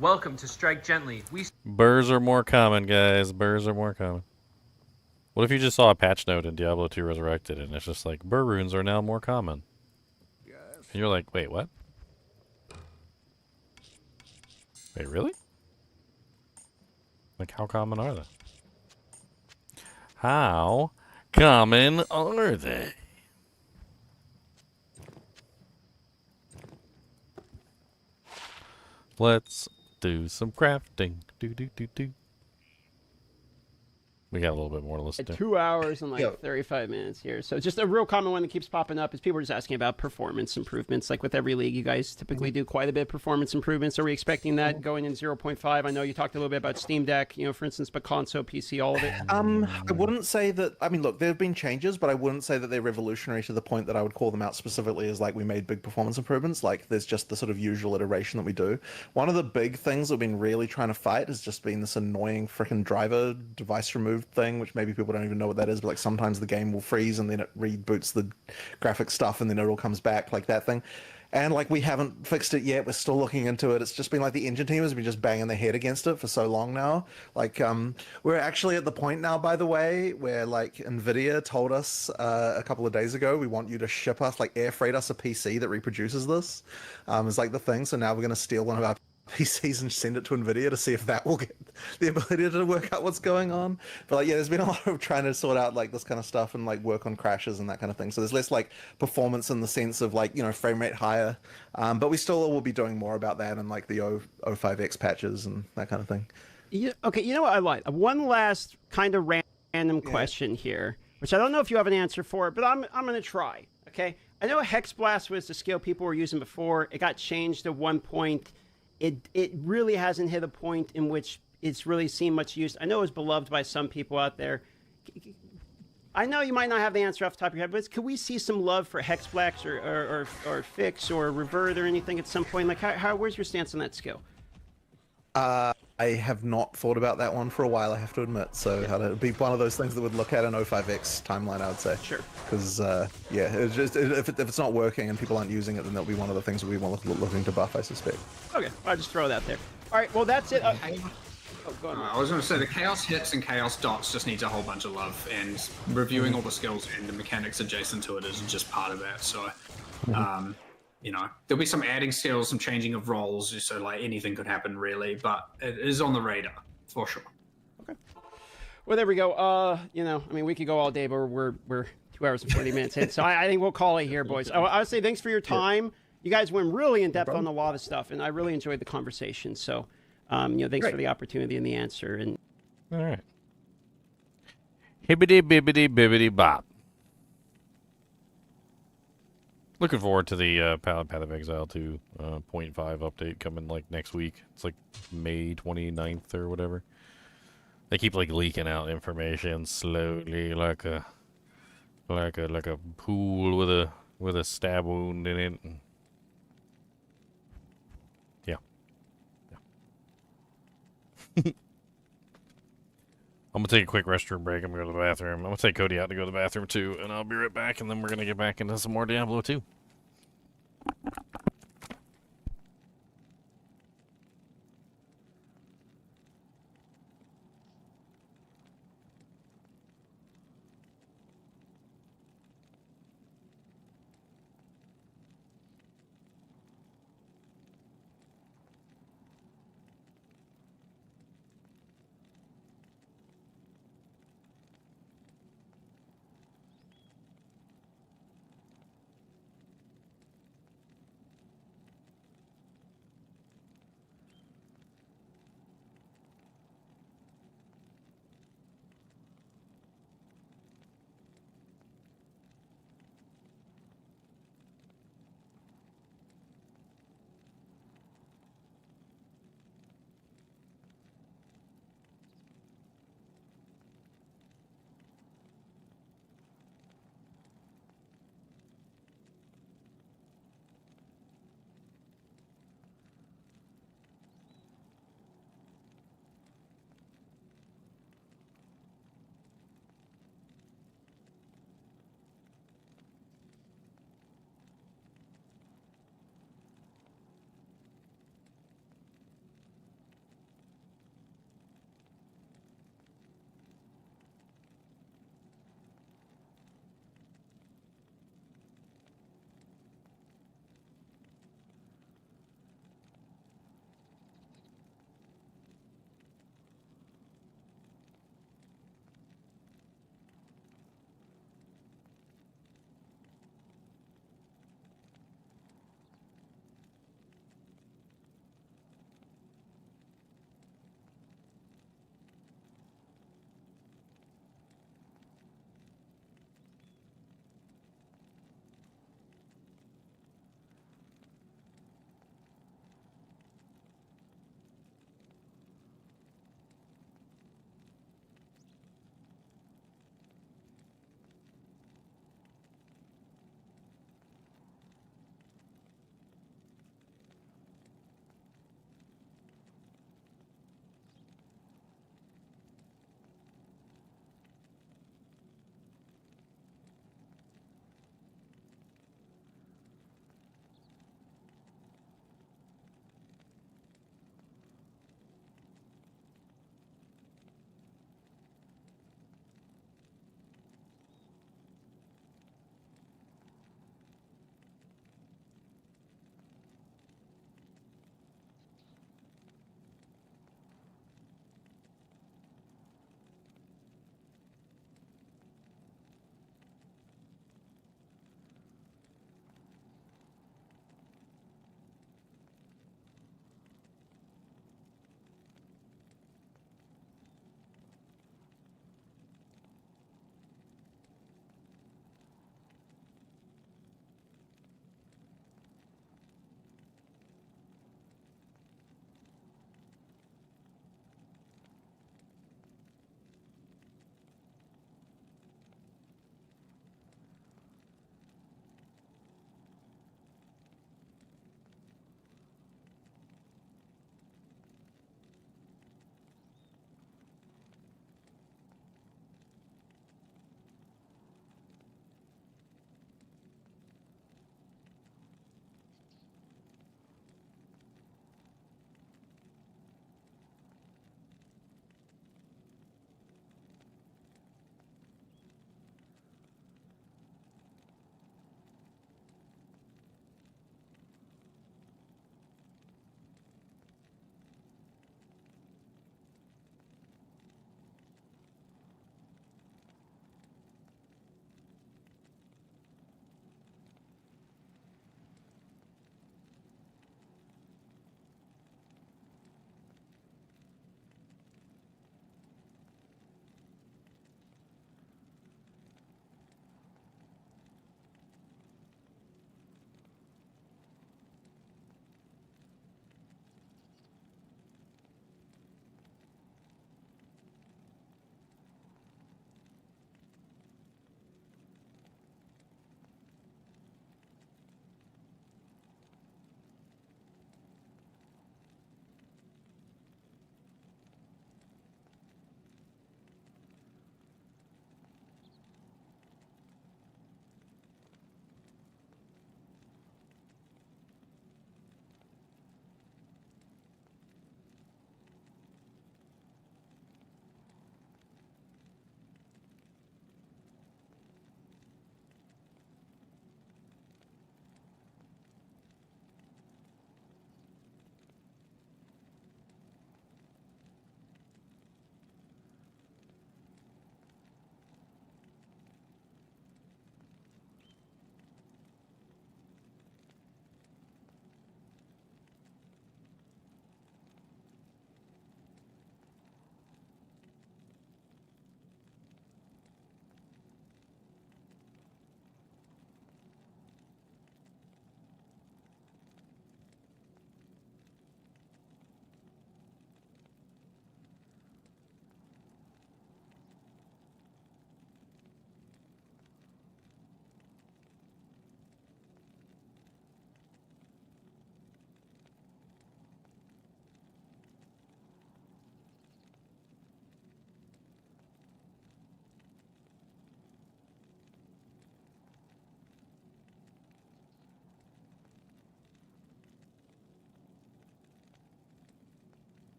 Welcome to Strike Gently. Burrs are more common, guys. Burrs are more common. What if you just saw a patch note in Diablo 2 Resurrected, and it's just like, Burr runes are now more common? And you're like, wait, what? Wait, really? Like, how common are they? How common are they? Let's do some crafting. Do. We got a little bit more to listen to. 2 hours and like 35 minutes here. So just a real common one that keeps popping up is people are just asking about performance improvements. Like with every league, you guys typically do quite a bit of performance improvements. Are we expecting that going in 0.5? I know you talked a little bit about Steam Deck, you know, for instance, but console, PC, all of it. I wouldn't say that. I mean, look, there have been changes, but I wouldn't say that they're revolutionary to the point that I would call them out specifically as like we made big performance improvements. Like there's just the sort of usual iteration that we do. One of the big things we've been really trying to fight has just been this annoying freaking driver device removed thing, which maybe people don't even know what that is, but like sometimes the game will freeze and then it reboots the graphic stuff and then it all comes back, like that thing. And like we haven't fixed it yet. We're still looking into it. It's just been like the engine team has been just banging their head against it for so long now. Like we're actually at the point now, by the way, where like Nvidia told us a couple of days ago, we want you to ship us, like air freight us a PC that reproduces this. Is like the thing. So now we're going to steal one of our PCs and send it to Nvidia to see if that will get the ability to work out what's going on. But like, yeah, there's been a lot of trying to sort out like this kind of stuff and like work on crashes and that kind of thing. So there's less like performance in the sense of like, you know, frame rate higher. But we still will be doing more about that and like the O5X patches and that kind of thing. Yeah, okay, you know what I like? One last kind of random question here, which I don't know if you have an answer for, but I'm going to try, okay? I know Hex Blast was the skill people were using before. It got changed at one point. It really hasn't hit a point in which it's really seen much use. I know it's beloved by some people out there. I know you might not have the answer off the top of your head, but could we see some love for Hex Blacks or Fix or Revert or anything at some point? Like, where's your stance on that skill? I have not thought about that one for a while, I have to admit. So it would be one of those things that would look at an O5X timeline, I would say. Sure. Because, yeah, it's just, if it's not working and people aren't using it, then that'll be one of the things that we want looking to buff, I suspect. Okay, I'll just throw that there. All right, well, that's it. I was going to say the Chaos Hits and Chaos Dots just needs a whole bunch of love, and reviewing all the skills and the mechanics adjacent to it is just part of that. So, you know, there'll be some adding skills, some changing of roles, so like anything could happen really, but it is on the radar for sure. Okay. Well, there we go. You know, I mean, we could go all day, but we're 2 hours and 40 minutes in, so I think we'll call it here, boys. I would say thanks for your time. You guys went really in depth on a lot of stuff, and I really enjoyed the conversation. So, you know, thanks for the opportunity and the answer. And all right, hibbity bibbity bibbity bop. Looking forward to the Path of Exile 2 0.5 update coming like next week. It's like May 29th or whatever. They keep like leaking out information slowly, like a pool with a stab wound in it. Yeah. I'm gonna take a quick restroom break. I'm gonna go to the bathroom. I'm gonna take Cody out to go to the bathroom too, and I'll be right back. And then we're gonna get back into some more Diablo 2.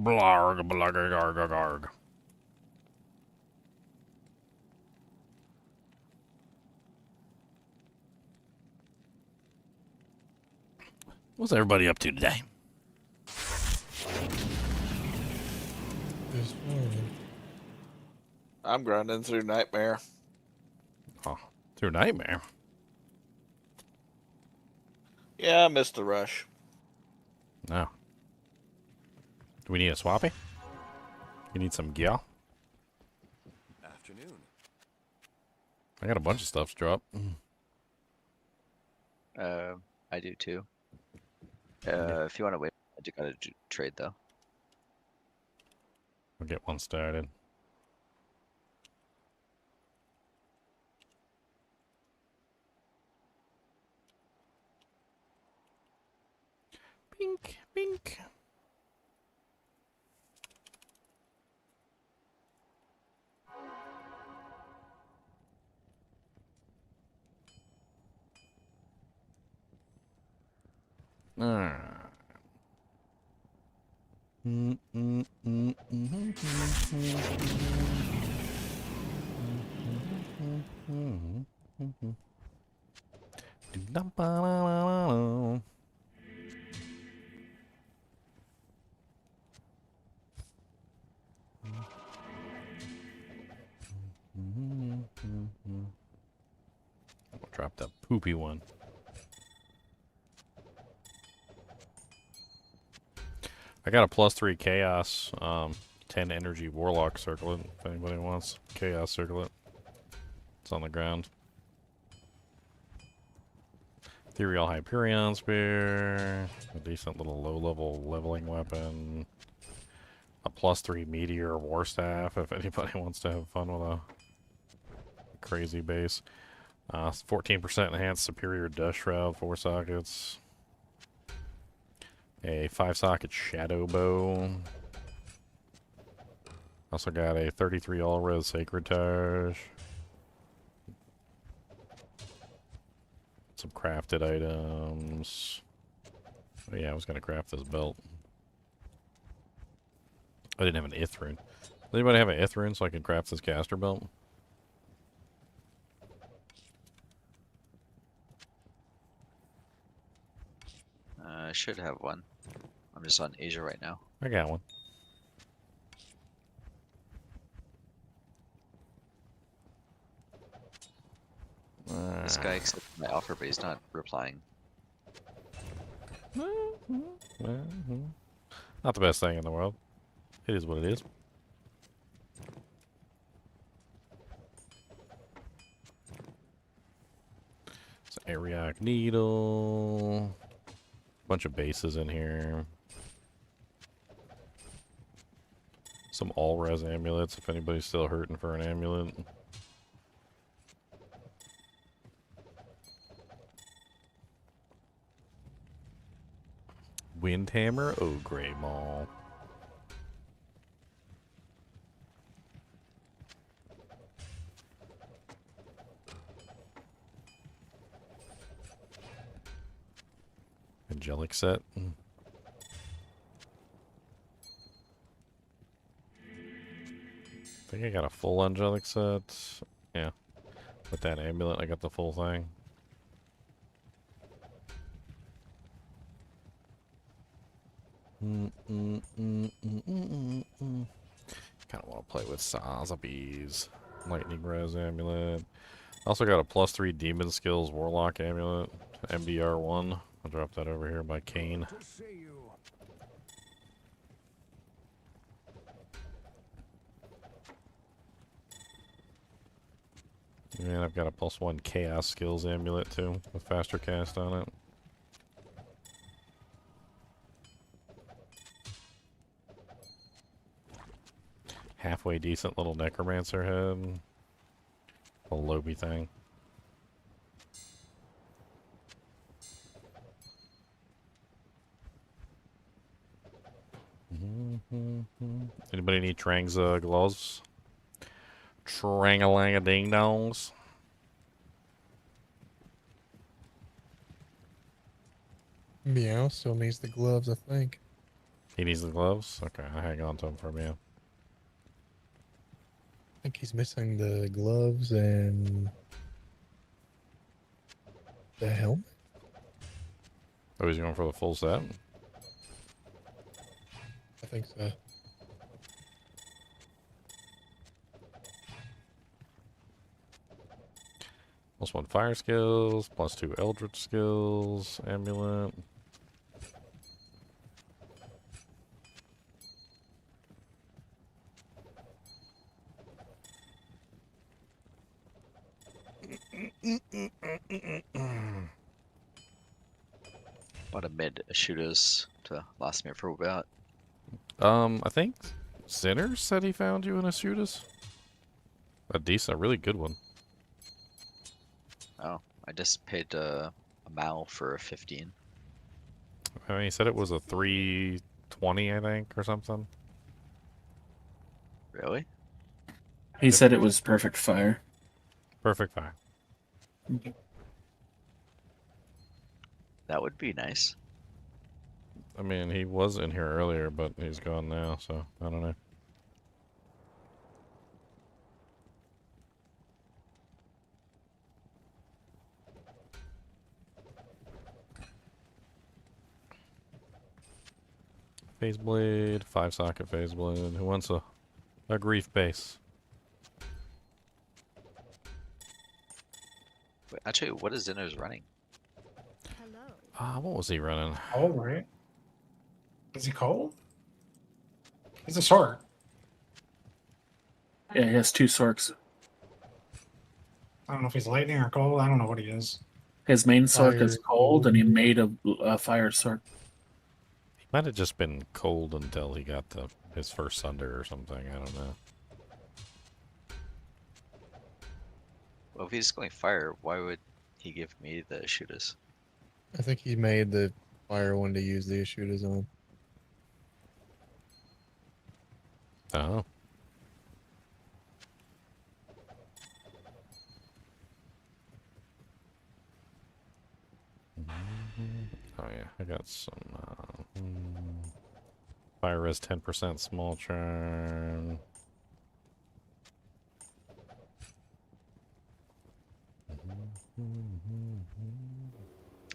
Blarg, blarg, garg, garg. What's everybody up to today? I'm grinding through Nightmare. Oh, through Nightmare? Yeah, I missed the rush. No. Do we need a swappy? You need some gear? Afternoon. I got a bunch of stuff to drop. I do too. If you want to wait, I do gotta trade though. We'll get one started. Bink, bink. I'll drop that poopy one. I got a +3 chaos, 10 energy warlock circlet. If anybody wants chaos circlet, it's on the ground. Ethereal Hyperion spear, a decent little low-level leveling weapon, a +3 meteor war staff. If anybody wants to have fun with a crazy base, 14% enhanced superior dust shroud, 4 sockets. A 5-socket shadow bow. Also got a 33 all-res sacred targe. Some crafted items. Oh yeah, I was gonna craft this belt. I didn't have an ith rune. Does anybody have an ith rune so I can craft this caster belt? I should have one. I'm just on Asia right now. I got one. This guy accepted my offer, but he's not replying. Not the best thing in the world. It is what it is. It's an Ariok needle. Bunch of bases in here. Some all-res amulets if anybody's still hurting for an amulet. Windhammer, Ogre Maul. Angelic set. I think I got a full angelic set. Yeah. With that amulet, I got the full thing. Kind of want to play with Sazabees. Lightning Res amulet. Also got a +3 demon skills warlock amulet. MDR1. I'll drop that over here by Kane. And I've got a +1 chaos skills amulet too, with faster cast on it. Halfway decent little necromancer head. A Lobi thing. Anybody need Trang's gloves? Trang-a-lang-a-ding-dongs. Meow still needs the gloves, I think. He needs the gloves? Okay, I'll hang on to him for a minute. I think he's missing the gloves and the helmet. Oh, he's going for the full set? I think so. +1 fire skills, +2 eldritch skills, amulet. Bought a mid shooters to last me for a bit. I think Sinners said he found you in a shooters. A decent, a really good one. Oh, I just paid a mile for a 15. I mean, he said it was a 320, I think, or something. Really? He said it was perfect fire. Perfect fire. That would be nice. I mean, he was in here earlier, but he's gone now, so I don't know. Phase blade, 5-socket phase blade. Who wants a grief base? Wait, actually, what is Zinno's running? What was he running? Cold, right? Is he cold? He's a shark. Yeah, he has 2 sorks. I don't know if he's lightning or cold. I don't know what he is. His main sork is Fire. cold, and he made a fire sork. He might have just been cold until he got his first Sunder or something. I don't know. Well, if he's going fire, why would he give me the shooters? I think he made the fire one to use the shooters on. Oh. Oh yeah, I got some fire res 10% small charm.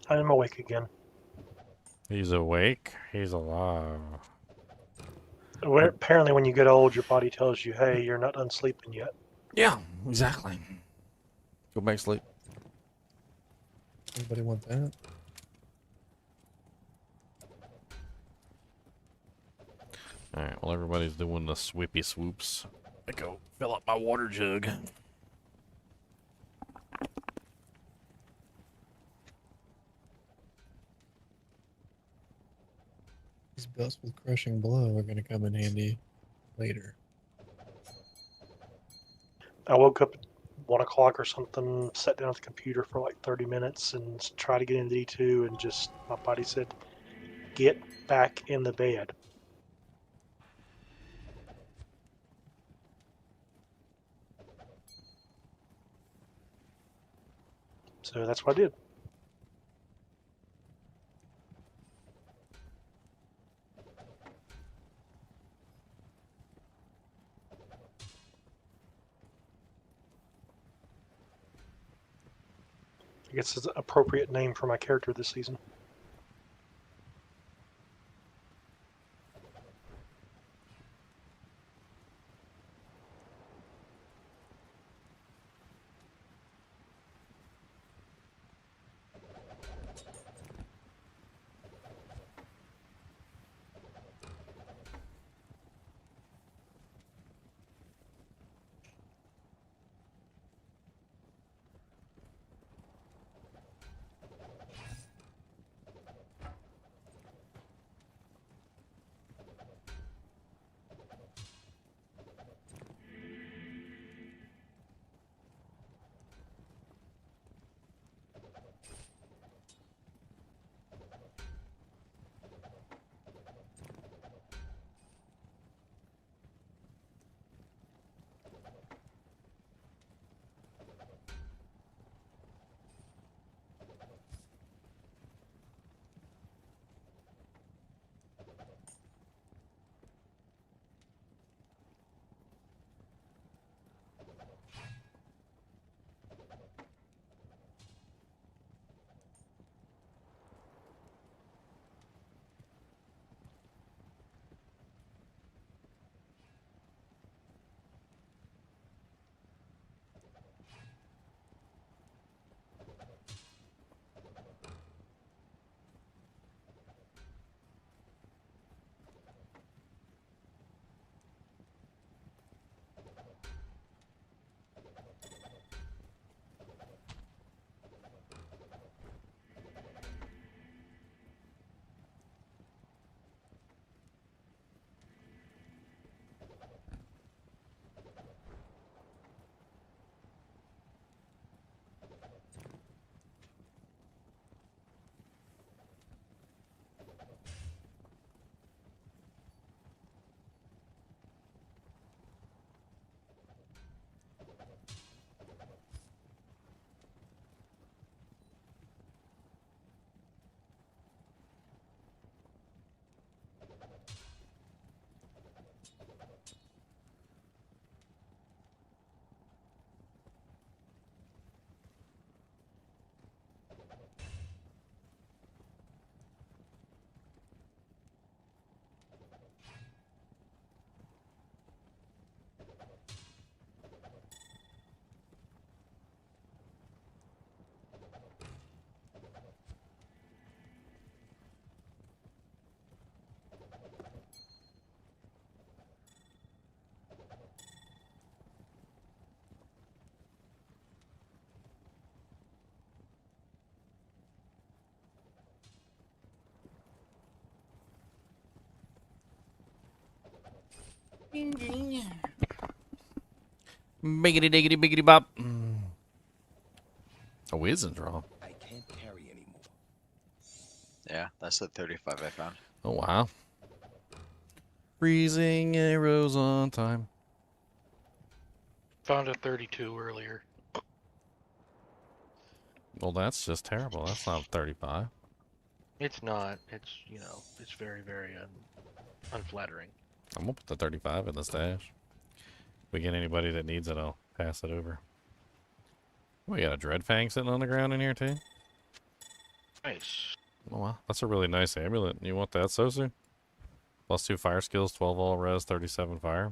I'm awake again. He's awake. He's alive. Apparently, when you get old, your body tells you, "Hey, you're not done sleeping yet." Yeah, exactly. Go back to sleep. Anybody want that? Alright, well everybody's doing the swippy swoops. I go fill up my water jug. These belts with crushing blow are going to come in handy later. I woke up at 1 o'clock or something, sat down at the computer for like 30 minutes and tried to get into D2, and just my body said, "Get back in the bed." So that's what I did. I guess it's an appropriate name for my character this season. Biggity diggity biggity bop. A wisdom draw. I can't carry anymore. Yeah, that's the 35 I found. Oh wow. Freezing arrows on time. Found a 32 earlier. Well, that's just terrible. That's not 35. It's not. It's, you know, it's very, very unflattering. I'm gonna put the 35 in the stash. If we get anybody that needs it, I'll pass it over. We got a Dreadfang sitting on the ground in here too. Nice. Oh wow, that's a really nice amulet. You want that, Sosu? +2 fire skills, 12 all res, 37 fire.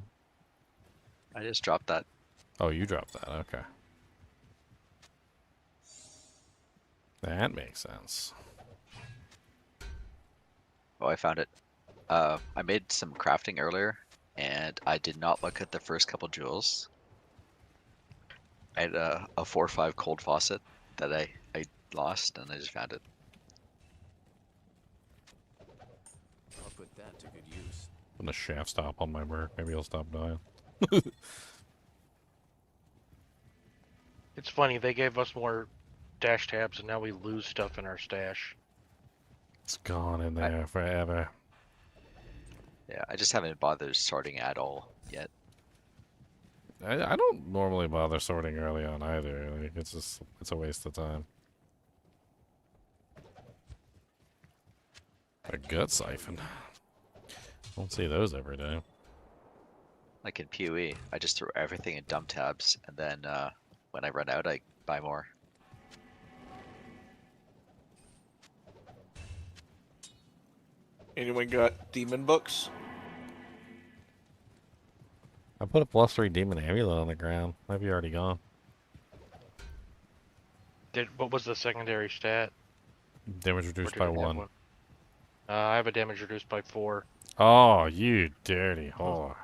I just dropped that. Oh, you dropped that. Okay. That makes sense. Oh, I found it. I made some crafting earlier, and I did not look at the first couple jewels. I had a 4/5 cold faucet that I lost, and I just found it. I'll put that to good use. When the shaft stop on my work, maybe I'll stop dying. It's funny, they gave us more dash tabs, and now we lose stuff in our stash. It's gone in there forever. Yeah, I just haven't bothered sorting at all yet. I don't normally bother sorting early on either. Like, it's a waste of time. A gut siphon. Don't see those every day. Like in PoE, I just throw everything in dump tabs, and then when I run out, I buy more. Anyone got demon books? I put a +3 demon amulet on the ground. Might be already gone. What was the secondary stat? Damage reduced by 1. I have a damage reduced by 4. Oh, you dirty whore.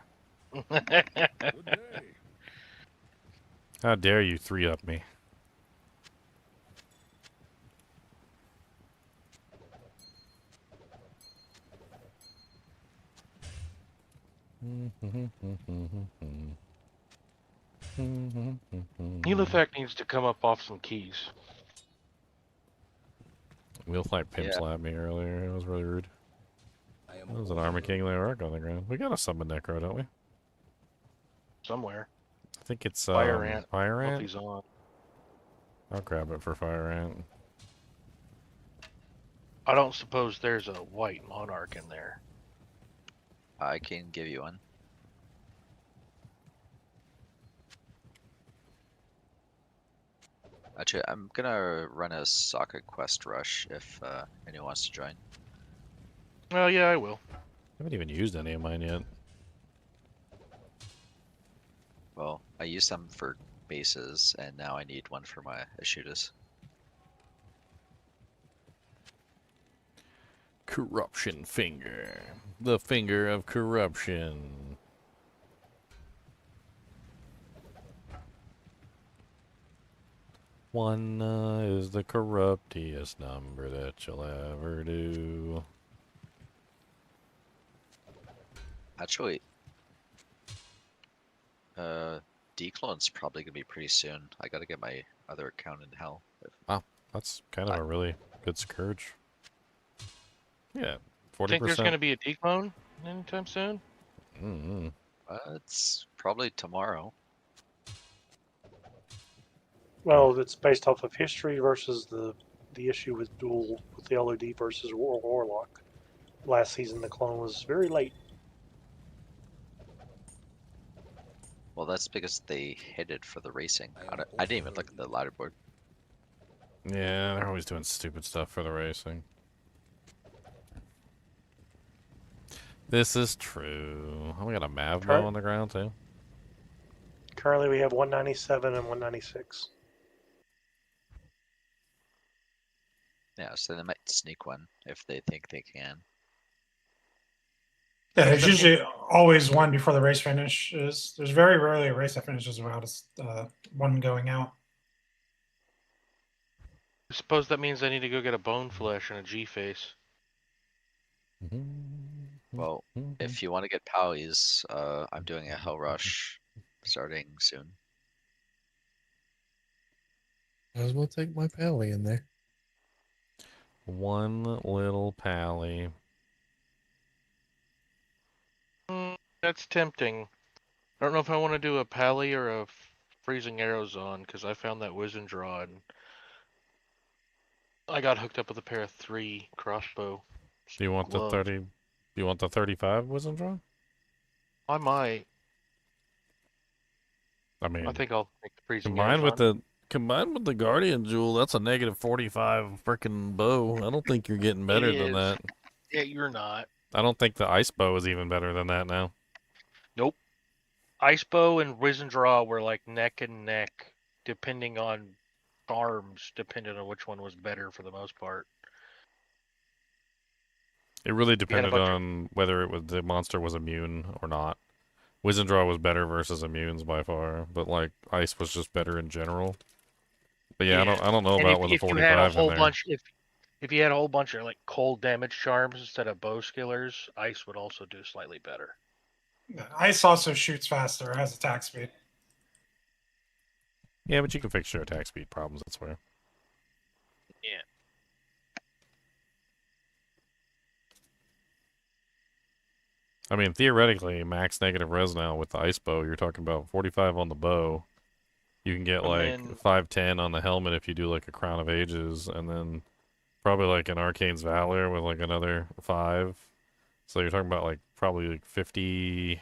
How dare you 3-up me? Helithac needs to come up off some keys. Wheelfight pimp slapped me earlier. It was really rude. That was an Armor King Lyric on the ground. We got a summon Necro, don't we? Somewhere. I think it's Fire Ant. Fire If Ant? he's on. I'll grab it for Fire Ant. I don't suppose there's a white monarch in there. I can give you one. Actually, I'm gonna run a Sokka quest rush if anyone wants to join. Oh yeah, I will. I haven't even used any of mine yet. Well, I used some for bases, and now I need one for my Ashudas. Corruption Finger. The finger of corruption. One is the corruptiest number that you'll ever do. Actually, declone's probably gonna be pretty soon. I gotta get my other account in hell. Wow, that's kind of a really good scourge. Yeah, 40%. Think there's gonna be a declone anytime soon? Mm-hmm. It's probably tomorrow. Well, it's based off of history versus the issue with duel with the LOD versus Warlock. Last season, the clone was very late. Well, that's because they hid it for the racing. I didn't even look at the ladder board. Yeah, they're always doing stupid stuff for the racing. This is true. Oh, we got a Mav bow on the ground too. Currently, we have 197 and 196. Yeah, so they might sneak one if they think they can. Yeah, there's usually always one before the race finishes. There's very rarely a race that finishes without one going out. I suppose that means I need to go get a bone flesh and a G face. Well, if you want to get pallies, I'm doing a Hell Rush starting soon. Might as well take my pally in there. One little pally. That's tempting. I don't know if I want to do a pally or a freezing arrows on, because I found that Wiz and Draw, and I got hooked up with a pair of 3 crossbow. Do you want gloves. the 30? Do you want the 35 wisdom draw? I might. I mean, I think I'll make the freezing combined arrows with on. combined with the Guardian Jewel, that's a negative 45 freaking bow. I don't think you're getting better than that. Yeah, you're not. I don't think the ice bow is even better than that now. Nope. Ice bow and Wiz and Draw were like neck and neck, depending on arms, depending on which one was better for the most part. It really You had a depended bunch on whether it was the monster was immune or not. Wiz and Draw was better versus immunes by far, but like ice was just better in general. But yeah, I don't know And about with the if you had a 45 whole in there. bunch, if you had a whole bunch of like cold damage charms instead of bow skillers, ice would also do slightly better. Ice also shoots faster, has attack speed. Yeah, but you can fix your attack speed problems, I swear. Yeah. I mean, theoretically, max negative res now with the ice bow, you're talking about 45 on the bow. You can get And like then- 510 on the helmet if you do like a Crown of Ages, and then probably like an Arcane's Valor with like another 5. So you're talking about like probably like 50,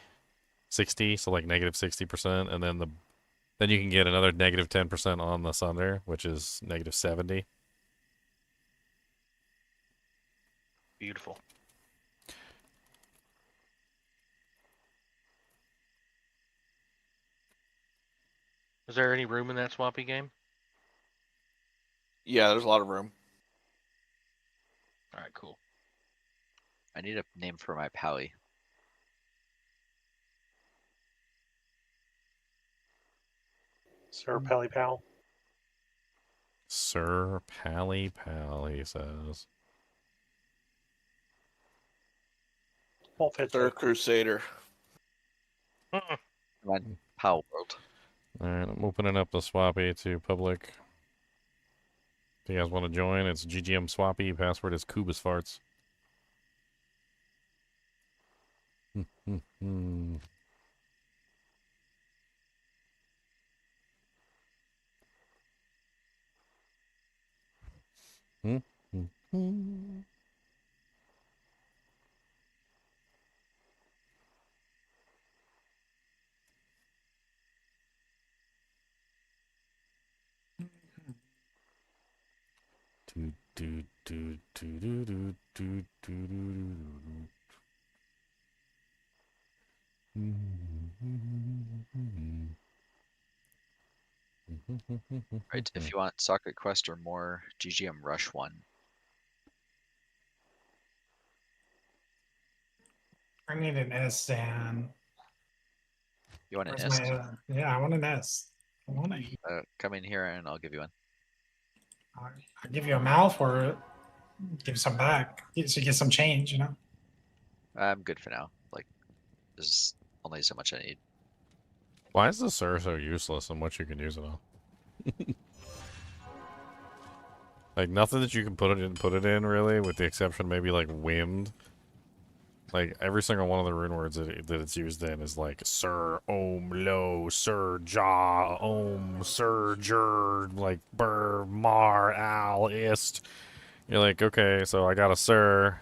60, so like negative 60%, and then you can get another negative 10% on the Sunder, which is negative 70. Beautiful. Is there any room in that swampy game? Yeah, there's a lot of room. All right, cool. I need a name for my pally. Sir Pally Pal. Sir Pally Pally says. Won't fit Sir that. Crusader. Pal World. Alright, I'm opening up the Swappy to public. If you guys want to join, it's GGM Swappy. Password is Kubus Farts. Right, if you want Socket Quest or more, GGM Rush 1. I need an S, Dan. You want an Where's S? my, yeah, I want an S. I want a. Come in here and I'll give you one. I'll give you a mouth or give some back. So you get some change, you know? I'm good for now. Like, there's only so much I need. Why is the Sir so useless and what you can use it on? Like, nothing that you can put it in, really, with the exception maybe, like, Wind. Like, every single one of the rune words that it's used in is like, Sir, Om, Lo, Sir, Ja, Om, Sir, Jur, like, Bur, Mar, Al, Ist. You're like, okay, so I got a Sir,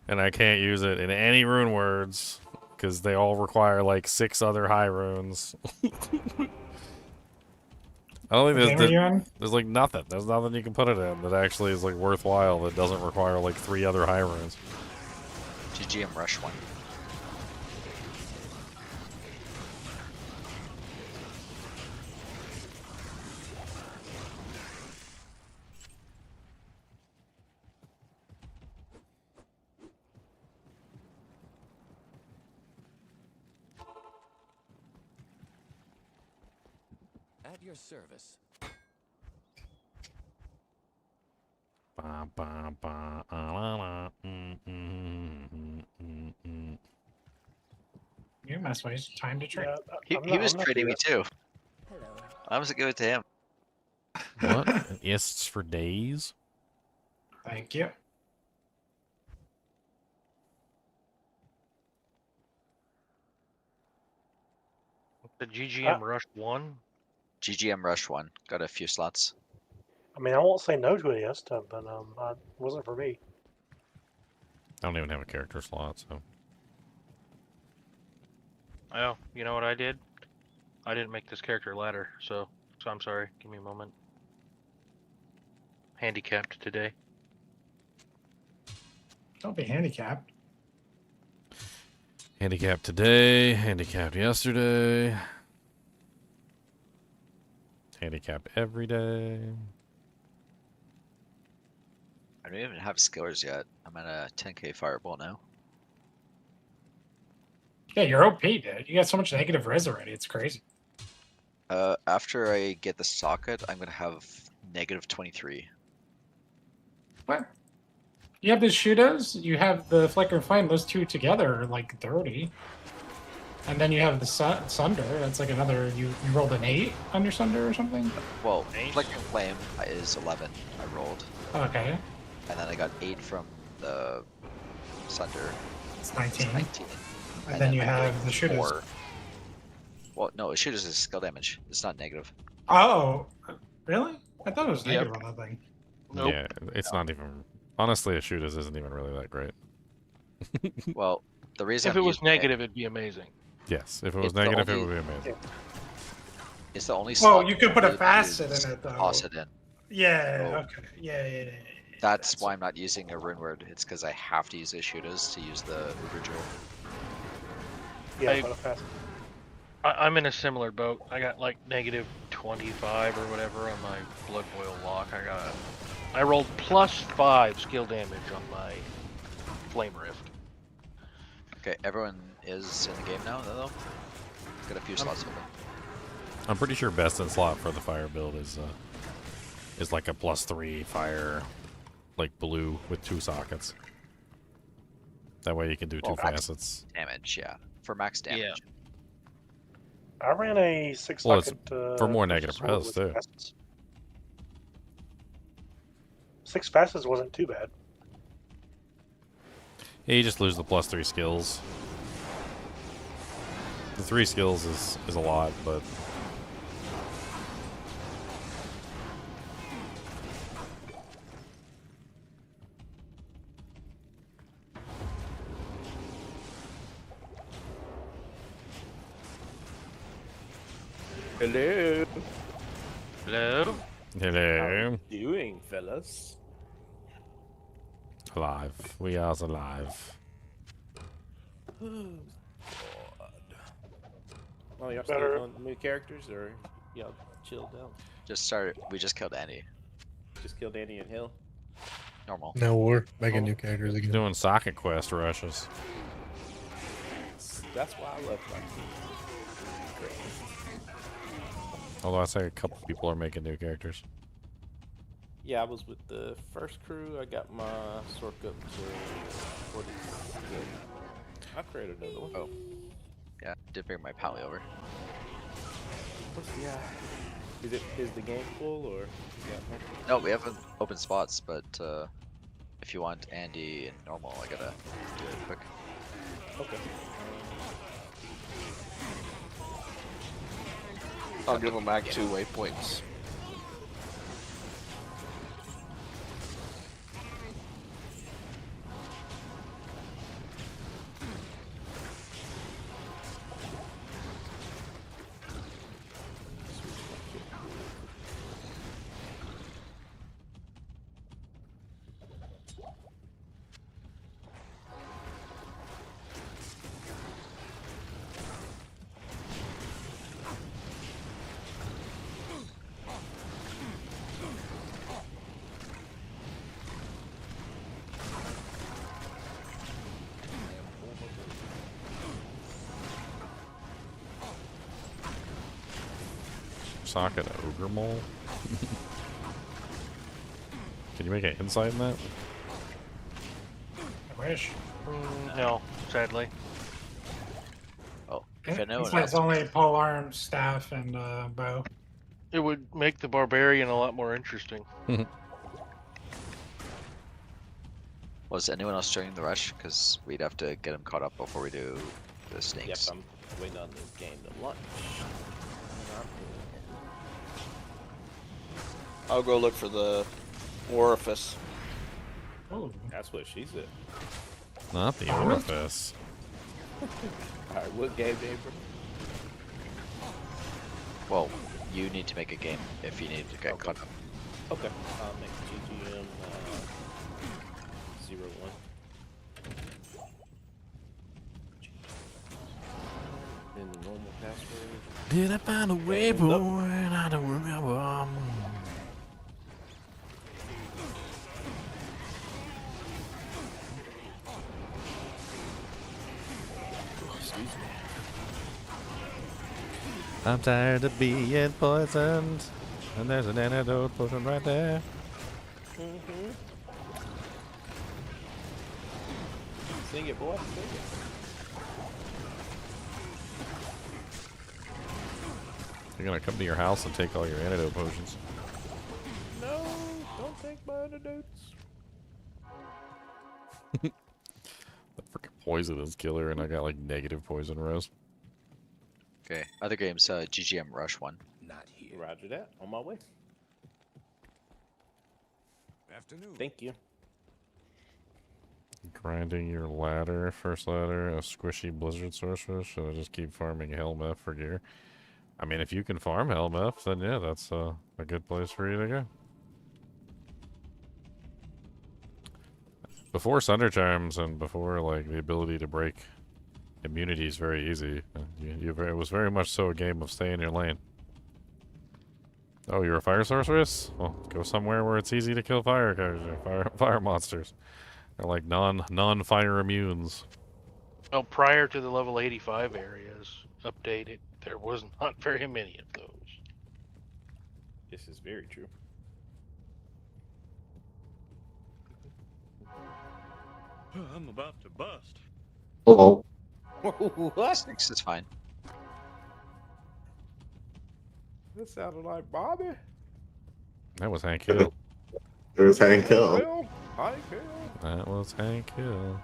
and I can't use it in any rune words, because they all require, like, 6 other high runes. I don't think there's like nothing. There's nothing you can put it in that actually is like worthwhile that doesn't require like 3 other high runes. GGM Rush 1. At your service. Ba, ba, ba, la, la, Messways. Time to trade. He was trading me too. I was give it to him. What? Ists for days? Thank you. The GGM Rush 1? GGM Rush 1. Got a few slots. I mean, I won't say no to it, Esta, but it wasn't for me. I don't even have a character slot, so. Oh, you know what I did? I didn't make this character ladder, so I'm sorry. Give me a moment. Handicapped today. Don't be handicapped. Handicapped today, handicapped yesterday. Handicapped every day. I don't even have skillers yet. I'm at a 10k fireball now. Yeah, you're OP, dude. You got so much negative res already. It's crazy. After I get the socket, I'm gonna have negative 23. What? You have the Shooters, you have the Flicker and Flame, those two together are like 30. And then you have the Sunder, that's like another, you rolled an 8 on your Sunder or something? Well, Flicker and Flame is 11. I rolled. Okay. And then I got 8 from the Sunder. It's 19. 19. And then you have the Shooters. 4. Well, no, the Shooters is skill damage. It's not negative. Oh, really? I thought it was negative on that thing. Nope. Yeah, it's not even. Honestly, a shooters isn't even really that great. Well, the reason if it was negative, it'd be amazing. Yes, if it was negative, it would be amazing. It's the only. Well, you could put a facet in it though. Toss it in. Yeah. Okay. Yeah. That's why I'm not using a rune word. It's because I have to use the shooters to use the Uber Jewel. Yeah, put a facet. I'm in a similar boat. I got like negative 25 or whatever on my Blood Boil lock. I rolled +5 skill damage on my Flame Rift. Okay, everyone is in the game now, though. Got a few slots open. I'm pretty sure best in slot for the fire build is like a +3 fire, like blue with 2 sockets. That way you can do 2 facets. Damage, yeah, for max damage. Yeah. I ran a 6 Well, socket. it's for more negative sword res with too. facets. 6 facets wasn't too bad. Yeah, you just lose the +3 skills. The 3 skills is a lot, but Hello. Hello. hello. How you doing, fellas? Alive. We are alive. Oh, y'all still on new characters, or y'all chilled out? Just started. We just killed Andy. Just killed Andy and Hill. Normal. No, we're making new characters again. Doing socket quest rushes. That's why I left my team. Although I say a couple people are making new characters. Yeah, I was with the first crew. I got my Sork up to 40. I created another one. Oh. Yeah, did bring my pally over. Yeah. Is the game full or? No, we have open spots, but if you want Andy and normal, I gotta do it quick. Okay. I'll give him back 2 waypoints. Socket ogre mole. Can you make an insight in that? I wish. No, sadly. Oh, If anyone It's like it's else, only pole arm, staff, and bow. It would make the barbarian a lot more interesting. was anyone else joining the rush? Because we'd have to get him caught up before we do the snakes. Yep, I'm waiting on this game to launch. I'll go look for the orifice. Oh, that's what she said. Not the orifice. Alright, what game, Abram? Well, you need to make a game if you need to get caught up. Okay, I'll make GGM 01. In the normal password. Did I find a way, boy? I don't remember. Excuse me. I'm tired of being poisoned, and there's an antidote potion right there. Sing it, boy. Sing it. They're gonna come to your house and take all your antidote potions. No, don't take my antidotes. The freaking poisonous killer, and I got like negative poison rose. Okay, other games, GGM Rush 1. Not here. Roger that. On my way. Afternoon. Thank you. Grinding your ladder, first ladder, a squishy blizzard sorcerer. Should I just keep farming Helmeth for gear? I mean, if you can farm Helmeth, then yeah, that's a good place for you to go. Before Sunder Charms and before like the ability to break immunity is very easy. It was very much so a game of stay in your lane. Oh, you're a fire sorceress? Well, go somewhere where it's easy to kill fire monsters. They're like non-fire immunes. Well, prior to the level 85 areas updated, there was not very many of those. This is very true. I'm about to bust. What? 6 is fine. That sounded like Bobby. That was Hank Hill. It was Hank Hill. Hank Hill. That was Hank Hill.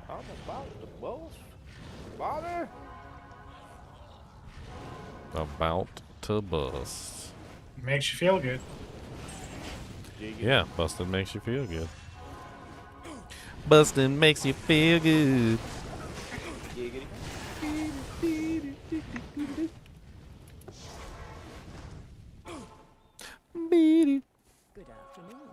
I'm about to bust. Bobby. About to bust. Makes you feel good. Yeah, busting makes you feel good. Busting makes you feel good. Good afternoon.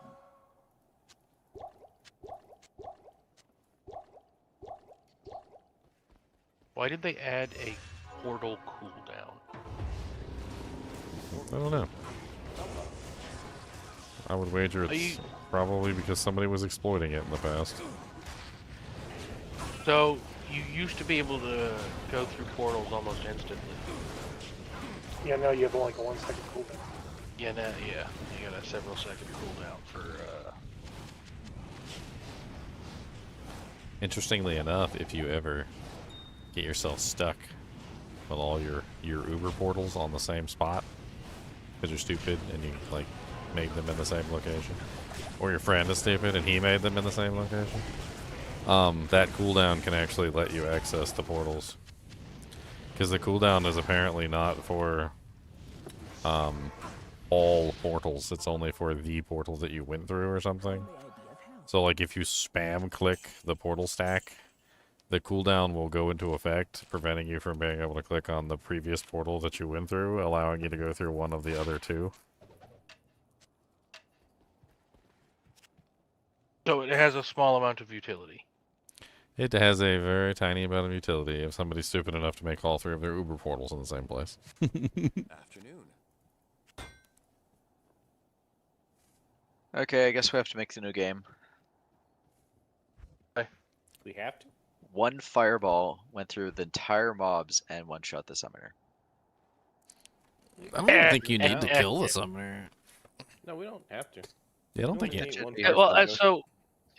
Why did they add a portal cooldown? I don't know. I would wager it's probably because somebody was exploiting it in the past. So, you used to be able to go through portals almost instantly. Yeah, now you have like a 1 second cooldown. Yeah, now, yeah. You got a several second cooldown for, Interestingly enough, if you ever get yourself stuck with all your Uber portals on the same spot, because you're stupid and you like made them in the same location, or your friend is stupid and he made them in the same location, that cooldown can actually let you access the portals. Because the cooldown is apparently not for all portals, it's only for the portal that you went through or something. So like if you spam click the portal stack, the cooldown will go into effect, preventing you from being able to click on the previous portal that you went through, allowing you to go through one of the other two. so it has a small amount of utility. It has a very tiny amount of utility if somebody's stupid enough to make all 3 of their Uber portals in the same place. Afternoon. Okay, I guess we have to make the new game. We have to? One fireball went through the entire mobs and one-shot the summoner. I don't think you need to kill the summoner. No, we don't have to. Yeah, I don't think Yeah, well, so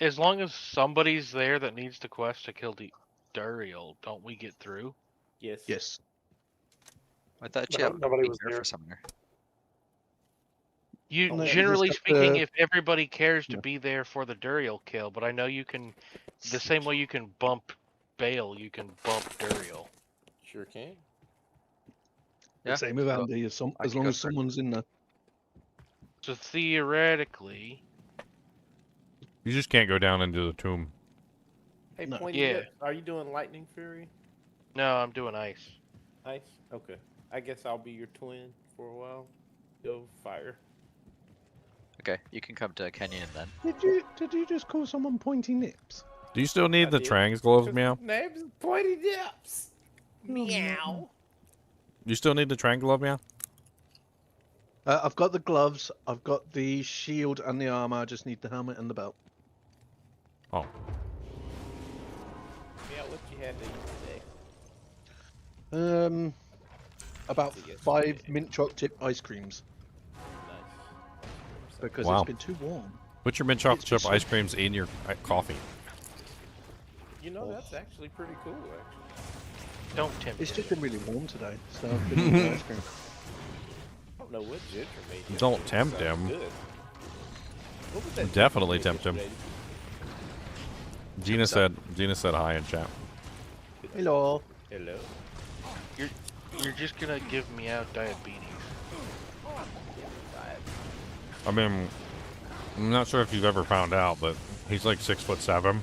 as long as somebody's there that needs the quest to kill the Duriel, don't we get through? Yes. Yes. I thought But you had nobody to be was here there. for summoner. You No, you generally just have speaking, to- if everybody cares to be there for the Duriel kill, but I know you can, the same way you can bump Bale, you can bump Duriel. Sure can. Yeah. Same with so Andy, as I long can go as first. someone's in there. So theoretically, You just can't go down into the tomb. Hey, No. Pointy Yeah. Lips, are you doing Lightning Fury? no, I'm doing ice. Ice? Okay. I guess I'll be your twin for a while. Go fire. Okay, you can come to Kenyon then. Did you just call someone pointy nips? Do you still need I the did. Trangs gloves, 'Cause Meow? his name's Pointy Lips. Meow. You still need the Trang glove, Meow? I've got the gloves, I've got the shield and the armor. I just need the helmet and the belt. Oh. Meow, what you had to eat today? About Yes, 5 mint chocolate chip ice creams Nice. because Wow. it's been too warm. Put your mint chocolate It's chip just ice creams in your coffee. You know, that's actually pretty cool, actually. Don't tempt It's me. just been really warm today, so I've been eating ice cream. I don't know what Ginger made. Don't yesterday, tempt but it sounds him. good. What was that Definitely Ginger tempt him. yesterday? Gina said hi in chat. Hello. Hello. You're just gonna give me out diabetes. I mean, I'm not sure if you've ever found out, but he's like 6'7",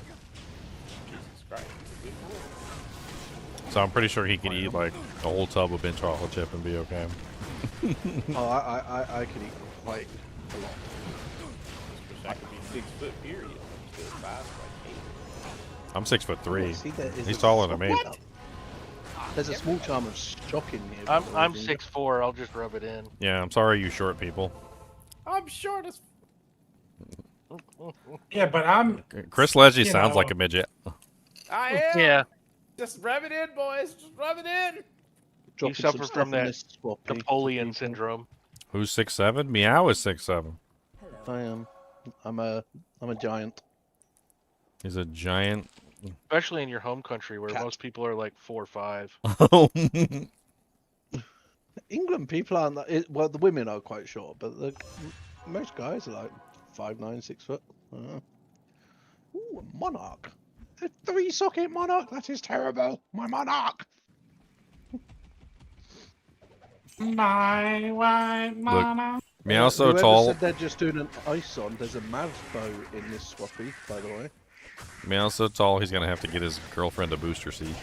Jesus Christ. Good boy. so I'm pretty sure he can eat like a whole tub of mint chocolate chip and be okay. Oh, I could eat quite a lot. I could be 6 foot period. Still 5 like 8. I'm 6'3". See, there is He's a taller than me. what? There's a small charm of shock in here. I'm 6'4". I'll just rub it in. Yeah, I'm sorry, you short people. I'm short as. Yeah, but I'm. Chris Leggy You sounds like know. a midget. I am. Yeah, Just rub it in, boys. Just rub it in. you suffer from that Napoleon syndrome. Who's 6'7"? Meow is 6'7". I am. I'm a giant. He's a giant. Especially in your home country where Cat. most people are like 4 or 5. England people aren't that. Well, the women are quite short, but most guys are like 5'9", 6 foot. Ooh, a monarch. A 3-socket monarch. That is terrible. My monarch. My white mama. Meow's so Whoever tall. said they're just doing an ice on. There's a Mav bow in this swappy, by the way. Meow's so tall, he's gonna have to get his girlfriend a booster seat.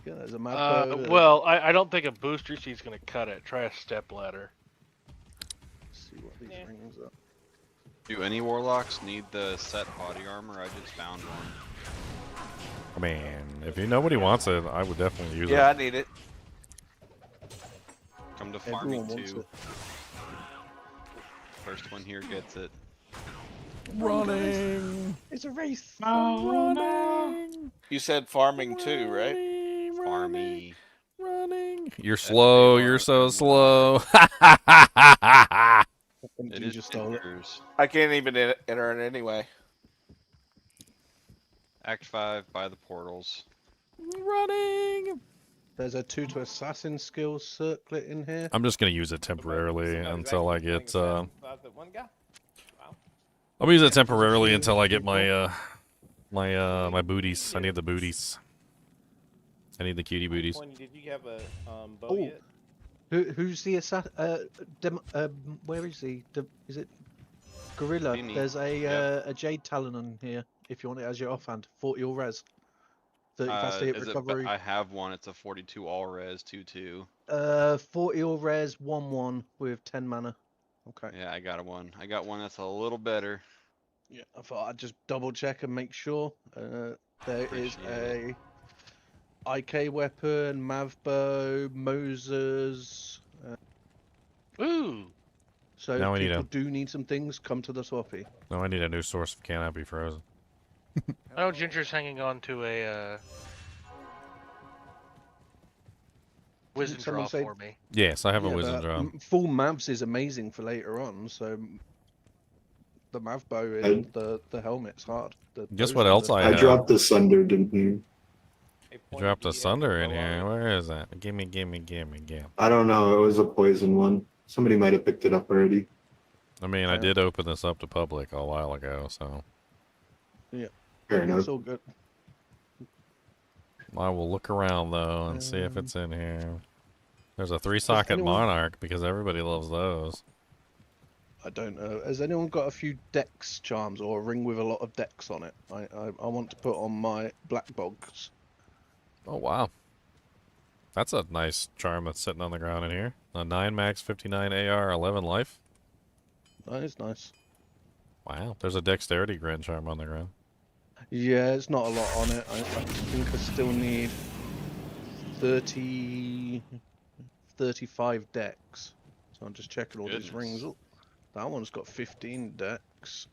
Yeah, there's a Mav bow. Well, I don't think a booster seat's gonna cut it. Try a step ladder. Let's see what these rings are. Do any warlocks need the set body armor? I just found one. I mean, if nobody wants it, I would definitely use Yeah, it. I need it. Come to farming Everyone wants too. it. First one here gets it. Running. It's a race. Running. You said farming too, right? Farmy. Running. You're slow. You're so slow. It is just stole it. I can't even enter it anyway. Act 5 by the portals. Running. There's a 2 to assassin skills circlet in here. I'm just gonna use it temporarily until I get. The one guy. I'm gonna use it temporarily until I get my my booties. I need the booties. I need the cutie booties. Pointy, did you have a bow Oh. yet? Who's the assassin? Where is he? Is it Gorilla? Nini. There's a Jade Talon on here. If you want it as your offhand, 40 all res. 30 fast hit Is it, recovery. I have one. It's a 42 all res 2/2. 40 all res 1/1 with 10 mana. Okay. Yeah, I got one. I got one that's a little better. Yeah, I thought I'd just double check and make sure. There is Appreciate a IK weapon, Mav bow, Moses. Ooh. So Now we need people a- do need some things. Come to the swappy. No, I need a new source of canopy frozen. Oh, Ginger's hanging on to a Wizened someone draw say- for me. Yes, I have a Yeah, wizard but, drum. Full Mavs is amazing for later on. So the mav bow in the helmet's hard. Guess what else I I have? dropped the Sunder, didn't you? You dropped a Sunder in here. Where is that? Gimme. I don't know. It was a poison one. Somebody might have picked it up already. I mean, I did open this up to public a while ago, so. Yeah. Fair enough. It's all good. I will look around, though, and see if it's in here. There's a 3-socket Monarch, because everybody loves those. I don't know. Has anyone got a few dex charms or a ring with a lot of dex on it? I want to put on my black bogs. Oh, wow. That's a nice charm that's sitting on the ground in here. A 9 max, 59 AR, 11 life. That is nice. Wow. There's a dexterity grin charm on the ground. Yeah, it's not a lot on it. I think I still need 35 dex. So I'm just checking all these rings. Oh, that one's got 15 dex.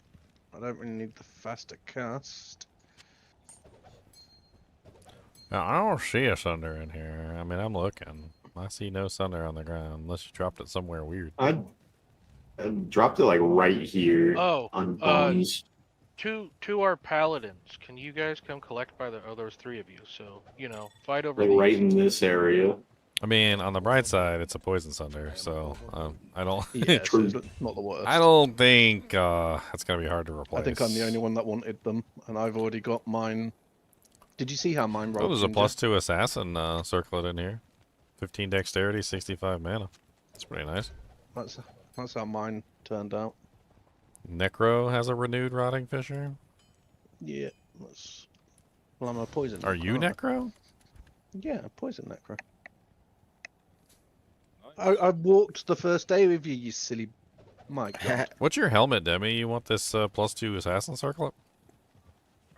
I don't really need the faster cast. Now, I don't see a Sunder in here. I mean, I'm looking. I see no Sunder on the ground, unless you dropped it somewhere weird. I dropped it like right here on bones. 2R paladins. Can you guys come collect by the? Oh, there's 3 of you. So fight over Like these. right in this area. I mean, on the bright side, it's a poison Sunder, so I don't. Yeah, so it's not the worst. I don't think it's gonna be hard to replace. I think I'm the only one that wanted them, and I've already got mine. Did you see how mine rolled? Oh, there's a +2 assassin circlet in here. 15 dexterity, 65 mana. That's pretty nice. That's how mine turned out. Necro has a renewed rotting fissure. Yeah, well, I'm a poison. Are you Necro? Yeah, poison Necro. I walked the first day with you, you silly. My God. What's your helmet, Demi? You want this +2 assassin circlet?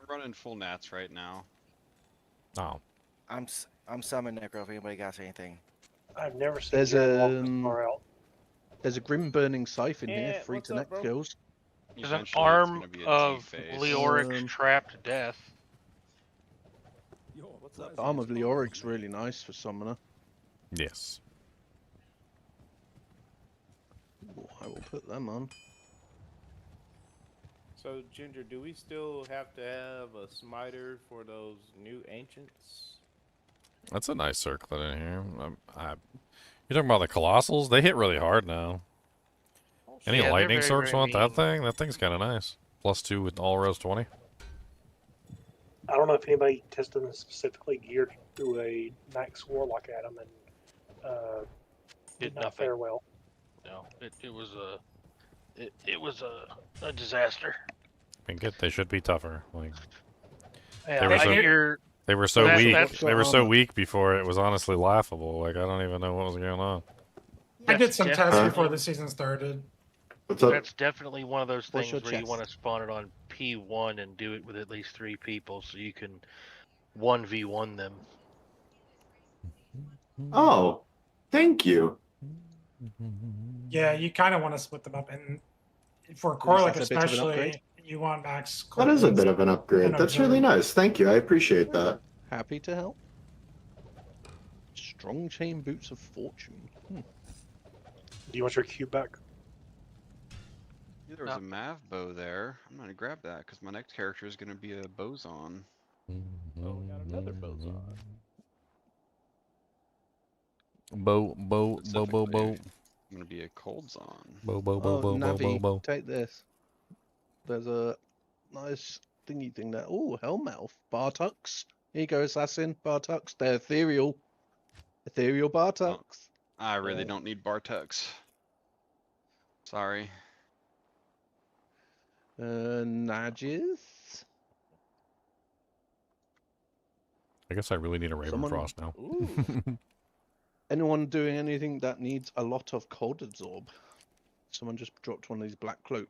I'm running full nats right now. Oh. I'm summoning Necro if anybody got anything. I've never seen There's Jared walk this far out. There's a grim burning scythe in here, free to neck kills. There's an arm of Leoric's trapped death. The arm of Leoric's really nice for summoner. Yes. Ooh, I will put them on. So, Ginger, do we still have to have a smiter for those new ancients? That's a nice circlet in here. You're talking about the colossals? They hit really hard now. Any Yeah, lightning they're sorts very want that mean. thing? That thing's kind of nice. +2 with all rows 20. I don't know if anybody tested them specifically geared through a max Warlock at them and did not fare well. No, it was a disaster. I mean, they should be tougher. Like Yeah, they were so that's- weak. that's- They were so weak before it was honestly laughable. Like I don't even know what was going on. I did some That's tests definitely- before the season started. That's definitely one of those What's things your where you chest? want to spawn it on P1 and do it with at least 3 people so you can 1v1 them. Oh, thank you. Yeah, you kind of want to split them up, and for Corlic that's a bit of an especially, upgrade. you want max. That is a bit of an and upgrade. That's really observe. nice. Thank you. I appreciate that. Happy to help. Strong chain boots of fortune. Do you want your cube back? There was a Mav bow there. I'm gonna grab that because my next character is gonna be a boson. Oh, we got another boson. Bow. I'm gonna be a cold zone. Bow. Navi, take this. There's a nice thingy thing there. Oh, Hellmouth. Bartux. Here you go, Assassin. Bartux. They're ethereal. Ethereal Bartux. I really don't need Bartux. Sorry. Nadges. I guess I really need a Ravenfrost now. Ooh. Anyone doing anything that needs a lot of cold absorb? Someone just dropped one of these black cloak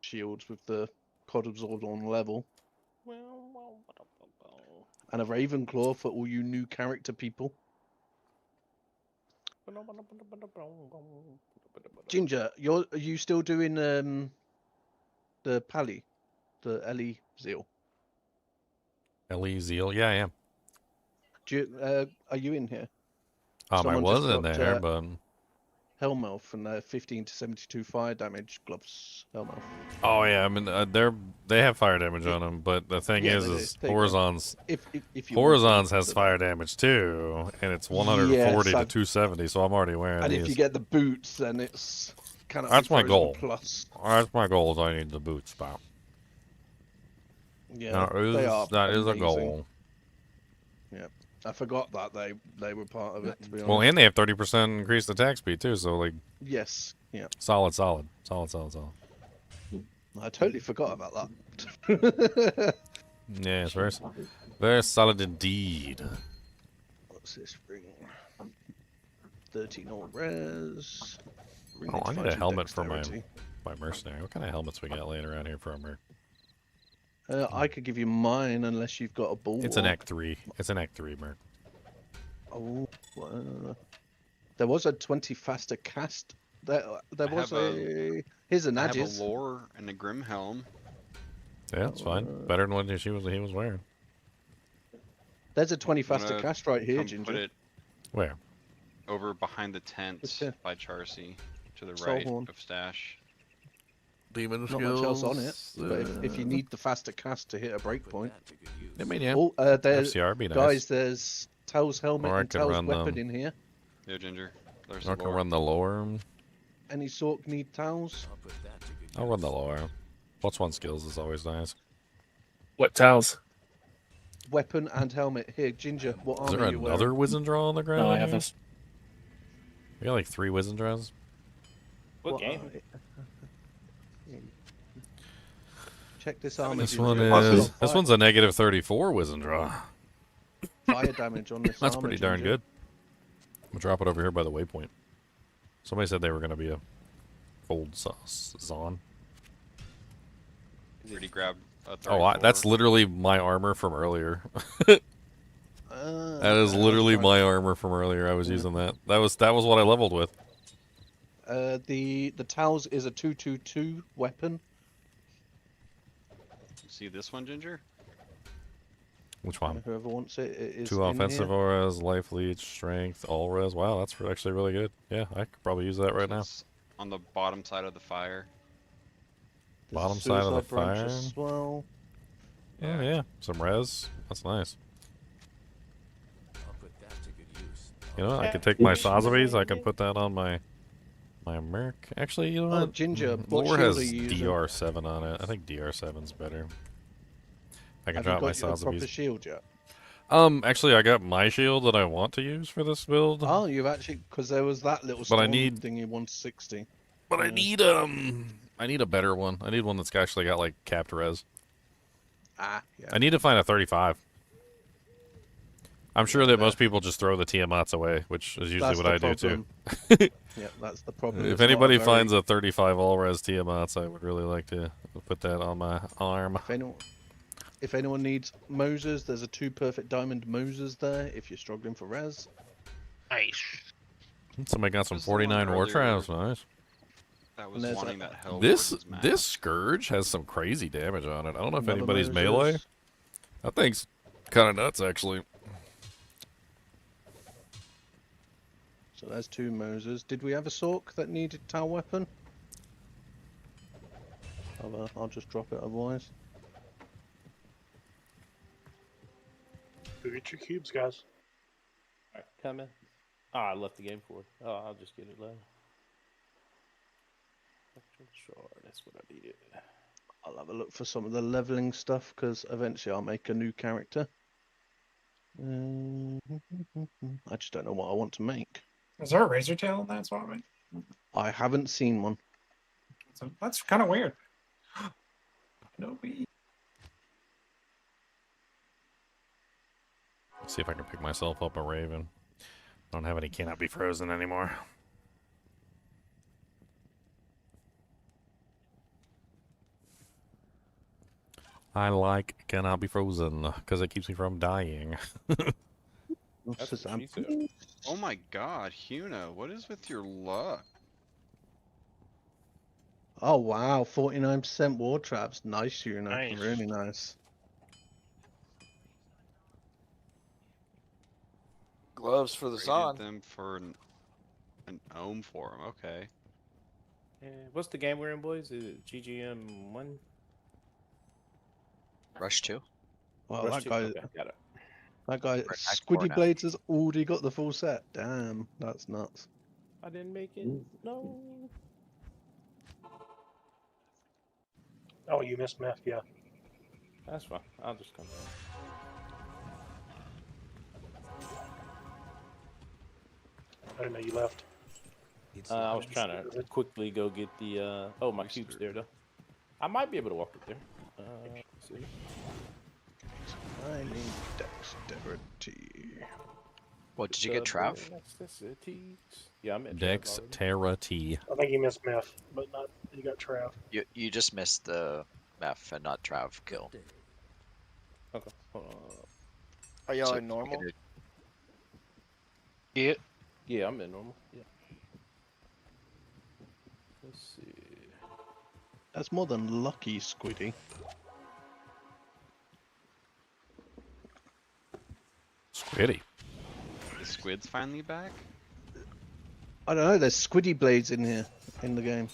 shields with the cold absorb on level. And a Ravenclaw for all you new character people. Ginger, are you still doing the Pally, the Ellie Zeal? Ellie Zeal? Yeah, I am. Are you in here? I Someone was just in dropped, there, but Hellmouth, and they're 15 to 72 fire damage gloves. Hellmouth. Oh yeah, I mean they have fire damage on them, but the thing Yeah, is there you go. Horizons. If you Horizons want has to, fire damage too, and it's 140 to 270. So I'm already wearing and these. if you get the boots, then it's kind of That's my goal. Plus. That's my goal. Is I need the boots, pal. Yeah, they are. That is a amazing. goal. Yeah, I forgot that they were part of it. To be honest. Well, and they have 30% increased attack speed too. So like. Yes. Yeah. Solid. I totally forgot about that. Yeah, it's very solid indeed. What's this ring? 13 all res. Oh, I need a helmet for my mercenary. What kind of helmets we got laying around here for our merc? I could give you mine unless you've got a ball. It's an Act 3. It's an Act 3 merc. Oh, there was a 20 faster cast. There was a. Here's a Nadges. I have a lore and a grim helm. Yeah, it's fine. Better than what he was wearing. There's a 20 faster cast right here, Put Ginger. it Where? over behind the tent by Charcy, to the Soul right Horn. of Stash. Demon Not much else on it, but if you need the faster cast to hit a breakpoint. I mean, yeah. Oh, there's FCR be nice. guys. There's Tail's helmet Or I and could Tail's run weapon in here. Yo, Ginger. There's I the can lore. run the lore. Any Sork need Tails? I'll run the lore. Plus one skills is always nice. What towels? Weapon and helmet. Here, Ginger. What Is armor there you another wearing? Wizendraw on the ground? No, I here? have this. We got like 3 Wizendraws. What game? Check this armor. This Ginger. one is. This one's a negative 34 Wizendraw. Fire damage on this. That's armor, pretty darn Ginger. good. I'm gonna drop it over here by the waypoint. Somebody said they were gonna be a gold Zon. Already grabbed a Oh, that's literally my armor from earlier. That is literally my armor from earlier. I was using that. That was what I leveled with. The Tails is a 222 weapon. See this one, Ginger? Which one? Whoever wants it, it is 2 in offensive here. auras, life leech, strength, all res. Wow, that's actually really good. Yeah, I could probably use that right now. It's on the bottom side of the fire. There's Bottom a side of the suicide branch fire. as well. Yeah. Some res. That's nice. You know, I could take my Sotheby's. I can put that on my merc. Actually, you know Oh, what? Ginger, what Lore shield has are you using? DR7 on it. I think DR7's better. I can Have drop you my got your proper Sotheby's. shield yet? Actually, I got my shield that I want to use for this build. Oh, you've actually, because there was that little But I storm need- thingy 160. But I need a better one. I need one that's actually got like capped res. Ah, yeah. I need to find a 35. I'm sure that most people just throw the Tiamats away, which is usually That's what the I do problem. too. Yeah, that's the problem. If It's not anybody a very- finds a 35 all res Tiamats, I would really like to put that on my arm. If anyone needs Moses, there's a 2 perfect diamond Moses there if you're struggling for res. Nice. Somebody got some This is the one 49 war earlier. traps, nice. That was And there's wanting a- that hell. This Scourge has some crazy damage on it. I don't know if Another anybody's Moses. melee. That thing's kind of nuts, actually. So there's 2 Moses. Did we have a Sork that needed Tau weapon? I'll just drop it otherwise. Go get your cubes, guys. Alright, come in. Oh, I left the game for it. Oh, I'll just get it later. Sure, that's what I needed. I'll have a look for some of the leveling stuff because eventually I'll make a new character. I just don't know what I want to make. Is there a razor tail in that swap meet? I haven't seen one. So that's kind of weird. No, we. See if I can pick myself up a Raven. I don't have any cannot be frozen anymore. I like cannot be frozen because it keeps me from dying. That's what she said. Oh my god, Huna, what is with your luck? Oh wow, 49% war traps. Nice, you know. Nice. Really nice. Gloves for the Traded Zon. them for An ohm forum, okay. What's the game we're in, boys? Is it GGM 1? Rush 2? Well, Rush that 2? guy, Okay, got it. that guy, Act 4 Squiddy now. Blades has already got the full set. Damn, that's nuts. I didn't make it. No. Oh, you missed meth, yeah. That's fine. I'll just come back. I didn't know you left. I was trying to quickly go get the. Oh, my cube's there though. I might be able to walk it there. Let's see. I need dexterity. What, did you get Trav? Yeah, I'm at Dexterity. I think you missed meth, but not you got Trav. You just missed the Meth and not Trav kill. Okay, hold on. Are y'all So in normal? Yeah. Yeah, I'm in normal. Yeah. Let's see. That's more than lucky, Squiddy. Squiddy. The squid's finally back? I don't know, there's Squiddy Blades in here, in the game.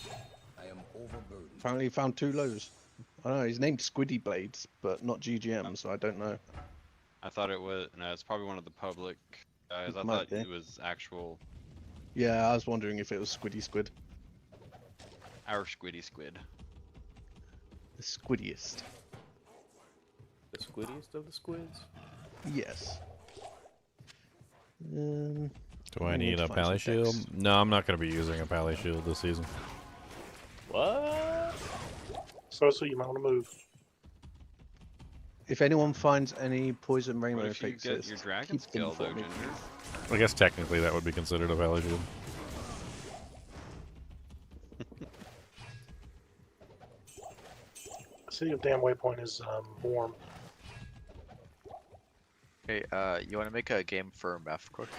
I am overburdened. Apparently found 2 lows. I don't know, he's named Squiddy Blades, but not GGM, so I don't know. I thought it was. No, it's probably one of the public guys. I Might thought be. it was actual. Yeah, I was wondering if it was Squiddy Squid. Our squiddy squid. The squiddiest. The squiddiest of the squids? Yes. Do I we need to a find pally some shield? decks. No, I'm not going to be using a pally shield this season. What? So you might want to move. If anyone finds any poison What rainbow if you effects, get your dragon keep them skill for though, me. Ginger? I guess technically that would be considered a pally shield. City of Damn Waypoint is warm. Hey, you want to make a game for Meth quick?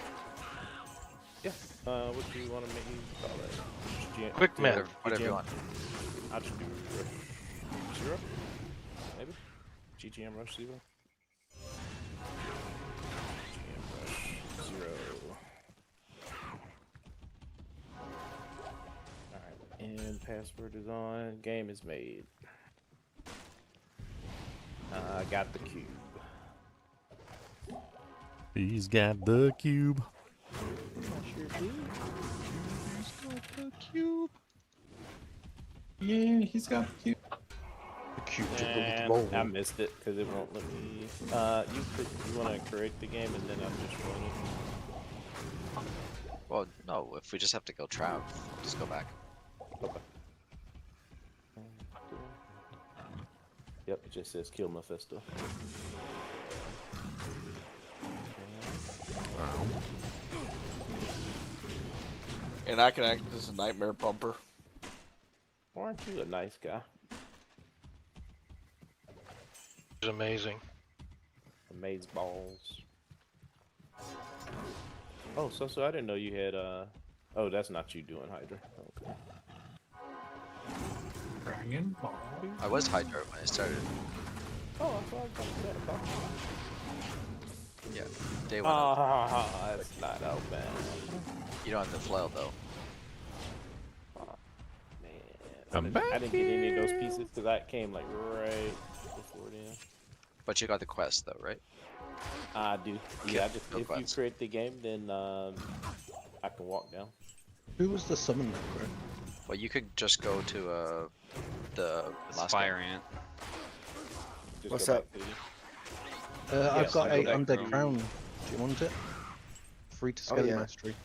Yeah. What do you want to make me call that? Quick Meth. Whatever you want. I'll just do Rush 0? Maybe? GGM Rush 0? GGM Rush 0. Alright, and password is on. Game is made. I got the cube. He's got the cube. Sure do. He's got the cube. Yeah, he's got the cube. The cube And I missed it because it won't let me. You want to create the game and then I'll just run it. Well, no, if we just have to kill Trav, just go back. Okay. Yep, it just says kill Mephisto. And I can act as a nightmare bumper. Aren't you a nice guy? It's amazing. Amaze balls. Oh, so I didn't know you had oh, that's not you doing Hydra. Okay. Dragon Ball. I was Hydra when I started. Oh, I thought about that. Yeah, day 1. That's not out bad. You don't have the flail though. Man, I didn't get any of those pieces because I came like right before then. But you got the quest though, right? I do. Yeah, if you quest. create the game, then I can walk down. Who was the summon necro? Well, you could just go to the Mascot. Fire ant. Just What's go up? back to the- I've got I a go back undead to- crown. Do you want it? Free to scale yeah. mastery.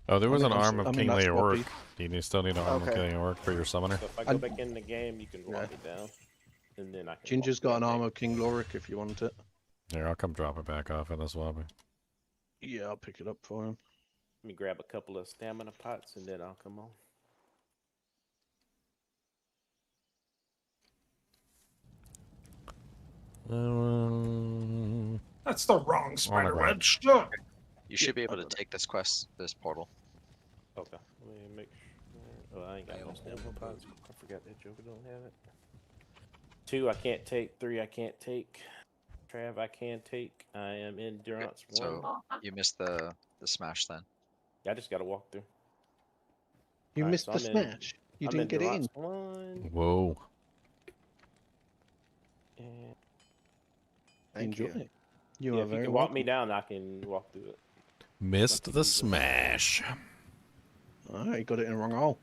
Oh, there was I an mean, arm of I mean, King that's Leoric. Poppy. Do you still need an arm of Okay. King Leoric for your summoner? So if I go back in the game, you can walk it down, and then I can. Ginger's walk got an back. arm of King Loric if you want it. Here, I'll come drop it back off in the swabby. Yeah, I'll pick it up for him. Let me grab a couple of stamina pots, and then I'll come on. That's the wrong spider Autograph. web. Look. You should be able to take this quest, this portal. Okay. Let me make sure. Oh, I ain't got no stamina pots. I forgot that Joker don't have it. 2 I can't take. 3 I can't take. Trav I can take. I am endurance 1. So you missed the smash then. I just gotta walk through. You Alright, missed so the I'm in- smash. You I'm didn't get it in. Deluxe 1. Whoa. And Enjoy. yeah, You are if you very can walk welcome. me down, I can walk through it. Missed the smash. Alright, you got it in the wrong hole.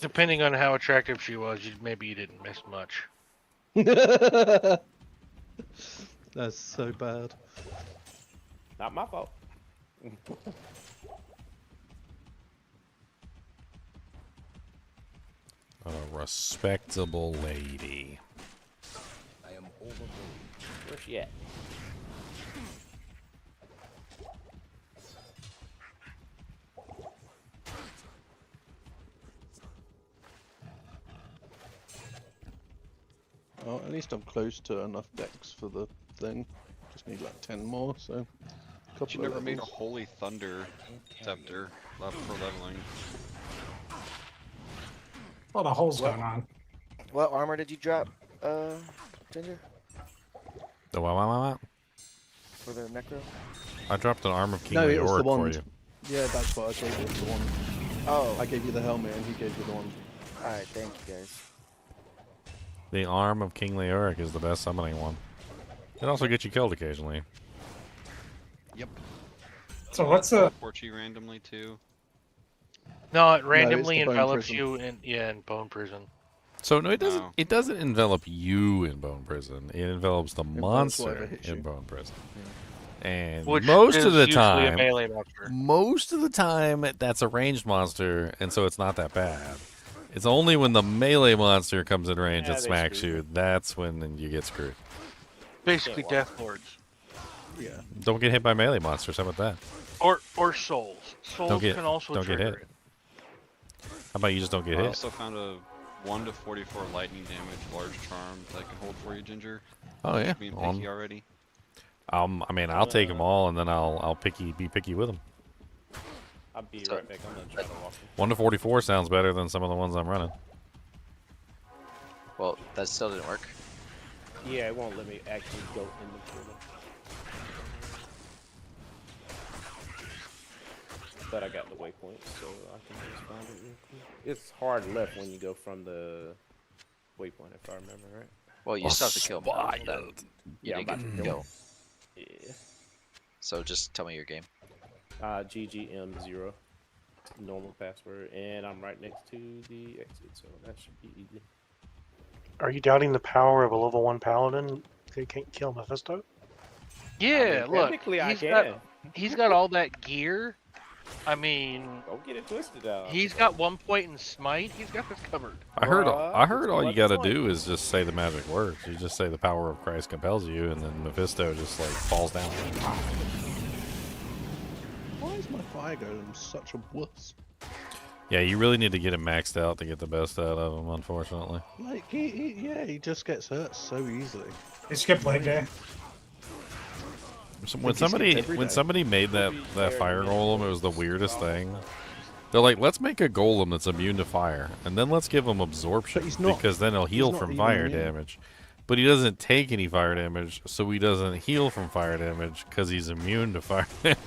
Depending on how attractive she was, maybe you didn't miss much. That's so bad. Not my fault. A respectable lady. I am overburdened. Where's she at? Well, at least I'm close to enough decks for the thing. Just need like 10 more, so. You never made a Holy Thunder Scepter left for leveling. A lot of holes going on. What armor did you drop, Ginger? The what? For the Necro? I dropped an arm of King No, it was the Leoric for wand. you. Yeah, that's what I gave you, the one. Oh. I gave you the helmet and he gave you the one. Alright, thank you guys. The arm of King Leoric is the best summoning one. It also gets you killed occasionally. Yep. So what's the... Report you randomly too. No, it it's randomly the bone envelops prison. you in bone prison. So no, it doesn't. No. It doesn't envelop you in bone prison. It envelops the whatever monster hits in you. bone prison. And Which most is of the usually a time, melee monster. that's a ranged monster, and so it's not that bad. It's only when the melee monster comes in range Yeah, and they smacks screw you, that's when you get screwed. Basically, death lords Yeah. Don't get hit by melee monsters. How about that? or souls. Souls can also don't get trigger hit. it. How about you just don't get I hit? also found a 1 to 44 lightning damage large charm that I can hold for you, Ginger. Oh yeah. Being picky already. I mean, I'll take them all, and then I'll be picky with them. I'll be right back. I'm gonna try to walk. 1 to 44 sounds better than some of the ones I'm running. Well, that still didn't work. Yeah, it won't let me actually go in the portal. But I got the waypoint, so I can just find it real quick. It's hard left when you go from the waypoint, if I remember right. Well, you still have to kill him. You Yeah, I'm didn't about get to to kill go. him. Yeah. So just tell me your game. GGM0, normal password, and I'm right next to the exit, so that should be easy. Are you doubting the power of a level 1 paladin? They can't kill Mephisto? Yeah, look, technically I he's can. got he's got all that gear. I mean, Don't get it twisted out. he's got 1 point in smite. He's got this covered. I heard it's all you one gotta point. do is just say the magic words. You just say the power of Christ compels you, and then Mephisto just like falls down. Why is my fire golem such a wuss? Yeah, you really need to get him maxed out to get the best out of him, unfortunately. Like, he just gets hurt so easily. He skipped leg day. So Think he skipped every day. somebody made that fire golem, it was the weirdest thing. They're like, let's make a golem that's immune to fire, and then let's give him absorption, But he's not. because then he'll heal not from even fire immune. damage. But he doesn't take any fire damage, so he doesn't heal from fire damage because he's immune to fire damage.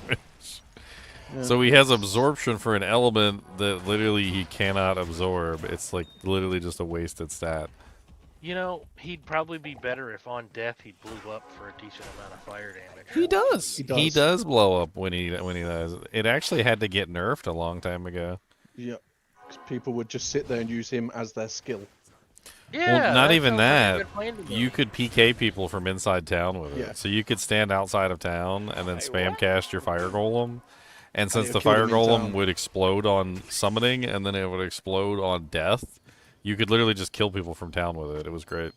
Yeah. So he has absorption for an element that literally he cannot absorb. It's like literally just a wasted stat. You know, he'd probably be better if on death he blew up for a decent amount of fire damage. He does. He does. He does blow up when he does. It actually had to get nerfed a long time ago. Yeah. 'Cause people would just sit there and use him as their skill. Yeah, Well, not that even sounds like a that. good plan to me. You could PK people from inside town with it. Yeah. So you could stand outside of town and then spam cast your fire golem. And since it'll the kill fire them in golem town. would explode on summoning and then it would explode on death, you could literally just kill people from town with it. It was great.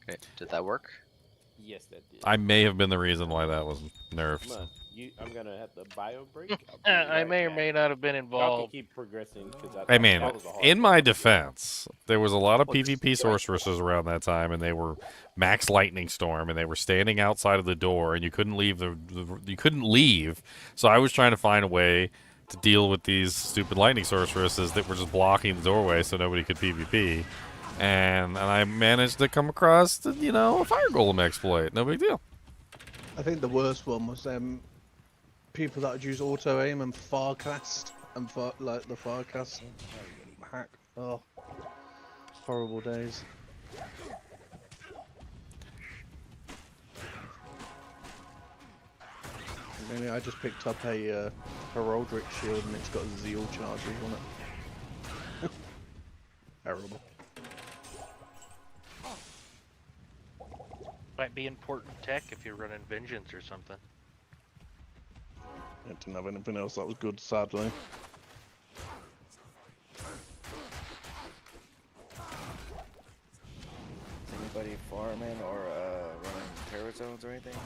Okay, did that work? Yes, that did. I may have been the reason why that was nerfed. Come on. I'm gonna have to bio break. I may or may not have been Y'all can involved. keep progressing. 'Cause I mean, that was a hard in one. my defense, there was a lot of PvP sorceresses around that time, and they were max lightning storm, and they were standing outside of the door, and you couldn't leave you couldn't leave. So I was trying to find a way to deal with these stupid lightning sorceresses that were just blocking the doorway, so nobody could PvP. And I managed to come across, a fire golem exploit. No big deal. I think the worst one was people that would use auto aim and far cast and like the Firecast hack. Oh, horrible days. Maybe I just picked up a heraldic shield and it's got zeal charges on it. Terrible. Might be important tech if you're running Vengeance or something. I didn't have anything else that was good, sadly. Is anybody farming or running terror zones or anything?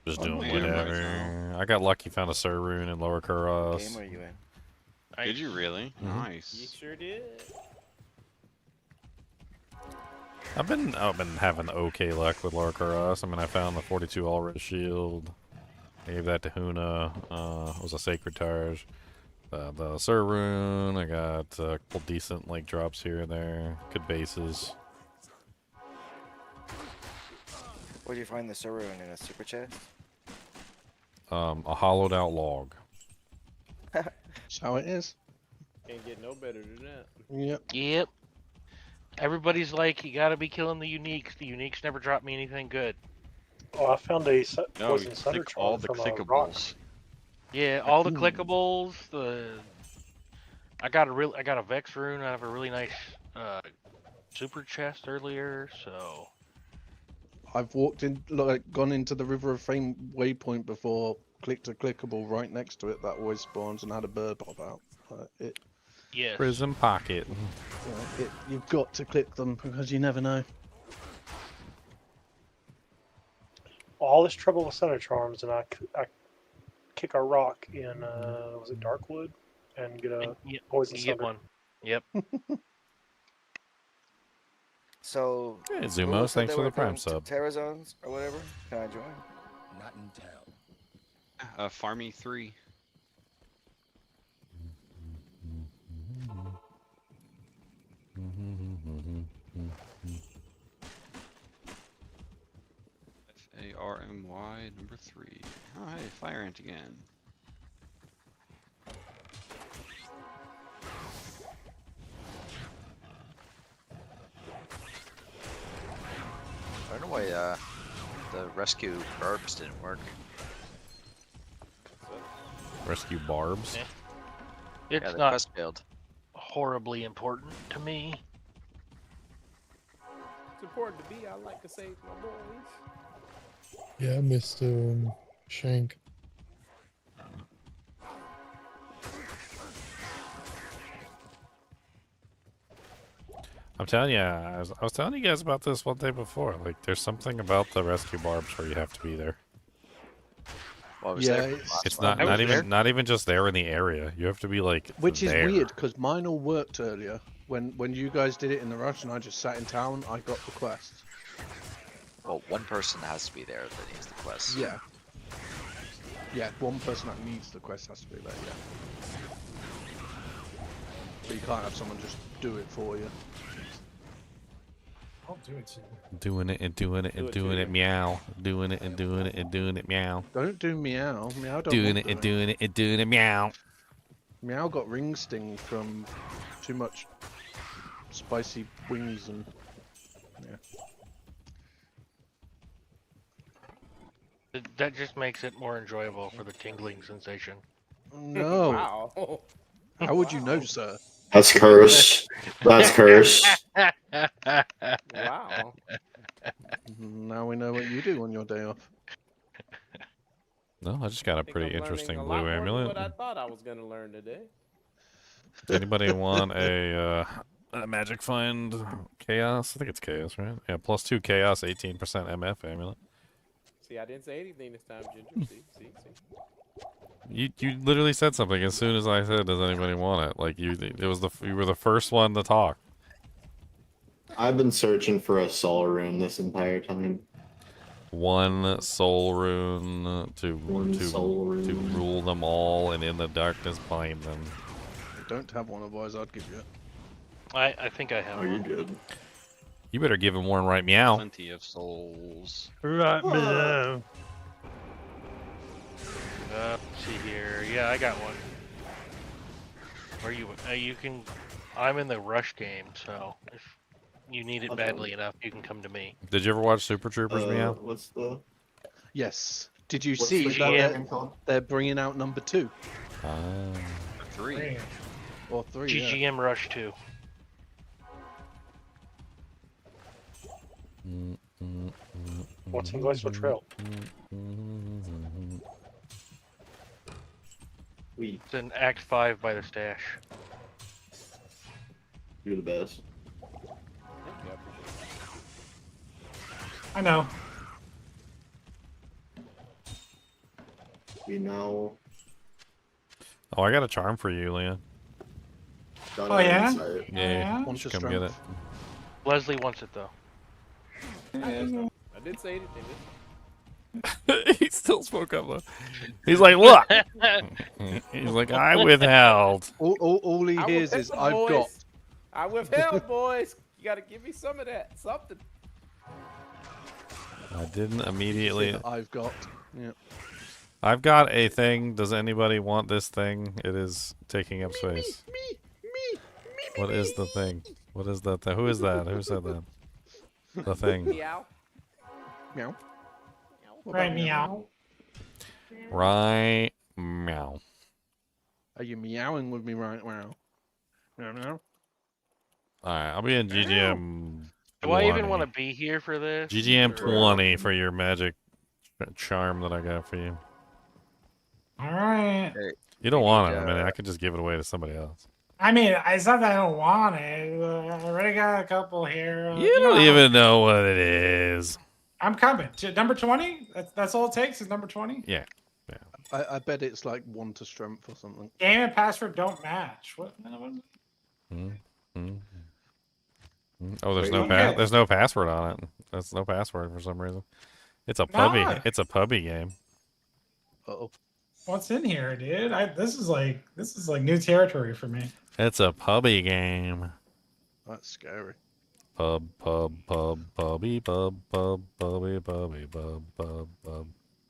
Just doing whatever. I got lucky, found a Sir Rune in Lower Kuros. What game are you in? Did you really? Nice. You sure did. I've been having okay luck with Lower Kuros. I mean, I found the 42 all-red shield. I gave that to Huna. It was a Sacred Targe. The Sir Rune. I got a couple decent like drops here and there. Good bases. Where do you find the server in a super chest? A hollowed out log. That's how it is. Can't get no better than that. Yep. Yep. Everybody's like, you gotta be killing the uniques. The uniques never drop me anything good. Oh, I found a No, poison you thunder click all charm the from clickables. Yeah, all the clickables. I got a Vex rune out of a really nice super chest earlier. So I've walked in, like, gone into the River of Fame waypoint before, clicked a clickable right next to it that always spawns and had a bird pop out. yes. Prism pocket. You've got to click them because you never know. all this trouble with Thunder Charms, and I kick a rock in was it Darkwood and get a poison get one. Yep. So, Hey, Google Zumos, said thanks they for were the Prime going to sub. Terra zones or whatever. Can I join? Not in town. Farmy 3. FARMY number 3. Oh, hey, Fire Ant again. I don't know why the rescue barbs didn't work. Rescue barbs? It's Yeah, the not quest failed. horribly important to me. It's important to me. I like to save my boys. Yeah, I missed Shank. I'm telling you, I was telling you guys about this one day before. Like, there's something about the rescue barbs where you have to be there. Well, It's not even just there in the area. You have to be like Which is there. weird because mine all worked earlier. When you guys did it in the rush and I just sat in town, I got the quest. Well, one person has to be there that needs the quest. Yeah. Yeah, one person that needs the quest has to be there, yeah. But you can't have someone just do it for you. I'll do it to you. Doing it and doing it and doing it, meow. Doing it and doing it and doing it, meow. Don't do meow. Meow don't Doing want it and to. doing it and doing it, meow. Meow got ring sting from too much spicy wings and yeah. That just makes it more enjoyable for the tingling sensation. No. Wow. How would you know, sir? That's curse. That's curse. Wow. Now we know what you do on your day off. No, I just got a think pretty I'm interesting learning a lot blue more than amulet. what I thought I was going to learn today. Anybody want a magic find chaos? I think it's chaos, right? Yeah, +2 chaos, 18% MF amulet. See, I didn't say anything this time, Ginger. See. You literally said something as soon as I said, "Does anybody want it?" Like you were the first one to talk. I've been searching for a soul rune this entire time. One soul rune to rule them all, and in the darkness bind them. I don't have one, otherwise I'd give you it. I think I have. Oh, you're good. You better give him one right meow. Plenty of souls. Right meow. see here. Yeah, I got one. Where you? You can. I'm in the rush game, so if you need it badly enough, you can come to me. Did you ever watch Super Troopers, Meow? What's the? Yes. Did you What's see the that game called? they're bringing out number 2? 3. Or 3, GGM Rush 2. What's in Glacial Trail? It's in Act 5 by the stash. You're the best. I know. We now. Oh, I got a charm for you, Leon. Oh, yeah? Yeah, Wants just a come get it. Leslie wants it though. I didn't say anything. He still spoke up though. He's like, look. He's like, I withheld. All he I hears withheld, is, I've got. boys. I withheld, boys. You gotta give me some of that. Something. I didn't immediately. I've got. Yeah. I've got a thing. Does anybody want this thing? It is taking up space. What is the thing? What is that thing? Who is that? Who said that? The thing. Meow. Meow. Right, meow. Right. Meow. Are you meowing with me right now? Meow meow. Alright, I'll be in GGM. Do I even 20. want to be here for this? GGM or- 20 for your magic charm that I got for you. All right. You don't want it. I mean, I could just give it away to somebody else. I mean, it's not that I don't want it. I already got a couple here. You don't even know what it is. I'm coming. Number 20? That's all it takes is number 20? Yeah. I bet it's like 1 to strength or something. Game and password don't match. What? Oh, there's there's no password on it. There's no password for some reason. It's a pubby. Nah. It's a pubby game. Uh-oh. What's in here, dude? This is like new territory for me. It's a pubby game. That's scary. Pubby, pubby, pub.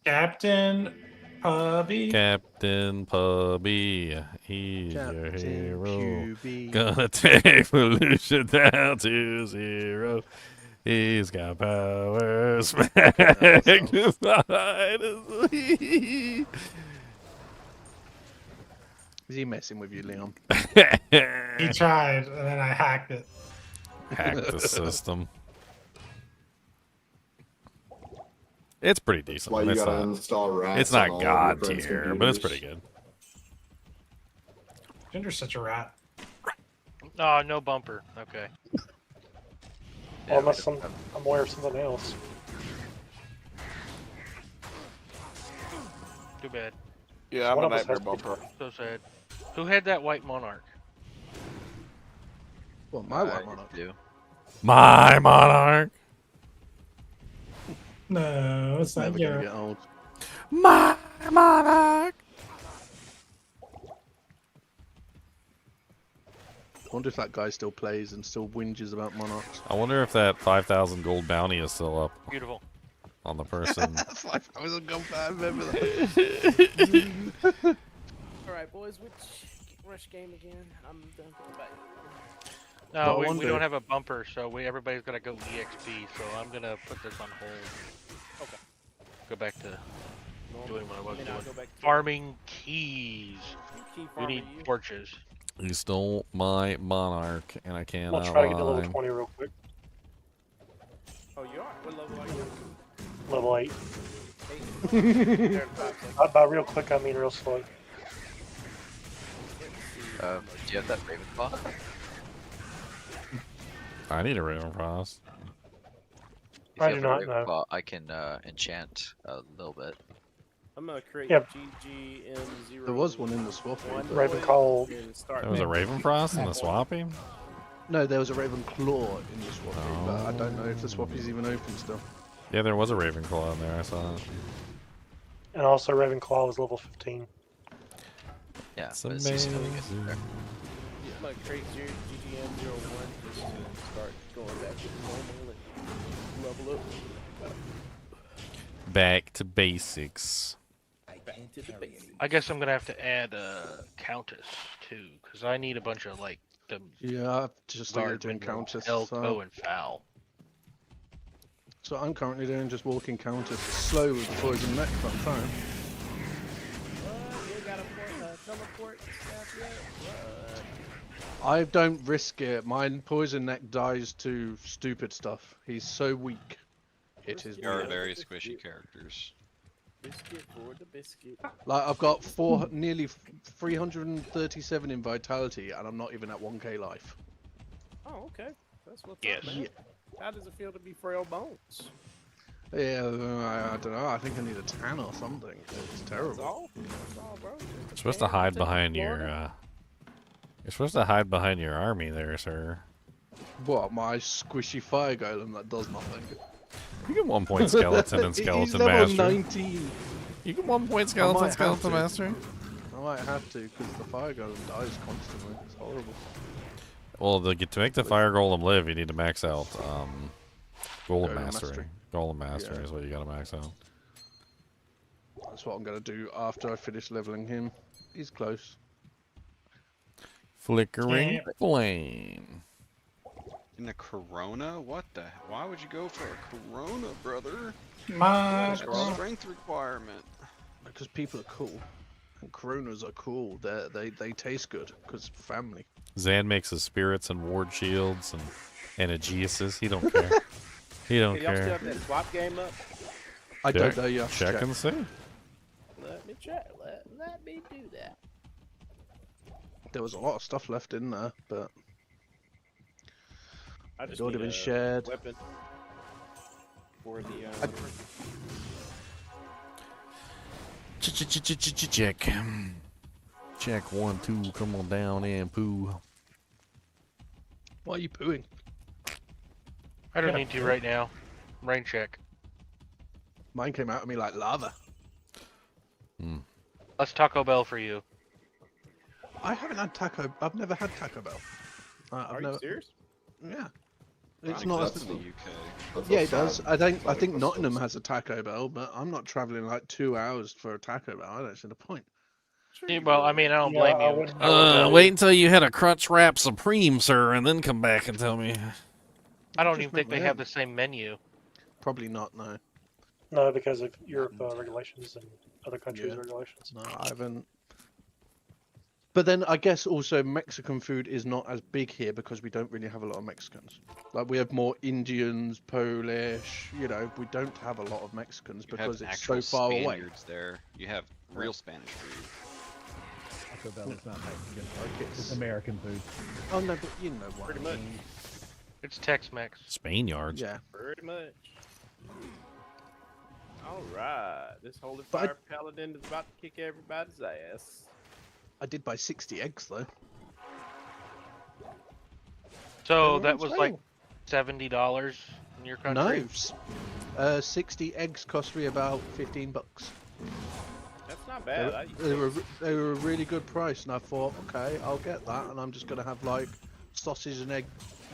Captain Pubby. Captain Pubby, he's Captain your hero. QB. Gonna take pollution down to 0. He's got powers. Magnified. Is he messing with you, Leon? He tried, and then I hacked it. Hacked the system. It's pretty decent. Why you It's gotta not, install rats it's on not all of god your friends' tier, but it's pretty computers? good. Ginger's such a rat. Oh, no bumper. Okay. Well, unless I'm aware of something else. Too bad. Yeah, I'm One a of us nightmare has to be bumper. So sad. Who had that white monarch? Well, my one on it. do. My monarch. No, it's not Never gonna your. get old. My monarch. I wonder if that guy still plays and still whinges about monarchs. I wonder if that 5,000 gold bounty is still up Beautiful. on the person. 5,000 gold, I remember that. Alright, boys, which rush game again? I'm done with that. No, But I we don't wonder- have a bumper, so everybody's got to go EXP, so I'm going to put this on hold. Okay. Go back to doing what I was And then I'll doing. go back to- Farming keys. Key We farmer, need you. torches. You stole my monarch, and I I'm cannot gonna try to get to level lie. 20 real quick. Oh, you are? What level are you? Level 8. 8. There in 5 seconds. By real quick, I mean real slow. Do you have that Ravenclaw? I need a Ravencross. If I you do have a not know. Ravenclaw, I can enchant a little bit. I'm gonna create Yep. GGM0. There was one in the swapping. One Ravenclaw. and start There was a Ravenfrost in the swapping? No, there was a Ravenclaw in the swapping, but I don't know if the swap is even open still. Yeah, there was a Ravenclaw in there. I saw it. And also Ravenclaw was level 15. Yeah, It's but it's just still amazing. I'm there. gonna create GGM01 just to start going back to normal and level up. Back to basics. I Back to the basics. I guess I'm gonna have to add a Countess too, because I need a bunch of like the Yeah, I've just started doing weird Countess. elk, So. bow, and foul. So I'm currently doing just walking Countess slow with poison neck for the time. You got a teleport stuff yet? What? I don't risk it. Mine poison neck dies to stupid stuff. He's so weak. It is They are weird. very squishy characters. Biscuit for the biscuit. Like I've got nearly 337 in vitality, and I'm not even at 1k life. Oh, okay. That's what's Yes. up, man. Yeah. How does it feel to be frail bones? Yeah, I don't know. I think I need a tan or something. It's terrible. That's all. That's all, bro. You're supposed to hide behind your. You're supposed to hide behind your army there, sir. What, my squishy fire golem that does nothing? You get 1 point skeleton and He's skeleton level master. 19. You get 1 point I skeleton might skeleton have master. I might have to because the fire golem dies constantly. It's horrible. Well, to make the fire golem live, you need to max out golem mastery. mastery. Golem mastery Yeah. is what you gotta max out. That's what I'm gonna do after I finish leveling him. He's close. Flickering Yeah. flame. In a Corona? What the? Why would you go for a Corona, brother? My That's a strength requirement. Because people are cool. And Coronas are cool. They taste good because family. Zan makes his spirits and ward shields and Aegiuses. He don't care. He don't Hey, y'all still care. have that swap game up? I don't know. You have to Check check. and see. Let me check. Let me do that. There was a lot of stuff left in there, but I just it would need have been a shared. weapon for the. Check. Check 1, 2. Come on down and poo. Why are you pooing? I don't need to right now. Rain check. Mine came out of me like lava. Let's Taco Bell for you. I haven't had Taco. I've never had Taco Bell. Are you serious? Yeah. I It's think not that's as in the UK. Yeah, it does. I think Nottingham has a Taco Bell, but I'm not traveling like 2 hours for a Taco Bell. I don't see the point. Yeah, well, I mean, I don't blame you. Wait until you hit a crunch wrap supreme, sir, and then come back and tell me. I don't Just even think make they my have own. the same menu. Probably not. No. No, because of Europe regulations and other countries' Yeah. regulations. No, I haven't. But then I guess also Mexican food is not as big here because we don't really have a lot of Mexicans. Like we have more Indians, Polish. You know, we don't have a lot of Mexicans You because have it's so actual far away. Spaniards there. You have real Spanish food. Taco Bell is not Mexican. Like It's American food. Oh no, but you know what Pretty I much. mean. It's Tex-Mex. Spain yards. Yeah. Pretty much. All right, this holy But I- fire paladin is about to kick everybody's ass. I did buy 60 eggs though. So They're that on was sale. like $70 in your country? No, 60 eggs cost me about $15. That's not bad. I used They were a really good price, and I thought, okay, I'll get that, and I'm just gonna have like sausage and egg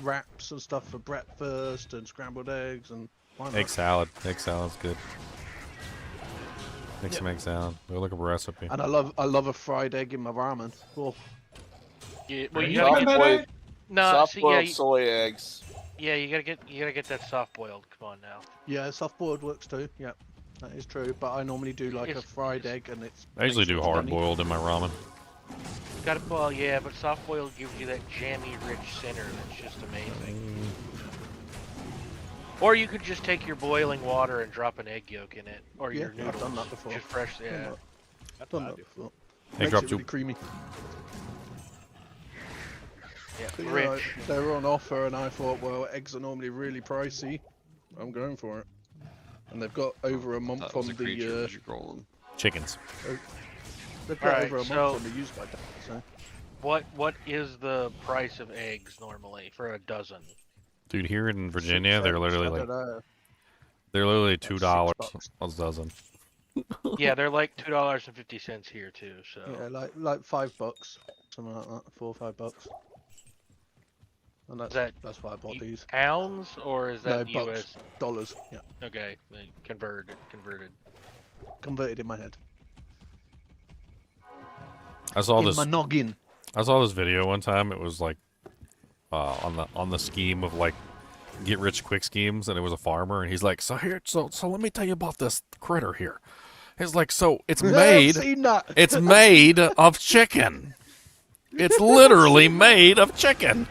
wraps and stuff for breakfast and scrambled eggs and why not? Egg salad. Egg salad's good. Make some egg salad. We'll look up a recipe. And I love a fried egg in my ramen. Oh. Yeah, well, you Soft gotta get boiled- no, soft see, boiled yeah, soy eggs. Yeah, you gotta get that soft boiled. Come on now. Yeah, soft boiled works too. Yeah, that is true. But I normally do like a Yes, fried egg, and it's. I usually do makes it hard yummy. boiled in my ramen. Got it. Well, yeah, but soft boiled gives you that jammy, rich center that's just amazing. Or you could just take your boiling water and drop an egg yolk in it, or Yeah, your noodles. I've done that before. Just fresh, yeah. I've done that before. Egg Makes drop it really soup. creamy. Yeah, But, rich. they were on offer, and I thought, well, eggs are normally really pricey. I'm going for it. And they've got over a month That on was a creature the. as you call them. Chickens. They've got Alright, over a month so- on the use by date, so. What is the price of eggs normally for a dozen? Dude, here in Virginia, they're literally I like don't know. they're literally $2 $6. a dozen. Yeah, they're like $2.50 here too. So Yeah, like $5, something like that, $4 or $5. And that's why I bought these. pounds or is that No, bucks. US? Dollars. Yeah, Okay, converted. converted in my head. I saw in this. my noggin. I saw this video one time. It was like on the scheme of like get rich quick schemes, and it was a farmer, and he's like, so let me tell you about this critter here. He's like, so it's made. I've seen that. It's made of chicken. It's literally made of chicken.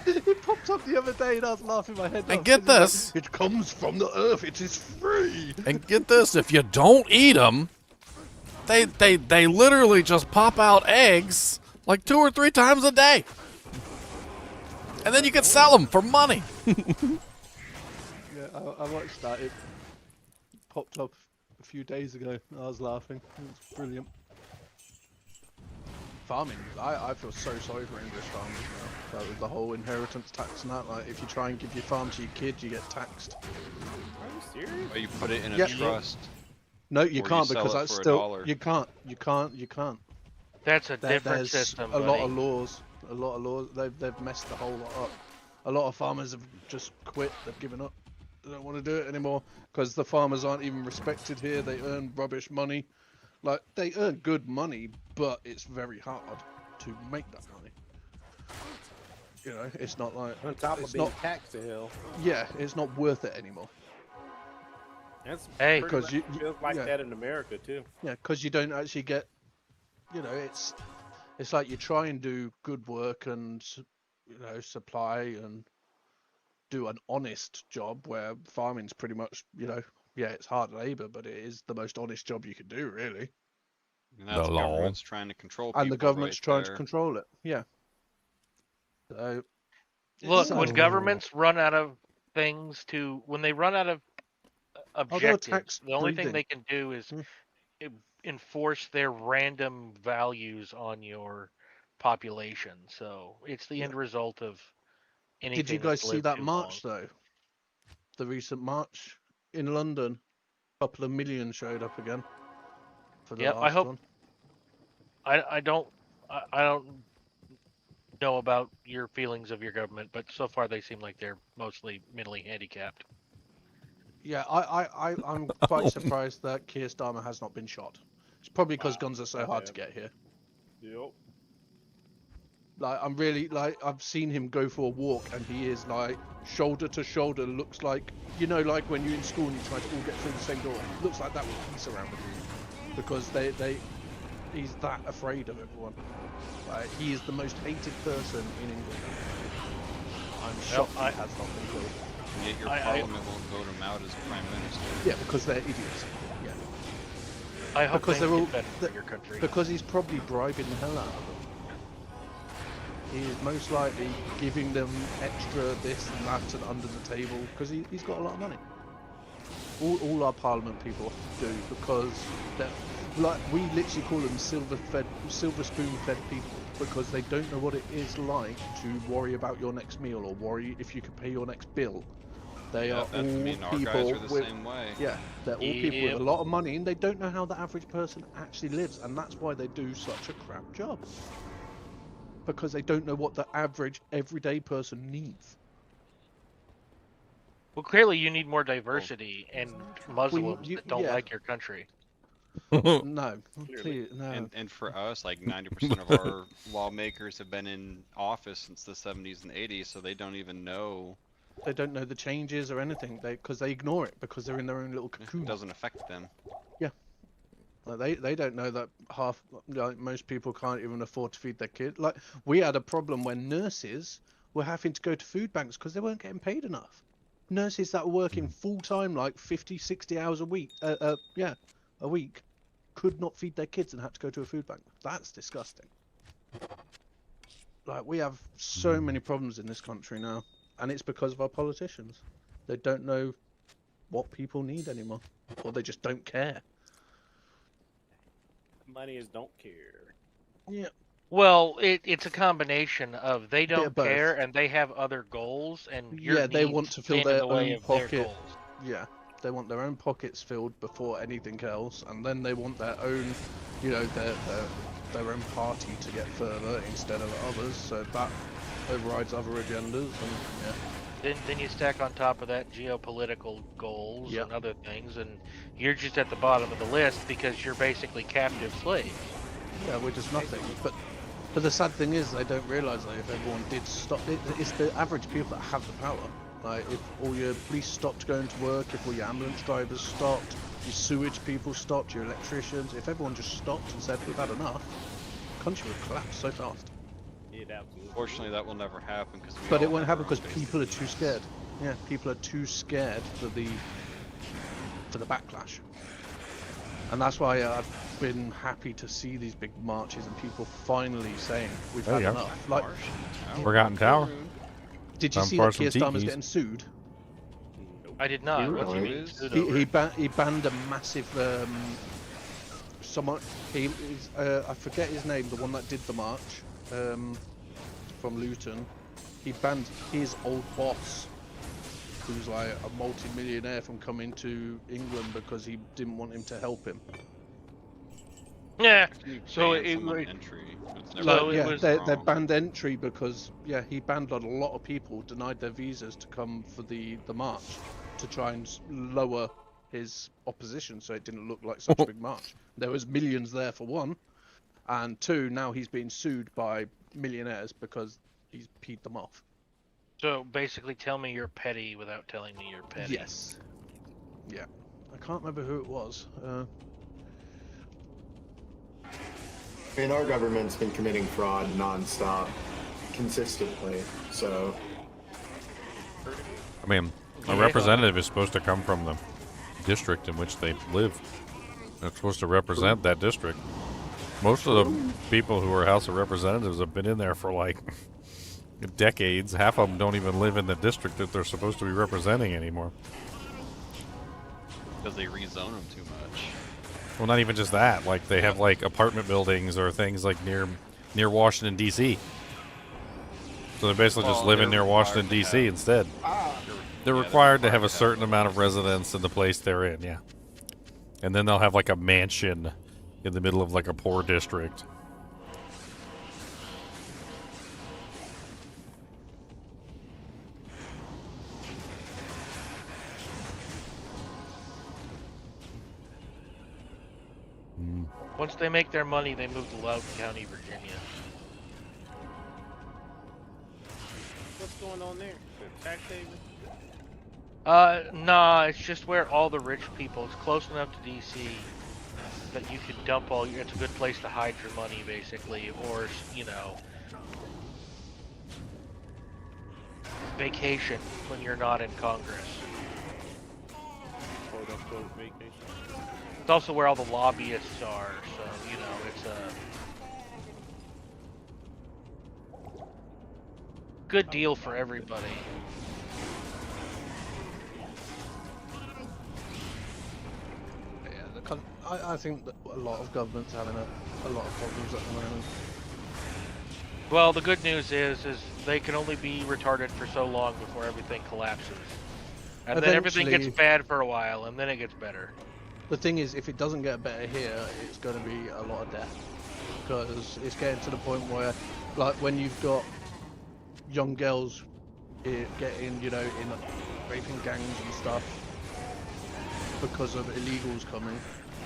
It popped up the other day, and I was laughing my head off. And get this. It comes from the earth. It is free. And get this, if you don't eat them, they literally just pop out eggs like 2 or 3 times a day. And then you can sell them for money. Yeah, I watched that. It popped up a few days ago. I was laughing. It was brilliant. Farming, I feel so sorry for English farmers now. Like with the whole inheritance tax and that, like if you try and give your farm to your kid, you get taxed. Are you serious? Or you put it in a Yeah. trust. No, you or can't sell because it that's for still $1. you can't. That's a different There's system. a lot buddy. of laws. A lot of laws. They've messed the whole lot up. A lot of farmers have just quit. They've given up. They don't want to do it anymore because the farmers aren't even respected here. They earn rubbish money. Like they earn good money, but it's very hard to make that money. You know, it's not like On top of it's being not. taxed to hell. Yeah, it's not worth it anymore. That's Hey. pretty Because much you feels like yeah. that in America too. Yeah, because you don't actually get, you know, it's like you try and do good work and, you know, supply and do an honest job where farming's pretty much, you know, yeah, it's hard labor, but it is the most honest job you can do, really. And that's The the law. government's trying to control people. And the government's right trying there. to control it. Yeah. So, Look, so- when governments run out of things to, when they run out of objectives, tax the only thing breeding. they can do is Hmm. enforce their random values on your population. So it's the end result of anything. Did you guys that's see lived that too march though? The recent march in London, a couple of million showed up again for the Yep, last I hope. one. I don't know about your feelings of your government, but so far they seem like they're mostly mentally handicapped. Yeah, I'm quite surprised that Keir Starmer has not been shot. It's probably because guns are so hard to get here. Yep. Like I'm really like I've seen him go for a walk and he is like shoulder to shoulder. Looks like, you know, like when you're in school and you try to all get through the same door. Looks like that with police around him because he's that afraid of everyone. Like he is the most hated person in England. I'm shocked he has not been killed. And yet your parliament won't vote him out as prime minister. Yeah, because they're idiots. Yeah. I hope Because things they're all get better for your country. because he's probably bribing the hell out of them. He is most likely giving them extra this and that and under the table because he's got a lot of money. All our parliament people do because they're like we literally call them silver spoon fed people because they don't know what it is like to worry about your next meal or worry if you can pay your next bill. They are I mean, all our people guys are the with, same way. yeah, they're all people with a lot of money and they don't know how the average person actually lives, and that's why they do such a crap job. Because they don't know what the average everyday person needs. Well, clearly you need more diversity and Muslims that don't yeah. like your country. No, please, no. And for us, like 90% of our lawmakers have been in office since the 70s and 80s, so they don't even know. They don't know the changes or anything because they ignore it because they're in their own little cocoon. It doesn't affect them. Yeah. Like they don't know that like most people can't even afford to feed their kid. Like we had a problem when nurses were having to go to food banks because they weren't getting paid enough. Nurses that were working full time, like 50, 60 hours a week, a week, could not feed their kids and had to go to a food bank. That's disgusting. Like we have so many problems in this country now, and it's because of our politicians. They don't know what people need anymore, or they just don't care. Money is don't care. Yeah. Well, it's a combination of they don't both. care and they have other goals, and your Yeah, they needs want to fill stand in their the way own of their pocket. goals. Yeah, they want their own pockets filled before anything else, and then they want their own, you know, their own party to get further instead of others. So that overrides other agendas, and yeah. Then you stack on top of that geopolitical goals Yep. and other things, and you're just at the bottom of the list because you're basically captive slaves. Yeah, which is nothing. But the sad thing is, they don't realise that if everyone did stop, it's the average people that have the power. Like, if all your police stopped going to work, if all your ambulance drivers stopped, your sewage people stopped, your electricians, if everyone just stopped and said, we've had enough, the country would collapse so fast. Fortunately, that will never happen because. But it won't happen because people are too scared. Yeah, people are too scared for the backlash. And that's why I've been happy to see these big marches and people finally saying we've had enough. Like, Forgotten Tower. did you see that Keir Starmer's getting sued? I did not. What do you mean? Sued over? He banned a massive someone. I forget his name. The one that did the march from Luton. He banned his old boss, who's like a multi-millionaire, from coming to England because he didn't want him to help him. Yeah. So it was they banned entry because he banned a lot of people, denied their visas to come for the march to try and lower his opposition, so it didn't look like such a big march. There was millions there for one, and two, now he's being sued by millionaires because he's peed them off. So basically, tell me you're petty without telling me you're petty. Yes. Yeah. I can't remember who it was. I mean, our government's been committing fraud non-stop, consistently, so... I mean, a representative is supposed to come from the district in which they live. They're supposed to represent that district. Most of the people who are House of Representatives have been in there for like decades. Half of them don't even live in the district that they're supposed to be representing anymore. Because they rezone them too much. Well, not even just that. Like, they have like apartment buildings or things like near Washington D.C. So they're basically just living near Washington D.C. instead. They're required to have a certain amount of residents in the place they're in, yeah. And then they'll have like a mansion in the middle of like a poor district. Once they make their money, they move to Loudoun County, Virginia. What's going on there? Tax haven? Nah, it's just where all the rich people, it's close enough to DC that you can dump all your, it's a good place to hide your money, basically, or, you know, vacation when you're not in Congress. It's also where all the lobbyists are, so, you know, it's a good deal for everybody. I think that a lot of governments having a lot of problems at the moment. Well, the good news is they can only be retarded for so long before everything collapses. And then everything gets bad for a while, and then it gets better. The thing is, if it doesn't get better here, it's going to be a lot of death. Because it's getting to the point where, like, when you've got young girls getting, you know, in raping gangs and stuff because of illegals coming,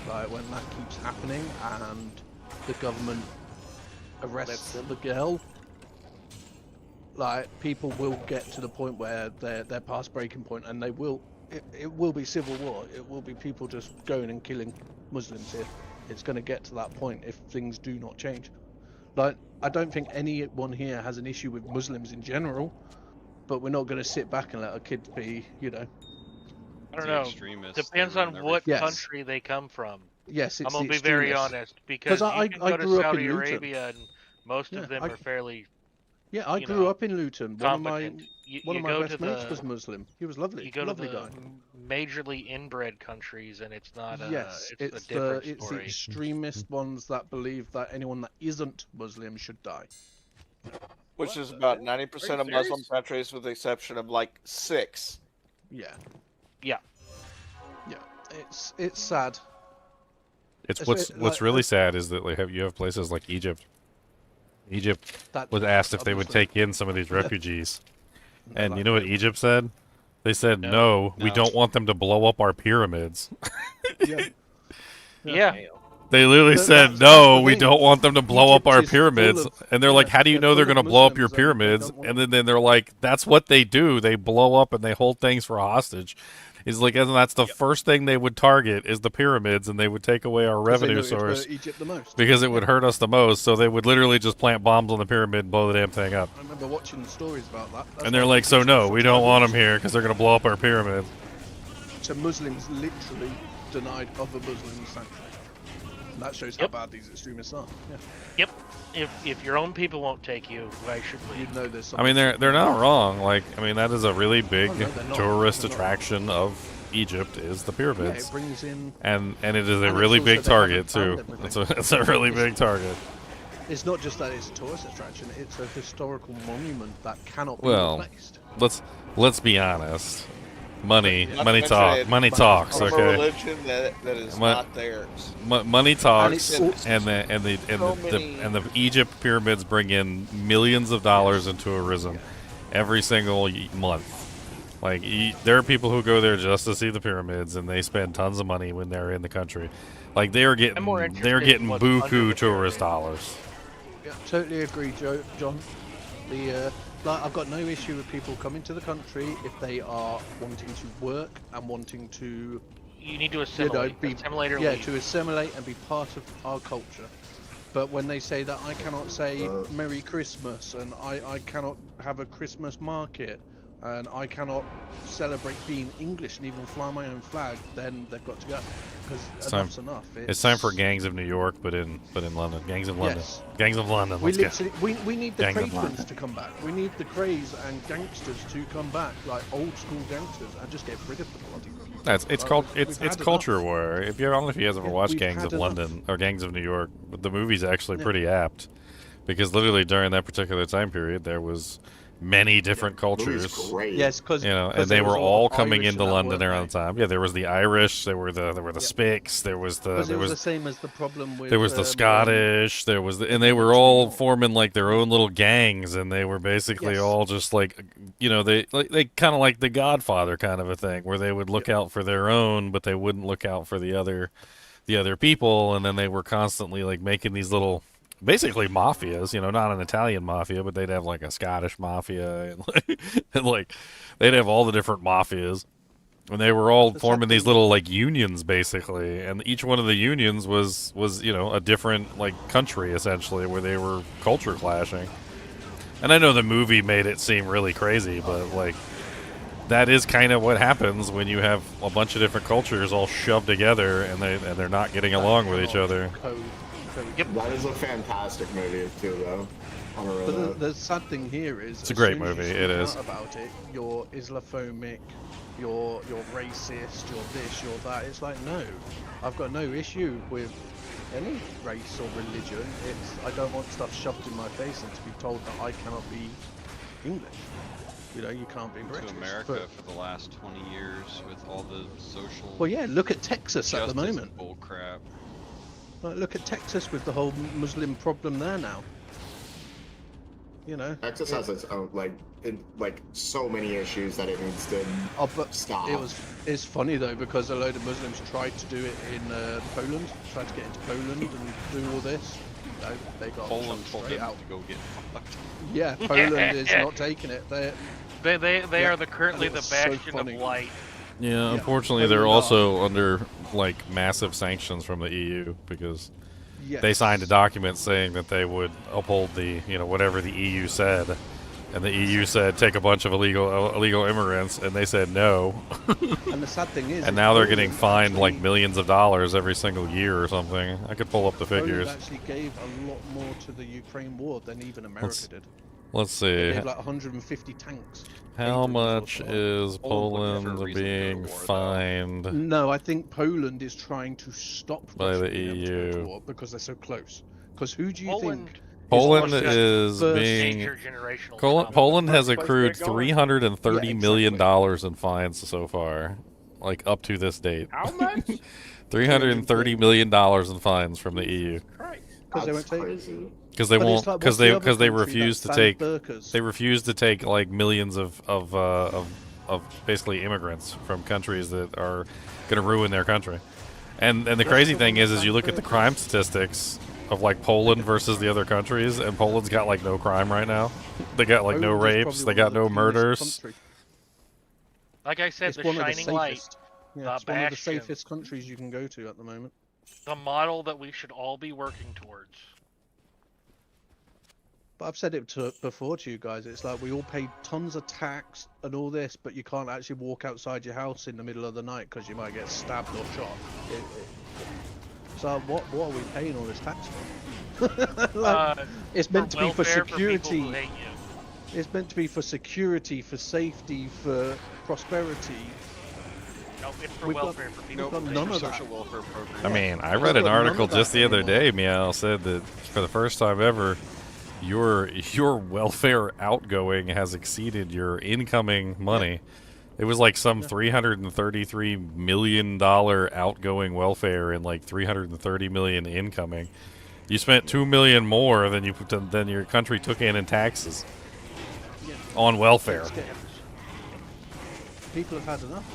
like, when that keeps happening and the government arrests the girl, like, people will get to the point where they're past breaking point, and they will. It will be civil war. It will be people just going and killing Muslims here. It's going to get to that point if things do not change. Like, I don't think anyone here has an issue with Muslims in general, but we're not going to sit back and let our kids be, you know. I don't know. Depends on what country they come from. Yes, it's I'm gonna be very honest, because you can go to Saudi Arabia and most of them are fairly. Yeah, I grew up in Luton. One of my best to mates was Muslim. He was lovely. You go lovely to the guy. majorly inbred countries, and it's not. Yes, it's a different it's story. the extremist ones that believe that anyone that isn't Muslim should die. Which is about 90% of Muslim countries, with the exception of like 6. Yeah. Yeah. Yeah. It's sad. It's what's really sad is that you have places like Egypt. Egypt was asked if they would take in some of these refugees. And you know what Egypt said? They said, no, we don't want them to blow up our pyramids. Yeah. They literally said, no, we don't want them to blow up our pyramids. And they're like, how do you know they're going to blow up your pyramids? And then they're like, that's what they do. They blow up and they hold things for hostage. It's like, and that's the first thing they would target is the pyramids, and they would take away our revenue source. Egypt the most. Because it would hurt us the most, so they would literally just plant bombs on the pyramid and blow the damn thing up. I remember watching stories about that. That's And they're like, so no, we don't want them here because they're going to blow up our pyramids. So Muslims literally denied other Muslims sanctuary. And that shows how bad these extremists are. Yeah. Yep. If your own people won't take you, why should we? You know there's I mean, they're not wrong. Like, I mean, that is a really big tourist attraction of Egypt is the pyramids. Yeah, it brings in, and it is a really big target too. It's a really big target. It's not just that it's a tourist attraction; it's a historical monument that cannot be replaced. Let's be honest. Money talks. From Okay. a religion that is not theirs. Money talks, and the Egypt pyramids bring in millions of dollars in tourism every single month. Like there are people who go there just to see the pyramids, and they spend tons of money when they're in the country. Like they're getting buku tourist dollars. Yeah, totally agree, John. I've got no issue with people coming to the country if they are wanting to work and wanting to. You need to assimilate. To assimilate and be part of our culture. But when they say that I cannot say Merry Christmas and I cannot have a Christmas market and I cannot celebrate being English and even fly my own flag, then they've got to go. Because enough's enough. It's time for Gangs of New York, but in London. Gangs of London. Yes. Gangs of London. We Let's go. we need the Cray twins to come back. We need the Crays and gangsters to come back, like old school gangsters, and just get rid of the bloody. It's culture war. If you ever watched Gangs of London or Gangs of New York, the movie's actually pretty apt, because literally during that particular time period there was many different cultures. Yes, because and they were all coming into London around the time. Yeah, there was the Irish, there were the Spics, there was the same as the problem with there was the Scottish, there was and they were all forming like their own little gangs, and they were basically all just like they kind of like the Godfather kind of a thing, where they would look out for their own, but they wouldn't look out for the other people, and then they were constantly like making these little. Basically mafias, not an Italian mafia, but they'd have like a Scottish mafia, and like they'd have all the different mafias, and they were all forming these little like unions basically, and each one of the unions was a different like country essentially, where they were culture clashing. And I know the movie made it seem really crazy, but like that is kind of what happens when you have a bunch of different cultures all shoved together, and they're not getting along with each other. That is a fantastic movie too, though. On a real But note. the sad thing here is, It's a great movie, it is. About it, you're Islamophobic, you're racist, you're this, you're that. It's like, no, I've got no issue with any race or religion. It's I don't want stuff shoved in my face and to be told that I cannot be English. You can't be British. To America for the last 20 years with all the social. Well, yeah, look at Texas at the moment. Bull crap. Like, look at Texas with the whole Muslim problem there now. Texas has its own so many issues that it needs to stop. It's funny though, because a load of Muslims tried to do it in Poland, tried to get into Poland and do all this. No, they got Poland told straight them out. to go get fucked. Yeah, Poland is not taking it. They are currently the bastion of light. Yeah, unfortunately, they're also under like massive sanctions from the EU, because they signed a document saying that they would uphold the whatever the EU said, and the EU said take a bunch of illegal immigrants, and they said no. And the sad thing is, and now they're getting fined like millions of dollars every single year or something. I could pull up the figures. Poland actually gave a lot more to the Ukraine war than even America did. Let's see. They gave like 150 tanks. How much is Poland being fined? No, I think Poland is trying to stop by the Russia being able to go to EU. war because they're so close. Because who do you think? Poland is being. Poland has accrued $330 million in fines so far, like up to this date. How much? $330 million in fines from the EU. Because they won't take it. Because they won't. Like, Because they refuse to take. burkas? They refuse to take like millions of basically immigrants from countries that are going to ruin their country. And the crazy thing is you look at the crime statistics of like Poland versus the other countries, and Poland's got like no crime right now. They got like no Poland is rapes, probably they one got of the no cleanest murders. country. Like I said, It's the one of the shining light, safest. the Yeah, it's one of the bastion, safest countries you can go to at the moment. the model that we should all be working towards. But I've said it before to you guys. It's like we all pay tons of tax and all this, but you can't actually walk outside your house in the middle of the night because you might get stabbed or shot. So what are we paying all this tax for? Like, it's meant to be for security. It's meant to be for security, for safety, for prosperity. No, it's for We've got- welfare for we've people. got who none pay of for that. Social welfare program. I mean, I read an article just the other day, Meow, said that for the first time ever, your welfare outgoing has exceeded your incoming money. It was like some $333 million outgoing welfare and like $330 million incoming. You spent $2 million more than your country took in taxes on welfare. People have had enough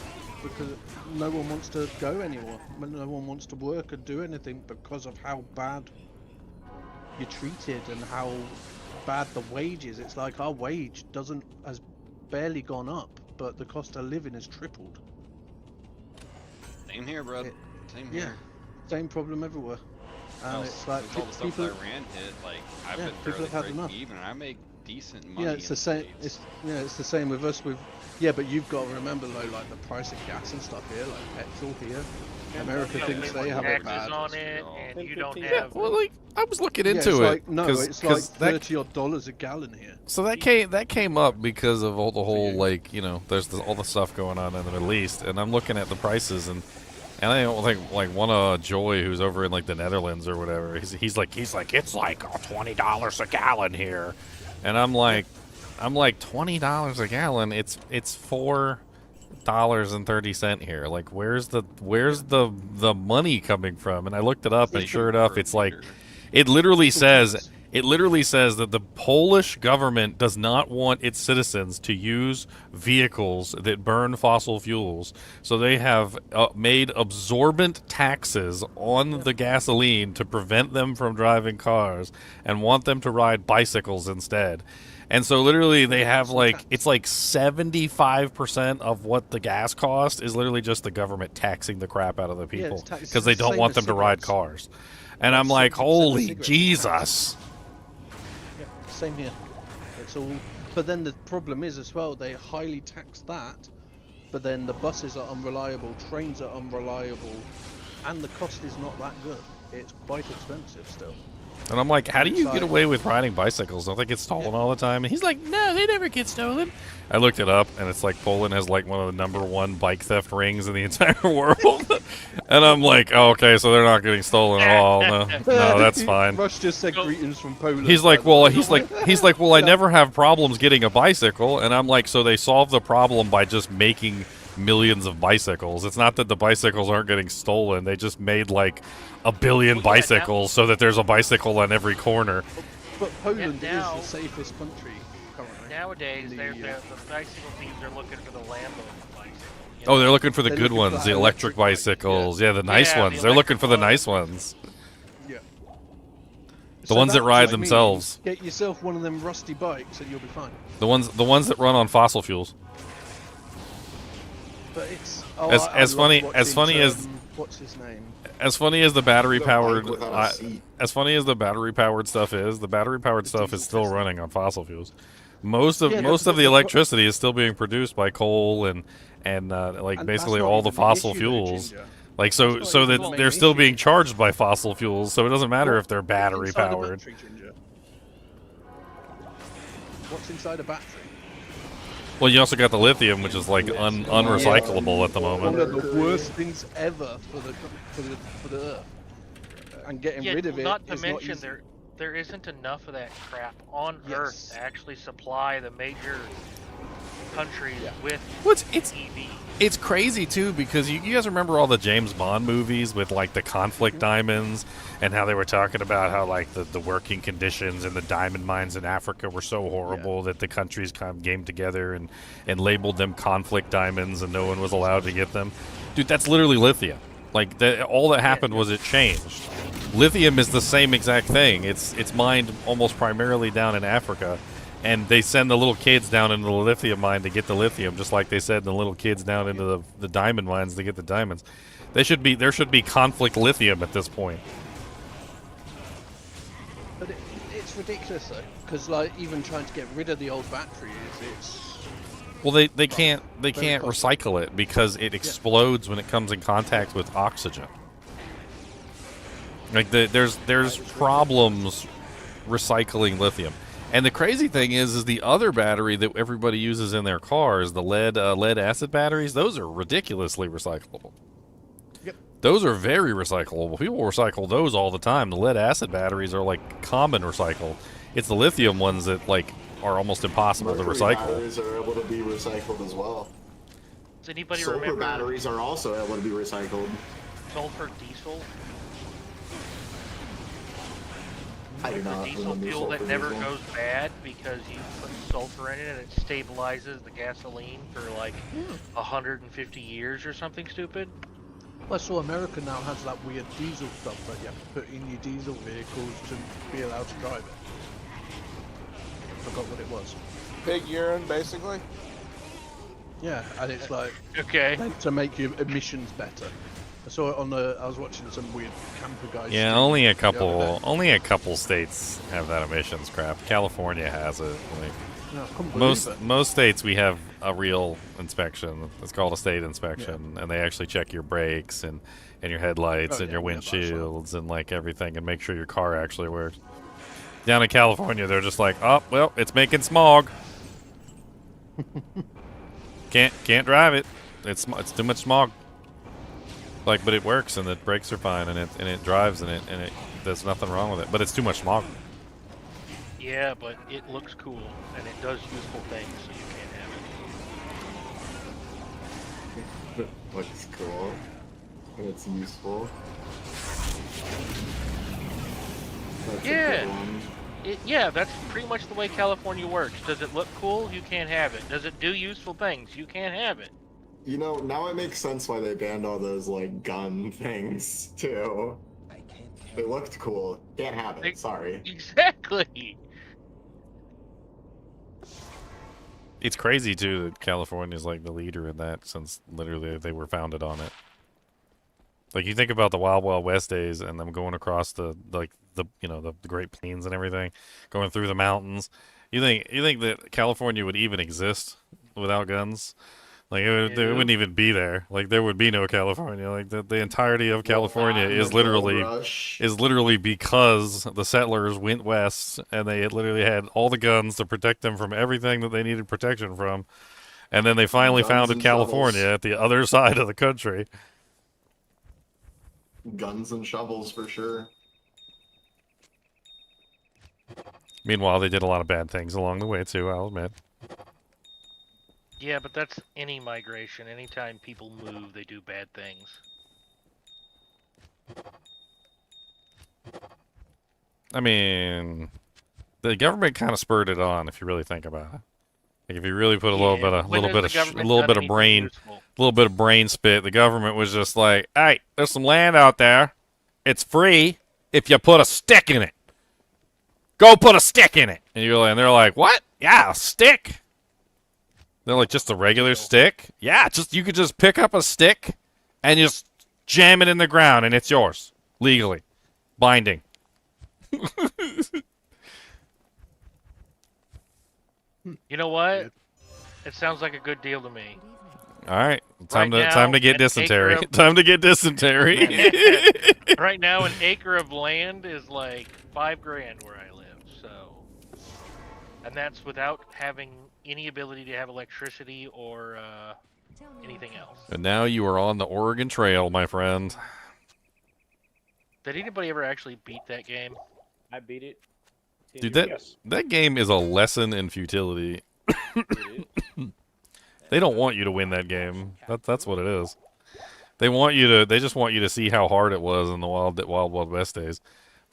because no one wants to go anymore. No one wants to work or do anything because of how bad you're treated and how bad the wage is. It's like our wage has barely gone up, but the cost of living has tripled. Same here, bro. Same here. Same problem everywhere. And it's like all the stuff people, that Iran hit, like I've been people barely have had break enough. even. I make decent money. Yeah, it's the same. It's the same with us. But you've got to remember though, like the price of gas and stuff here, like petrol here. America thinks they have it bad. on it, and you don't Yeah, have. well, like I was looking it's into it. like, no, it's like $30 a gallon here. So that came up because of all the whole like there's all the stuff going on in the Middle East, and I'm looking at the prices and I don't think like one of Joy who's over in like the Netherlands or whatever. He's like it's like $20 a gallon here, and I'm like $20 a gallon. It's $4.30 here. Like where's the money coming from? And I looked it up, and sure enough, it's like it literally says that the Polish government does not want its citizens to use vehicles that burn fossil fuels. So they have made absorbent taxes on the gasoline to prevent them from driving cars and want them to ride bicycles instead. And so literally they have it's like 75% of what the gas cost is literally just the government taxing the crap out of the people because they don't want them to ride cars. And I'm like, holy Jesus. Yeah, same here. It's all. But then the problem is as well, they highly tax that, but then the buses are unreliable, trains are unreliable, and the cost is not that good. It's quite expensive still. And I'm like, how do you get away with riding bicycles? Don't they get stolen all the time? And he's like, no, they never get stolen. I looked it up, and it's like Poland has like one of the #1 bike theft rings in the entire world. And I'm like, oh, okay, so they're not getting stolen at all. No, that's fine. Rush just said greetings from Poland. He's like, well, I never have problems getting a bicycle. And I'm like, so they solved the problem by just making millions of bicycles. It's not that the bicycles aren't getting stolen. They just made like a billion bicycles so that there's a bicycle on every corner. But Poland is the safest country currently. Nowadays, the bicycle thieves are looking for the Lambo bicycle. Oh, they're looking for the good ones, the electric bicycles. Yeah, the nice ones. They're looking for the nice ones. Yeah. The ones that ride themselves. Get yourself one of them rusty bikes and you'll be fine. The ones that run on fossil fuels. But it's as funny as what's his name? As funny as the battery powered stuff is, the battery powered stuff is still running on fossil fuels. Most of the electricity is still being produced by coal and basically all the fossil fuels. Like so that they're still being charged by fossil fuels, so it doesn't matter if they're battery powered. What's inside a battery? Well, you also got the lithium, which is like unrecyclable at the moment. One of the worst things ever for the Earth. And getting rid of it not to is mention not easy. there isn't enough of that crap on Earth to actually supply the major countries with EV. It's crazy too because you guys remember all the James Bond movies with like the conflict diamonds and how they were talking about how like the working conditions in the diamond mines in Africa were so horrible that the countries kind of came together and labeled them conflict diamonds and no one was allowed to get them. Dude, that's literally lithium. Like, all that happened was it changed. Lithium is the same exact thing. It's mined almost primarily down in Africa, and they send the little kids down into the lithium mine to get the lithium, just like they send the little kids down into the diamond mines to get the diamonds. There should be conflict lithium at this point. But it's ridiculous though, because like even trying to get rid of the old batteries, it's Well, they can't recycle it because it explodes when it comes in contact with oxygen. Like there's problems recycling lithium, and the crazy thing is the other battery that everybody uses in their cars, the lead acid batteries. Those are ridiculously recyclable. Yep. Those are very recyclable. People recycle those all the time. The lead acid batteries are like common recycled. It's the lithium ones that like are almost impossible to Mercury recycle. batteries are able to be recycled as well. Does anybody Sulfur remember batteries are also able to be recycled. sulfur diesel? I do not The diesel remember fuel that sulfur never diesel. goes bad because you put sulfur in it and it stabilizes the gasoline for like 150 years or something stupid. Well, so America now has that weird diesel stuff that you have to put in your diesel vehicles to be allowed to drive it. I forgot what it was. Pig urine, basically. Yeah, and it's like okay meant to make your emissions better. I saw it on the. I was watching some weird camper guys. Yeah, stream only a the other day. couple states have that emissions crap. California has it. Like, No, I couldn't believe it. most states we have a real inspection. It's called a state inspection, and they actually check your brakes and your headlights and your windshields and like everything and make sure your car actually works. Down in California, they're just like, oh well, it's making smog. can't drive it. It's too much smog. Like, but it works and the brakes are fine and it drives and it there's nothing wrong with it. But it's too much smog. Yeah, but it looks cool and it does useful things, so you can't have it. Looks cool. And it's useful. That's a Yeah. good one. Yeah, that's pretty much the way California works. Does it look cool? You can't have it. Does it do useful things? You can't have it. You know, now it makes sense why they banned all those, like, gun things, too. They looked cool. Can't have it, sorry. Exactly. It's crazy too that California's like the leader in that since literally they were founded on it. Like you think about the Wild Wild West days and them going across the Great Plains and everything, going through the mountains. You think that California would even exist without guns? Like it wouldn't even be there. Like there would be no California. Like the entirety of California is literally because the settlers went west and they literally had all the guns to protect them from everything that they needed protection from. And then they finally Guns founded and California shovels. at the other side of the country. Guns and shovels for sure. Meanwhile, they did a lot of bad things along the way too, I'll admit. Yeah, but that's any migration. Anytime people move, they do bad things. I mean, the government kind of spurred it on if you really think about it. Like if you really put a little bit of brain spit, the government was just like, "Hey, there's some land out there. It's free if you put a stick in it. Go put a stick in it." And they're like, "What? Yeah, a stick." They're like, "Just a regular stick?" "Yeah, you could just pick up a stick and just jam it in the ground and it's yours legally, binding." You know what? It sounds like a good deal to me. All right, time Right to get now, an dysentery. acre of- Time to get dysentery. Right now, an acre of land is like $5,000 where I live. So, and that's without having any ability to have electricity or anything else. And now you are on the Oregon Trail, my friend. Did anybody ever actually beat that game? I beat it. Dude, that game is a lesson in futility. They don't want you to win that game. That's what it is. They just want you to see how hard it was in the Wild West days.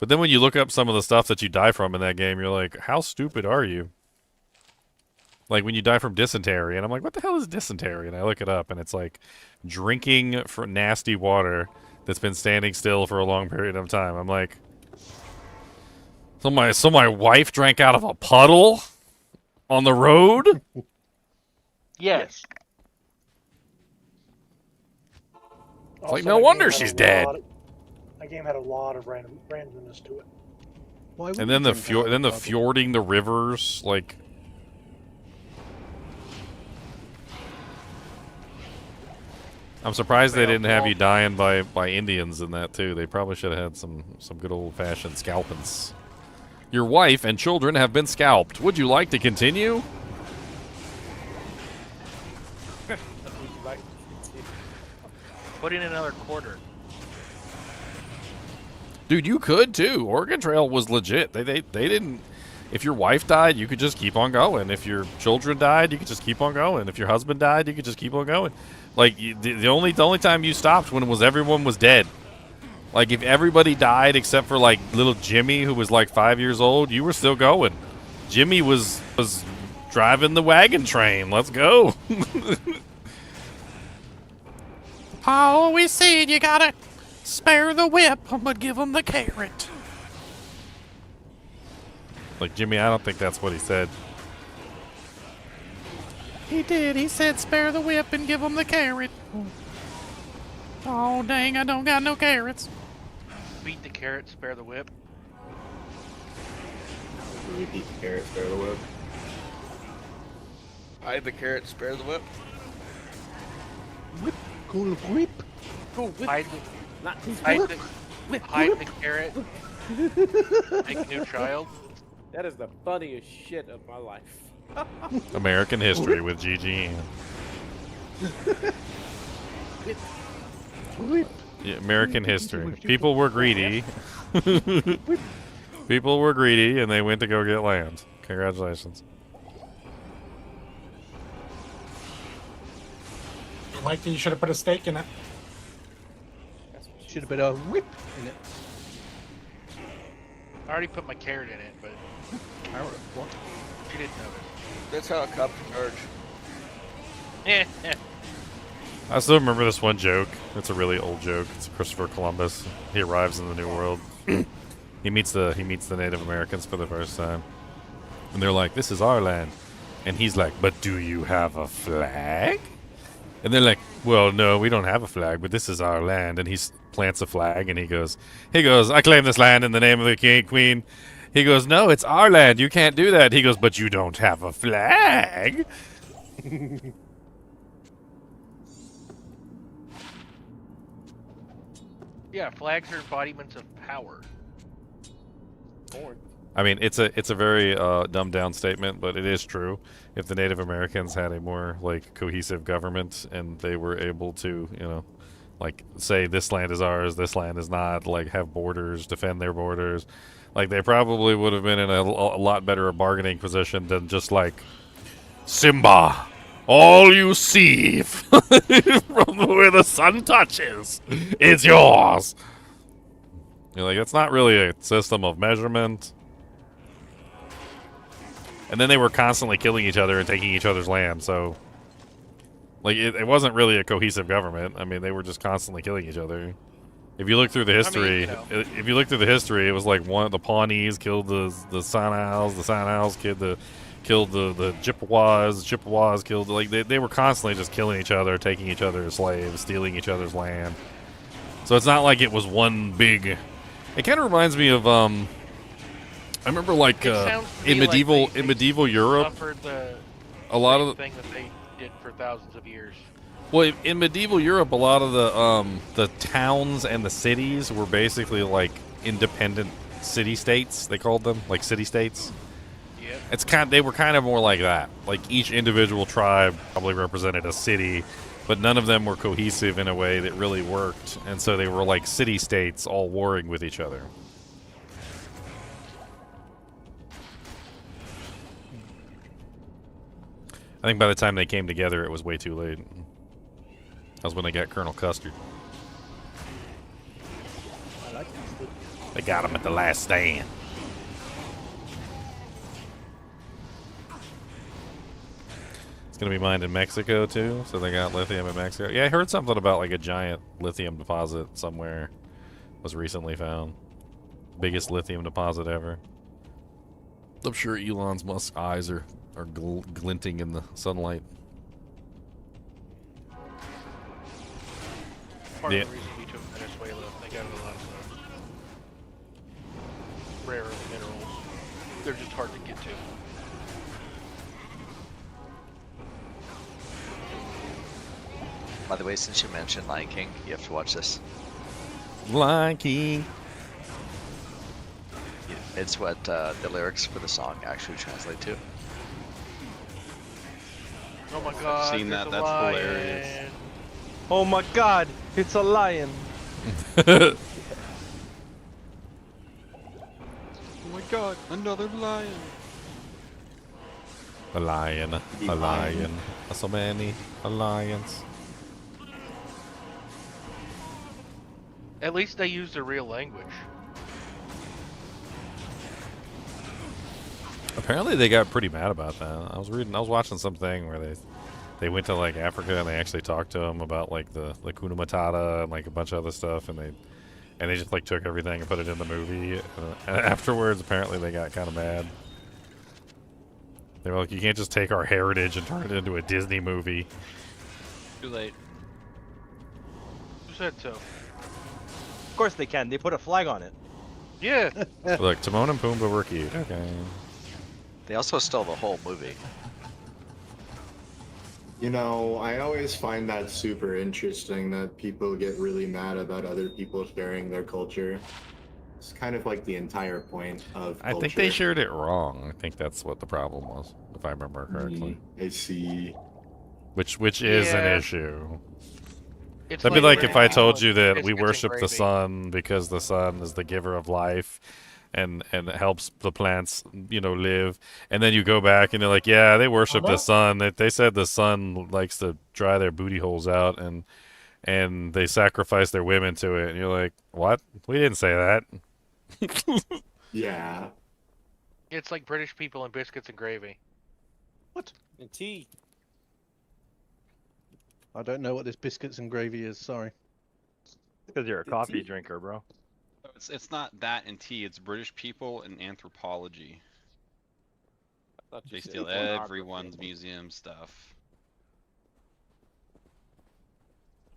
But then when you look up some of the stuff that you die from in that game, you're like, how stupid are you? Like when you die from dysentery, and I'm like, what the hell is dysentery? And I look it up, and it's like drinking nasty water that's been standing still for a long period of time. I'm like, so my wife drank out of a puddle on the road? Yes. It's like, no wonder she's dead. That game had a lot of randomness to it. And then the fjording the rivers, like. I'm surprised they didn't have you dying by Indians in that too. They probably should have had some good old-fashioned scalpings. Your wife and children have been scalped. Would you like to continue? Put in another quarter. Dude, you could too. Oregon Trail was legit. They didn't. If your wife died, you could just keep on going. If your children died, you could just keep on going. If your husband died, you could just keep on going. Like the only time you stopped when everyone was dead. Like if everybody died except for like little Jimmy who was like 5 years old, you were still going. Jimmy was driving the wagon train. Let's go. I always said you gotta spare the whip, but give him the carrot. Like Jimmy, I don't think that's what he said. He did. He said spare the whip and give him the carrot. Oh, dang, I don't got no carrots. Beat the carrot, spare the whip. You beat the carrot, spare the whip. Hide the carrot, spare the whip. Whip, cool whip. Go whip. Hide the carrot. Make a new child. That is the funniest shit of my life. American history with GG. Yeah, American history. People were greedy. People were greedy, and they went to go get land. Congratulations. Like you should have put a stake in it. Should have been a whip in it. I already put my carrot in it, but you didn't notice. That's how a cop charge. I still remember this one joke. It's a really old joke. It's Christopher Columbus. He arrives in the New World. he meets the Native Americans for the first time, and they're like, "This is our land," and he's like, "But do you have a flag?" And they're like, "Well, no, we don't have a flag, but this is our land." And he plants a flag, and he goes, "I claim this land in the name of the king, queen." He goes, "No, it's our land. You can't do that." He goes, "But you don't have a flag." Yeah, flags are embodiments of power. I mean, it's a very dumbed down statement, but it is true. If the Native Americans had a more like cohesive government and they were able to, like say this land is ours, this land is not, like have borders, defend their borders, like they probably would have been in a lot better bargaining position than just like, Simba, all you see from where the sun touches, it's yours. You're like, it's not really a system of measurement. And then they were constantly killing each other and taking each other's land, so like it wasn't really a cohesive government. I mean, they were just constantly killing each other. If you look through the history, it was like the Pawnees killed the Sinals, the Sinals killed the Chippewas, the Chippewas killed, like they were constantly just killing each other, taking each other as slaves, stealing each other's land. So it's not like it was one big. It kind of reminds me of I remember like in medieval Europe, a lot of the thing that they did for thousands of years. Well, in medieval Europe, a lot of the towns and the cities were basically like independent city-states. They called them like city-states. Yeah. They were kind of more like that. Like each individual tribe probably represented a city, but none of them were cohesive in a way that really worked, and so they were like city-states all warring with each other. I think by the time they came together, it was way too late. That was when they got Colonel Custard. They got him at the last stand. It's gonna be mined in Mexico too, so they got lithium in Mexico. Yeah, I heard something about like a giant lithium deposit somewhere was recently found. Biggest lithium deposit ever. I'm sure Elon Musk's eyes are glinting in the sunlight. Part of the reason we took Venezuela, they got a lot of stuff. Rare earth minerals. They're just hard to get to. By the way, since you mentioned Lion King, you have to watch this. Lion King. It's what the lyrics for the song actually translate to. Oh my god, I've seen that, that's lion. hilarious. Oh my god, it's a lion. Oh my god, another lion. A lion. A lion. So many lions. At least they use the real language. Apparently they got pretty mad about that. I was watching something where they went to like Africa and they actually talked to them about like the Kuna Matata and like a bunch of other stuff, and they just like took everything and put it in the movie. And afterwards, apparently they got kind of mad. They were like, "You can't just take our heritage and turn it into a Disney movie." Too late. Who said so? Of course they can. They put a flag on it. Yeah. Look, Timon and Pumbaa were cute. Okay. They also stole the whole movie. You know, I always find that super interesting that people get really mad about other people sharing their culture. It's kind of like the entire point of I think they shared it wrong. I think that's what the problem was, if I remember correctly. I see. Which is an Yeah. issue. It's That'd be like if I rainbow told you that biscuits we and worship the gravy. sun because the sun is the giver of life and helps the plants, live. And then you go back and you're like, yeah, they worship the sun. They said the sun likes to dry their booty holes out and they sacrifice their women to it. And you're like, what? We didn't say that. Yeah. It's like British people and biscuits and gravy. What? And tea. I don't know what this biscuits and gravy is. Sorry. Because you're a coffee drinker, bro. It's not that and tea, it's British people and anthropology. They steal everyone's museum stuff.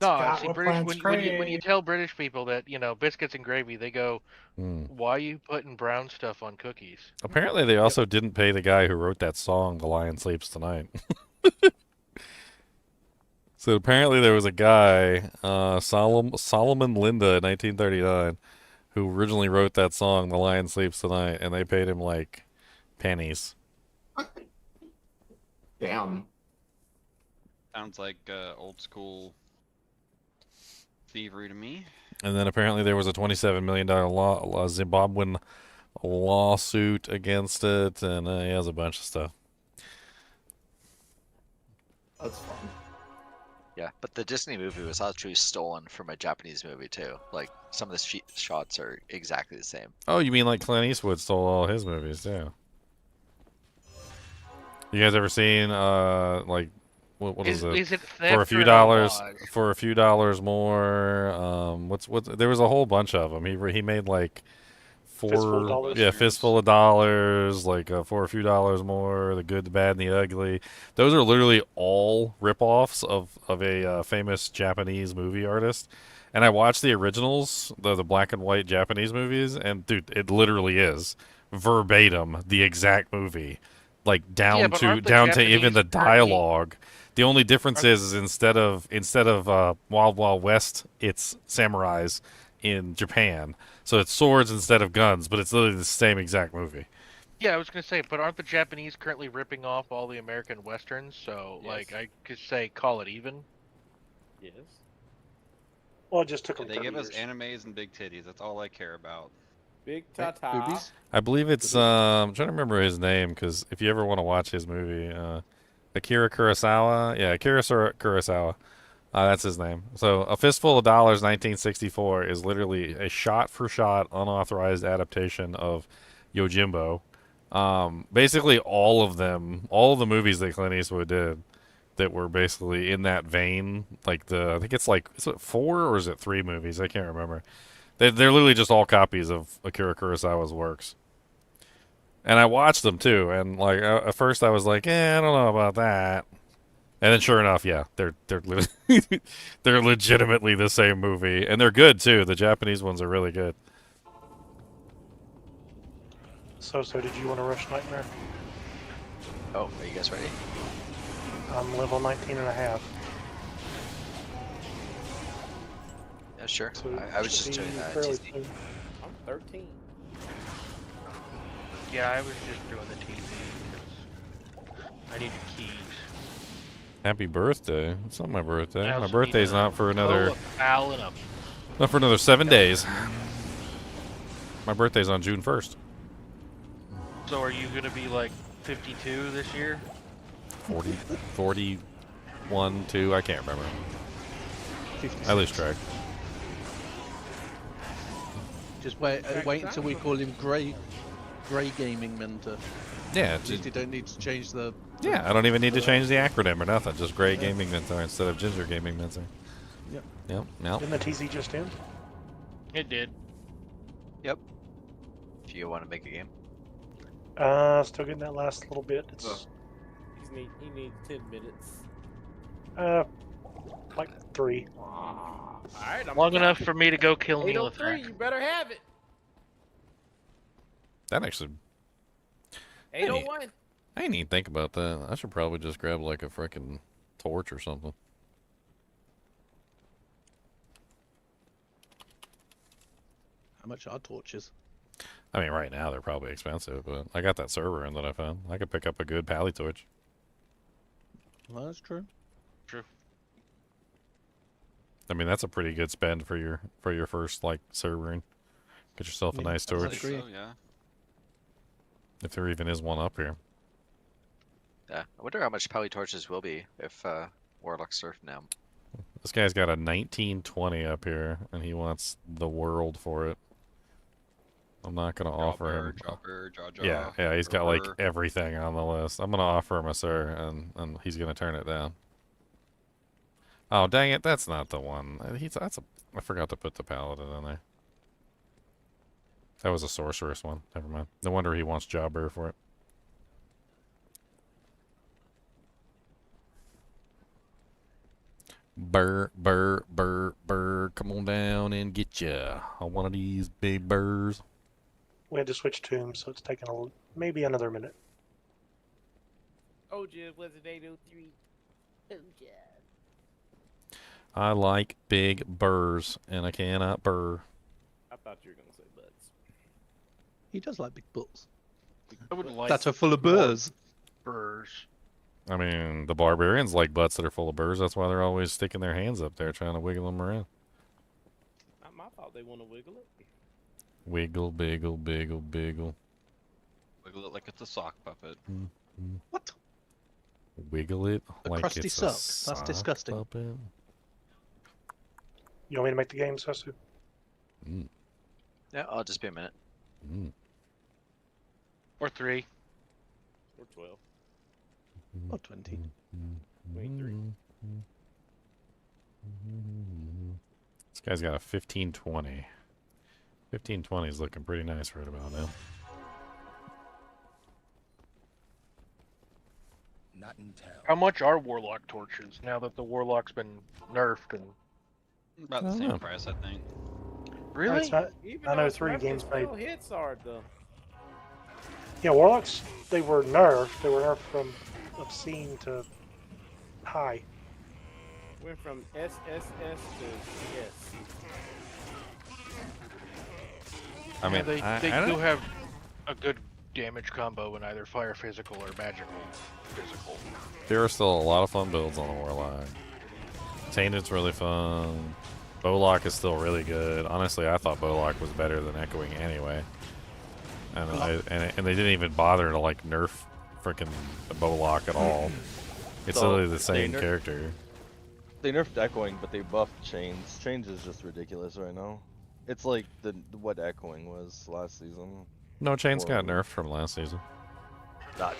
No, Scott, see, what British plants when you tell British people that biscuits and gravy, they go, "Why are you putting brown stuff on cookies?" Apparently they also didn't pay the guy who wrote that song, "The Lion Sleeps Tonight." So apparently there was a guy, Solomon Linda in 1939, who originally wrote that song, "The Lion Sleeps Tonight," and they paid him like pennies. Damn. Sounds like old school thievery to me. And then apparently there was a $27 million Zimbabwean lawsuit against it, and he has a bunch of stuff. That's fun. Yeah, but the Disney movie was actually stolen from a Japanese movie too. Like some of the shots are exactly the same. Oh, you mean like Clint Eastwood stole all his movies too? You guys ever seen like what is it? Is it For a theft few or dollars, homage? for a few dollars more. There was a whole bunch of them. He made like Fistful of Dollars? Fistful of Dollars, like For a Few Dollars More, The Good, the Bad, and the Ugly. Those are literally all ripoffs of a famous Japanese movie artist. And I watched the originals, the black and white Japanese movies, and dude, it literally is verbatim the exact movie, like down but to aren't the even the Japanese dialogue. The only difference is instead of Wild Wild West, it's samurais in Japan. So it's swords instead of guns, but it's literally the same exact movie. Yeah, I was gonna say, but aren't the Japanese currently ripping off all the American westerns? So, Yes. like, I could say, call it even. Yes. Well, it just took them They 30 give us years. animes and big titties. That's all I care about. Big tata. I believe it's I'm trying to remember his name because if you ever want to watch his movie, Akira Kurosawa. Yeah, Akira Kurosawa. That's his name. So, A Fistful of Dollars, 1964, is literally a shot-for-shot, unauthorized adaptation of Yojimbo. Basically, all of the movies that Clint Eastwood did. that were basically in that vein. Like I think it's like, is it 4 or is it 3 movies? I can't remember. They're literally just all copies of Akira Kurosawa's works. And I watched them too, and like at first I was like, I don't know about that. And then sure enough, yeah, they're they're legitimately the same movie, and they're good too. The Japanese ones are really good. So did you want to rush Nightmare? Oh, are you guys ready? I'm level 19 and a half. Yeah, sure. So I was should just be doing that. fairly TC. soon. I'm 13. Yeah, I was just doing the TV because I needed keys. Happy birthday! It's not my birthday. I My also birthday's need a not for cola, another pal, and a not for another 7 days. My birthday's on June 1st. So are you gonna be like 52 this year? 40, 41, 2. I can't remember. 56. I lose track. Just wait until we call him Grey Gaming Mentor. Yeah, At least you don't need to change the. Yeah, I don't even need to change the acronym or nothing. Just Gray Gaming Mentor instead of Ginger Gaming Mentor. Yep. Yep. Yep. Didn't the TZ just end? It did. Yep. If you want to make a game. Still getting that last little bit. It's He needs 10 minutes. like 3. Alright, Long enough for me to go kill Neil. 803, you better have it. That actually. 801. I didn't even think about that. I should probably just grab like a frickin' torch or something. How much are torches? I mean, right now they're probably expensive, but I got that server in that I found. I could pick up a good pally torch. Well, that's true. True. I mean, that's a pretty good spend for your first like servering. Get yourself a nice torch. So, yeah. If there even is one up here. Yeah. I wonder how much Pally torches will be if Warlock surf now. This guy's got a 1920 up here, and he wants the world for it. I'm not gonna offer him. Yeah, he's got like everything on the list. I'm gonna offer him a sir, and he's gonna turn it down. Oh dang it, that's not the one. I forgot to put the paladin in there. That was a sorceress one. Never mind. No wonder he wants Jobber for it. Burr, burr, burr, burr. Come on down and get ya on one of these big burrs. We had to switch tombs, so it's taking maybe another minute. Oh, just was it 803? Oh, yeah. I like big burrs, and I cannot burr. I thought you were going to say butts. He does like big butts. I would like that are full of burrs. Burrs. I mean, the barbarians like butts that are full of burrs. That's why they're always sticking their hands up there trying to wiggle them around. I thought they want to wiggle it. Wiggle, biggle, biggle, biggle. Wiggle it like it's a sock puppet. What? Wiggle it A like crusty it's sock. a That's sock disgusting. puppet. You want me to make the game, Sasu? Yeah, I'll just be a minute. Or 3. Or 12. Or 20. 23. This guy's got a 1520. 1520 is looking pretty nice right about now. Not in town. How much are Warlock torches now that the Warlock's been nerfed and About the same price, I think. Really? It's not, Even I know though 3 games still made. hits are though. Yeah, Warlocks, they were nerfed. They were nerfed from obscene to high. Went from SSS to S. I mean, they I do don't- have a good damage combo in either fire physical or magical physical. There are still a lot of fun builds on the Warlock. Tainted's really fun. Bowlock is still really good. Honestly, I thought Bowlock was better than Echoing anyway. And and they didn't even bother to like nerf freaking Bowlock at all. It's So, literally the they same nerf- character. They nerfed Echoing, but they buffed Chains. Chains is just ridiculous right now. It's like what Echoing was last season. No, Chains got Horrible. nerfed from last season.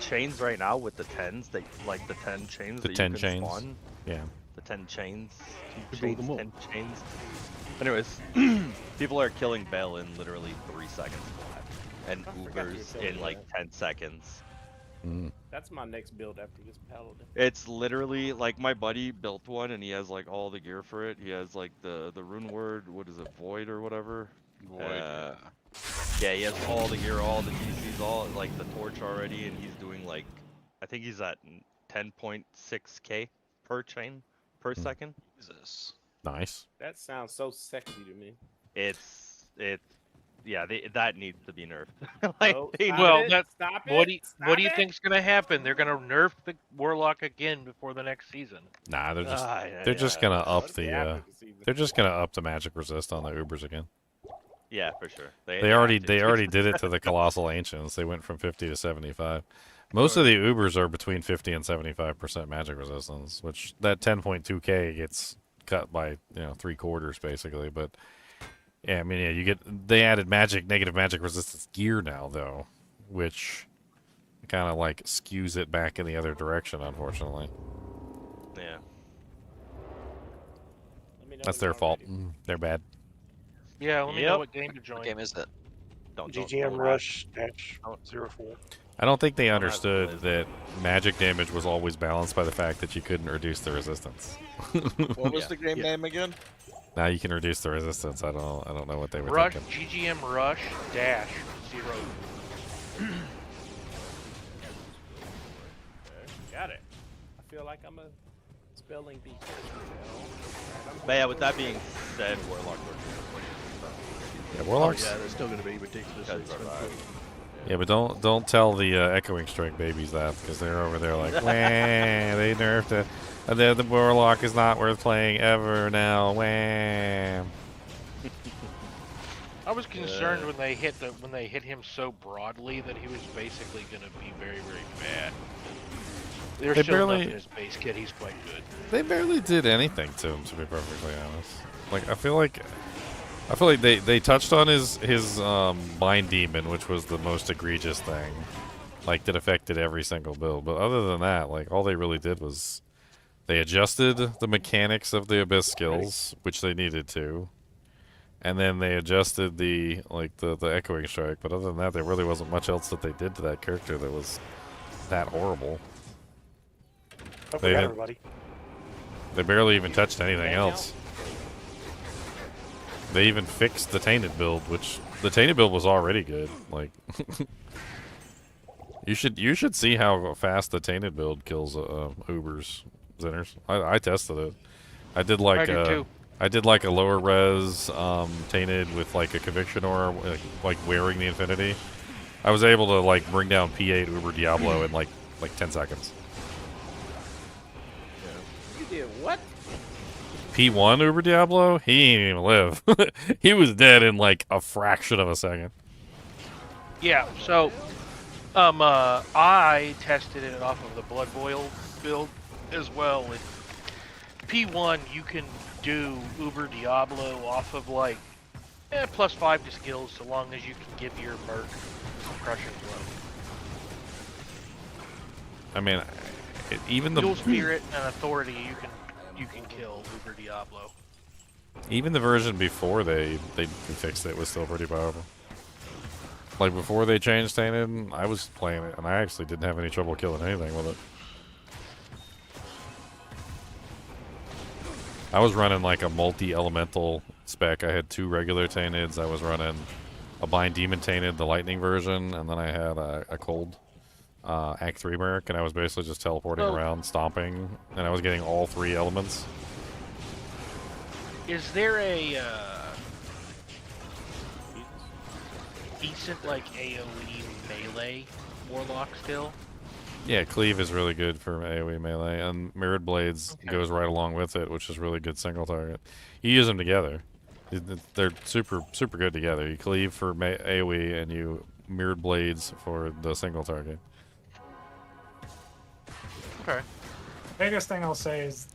chains right now with the 10s, they like the 10 chains The that 10 you can chains. spawn. Yeah. The 10 chains. You 2 build chains, them up. 10 chains. Anyways, people are killing Bell in literally 3 seconds flat. And I forgot you were Ubers telling in me like that. 10 seconds. That's my next build after this paladin. It's literally like my buddy built one and he has like all the gear for it. He has like the rune word, what is it, void or whatever? Void. Yeah, he has all the gear, all the GCs, all like the torch already, and he's doing like, I think he's at 10.6k per chain per second. Jesus. Nice. That sounds so sexy to me. Yeah, that needs to be nerfed. Like, No, they stop Well, it, that stop what it, do you stop it. think's gonna happen? They're gonna nerf the Warlock again before the next season. Nah, they're just yeah, they're just gonna up What if they the happen this season? they're just gonna up the magic resist on the Ubers again. Yeah, for sure. They already did it to the Colossal Ancients. They went from 50 to 75. Most of the Ubers are between 50 and 75% magic resistance, which that 10.2k gets cut by 3/4 basically. But yeah, I mean, yeah, they added negative magic resistance gear now though, which kind of like skews it back in the other direction, unfortunately. Yeah. That's their fault. They're bad. Yeah, let me know what game to join. What game is it? GGM Rush -04. I don't think they understood that magic damage was always balanced by the fact that you couldn't reduce the resistance. What was the game name again? Now you can reduce the resistance. I don't know what they were Rush thinking. GGM Rush dash 0. Got it. I feel like I'm a spelling bee. But yeah, with that being said, Warlock works. Yeah, Warlocks. Oh, yeah, they're still going to be ridiculously expensive. Yeah, but don't tell the Echoing Strike babies that, because they're over there like, wah, they nerfed it. The Warlock is not worth playing ever now. Wah. I was concerned when they hit him so broadly that he was basically going to be very, very bad. There's They still barely- enough in his base kit. He's quite good. They barely did anything to him, to be perfectly honest. Like I feel like they touched on his Mind Demon, which was the most egregious thing, like that affected every single build. But other than that, like all they really did was they adjusted the mechanics of the Abyss skills, which they needed to, and then they adjusted the Echoing Strike. But other than that, there really wasn't much else that they did to that character that was that horrible. Don't forget everybody. They barely even touched anything else. They even fixed the Tainted build, which the Tainted build was already good. Like, you should see how fast the Tainted build kills Ubers, Zinners. I tested it. I did like a lower res Tainted with like a Conviction Aura, like wearing the Infinity. I was able to like bring down P8 Uber Diablo in like 10 seconds. You did what? P1 Uber Diablo, he didn't even live. He was dead in like a fraction of a second. Yeah, so I tested it off of the Blood Boil build as well. And P1, you can do Uber Diablo off of like +5 to skills, so long as you can give your Merc Crushing Blow. I mean, even the Dual Spirit and Authority, you can kill Uber Diablo. even the version before they fixed it was still pretty powerful. Like before they changed Tainted, I was playing it and I actually didn't have any trouble killing anything with it. I was running like a multi-elemental spec. I had 2 regular Tainteds. I was running a Bind Demon Tainted, the lightning version, and then I had a cold Act 3 Merc, and I was basically just teleporting around, stomping, and I was getting all 3 elements. Is there a decent like AoE melee Warlock still? Yeah, Cleave is really good for AoE melee, and Mirrored Blades goes right along with it, which is really good single target. You use them together. They're super good together. You Cleave for AoE, and you Mirrored Blades for the single target. Okay. Biggest thing I'll say is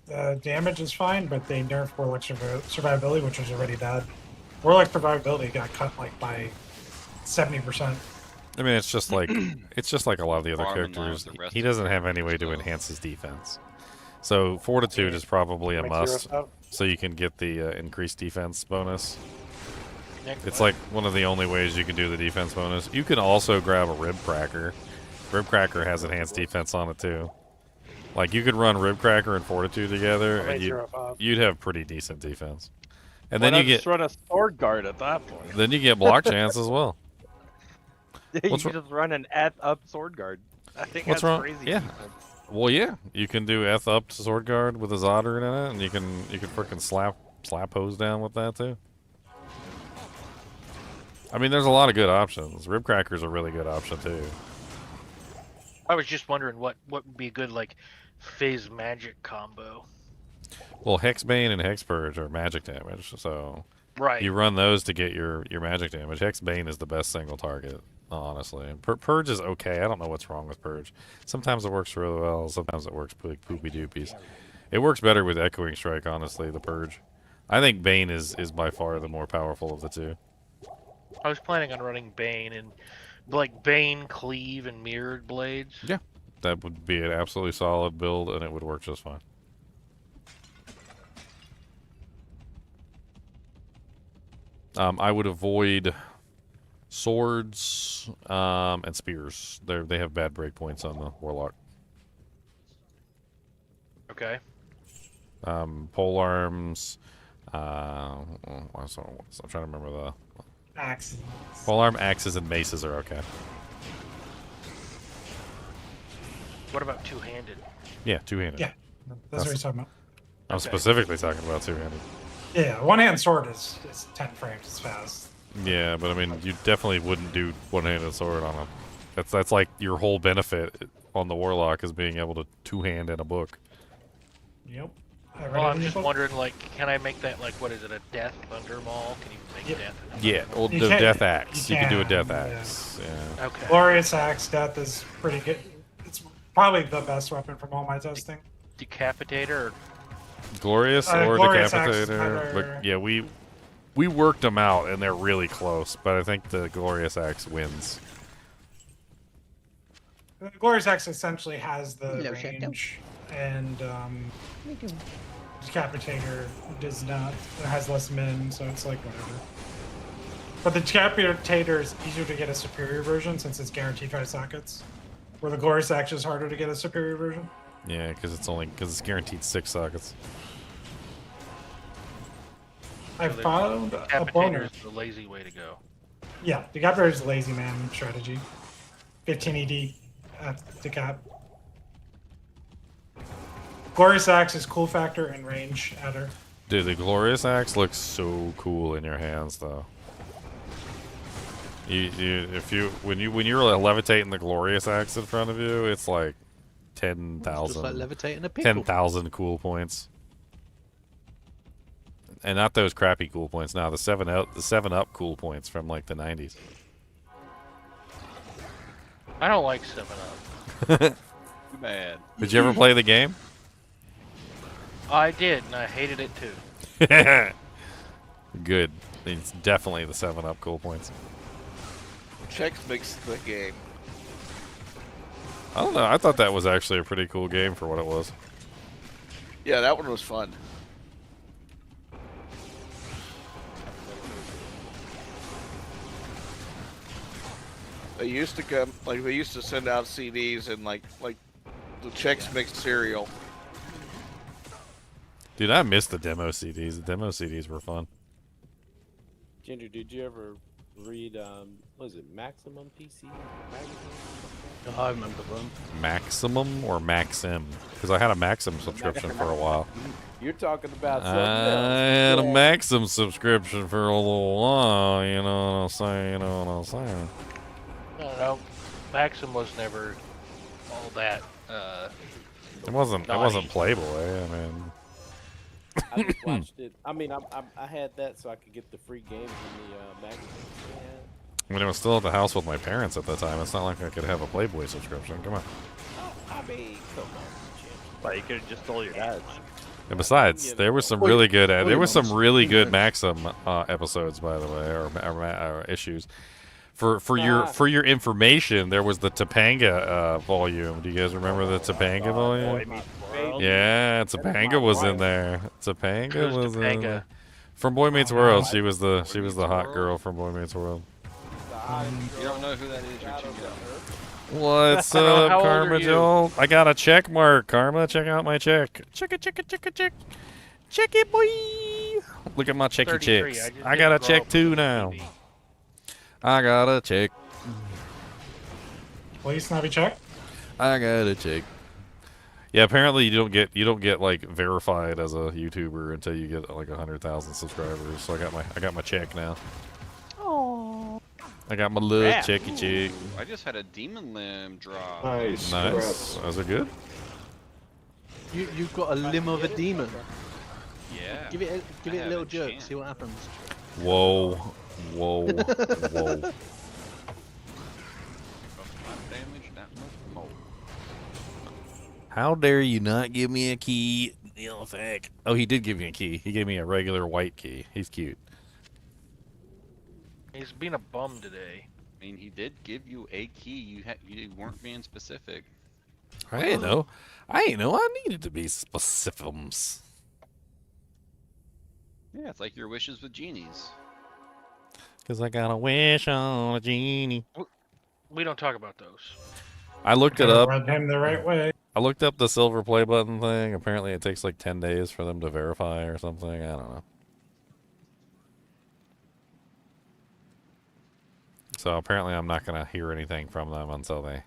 the damage is fine, but they nerfed Warlock's survivability, which was already bad. Warlock's survivability got cut like by 70%. I mean, it's just like a lot of the other Farming characters. the rest He of doesn't the have any way to so- enhance his defense. So Fortitude is probably a Make must, zeros out. so you can get the increased defense bonus. Nick, It's what? like one of the only ways you can do the defense bonus. You can also grab a Rib Cracker. Rib Cracker has enhanced defense on it too. Like you could run Rib Cracker and Fortitude together, and 0805. you'd have pretty decent defense. And Why then you not get just run a sword guard at that point. then you get block chance as well. You What's can just run an up sword guard. I think What's that's wrong? crazy. Yeah. defense. Well, yeah, you can do F up to sword guard with a Zodder in it, and you can freaking slap hose down with that too. I mean, there's a lot of good options. Rib Cracker's a really good option too. I was just wondering what would be a good like phase magic combo. Well, Hexbane and Hexpurge are magic damage, so Right. you run those to get your magic damage. Hexbane is the best single target, honestly. And Purge is okay. I don't know what's wrong with Purge. Sometimes it works really well. Sometimes it works like poopy doopies. It works better with Echoing Strike, honestly. The Purge. I think Bane is by far the more powerful of the two. I was planning on running Bane and like Bane, Cleave, and Mirrored Blades. Yeah, that would be an absolutely solid build, and it would work just fine. I would avoid swords and spears. They have bad breakpoints on the Warlock. Okay. Pole arms. I'm trying to remember the Axes. pole arm, axes, and maces are okay. What about two-handed? Yeah, two-handed. Yeah, that's what he's talking about. I'm specifically talking about two-handed. Yeah, one-hand sword is 10 frames. It's fast. Yeah, but I mean, you definitely wouldn't do one-handed sword on a. That's like your whole benefit on the Warlock is being able to two-hand in a book. Yep. Well, I'm just wondering, like, can I make that like what is it, a Death Thunder Maul? Can you make death? Yeah, well, You the can- Death Axe. You can do a Death yeah. Axe. Yeah. Okay. Glorious Axe Death is pretty good. It's probably the best weapon from all my testing. Decapitator. Or... Glorious or Glorious Axe is Decapitator. better. But yeah, we worked them out, and they're really close. But I think the Glorious Axe wins. The Glorious Axe essentially has the Hello, Shadow. range, and Decapitator does not. It has less min, so it's like whatever. But the Decapitator is easier to get a superior version since it's guaranteed 5 sockets, where the Glorious Axe is harder to get a superior version. Yeah, because it's guaranteed 6 sockets. I found a Decapitator boner. is the lazy way to go. Yeah, Decapitator is lazy man strategy. 15 ED at Decap. Glorious Axe is cool factor and range adder. Dude, the Glorious Axe looks so cool in your hands, though. When you're levitating the Glorious Axe in front of you, it's like 10,000. Just like levitating a pickle. 10,000 cool points. And not those crappy cool points. Now the 7-Up cool points from like the 90s. I don't like 7-Up. Man. Did you ever play the game? I did, and I hated it too. Good. It's definitely the 7-Up cool points. Chex makes the game. I don't know. I thought that was actually a pretty cool game for what it was. Yeah, that one was fun. They used to come, like they used to send out CDs and like the Chex Mix cereal. Dude, I missed the demo CDs. The demo CDs were fun. Ginger, did you ever read, what is it, Maximum PC magazine? Oh, I remember them. Maximum or Maxim? Because I had a Maxim subscription for a while. You're talking about something I had a Maxim subscription for a little while, you know what I'm saying? You know what I'm saying? No, Maxim was never all that. It wasn't Playboy. I mean, I just watched it. I mean, I had that so I could get the free games in the magazine. I mean, I was still at the house with my parents at the time. It's not like I could have a Playboy subscription. Come on. I mean, come on. But you could have just stole your dad's. And besides, there was some really good Maxim episodes, by the way, or issues. For your information, there was the Topanga volume. Do you guys remember the Topanga volume? Yeah, Topanga was in there. Topanga Who's was in Topanga? there. From Boy Meets World, she was the hot girl from Boy Meets World. You don't know who that is, you're too young. What's How up, old Karma are you? Joel? I got a check mark, Karma. Check out my check. Check it. Check it, boy. Look at my checky 33. checks. just I got a didn't grow check up too with now. TV. I got a check. Please, snobby check. I got a check. Yeah, apparently you don't get like verified as a YouTuber until you get like 100,000 subscribers. So I got my check now. Oh. I got my little Raft. checky check. I just had a demon limb drop. Nice. Nice. Those are good. You've got a limb of a demon. Yeah. Give it I a have little a jerk. chance. See what happens. Whoa. Whoa. Damage, that much more. How dare you not give me a key, Neil Thick? Oh, he did give me a key. He gave me a regular white key. He's cute. He's being a bum today. I mean, he did give you a key. You weren't being specific. I didn't know. I needed to be specific. Yeah, it's like your wishes with genies. Because I got a wish on a genie. We don't talk about those. I looked it up. Rub him the right way. I looked up the silver play button thing. Apparently it takes like 10 days for them to verify or something. I don't know. So apparently I'm not going to hear anything from them until they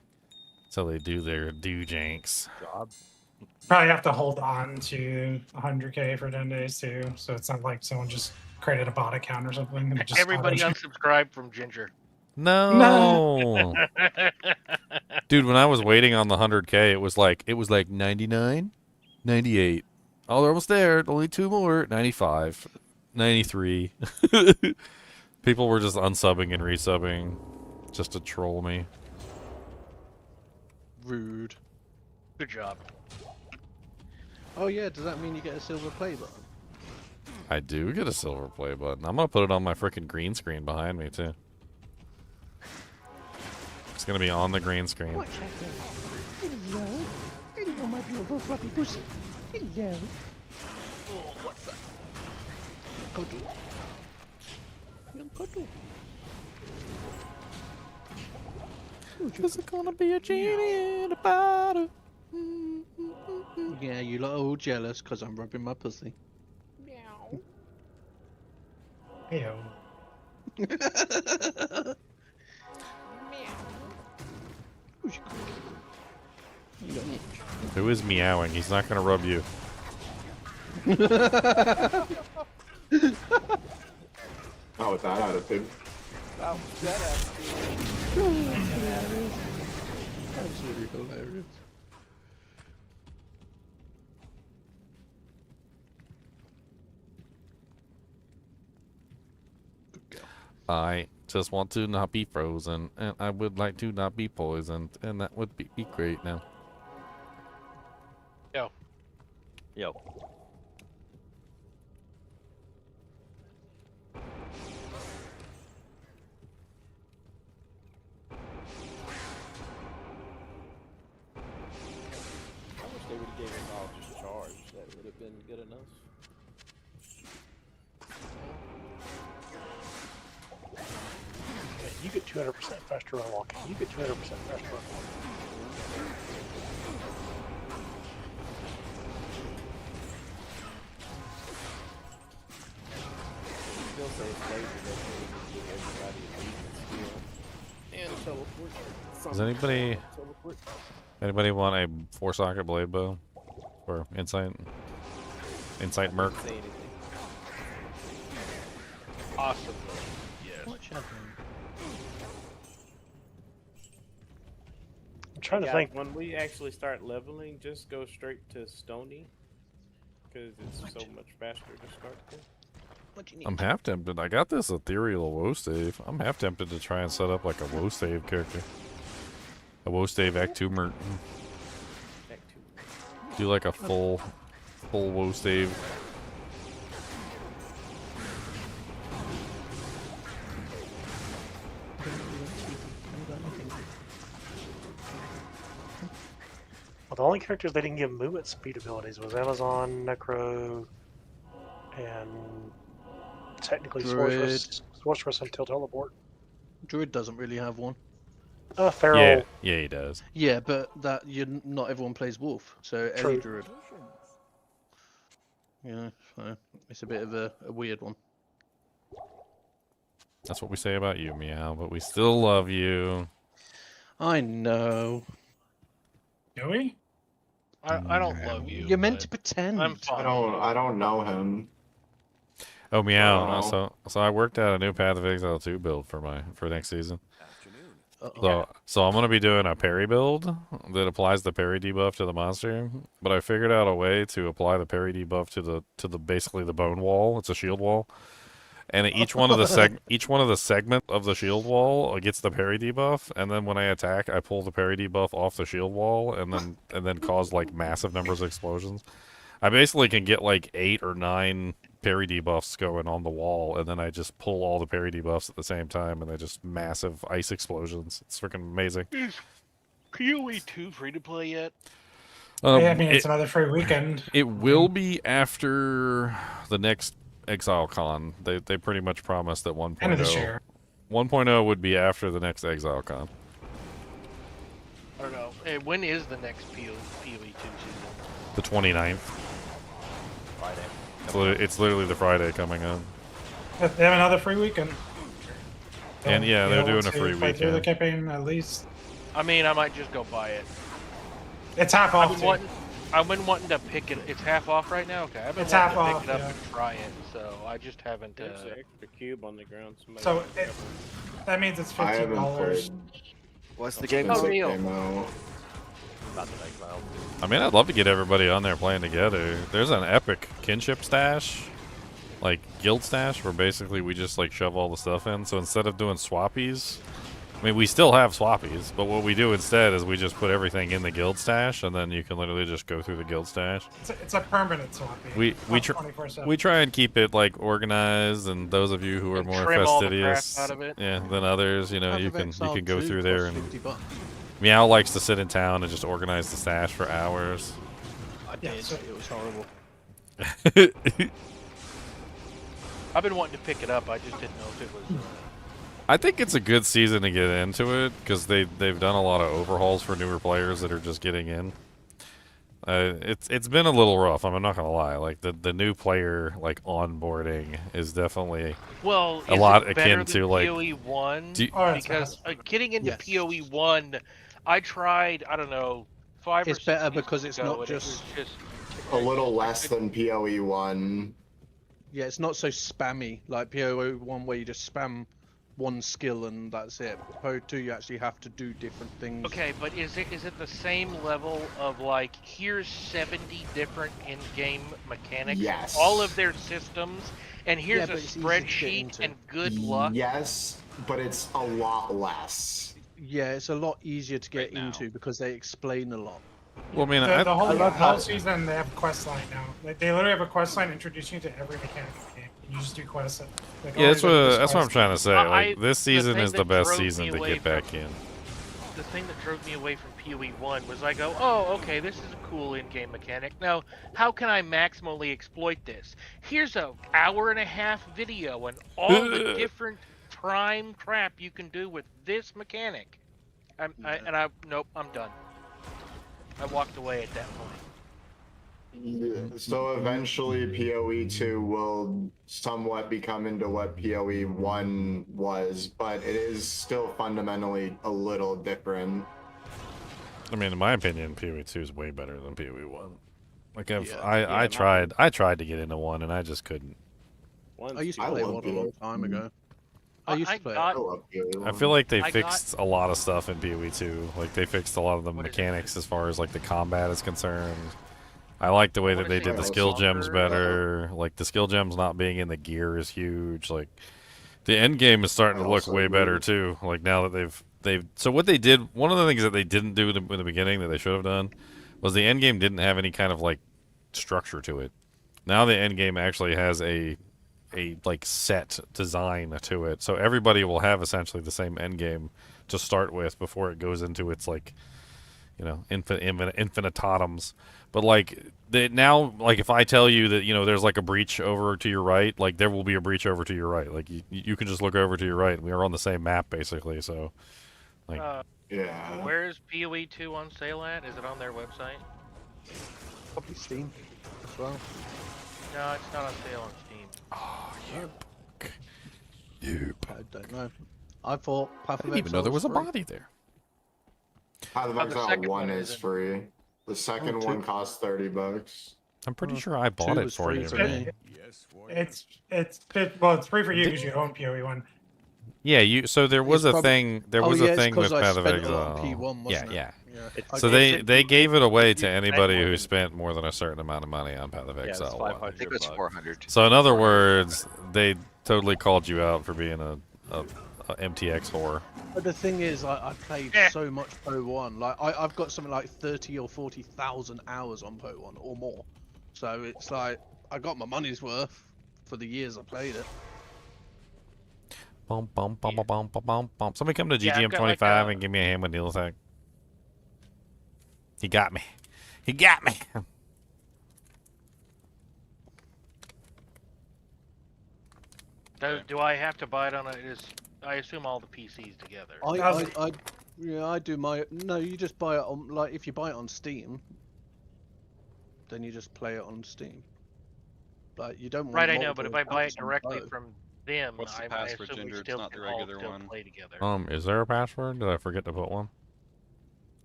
do their due janks. Probably have to hold on to 100K for 10 days too. So it's not like someone just created a bot account or something. And just Everybody unsubscribed from Ginger. No. Dude, when I was waiting on the 100K, it was like 99, 98. Oh, they're almost there. Only 2 more. 95, 93. People were just unsubbing and resubbing just to troll me. Rude. Good job. Oh yeah, does that mean you get a silver play button? I do get a silver play button. I'm going to put it on my freaking green screen behind me, too. It's going to be on the green screen. Watch out there. Hello. Hello, my beautiful fluffy pussy. Hello. Oh, what's that? Cuddle. Young cuddle. Is it gonna be a genie in a bottle? Yeah, you lot are all jealous because I'm rubbing my pussy. Meow. Heyo. Who is meowing? He's not going to rub you. Not with that attitude. That Absolutely hilarious. I just want to not be frozen, and I would like to not be poisoned, and that would be great now. Yo. Yo. I wish they would have given us all just charge. That would have been good enough. You get 200% faster unlocking. You get 200% faster unlocking. Still say it's lazy that they give everybody a decent skill. And teleport. Does Teleport. anybody want a 4-socket blade bow? Or insight merc? Say anything. Awesome. Yes. Watch out, I'm trying to Yeah, think. when we actually start leveling, just go straight to Stony. Because it's so much faster to start with. What you need? I'm half tempted. I got this ethereal woe stave. I'm half tempted to try and set up like a woe stave character. A woe stave Act 2 merc. Do like a full woe stave. Well, the only characters they didn't give movement speed abilities was Amazon, Necro, and technically Druid. Sorceress until Teleport. Druid doesn't really have one. Feral. Yeah, he does. Yeah, but not everyone plays Wolf, so any True. Druid. Yeah, so it's a bit of a weird one. That's what we say about you, Meow, but we still love you. I know. Do we? I don't love you. You're meant to but pretend. I'm fine. I don't know him. Oh, Meow. Oh. So I worked out a new Path of Exile 2 build for next season. Uh-oh. So I'm gonna be doing a parry build that applies the parry debuff to the monster, but I figured out a way to apply the parry debuff to the basically the bone wall. It's a shield wall, and each one of the segment of the shield wall gets the parry debuff, and then when I attack, I pull the parry debuff off the shield wall, and then cause like massive numbers of explosions. I basically can get like 8 or 9 parry debuffs going on the wall, and then I just pull all the parry debuffs at the same time, and they just massive ice explosions. It's freaking amazing. Is PoE 2 free to play yet? Yeah, I mean, it's another free weekend. It will be after the next Exile Con. They pretty much promised that 1.0. End of this year. 1.0 would be after the next Exile Con. I don't know. Hey, when is the next PoE 2 season? The 29th. Friday. It's literally the Friday coming up. They have another free weekend. And yeah, they're doing a to free play through the weekend. campaign at least. I mean, I might just go buy it. It's half off. I've been wanting to pick it. It's half off right now. Okay, I've been It's wanting half to off, pick it up yeah. and try it. So I just haven't. There's an extra cube on the ground. Somebody So that means it's I haven't $15. played. What's the Since game it called? came out. Not the Exile. I mean, I'd love to get everybody on there playing together. There's an epic kinship stash, like guild stash, where basically we just like shove all the stuff in. So instead of doing swappies, I mean, we still have swappies, but what we do instead is we just put everything in the guild stash, and then you can literally just go through the guild stash. It's a permanent swapping. We try and keep it like organized, and those of you who are more trim all the fastidious, crap out of it. yeah, than others, you know, Path you of can Exile go 2 through there costs and. $50. Meow likes to sit in town and just organize the stash for hours. I did. It was horrible. I've been wanting to pick it up. I just didn't know if it was. I think it's a good season to get into it because they've done a lot of overhauls for newer players that are just getting in. It's been a little rough. I'm not gonna lie. Like the new player like onboarding is definitely a lot akin to like PoE 1 do you- because getting into PoE 1, I tried. I don't know 5 It's or 6 better seasons because it's ago, not and it was just A little less than PoE 1. Yeah, it's not so spammy like PoE 1 where you just spam one skill and that's it. PoE 2 you actually have to do different things. Okay, but is it the same level of like here's 70 different in-game mechanics, Yes. all of their systems, and here's Yeah, a but it's easy to get spreadsheet into. and good luck? Yes, but it's a lot less. Yeah, it's a lot easier to get into because they explain a lot. Well, I mean, The whole, I love how- season they have a quest line now. Like, they literally have a quest line introducing you to every mechanic in the game. You just do quests. Like, yeah, that's all these what I'm quests. trying to say. Like this season thing is the that best drove season me to away get back in. The thing that drove me away from PoE 1 was I go, oh, okay, this is a cool in-game mechanic. Now, how can I maximally exploit this? Here's an hour-and-a-half video and all the different prime crap you can do with this mechanic. Nope, I'm done. I walked away at that point. Yeah, so eventually PoE 2 will somewhat become into what PoE 1 was, but it is still fundamentally a little different. I mean, in my opinion, PoE 2 is way better than PoE 1. Like Yeah. I tried to get into 1 and I just couldn't. I used to play one a long time ago. I used to play it. I feel like they I fixed a lot of stuff in PoE 2. Like they fixed a lot of the mechanics as far as like the combat is concerned. I like the way that they did the skill gems better. Like the skill gems not being in the gear is huge. Like the end game is starting to look way better too. Like now that they've so what they did, one of the things that they didn't do in the beginning that they should have done was the end game didn't have any kind of like structure to it. Now the end game actually has a like set design to it, so everybody will have essentially the same end game to start with before it goes into its like you know, infinitotums. But like now, like if I tell you that, you know, there's like a breach over to your right, like there will be a breach over to your right. Like you can just look over to your right. We are on the same map basically. So, like, yeah. Where is PoE 2 on sale at? Is it on their website? Probably Steam as well. No, it's not on sale on Steam. Oh, I don't know. I thought Path of I didn't even know there was a free. body there. Path of the Exile second 1 one is isn't. free. The second two. one costs $30. I'm pretty sure I bought it was for free you. for man. me. It's well, it's free for you because you own PoE 1. Yeah, so there was It's a thing. There Oh, was yeah, a it's thing with 'cause I Path of spent it on Exile. P1, wasn't yeah, it? yeah. Yeah. So they gave it away to spent anybody more who than- spent more than a certain amount of money on Path of Yeah, it's Exile. 1. I think it was 400. So in other words, they totally called you out for being a MTX whore. But the thing is, I played so much Po 1. Like I've got something like 30 or 40,000 hours on Po 1 or more. So it's like I got my money's worth for the years I played it. Bum, bum, bum, bum, bum, bum, bum, bum. Somebody come to Yeah, I've GGM got 25 like and give me a hand with Neil attack. He got me. He got me. Do I have to buy it on I assume all the PCs together. I do my. No, you just buy it on. Like if you buy it on Steam, then you just play it on Steam. Like you don't want. Right, I know, but if I buy it accounts on directly both. from them, What's the I password, assume we Ginger? It's still not the can all regular still one. play together. Is there a password? Did I forget to put one?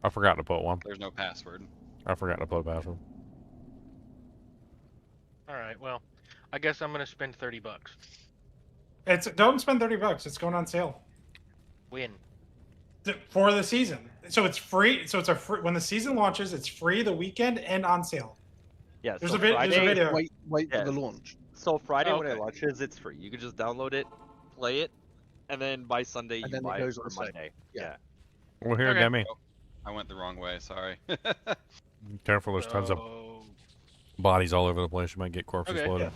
I forgot to put one. There's no password. I forgot to put a password. All right, well, I guess I'm gonna spend $30. Don't spend $30. It's going on sale Win. for the season. So it's free. So it's when the season launches, it's free the weekend and on sale. Yeah, There's so a Friday, video. Wait Yeah. for the launch. So Friday Oh, when it okay. launches, it's free. You can just download it, play it, and then by Sunday And you then it buy it goes for on sale. Monday. Yeah. Well, here, Okay. Demi. I went the wrong way. Sorry. Careful, there's tons of bodies all over the place. You might get corpses Okay, floating.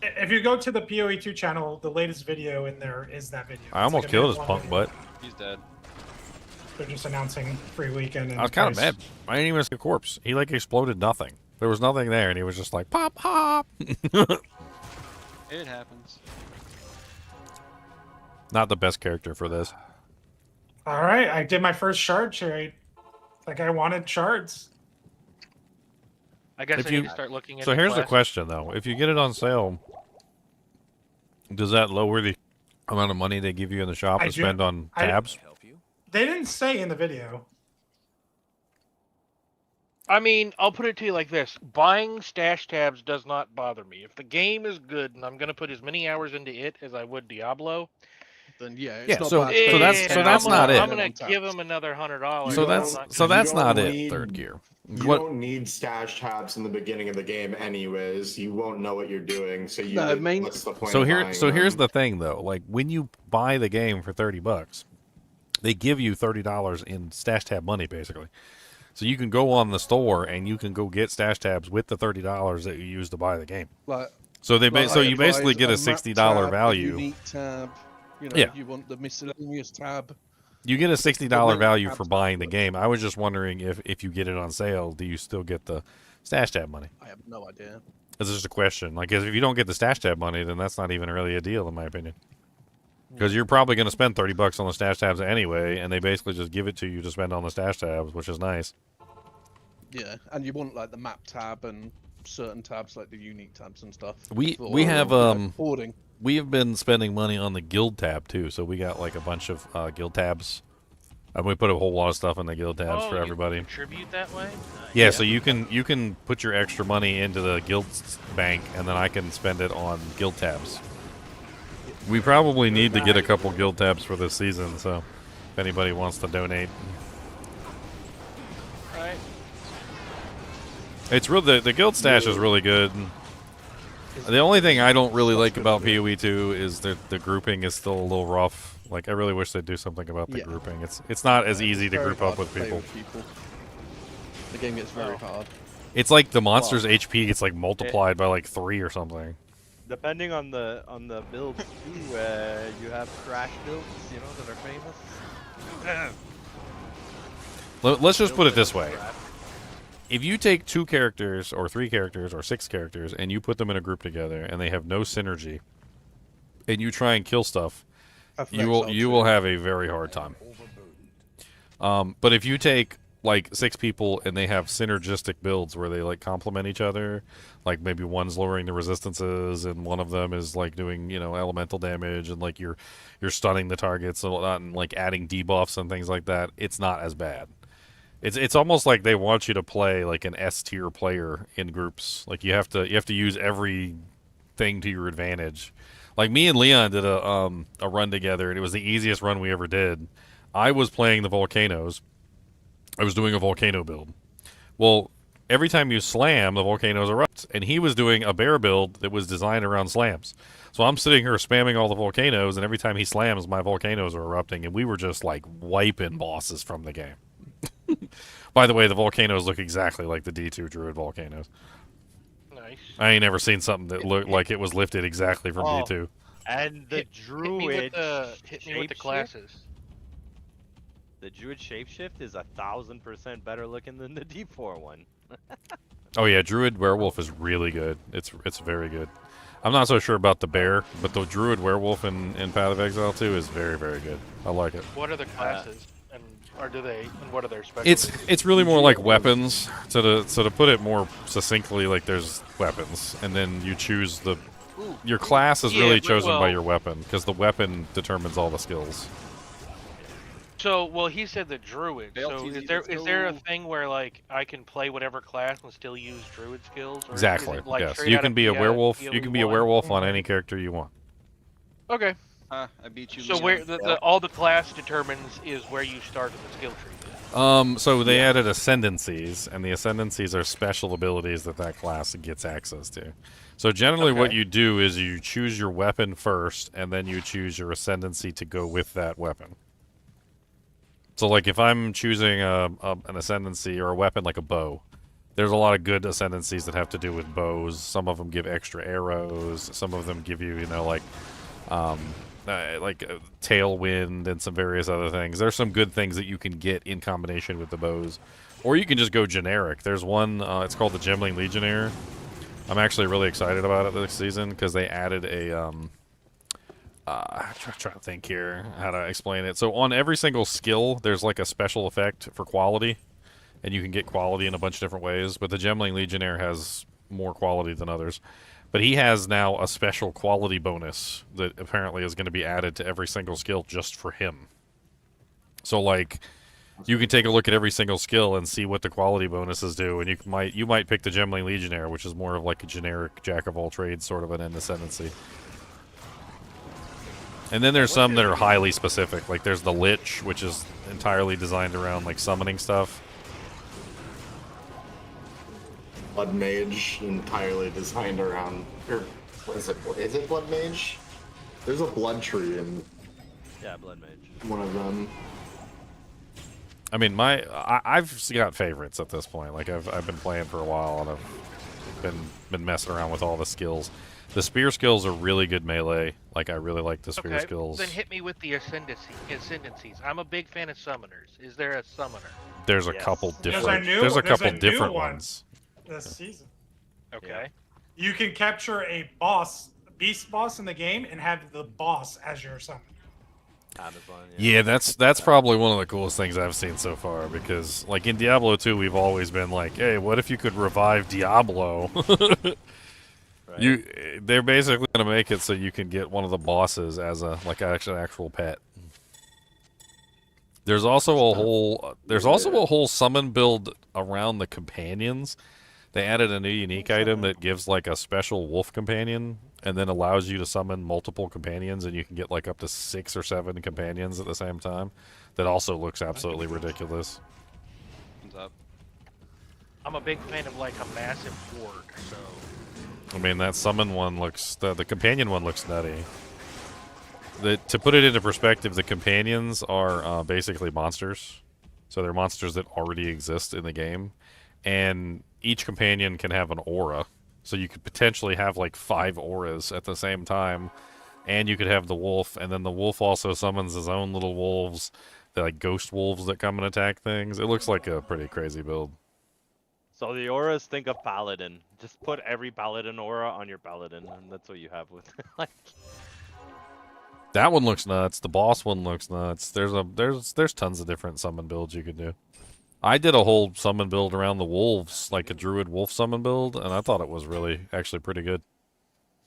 If you go to the PoE2 channel, the latest video in there is that video. I almost It's like a killed his minute punk long butt. He's dead. video. They're just announcing free weekend. And I was kind of price. mad. I didn't even see a corpse. He like exploded nothing. There was nothing there, and he was just like pop pop. It happens. Not the best character for this. All right, I did my first shard trade. Like I wanted shards. I guess If I you- need to start looking at So here's the question, though: if you get it on sale, does that lower the amount of money they give you in the shop to spend on tabs? They didn't say in the video. I mean, I'll put it to you like this. Buying stash tabs does not bother me. If the game is good and I'm going to put as many hours into it as I would Diablo, then yeah, it's Yeah, not so- bad. so that's not it. I'm going to give them another $100. So that's You don't not it. need- Third gear. You What? don't need stash tabs in the beginning of the game, anyways. You won't know what you're doing, so you. No, what's the point? So of here, buying so here's them? the thing, though. Like when you buy the game for $30, they give you $30 in stash tab money, basically. So you can go on the store and you can go get stash tabs with the $30 that you use to buy the game. Like, So they like so you Enterprise, basically get a map $60 tab, value. unique tab. You know, Yeah. you want the miscellaneous tab. You get a $60 Well, value for absolutely. buying the game. I was just wondering if you get it on sale, do you still get the stash tab money? I have no idea. This is just a question. Like, if you don't get the stash tab money, then that's not even really a deal, in my opinion. Because you're probably going to spend $30 on the stash tabs anyway, and they basically just give it to you to spend on the stash tabs, which is nice. Yeah, and you want like the map tab and certain tabs like the unique tabs and stuff. We for, have you know, hoarding. we have been spending money on the guild tab too. So we got like a bunch of guild tabs, and we put a whole lot of stuff in the guild tabs for you everybody. contribute that way? Yeah, so you can put your extra money into the guild bank, and then I can spend it on guild tabs. We probably need to get a couple guild tabs for this season, so if anybody wants to donate. Right. It's real. The guild stash is really good. The only thing I don't really like about PoE 2 is that the grouping is still a little rough. Like I really wish they'd do something about the grouping. It's not as easy to Very group up hard with to play people. The game gets very hard. It's like the monster's HP gets like multiplied by like 3 or something. Depending on the builds too, you have crash builds, you know, that are famous. Let's just put it this way. If you take 2 characters or 3 characters or 6 characters and you put them in a group together and they have no synergy and you try and kill stuff, you will have a very hard time. But if you take like 6 people and they have synergistic builds where they like complement each other, like maybe one's lowering the resistances and one of them is like doing, you know, elemental damage and like you're stunning the targets and whatnot and like adding debuffs and things like that, it's not as bad. It's almost like they want you to play like an S tier player in groups. Like you have to use every thing to your advantage. Like me and Leon did a run together and it was the easiest run we ever did. I was playing the volcanoes. I was doing a volcano build. Well, every time you slam, the volcanoes erupt. And he was doing a bear build that was designed around slams. So I'm sitting here spamming all the volcanoes, and every time he slams, my volcanoes are erupting. And we were just, like, wiping bosses from the game. By the way, the volcanoes look exactly like the D2 Druid volcanoes. Nice. I ain't never seen something that looked like it was lifted exactly from D2. And the Druid hit me with the classes. The Druid shapeshift is 1,000% better looking than the D4 one. Oh yeah, Druid Werewolf is really good. It's very good. I'm not so sure about the bear, but the Druid Werewolf in Path of Exile 2 is very, very good. I like it. What are the classes? And what are their specialties? It's really more like weapons. So to put it more succinctly, like there's weapons, and then you choose your class is really chosen by your weapon, because the weapon determines all the skills. So, well, he said the druid. So, is there a thing where like I can play whatever class and still use druid skills? Or Exactly. is it, like, yes. straight You out can of be a PoE werewolf. You can be a 1? werewolf on any character you want. Okay. I beat you. So where all the class determines is where you start in the skill tree. So they added ascendancies, and the ascendancies are special abilities that class gets access to. So generally, what you do is you choose your weapon first, and then you choose your ascendancy to go with that weapon. So, like, if I'm choosing an ascendancy or a weapon like a bow, there's a lot of good ascendancies that have to do with bows. Some of them give extra arrows. Some of them give you, like tailwind and some various other things. There's some good things that you can get in combination with the bows. Or you can just go generic. There's one, it's called the Gemling Legionnaire. I'm actually really excited about it this season because they added a... I'm trying to think here how to explain it. So on every single skill, there's like a special effect for quality, and you can get quality in a bunch of different ways. But the Gemling Legionnaire has more quality than others. But he has now a special quality bonus that apparently is going to be added to every single skill just for him. So like, you can take a look at every single skill and see what the quality bonuses do, and you might pick the Gemling Legionnaire, which is more of like a generic jack of all trades sort of an ascendancy. And then there's some that are highly specific. Like there's the Lich, which is entirely designed around like summoning stuff. Blood Mage, entirely designed around... what is it? Is it Blood Mage? There's a blood tree in... Yeah, Blood Mage. One of them. I mean, I've got favorites at this point. Like I've been playing for a while, and I've been messing around with all the skills. The spear skills are really good melee. Like, I really like the spear skills. Then hit me with the ascendancies. I'm a big fan of summoners. Is there a summoner? There's a couple different. There's a couple different ones this season. Okay. You can capture a beast boss in the game, and have the boss as your summon. Amazon, yeah, that's probably one of the coolest things I've seen so far, because like in Diablo 2, we've always been like, hey, what if you could revive Diablo? Right. They're basically going to make it so you can get one of the bosses as an actual pet. There's also a whole summon build around the companions. They added a new unique item that gives like a special wolf companion, and then allows you to summon multiple companions, and you can get like up to 6 or 7 companions at the same time. That also looks absolutely ridiculous. What's up? I'm a big fan of like a massive horde, so. I mean, that summon one looks... The companion one looks nutty. To put it into perspective, the companions are basically monsters. So they're monsters that already exist in the game. And each companion can have an aura. So you could potentially have like 5 auras at the same time. And you could have the wolf, and then the wolf also summons his own little wolves like ghost wolves that come and attack things. It looks like a pretty crazy build. So the auras, think of paladin. Just put every paladin aura on your paladin, and that's what you have with like. That one looks nuts. The boss one looks nuts. There's tons of different summon builds you could do. I did a whole summon build around the wolves, like a druid wolf summon build, and I thought it was really actually pretty good.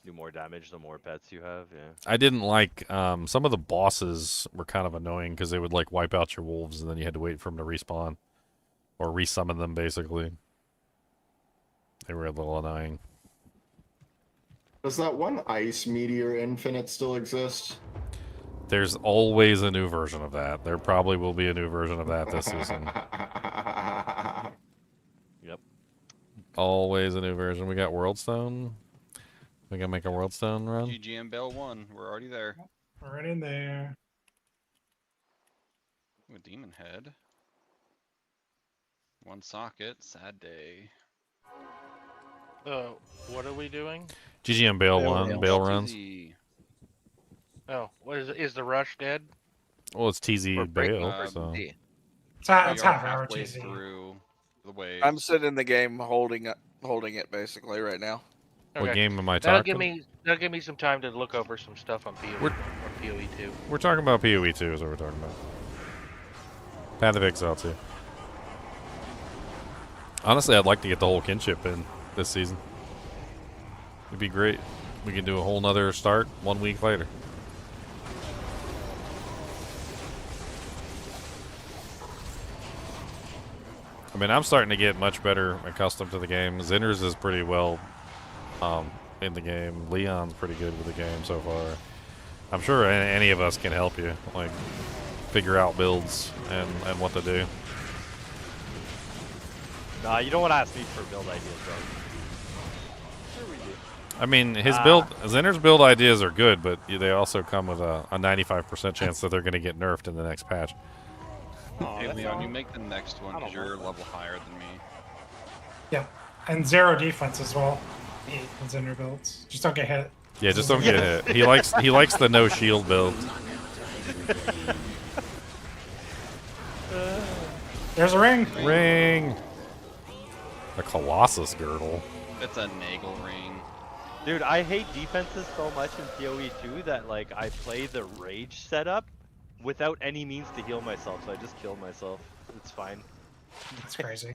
Do more damage the more pets you have. Yeah. I didn't like some of the bosses were kind of annoying because they would like wipe out your wolves and then you had to wait for them to respawn or resummon them basically. They were a little annoying. Does that one ice meteor infinite still exist? There's always a new version of that. There probably will be a new version of that this season. Yep. Always a new version. We got Worldstone. We gotta make a Worldstone run. GGM Bell 1. We're already there. Right in there. Ooh, Demon Head. 1 socket. Sad day. What are we doing? GGM Bale 1. Bale runs. Oh, what is the rush dead? Well, it's TZ Bale, so. It's half hour halfway TZ. through the wave. I'm sitting in the game holding it basically right now. What game am I That'll talking? That'll give me some time to look over some stuff on PoE or PoE 2. We're talking about PoE 2 is what we're talking about. Path of Exile 2. Honestly, I'd like to get the whole kinship in this season. It'd be great. We can do a whole nother start 1 week later. I mean, I'm starting to get much better accustomed to the game. Zinner's is pretty well in the game. Leon's pretty good with the game so far. I'm sure any of us can help you, like, figure out builds and what to do. Nah, you don't want to ask me for build ideas, bro. Sure we do. I mean, Zinner's build ideas are good, but they also come with a 95% chance that they're going to get nerfed in the next patch. Hey Leon, you make the next one because you're a level higher than me. Yeah, and 0 defense as well. With Zinner builds. Just don't get hit. Yeah, just don't get hit. He likes the no shield build. There's a ring. Ring. A Colossus girdle. It's a Nagel ring. Dude, I hate defenses so much in PoE 2 that like I play the rage setup without any means to heal myself, so I just kill myself. It's fine. That's crazy.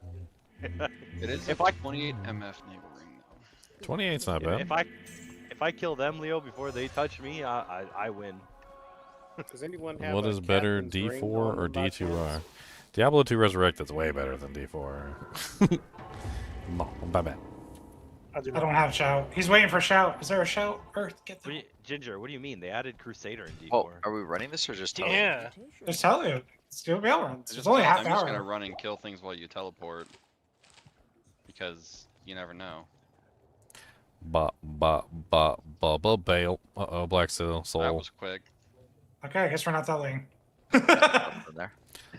It is if a 28 MF Nagel ring though. 28's not bad. If I kill them, Leo, before they touch me, I win. Does anyone have What is better, D4 or D2R? Diablo 2 Resurrected is way better than D4. No, bye-bye. I don't have shout. He's waiting for shout. Is there a shout? Earth, get the... Ginger, what do you mean? They added Crusader in D4. Oh, are we running this or just telling Yeah. Just tell you. Let's do a bail run. It's only half I'm hour. just gonna run and kill things while you teleport. Because you never know. Bail. Uh-oh, Black Soul. That was quick. Okay, I guess we're not telling.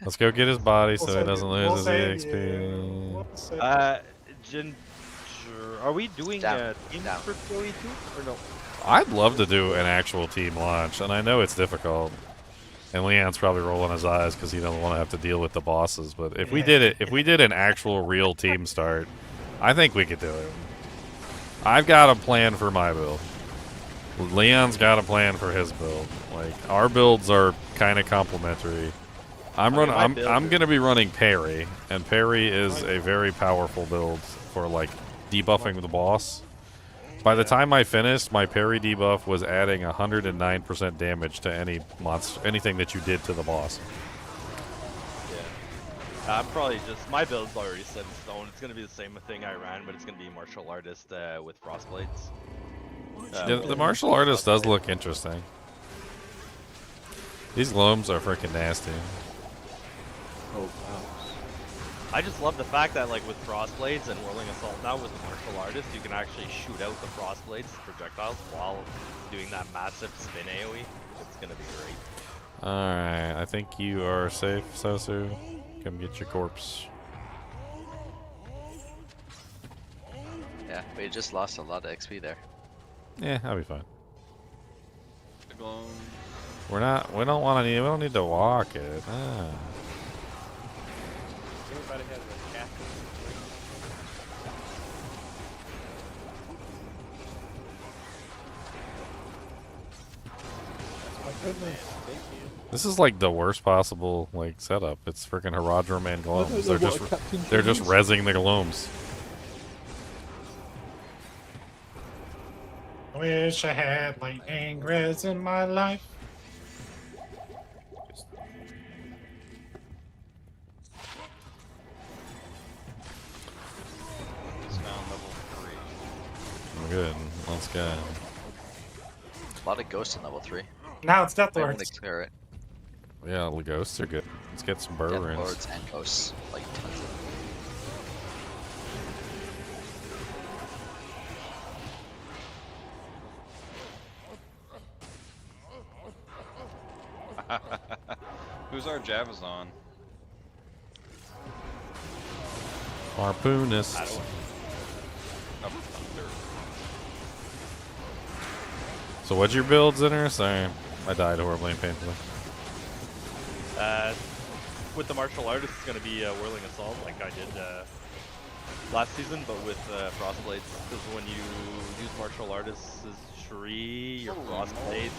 Let's go get his body so he save doesn't you. lose We'll his save EXP. Ginger, are we doing teams for PoE 2 or no? I'd love to do an actual team launch, and I know it's difficult. And Leon's probably rolling his eyes because he doesn't want to have to deal with the bosses. But if we did it, if we did an actual real team start, I think we could do it. I've got a plan for my build. Leon's got a plan for his build. Like, our builds are kind of complementary. I'm gonna be running Parry, and Parry is a very powerful build for like debuffing the boss. By the time I finished, my parry debuff was adding 109% damage to any monster, anything that you did to the boss. Yeah. I'm probably just my build's already set in stone. It's gonna be the same thing I ran, but it's gonna be martial artist with frostblades. The martial artist does look interesting. These loams are freaking nasty. Oh wow. I just love the fact that like with frostblades and whirling assault now with the martial artist, you can actually shoot out the frostblades projectiles while doing that massive spin AoE. It's gonna be great. Alright, I think you are safe, Sosu. Come get your corpse. Yeah, but you just lost a lot of XP there. Yeah, I'll be fine. We're not. We don't want to. We don't need to walk it. Everybody has a captain. My goodness. Thank you. This is like the worst possible like setup. It's freaking Herodrum and Glomes. know what a captain They're just is. rezzing the Glomes. Wish I had lightning res in my life. Just found level 3. Good. Let's go. A lot of ghosts in level 3. Now it's Death I want Lords. to clear it. Yeah, the ghosts are good. Let's get some burr Death runes. Lords and ghosts. Like tons of Who's our Javazon? Harpoonist. Oh, thunder. So what's your builds in her? Sorry, I died horribly and painfully. With the martial artist, it's going to be Whirling Assault, like I did last season, but with Frostblades. Because when you use martial artist's Shri, your Frostblade,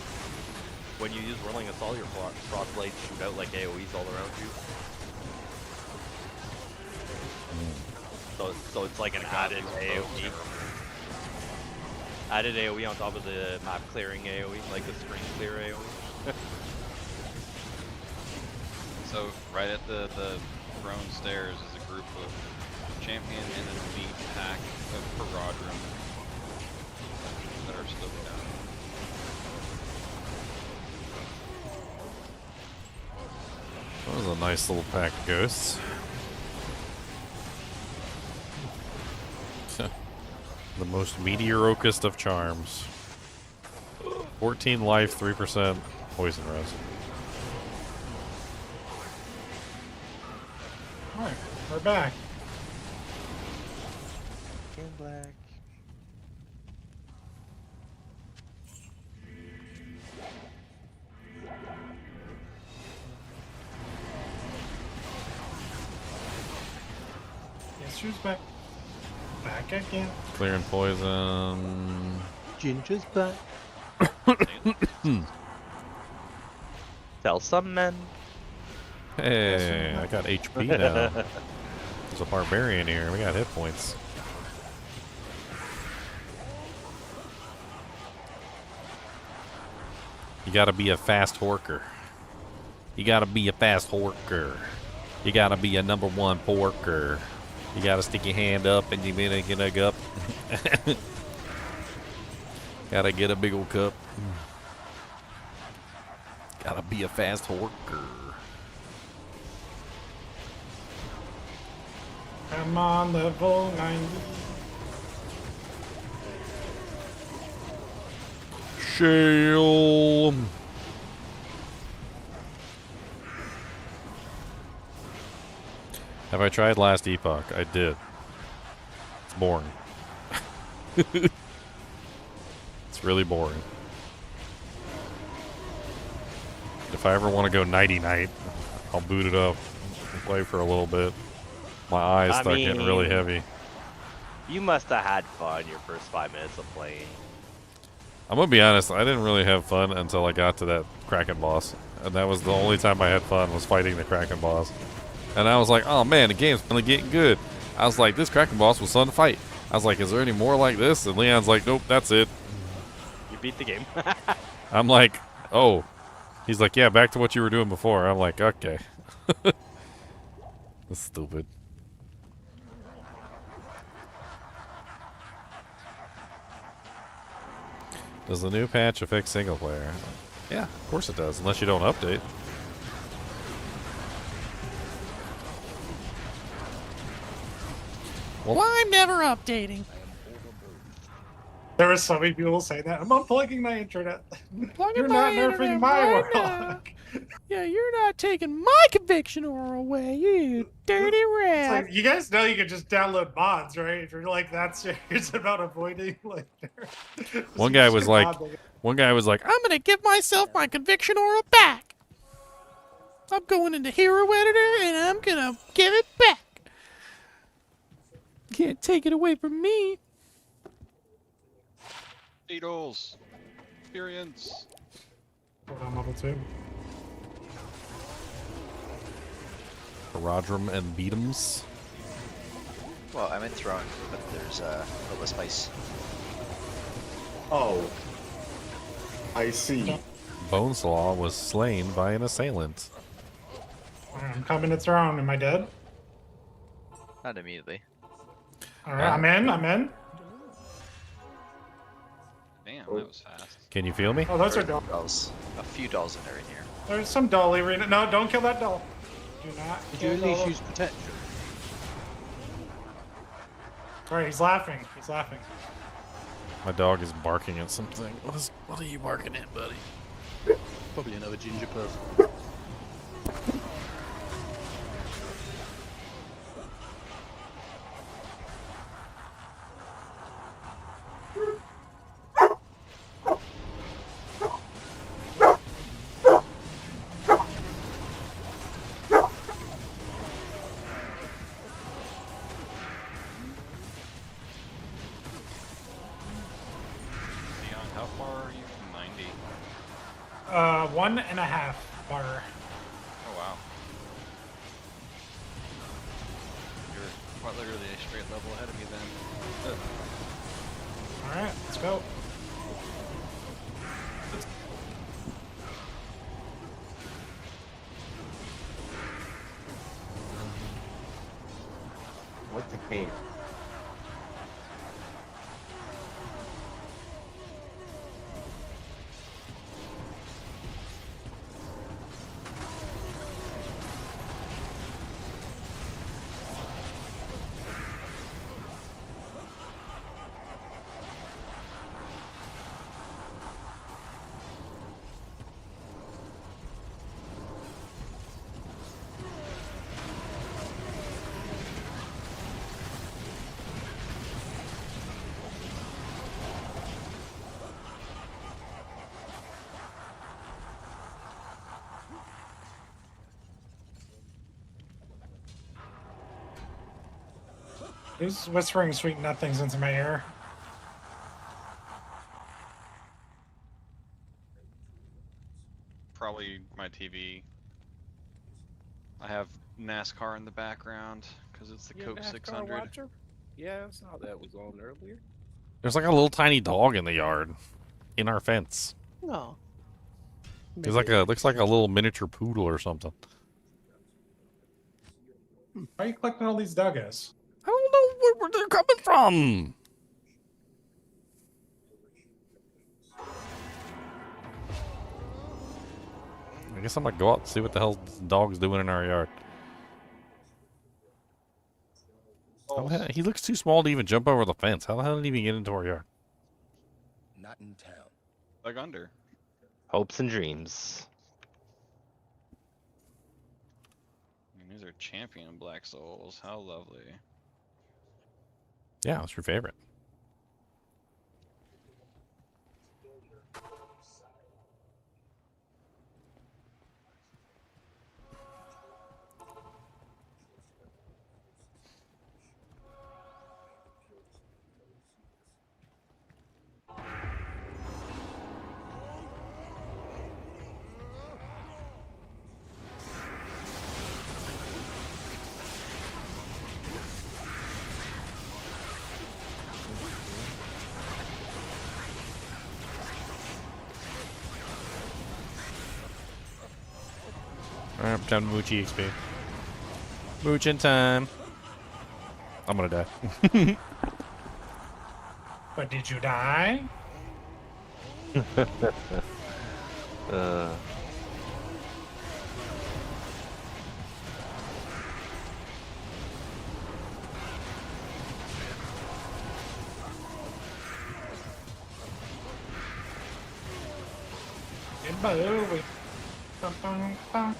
when you use Whirling Assault, your Frostblades shoot out like AoEs all around you. So it's like an added AoE. Added AoE on top of the map clearing AoE, like the screen clear AoE. So right at the throne stairs is a group of champion and an elite pack of Herodrum that are still down. That was a nice little pack of ghosts. The most mediocrest of charms. 14 life, 3% poison res. Alright, we're back. In black. Yes, who's back? Back again. Clearing poison. Ginger's back. Tell some men. Hey, I got HP now. There's a barbarian here. We got hit points. You gotta be a fast horker. You gotta be a fast horker. You gotta be a #1 porker. You gotta stick your hand up and you gonna get a cup. Gotta get a big old cup. Gotta be a fast horker. I'm on level 90. Shale. Have I tried Last Epoch? I did. It's boring. It's really boring. If I ever want to go nighty night, I'll boot it up and play for a little bit. My eyes start getting really heavy. You must have had fun your first 5 minutes of playing. I'm gonna be honest, I didn't really have fun until I got to that Kraken boss. And that was the only time I had fun, was fighting the Kraken boss. And I was like, oh man, the game's finally getting good. I was like, this Kraken boss was fun to fight. I was like, is there any more like this? And Leon's like, nope, that's it. You beat the game. I'm like, oh. He's like, yeah, back to what you were doing before. I'm like, okay. That's stupid. Does the new patch affect single player? Yeah, of course it does, unless you don't update. Well, I'm never updating. There were so many people saying that. I'm unplugging my internet. You're my not nerfing internet my right Warlock. Yeah, you're not taking my conviction aura away, you dirty It's rat. like, you guys know you can just download mods, right? If you're like that serious about avoiding like One guy was like, One guy was like, I'm going to give myself my conviction aura back. I'm going into hero editor and I'm going to give it back. Can't take it away from me. Beatles. Experience. Hold on, level 2. Rodrum and Beatums. Well, I'm in throwing, but there's a little spice. Oh. I see. Boneslaw was slain by an assailant. I'm coming to throne. Am I dead? Not immediately. Alright, I'm in. Damn, that was fast. Can you feel me? Oh, those are dolls. A few dolls in there in here. There's some dolly arena. No, don't kill that doll. Do not. Did you at kill least doll. use protection? Alright, he's laughing. He's laughing. My dog is barking at something. What are you barking at, buddy? Probably another ginger person. Leon, how far are you from 90? 1.5 bar. Oh wow. You're quite literally a straight level ahead of me then. Alright, let's go. What's the game? Who's whispering sweet nothings into my ear? Probably my TV. I have NASCAR in the background because it's the Coke 600. Watcher? Yeah, I saw that was on earlier. There's like a little tiny dog in the yard, in our fence. No. He's like looks like a little miniature poodle or something. Why are you collecting all these doggos? I don't know where they're coming from. I guess I'm gonna go out and see what the hell this dog's doing in our yard. He looks too small to even jump over the fence. How the hell did he even get into our yard? Not in town. Like under. Hopes and dreams. And these are champion black souls. How lovely. Yeah, what's your favorite? Alright, time to mooch XP. Mooching time. I'm gonna die. But did you die? Get moving. Bum, bum, bum.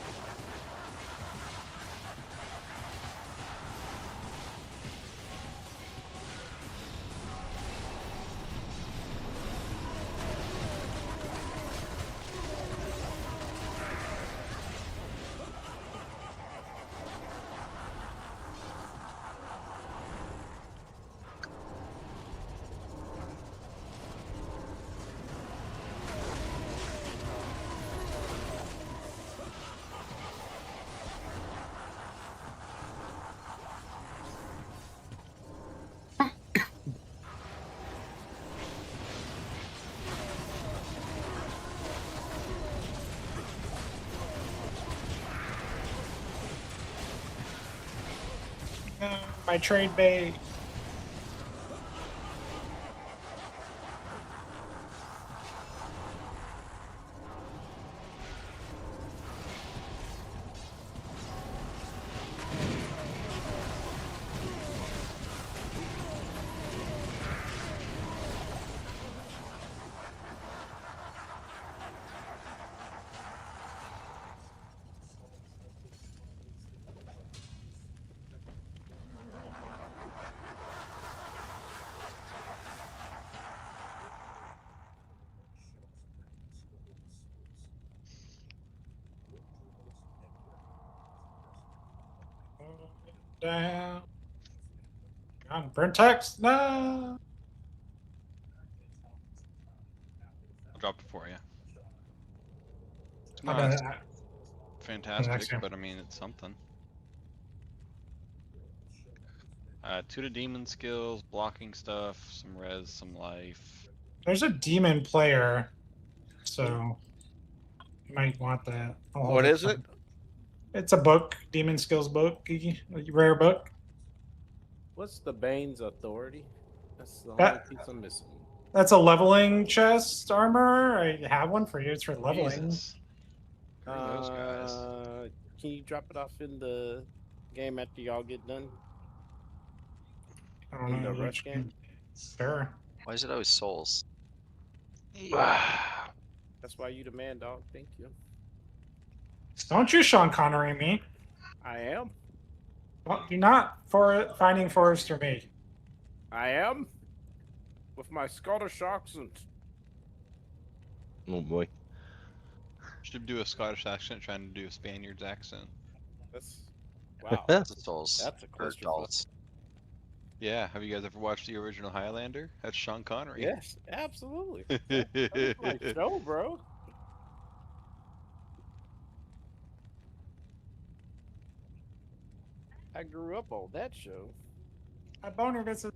my trade bait. Down. On burn text. No. I dropped it for you. It's I not bet- fantastic, but I mean, it's something. 2 to demon skills, blocking stuff, some res, some life. There's a demon player, so you might want that. What is it? It's a book, demon skills book, a rare book. What's the Bane's authority? That's the only That- piece I'm missing. That's a leveling chest armor. I have one for you. It's for leveling. Jesus. Who are those guys? Can you drop it off in the game after y'all get done? I don't In know the rush game? Sure. Why is it always souls? That's why you the man, dog. Thank you. Don't you Sean Connery me. I am. Well, do not finding Forrest or me. I am. With my Scottish accent. Oh boy. Should do a Scottish accent trying to do a Spaniard's accent. That's wow. That's souls. That's a Or clusterfuck. dolls. Yeah, have you guys ever watched the original Highlander? That's Sean Connery. Yes, absolutely. That's my show, bro. I grew up on that show. I boner visit.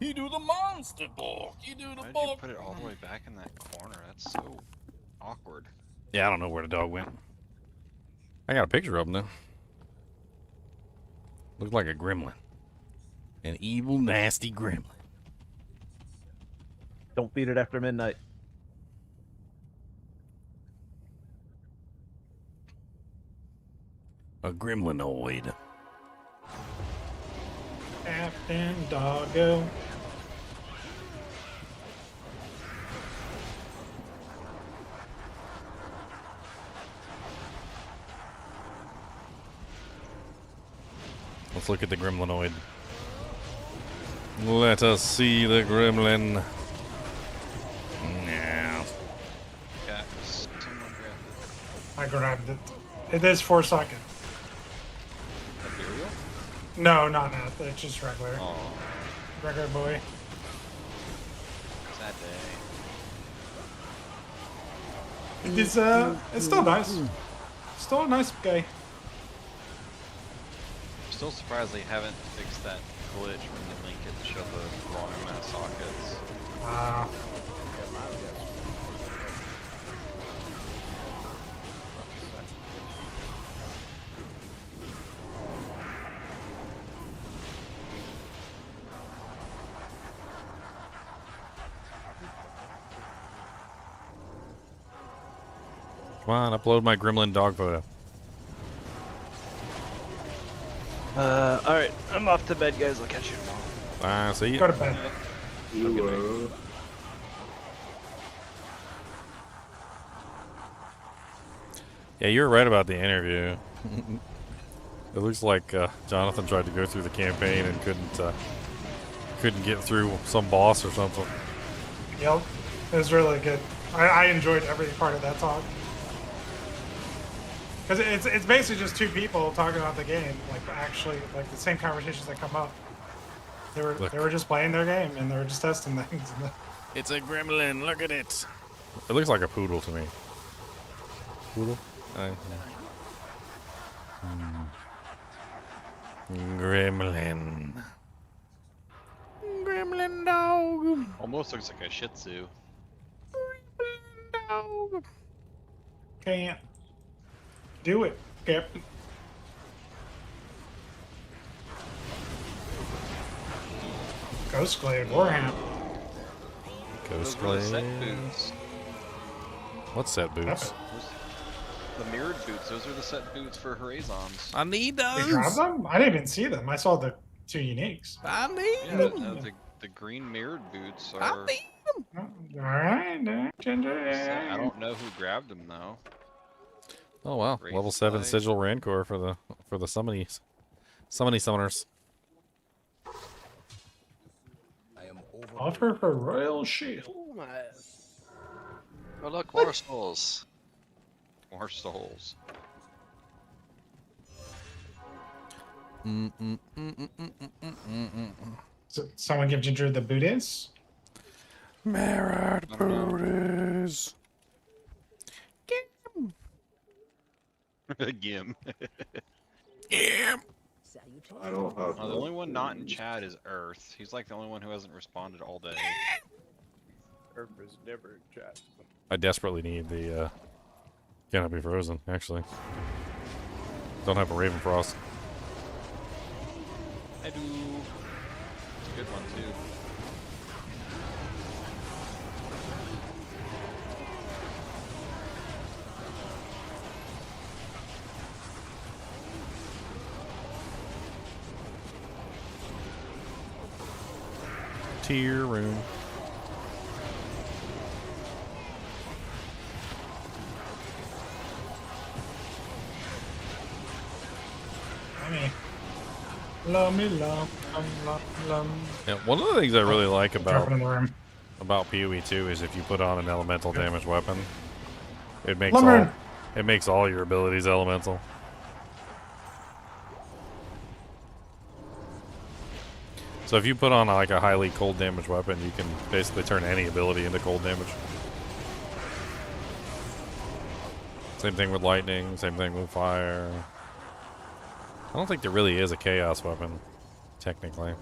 You do the monster ball. You do the Why did ball. you put it all the way back in that corner? That's so awkward. Yeah, I don't know where the dog went. I got a picture of him though. Looks like a gremlin. An evil, nasty gremlin. Don't feed it after midnight. A gremlinoid. Captain Doggo. Let's look at the gremlinoid. Let us see the gremlin. Now. Yeah, someone grabbed it. I grabbed it. It is 4-socket. Imperial? No, not that. It's just regular. Oh, Regular boy. sad day. It is, it's still nice. Still a nice guy. I'm still surprised they haven't fixed that glitch when you link it to show the wrong amount of sockets. Wow. Come on, upload my gremlin dog photo. Alright, I'm off to bed, guys. I'll catch you tomorrow. See you. Go to bed. Yeah, you're right about the interview. It looks like Jonathan tried to go through the campaign and couldn't get through some boss or something. Yep. It was really good. I enjoyed every part of that talk. Because it's basically just two people talking about the game. Like, actually, like the same conversations that come up. They were just playing their game and they were just testing things. It's a gremlin. Look at it. It looks like a poodle to me. Poodle? Gremlin. Gremlin dog. Almost looks like a Shih Tzu. Dog. Can't do it, Captain. Ghostglade Warhammer. Ghost Those were the set Blade. boots. What set boots? The mirrored boots. Those are the set boots for Horizons. I need They those. dropped them? I didn't even see them. I saw the 2 uniques. I need Yeah, them. the green mirrored boots are. I need them. Alright, Ginger. I don't know who grabbed them though. Oh wow, Great level 7 fight. sigil rancor for the summonies. Summoners. Offer for Royal Shield. Oh look, more souls. More souls. So, someone give Ginger the booties? Mirrored booties. Gim. Yeah. I don't have The only one not in chat is Earth. He's like the only one who hasn't responded all day. Earth is never in chat. I desperately need the cannot be frozen, actually. Don't have a Raven Frost. I do. It's a good one too. Tier room. Love me, love. Yeah, one of the things I really like Drop about it in the room. PoE 2 is if you put on an elemental damage weapon, it makes Lumber. all your abilities elemental. So if you put on like a highly cold damage weapon, you can basically turn any ability into cold damage. Same thing with lightning, same thing with fire. I don't think there really is a chaos weapon, technically.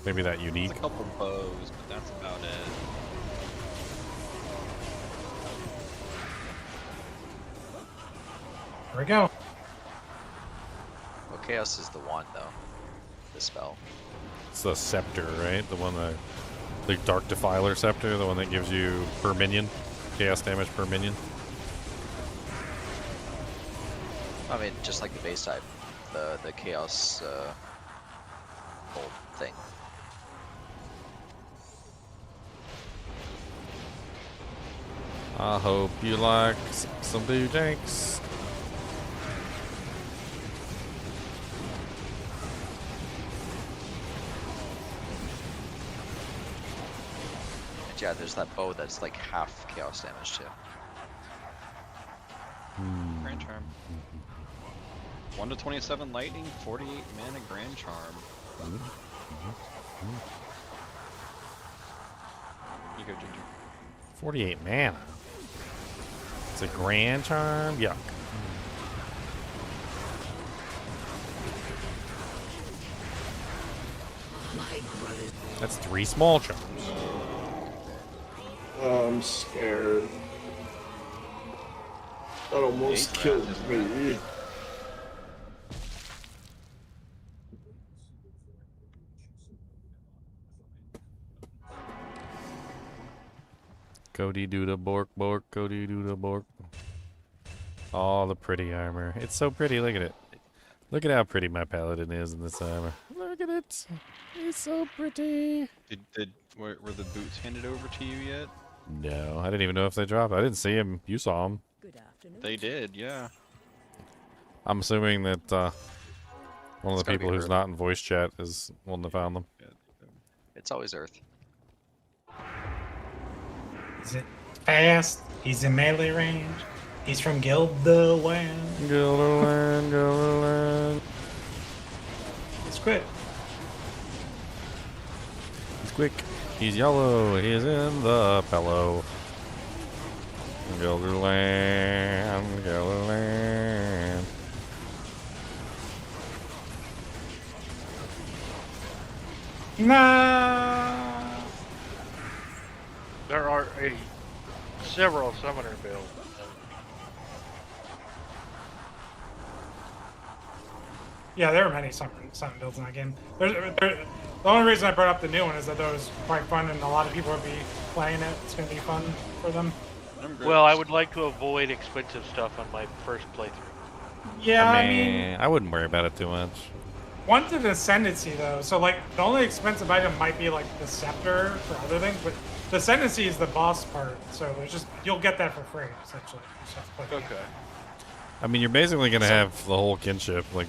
Maybe that unique. There's a couple bows, but that's about it. Here we go. Well, chaos is the one though. The spell. It's the scepter, right? The one that, the Dark Defiler scepter, the one that gives you per minion, chaos damage per minion. I mean, just like the base type, the chaos old thing. I hope you like some Bojanks. And yeah, there's that bow that's like half chaos damage too. Grand Charm. 1 to 27 lightning, 48 mana Grand Charm. You go, Ginger. 48 mana. It's a grand charm. Yuck. That's 3 small charms. I'm scared. That almost killed me. Cody do the bork bork, Cody do the bork. Oh, the pretty armor. It's so pretty. Look at it. Look at how pretty my paladin is in this armor. Look at it. It's so pretty. Were the boots handed over to you yet? No, I didn't even know if they dropped. I didn't see him. You saw him. They did, yeah. I'm assuming that one of It's the gotta people be who's Earth. not in voice chat is one that found them. It's always Earth. Is it fast? He's in melee range. He's from Gilderland. Gilderland, Gilderland. It's quick. quick. He's yellow. He's in the pillow. Gilderland, Gilderland. Nah. There are several summoner builds. Yeah, there are many summon builds in that game. The only reason I brought up the new one is that that was quite fun, and a lot of people will be playing it. It's going to be fun for them. Well, I would like to avoid expensive stuff on my first playthrough. Yeah, I mean, I wouldn't worry about it too much. one's an Ascendancy, though. So, like, the only expensive item might be, like, the Scepter for other things, but the Ascendancy is the boss part. So, there's just, you'll get that for free, essentially. You just have to play the game. Okay. I mean, you're basically going to have the whole kinship, like,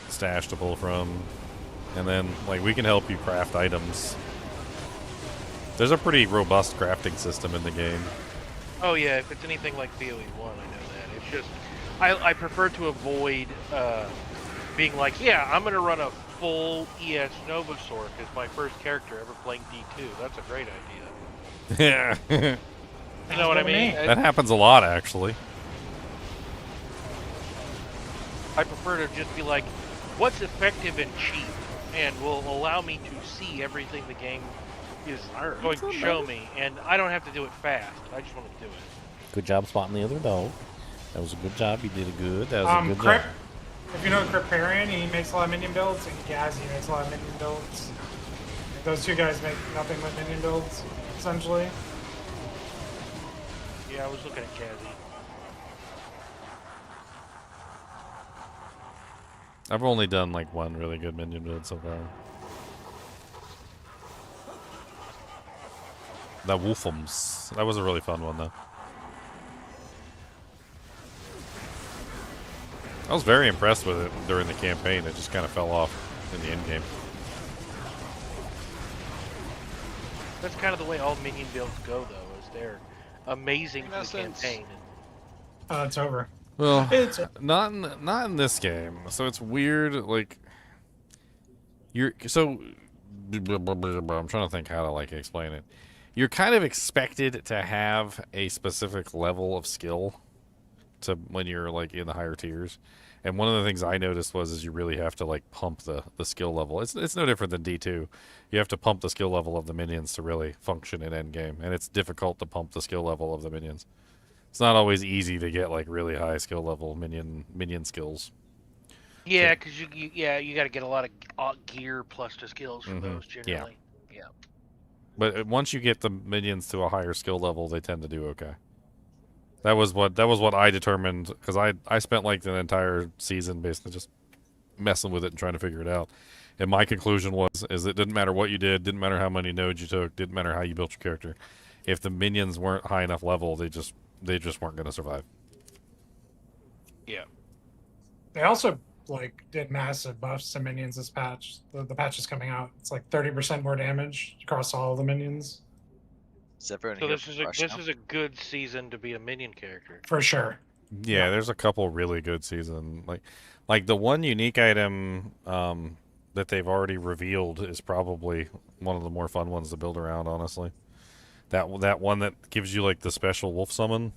stash to pull from. And then, like, we can help you craft items. There's a pretty robust crafting system in the game. Oh yeah, if it's anything like PoE 1, I know that. It's just, I prefer to avoid being like, yeah, I'm going to run a full ES Novasaur as my first character ever playing D2. That's a great idea. Yeah. You know what I mean? That happens a lot, actually. I prefer to just be like, what's effective and cheap, and will allow me to see everything the game is going to show me, and I don't have to do it fast. I just want to do it. Good job spotting the other dog. That was a good job. You did it good. That was a good Crip, job. if you know Criparian, he makes a lot of minion builds, and Gazzy makes a lot of minion builds. Those two guys make nothing but minion builds, essentially. Yeah, I was looking at Kazzy. I've only done, like, one really good minion build so far. The Wolfums. That was a really fun one, though. I was very impressed with it during the campaign. It just kind of fell off in the end game. That's kind of the way all minion builds go, though, is they're amazing for the campaign. Oh, it's over. Well, not in this game. So it's weird. Like I'm trying to think how to like explain it. You're kind of expected to have a specific level of skill to when you're like in the higher tiers. And one of the things I noticed is you really have to like pump the skill level. It's no different than D2. You have to pump the skill level of the minions to really function in endgame, and it's difficult to pump the skill level of the minions. It's not always easy to get like really high skill level minion skills. Yeah, because you got to get a lot of gear plus the skills for those generally. Yeah. But once you get the minions to a higher skill level, they tend to do okay. That was what I determined, because I spent like the entire season basically just messing with it and trying to figure it out. And my conclusion is it didn't matter what you did, didn't matter how many nodes you took, didn't matter how you built your character. If the minions weren't high enough level, they just weren't going to survive. Yeah. They also like did massive buffs to minions this patch. The patch is coming out. It's like 30% more damage across all the minions. Is everyone So here this is a good season to be a minion character. For sure. Yeah, there's a couple really good season like the one unique item that they've already revealed is probably one of the more fun ones to build around, honestly. That one that gives you like the special wolf summon.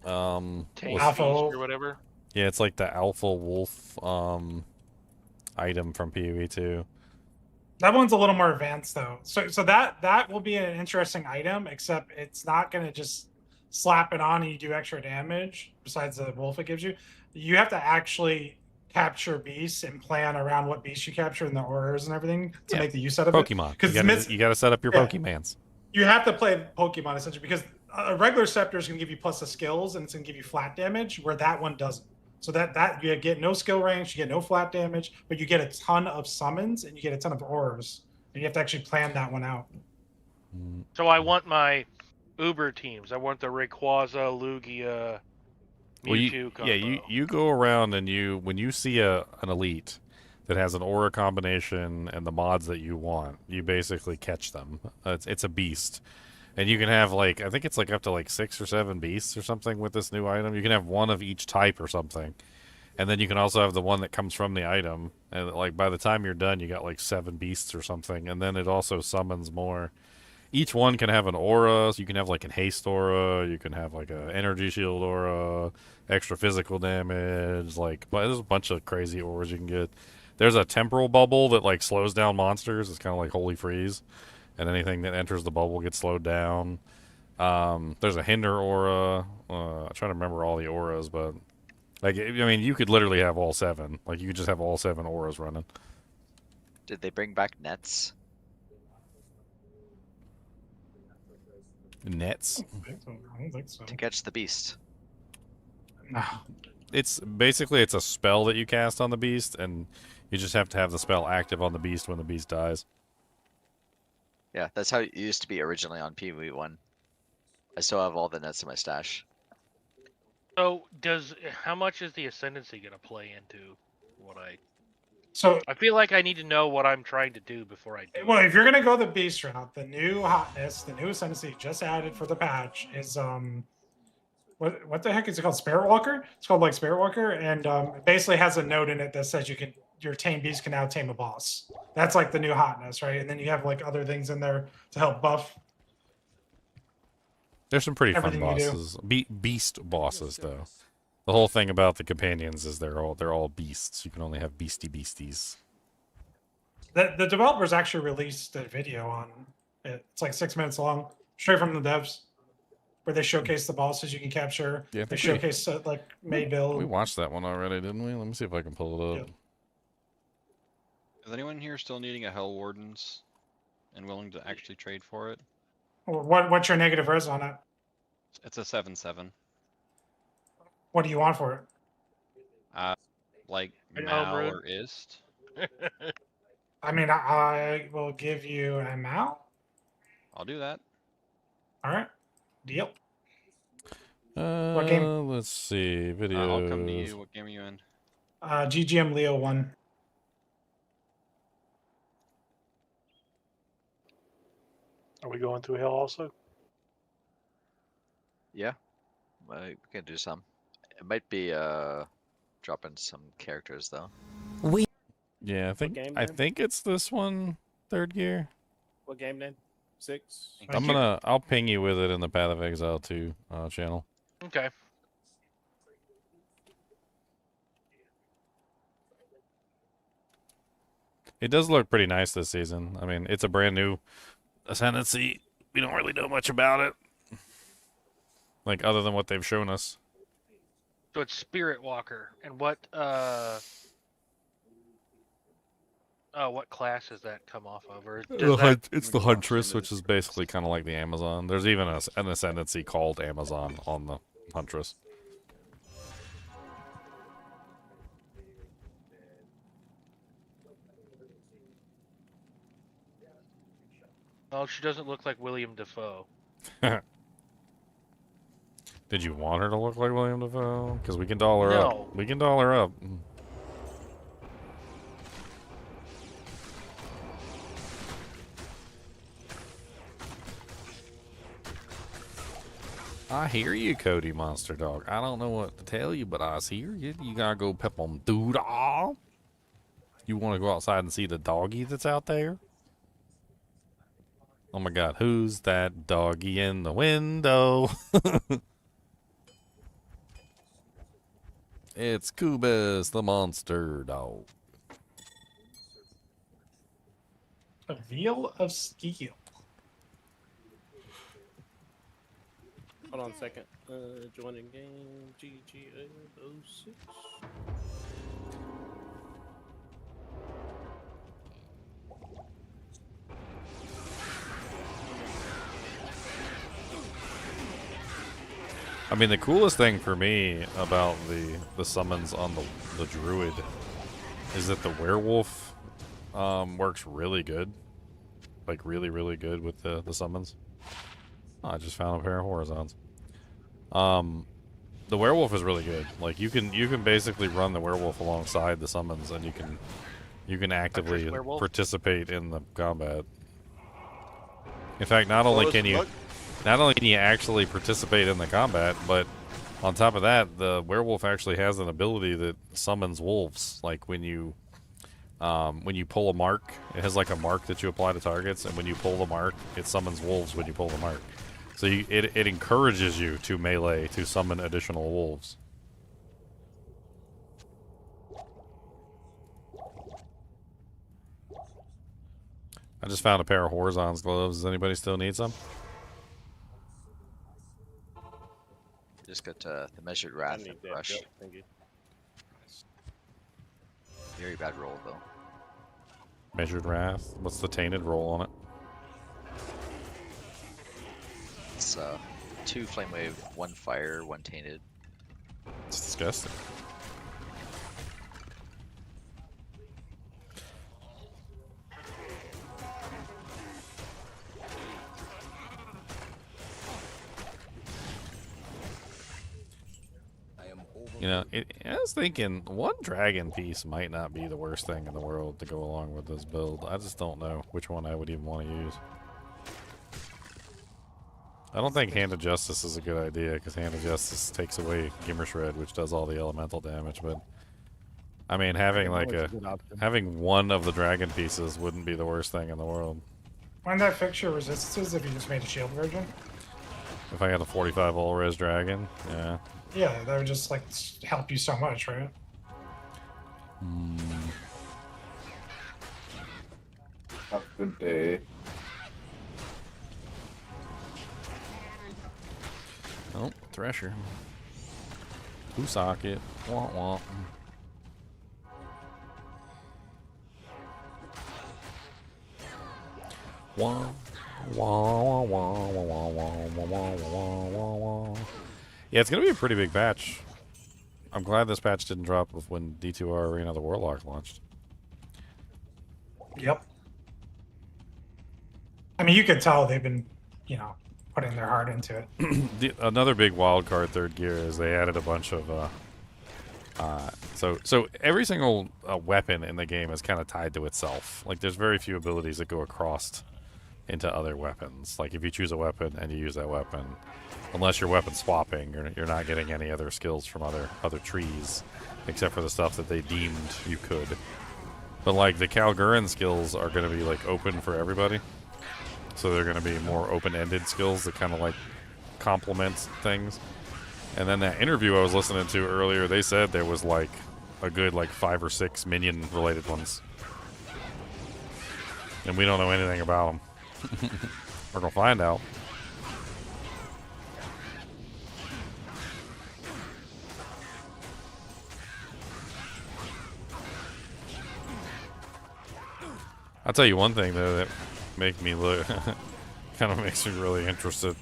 Alpha or whatever. Yeah, it's like the alpha wolf item from PoE 2. That one's a little more advanced though. So that will be an interesting item, except it's not going to just slap it on and you do extra damage besides the wolf it gives you. You have to actually capture beasts and plan around what beasts you capture and the auras and everything to make the use out of Pokemon. it. Because you got to set up your Pokemans. You have to play Pokemon essentially, because a regular scepter is going to give you plus the skills and it's going to give you flat damage, where that one doesn't. So that you get no skill range, you get no flat damage, but you get a ton of summons and you get a ton of auras, and you have to actually plan that one out. So I want my Uber teams. I want the Rayquaza, Lugia, Mewtwo combo. You go around and when you see an elite that has an aura combination and the mods that you want, you basically catch them. It's a beast. And you can have like, I think it's like up to like 6 or 7 beasts or something with this new item. You can have one of each type or something. And then you can also have the one that comes from the item. And like by the time you're done, you got like 7 beasts or something. And then it also summons more. Each one can have an aura. So you can have like an haste aura. You can have like a energy shield aura. Extra physical damage. Like, but there's a bunch of crazy auras you can get. There's a temporal bubble that like slows down monsters. It's kind of like Holy Freeze. And anything that enters the bubble gets slowed down. There's a hinder aura. I'm trying to remember all the auras, but like, I mean, you could literally have all 7. Like, you could just have all 7 auras running. Did they bring back nets? Nets? I don't think so. To catch the beast. No. It's basically, it's a spell that you cast on the beast, and you just have to have the spell active on the beast when the beast dies. Yeah, that's how it used to be originally on PvE1. I still have all the nets in my stash. So how much is the Ascendancy gonna play into what I? So I feel like I need to know what I'm trying to do before I do. Well, if you're gonna go the beast route, the new hotness, the new Ascendancy just added for the patch is what the heck is it called? Spirit Walker? It's called like Spirit Walker, and it basically has a note in it that says your tame beast can now tame a boss. That's like the new hotness, right? And then you have like other things in there to help buff. There's some pretty fun Everything you do. bosses. Beast bosses, though. The whole thing about the companions is they're all beasts. You can only have beasties. The developers actually released a video on it. It's like 6 minutes long, straight from the devs, where they showcase the bosses you can capture. Yeah, they showcase like May build. We watched that one already, didn't we? Let me see if I can pull it up. Yeah. Is anyone here still needing a Hell Wardens and willing to actually trade for it? What's your negative res on it? It's a 7/7. What do you want for it? Like Hey, Mal Homebrew. or Ist. I mean, I will give you a mount. I'll do that. All right, deal. What game? Let's see. Videos. I'll come to you. What game are you in? GGM Leo 1. Are we going through hell also? Yeah, we can do some. It might be dropping some characters though. Yeah, game I name? think it's this one, Third Gear. What game name? 6. I'll ping you with it in the Path of Exile 2 channel. Okay. It does look pretty nice this season. I mean, it's a brand new Ascendancy. We don't really know much about it. Like, other than what they've shown us. So it's Spirit Walker, and what class does that come off of? Or It's the Huntress, which is basically kind of like the Amazon. There's even an Ascendancy called Amazon on the Huntress. Oh, she doesn't look like William Dafoe. Did you want her to look like William Dafoe? Because we can doll her No. up. We can doll her up. I hear you, Cody Monster Dog. I don't know what to tell you, but I hear you. You gotta go pep on D2R. You want to go outside and see the doggy that's out there? Oh my god, who's that doggy in the window? It's Kubis, the monster dog. A veal of steel. Hold on a second. Joining game GGO06. I mean, the coolest thing for me about the summons on the druid is that the werewolf works really good. Like, really, really good with the summons. Oh, I just found a pair of horizons. The werewolf is really good. Like, you can basically run the werewolf alongside the summons, and you can actively participate in the combat. In fact, not only can you actually participate in the combat, but On top of that, the werewolf actually has an ability that summons wolves. Like when you pull a mark, it has like a mark that you apply to targets, and when you pull the mark, it summons wolves when you pull the mark. So it encourages you to melee to summon additional wolves. I just found a pair of Horizon's gloves. Does anybody still need some? Just got the measured Raft and brush. Yep, thank you. Very bad roll though. Measured Wrath. What's the tainted roll on it? It's 2 flame wave, 1 fire, 1 tainted. It's disgusting. You know, I was thinking one dragon piece might not be the worst thing in the world to go along with this build. I just don't know which one I would even want to use. I don't think Hand of Justice is a good idea, because Hand of Justice takes away Gimmer Shred, which does all the elemental damage, but I mean, having like having one of the dragon pieces wouldn't be the worst thing in the world. Wouldn't that fix your resistances if you just made a shield version? If I had a 45 all res dragon, yeah. Yeah, that would just like help you so much, right? Have a good day. Oh, Thresher. Who socket? Wah wah. Wah wah wah wah wah wah wah wah wah wah wah. Yeah, it's gonna be a pretty big patch. I'm glad this patch didn't drop when D2R Arena the Warlock launched. Yep. I mean, you could tell they've been, you know, putting their heart into it. Another big wildcard third gear is they added a bunch of so every single weapon in the game is kind of tied to itself. Like there's very few abilities that go across into other weapons. Like if you choose a weapon and you use that weapon, unless you're weapon swapping, you're not getting any other skills from other trees, except for the stuff that they deemed you could. But like the Kalgurin skills are going to be like open for everybody. So they're going to be more open-ended skills that kind of like complement things. And then that interview I was listening to earlier, they said there was like a good like 5 or 6 minion related ones. And we don't know anything about them. We're going to find out. I'll tell you one thing though that make me look kind of makes me really interested.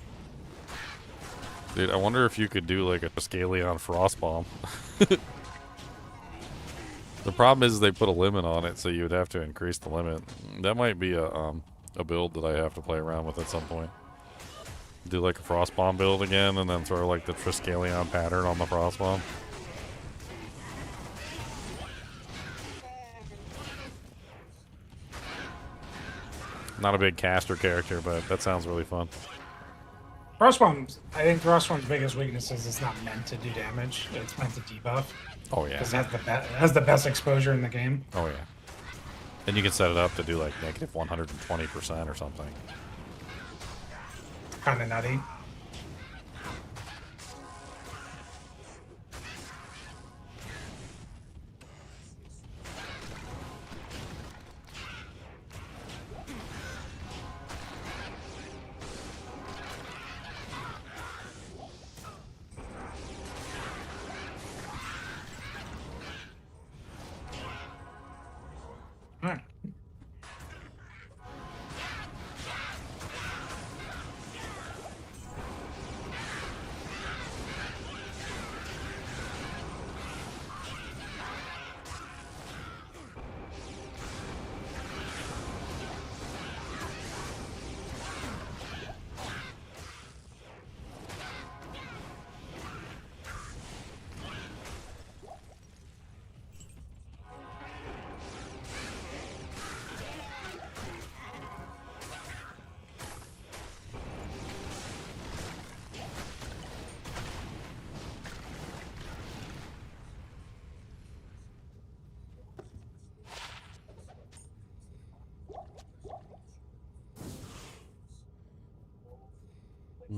Dude, I wonder if you could do like a Scaleon Frost Bomb. The problem is they put a limit on it, so you would have to increase the limit. That might be a build that I have to play around with at some point. Do like a Frost Bomb build again, and then throw like the Triskelion pattern on the Frost Bomb. Not a big caster character, but that sounds really fun. Frostbomb's, I think Frostbomb's biggest weakness is it's not meant to do damage. It's meant to debuff. Oh yeah. Because it has the best exposure in the game. Oh yeah. Then you can set it up to do like negative 120% or something. Kind of nutty.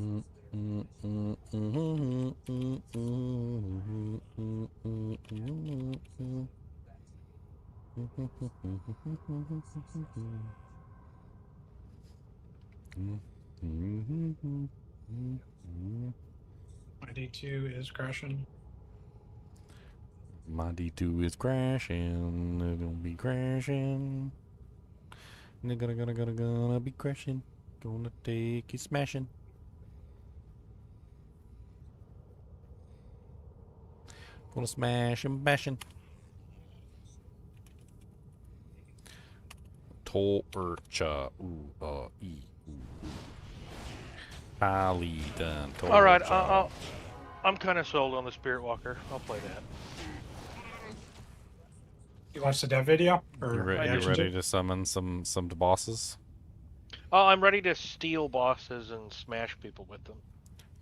My D2 is crashing. My D2 is crashing. It'll be crashing. Gonna be crashing. Gonna take you smashing. Gonna smash and bashing. Torcha. Ooh, e. Pally done. All right, I'm kind of sold on the Spirit Walker. I'll play that. You watched the dev video? Or You ready to summon some bosses? Oh, I'm ready to steal bosses and smash people with them.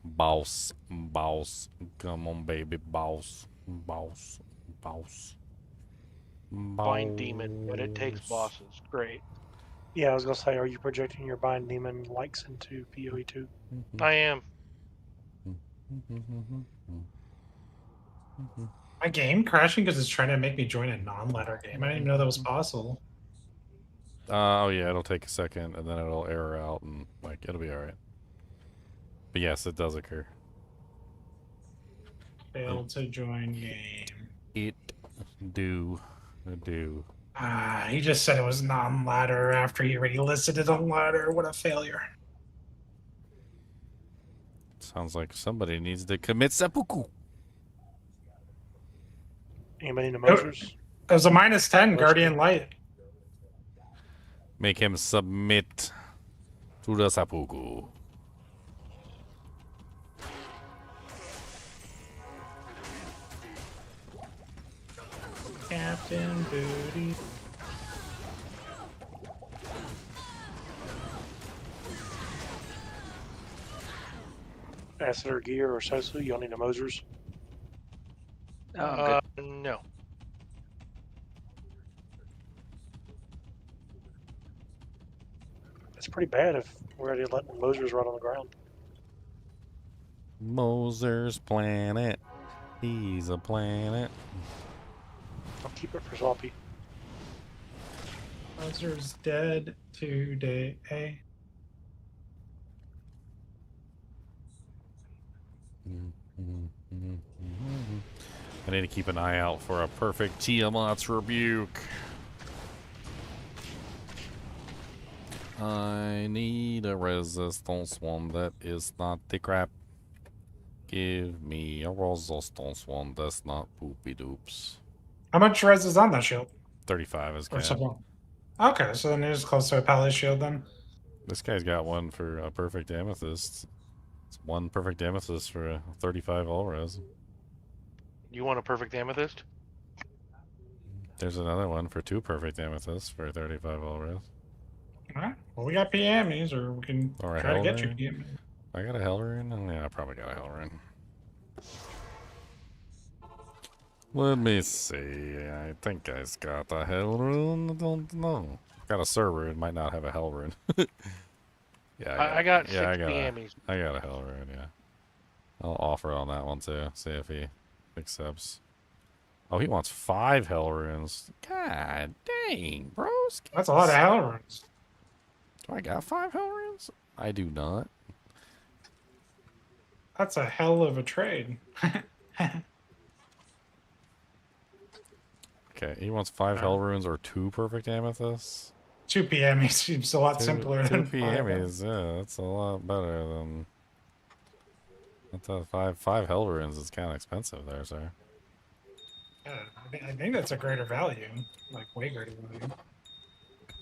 Boss. Come on, baby. Boss. Bind Demon, but it takes bosses. Great. Yeah, I was gonna say, are you projecting your Bind Demon likes into PoE 2? I am. My game crashing because it's trying to make me join a non-ladder game. I didn't even know that was possible. Oh yeah, it'll take a second and then it'll error out and like it'll be alright. But yes, it does occur. Failed to join game. It do. He just said it was non-ladder after he already listed it on ladder. What a failure. Sounds like somebody needs to commit seppuku. Anybody in the Mosers? It was a -10 Guardian Light. Make him submit to the seppuku. Captain Booty. Acid or Gear or Sosu, y'all need the Mosers? No. It's pretty bad if we're already letting Mosers run on the ground. Moser's planet. He's a planet. I'll keep it for Sloppy. Moser's dead today. I need to keep an eye out for a perfect Tiamat's rebuke. I need a resistance one that is not the crap. Give me a resistance one that's not poopy doops. How much res is on that shield? 35 is Or good. something. Okay, so then it's close to a palace shield then. This guy's got one for a perfect amethyst. It's one perfect amethyst for a 35 all res. You want a perfect amethyst? There's another one for 2 perfect amethysts for 35 all res. Alright, well we got PMs, or we can Or a try to get you Hellrune. PMs. I got a Hellrune? Oh, yeah, I probably got a Hellrune. Let me see. I think I got a Hellrune. I don't know. Got a server. It might not have a Hellrune. Yeah, I got yeah, 6 PMs. I got a Hellrune, yeah. I'll offer on that one too. See if he accepts. Oh, he wants 5 Hellrunes. God dang, bros. That's a lot of Hellrunes. Do I got 5 Hellrunes? I do not. That's a hell of a trade. Okay, he wants 5 Hellrunes or 2 perfect amethysts. 2 PMs seems a lot 2 simpler than 2 PMs, yeah, that's a lot better than... I thought 5 Hellrunes is kind of expensive there, sir. Yeah, I think that's a greater value. Like, way greater value.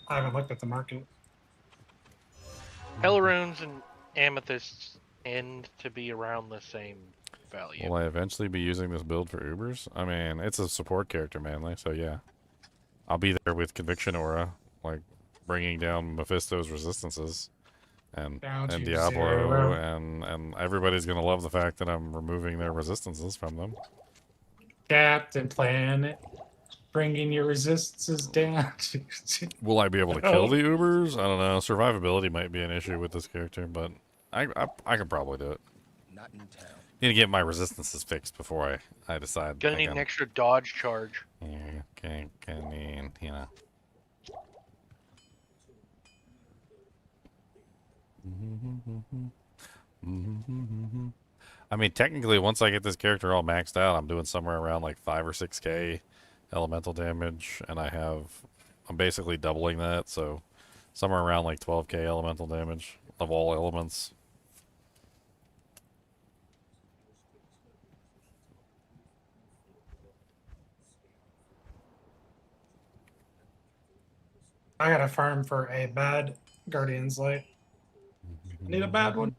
I haven't looked at the market. Hellrunes and amethysts tend to be around the same value. Will I eventually be using this build for Ubers? I mean, it's a support character mainly, so yeah. I'll be there with Conviction Aura, like, bringing down Mephisto's resistances. And Diablo, 0. and everybody's gonna love the fact that I'm removing their resistances from them. Captain Planet, bringing your resistances down. Will I be able to kill the Ubers? I don't know. Survivability might be an issue with this character, but I could probably do it. Not in town. Need to get my resistances fixed before I decide. Gonna I need can- an extra dodge charge. Yeah, okay, gonna need, you know. I mean, technically, once I get this character all maxed out, I'm doing somewhere around like 5 or 6k elemental damage, and I'm basically doubling that, so somewhere around like 12k elemental damage of all elements. I got a farm for a bad Guardian's Light. I need a bad one.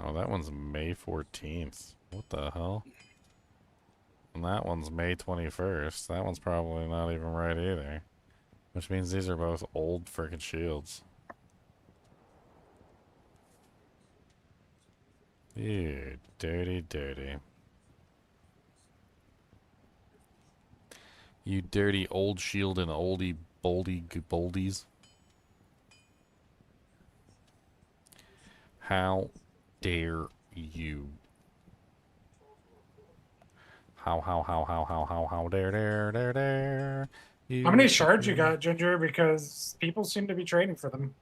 Oh, that one's May 14th. What the hell? And that one's May 21st. That one's probably not even right either. Which means these are both old frickin' shields. Ew, dirty, dirty. You dirty old shield and oldie boldies. How dare you? How dare. How many shards you got, Ginger? Because people seem to be trading for them.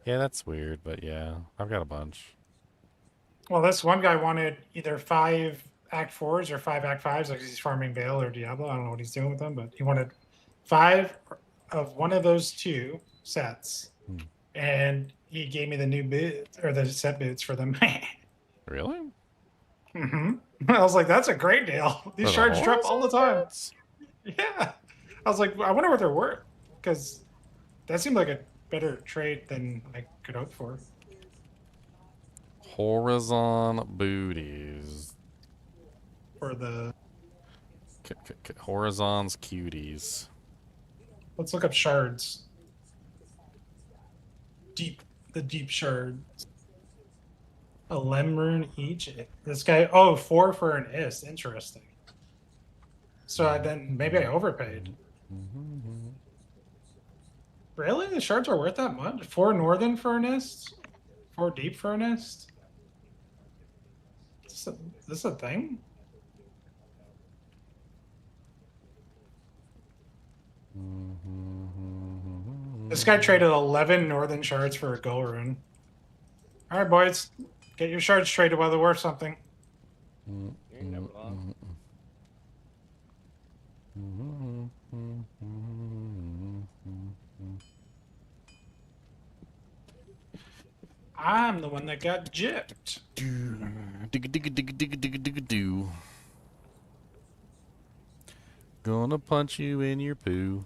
Yeah, that's weird, but yeah, I've got a bunch. Well, this one guy wanted either 5 Act 4s or 5 Act 5s, like he's farming Veil or Diablo. I don't know what he's doing with them, but he wanted 5 of one of those 2 sets. And he gave me the new boots, or the set boots for them. Really? Mm-hmm. I was like, that's a great deal. These For the shards drop all the time. boots? Yeah. I was like, I wonder what they're worth. Because that seemed like a better trade than I could hope for. Horizon booties. For the... Horizon's cuties. Let's look up shards. The deep shard. A lemon each. This guy, 4 for an ist. Interesting. So then maybe I overpaid. Really? The shards are worth that much? 4 northern for an ist? 4 deep for an ist? Is this a thing? This guy traded 11 northern shards for a gold rune. All right, boys, get your shards traded while they're worth something. I'm the one that got gypped. Do. Gonna punch you in your poo.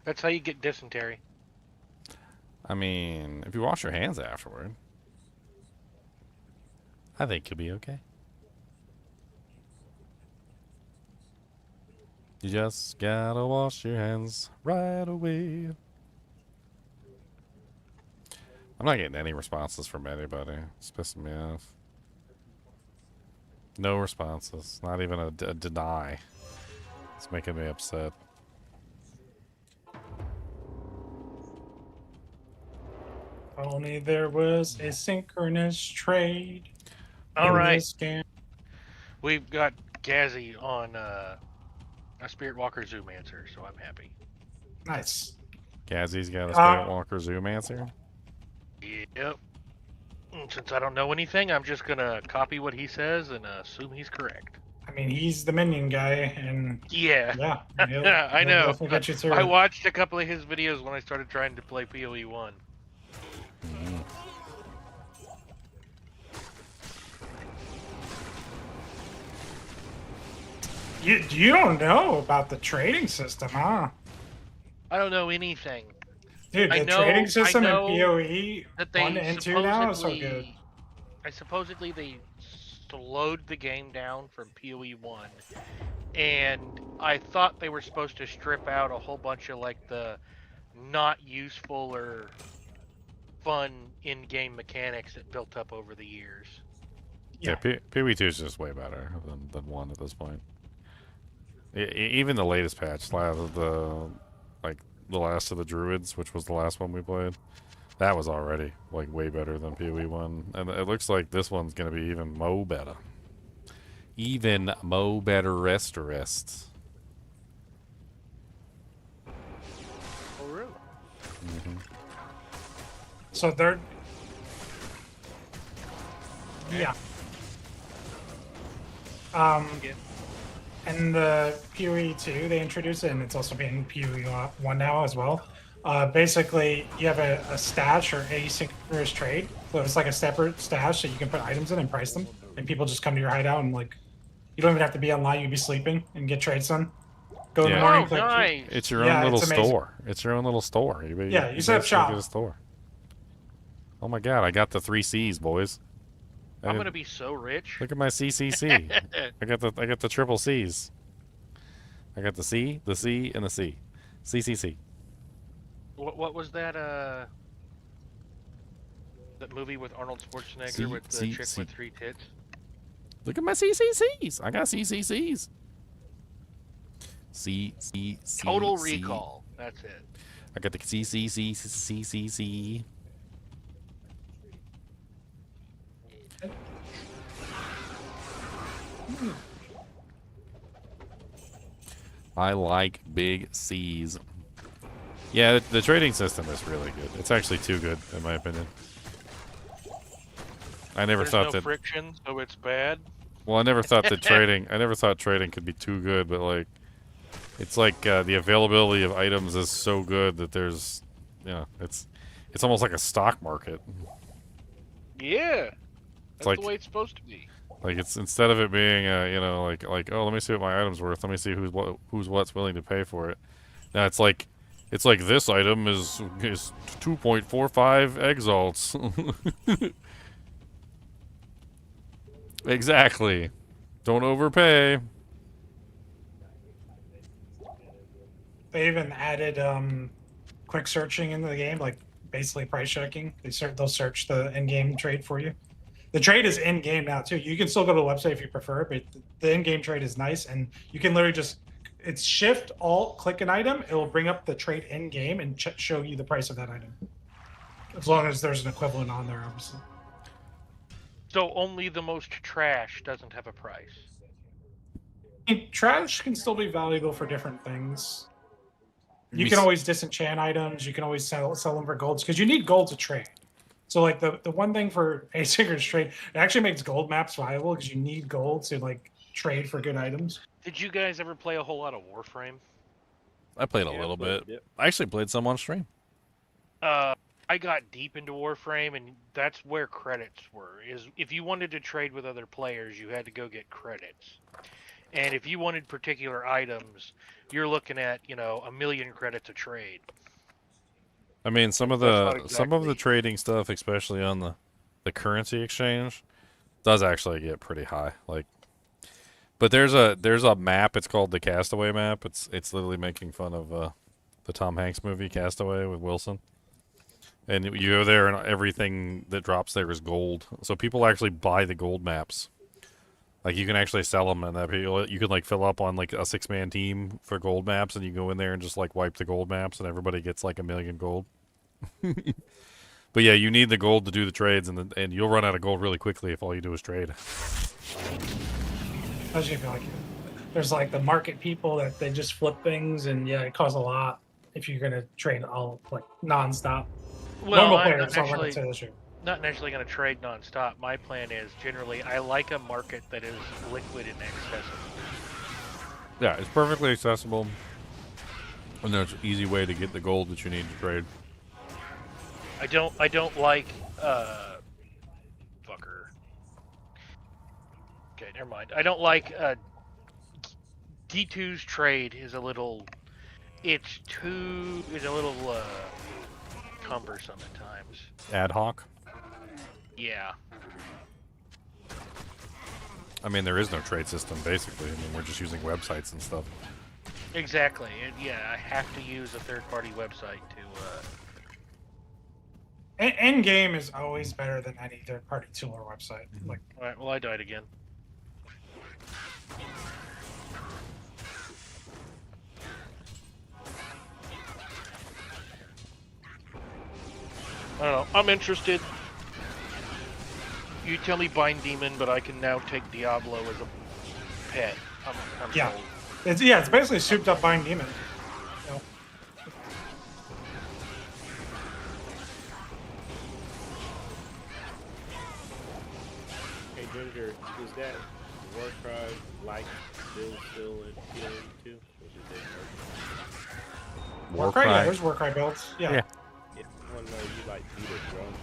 That's how you get dysentery. I mean, if you wash your hands afterward, I think you'll be okay. You just gotta wash your hands right away. I'm not getting any responses from anybody. It's pissing me off. No responses. Not even a deny. It's making me upset. Only there was a synchronous trade. All right. We've got Gazzy on a Spirit Walker Zoomancer, so I'm happy. Nice. Gazzy's got a Spirit Walker Zoomancer? Yep. Since I don't know anything, I'm just gonna copy what he says and assume he's correct. I mean, he's the minion guy, and yeah, I know. Definitely get you through. I watched a couple of his videos when I started trying to play PoE 1. You don't know about the trading system, huh? I don't know anything. Dude, the trading system in PoE that 1 and 2 now is so good. Supposedly they slowed the game down from PoE 1, and I thought they were supposed to strip out a whole bunch of like the not useful or fun in-game mechanics that built up over the years. Yeah, PoE 2 is just way better than 1 at this point. Even the latest patch, the last of the druids, which was the last one we played, that was already like way better than PoE 1, and it looks like this one's gonna be even mo better. Even mo better rest. Oh, really? So they're yeah. And the PoE 2 they introduced it, and it's also being PoE 1 now as well. Basically, you have a stash or asynchronous trade. So it's like a separate stash that you can put items in and price them, and people just come to your hideout and like, you don't even have to be online. You can be sleeping and get trades done. Go in the morning. Click, nice. It's your own little store. It's your own little store. You set up shop. Get a store. Oh my god, I got the 3 C's, boys. I'm gonna be so rich. Look at my CCC. I got the triple C's. I got the C, the C, and the C. CCC. What was that? That movie with Arnold Schwarzenegger with the chick with 3 tits. Look at my CCCs. I got CCCs. C. Total Recall. That's it. I got the CCC. I like big C's. Yeah, the trading system is really good. It's actually too good, in my opinion. I never thought that friction, so it's bad. Well, I never thought that trading. I never thought trading could be too good, but like, it's like the availability of items is so good that there's, it's almost like a stock market. Yeah, that's like, the way it's supposed to be. Like it's instead of it being like oh, let me see what my item's worth. Let me see who's willing to pay for it. Now it's like this item is 2.45 exalts. Exactly. Don't overpay. They even added quick searching into the game, like basically price checking. They'll search the in-game trade for you. The trade is in-game now too. You can still go to the website if you prefer, but the in-game trade is nice, and you can literally just Shift Alt click an item. It will bring up the trade in-game and show you the price of that item, as long as there's an equivalent on there, obviously. So only the most trash doesn't have a price. Trash can still be valuable for different things. You can always disenchant items. You can always sell them for golds, because you need gold to trade. So like the one thing for asynchronous trade, it actually makes gold maps viable because you need gold to like trade for good items. Did you guys ever play a whole lot of Warframe? I played a little bit. I actually played some on stream. I got deep into Warframe, and that's where credits were. Is if you wanted to trade with other players, you had to go get credits. And if you wanted particular items, you're looking at, 1 million credits a trade. I mean, some of the trading stuff, especially on the currency exchange, does actually get pretty high. Like, but there's a map. It's called the Castaway map. It's literally making fun of the Tom Hanks movie Castaway with Wilson. And you go there, and everything that drops there is gold. So people actually buy the gold maps. Like, you can actually sell them, and you can like fill up on like a 6-man team for gold maps, and you go in there and just like wipe the gold maps, and everybody gets like 1 million gold. But yeah, you need the gold to do the trades, and you'll run out of gold really quickly if all you do is trade. Especially if like there's like the market people that they just flip things, and yeah, it costs a lot if you're gonna trade all like nonstop. Well, Normal I'm players don't run into this issue. not necessarily going to trade nonstop. My plan is generally I like a market that is liquid and accessible. Yeah, it's perfectly accessible, and there's an easy way to get the gold that you need to trade. I don't like fucker. Okay, never mind. I don't like D2's trade is a little. It's a little cumbersome at times. Ad hoc. Yeah. I mean, there is no trade system, basically. I mean, we're just using websites and stuff. Exactly. And yeah, I have to use a third-party website to... Endgame is always better than any third-party tool or website. Like, all right, well, I died again. I don't know. I'm interested. You tell me bind demon, but I can now take Diablo as a pet. I'm Yeah. sold. It's basically souped up bind demon. You know? Hey Ginger, is that Warcry like still in PoE too? Or did they nerf Warcry? Yeah, there's Warcry builds. Yeah. it? Yeah, I want to know if you like beat a drone.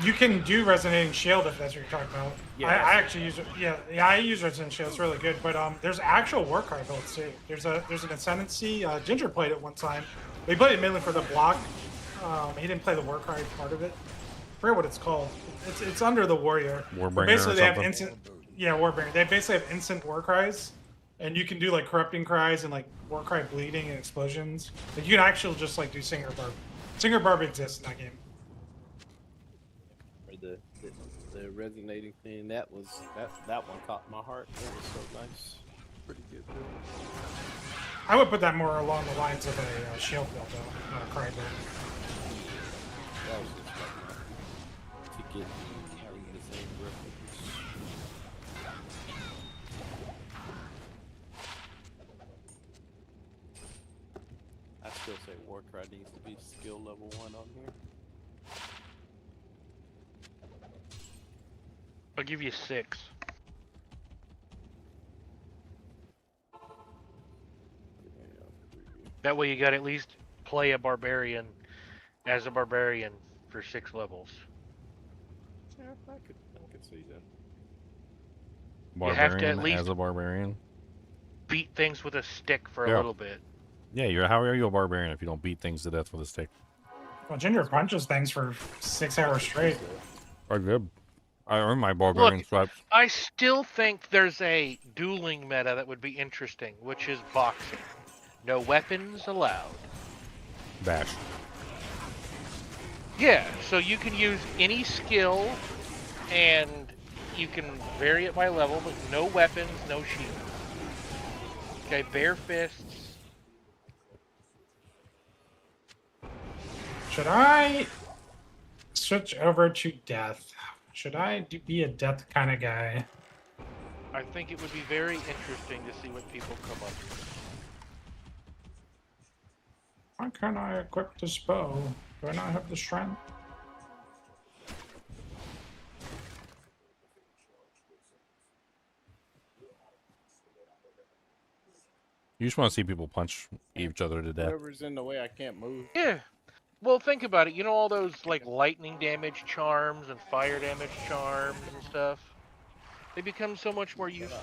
You can do resonating shield if that's what you're talking about. Yeah, I actually use it. Yeah, I use resonating shield. It's really good. But there's actual Warcry builds too. There's an Ascendancy. Ginger played it one time. They played it mainly for the block. He didn't play the Warcry part of it. I forget what it's called. It's under the warrior. Warbringer But basically, or they have something? instant. Yeah, Warbringer. They basically have instant war cries, and you can do like corrupting cries and like Warcry bleeding and explosions. Like you can actually just like do Singer Barb. Singer Barb exists in that game. Or the resonating thing, that one caught my heart. It was so nice. Pretty good build. I would put that more along the lines of a shield build, though, not a cry build. That was just like to get having the same reference. I still say Warcry needs to be skill level 1 on here. I'll give you 6. That way you got to at least play a barbarian as a barbarian for 6 levels. Yeah, I could see that. You have to Barbarian at least as a barbarian. beat things with a stick for Yeah. a little bit. Yeah, how are you a barbarian if you don't beat things to death with a stick? Well, Ginger punches things for 6 hours straight. I did. I earned my barbarian Look, stripes. I still think there's a dueling meta that would be interesting, which is boxing. No weapons allowed. Bash. Yeah, so you can use any skill, and you can vary it by level, but no weapons, no shield. Okay, bare fists. Should I switch over to death? Should I be a death kind of guy? I think it would be very interesting to see what people come up with. Why can't I equip this bow? Do I not have the strength? You just want to see people punch each other to death. Whatever's in the way, I can't move. Yeah. Well, think about it. You know all those like lightning damage charms and fire damage charms and stuff? They become so much more useful.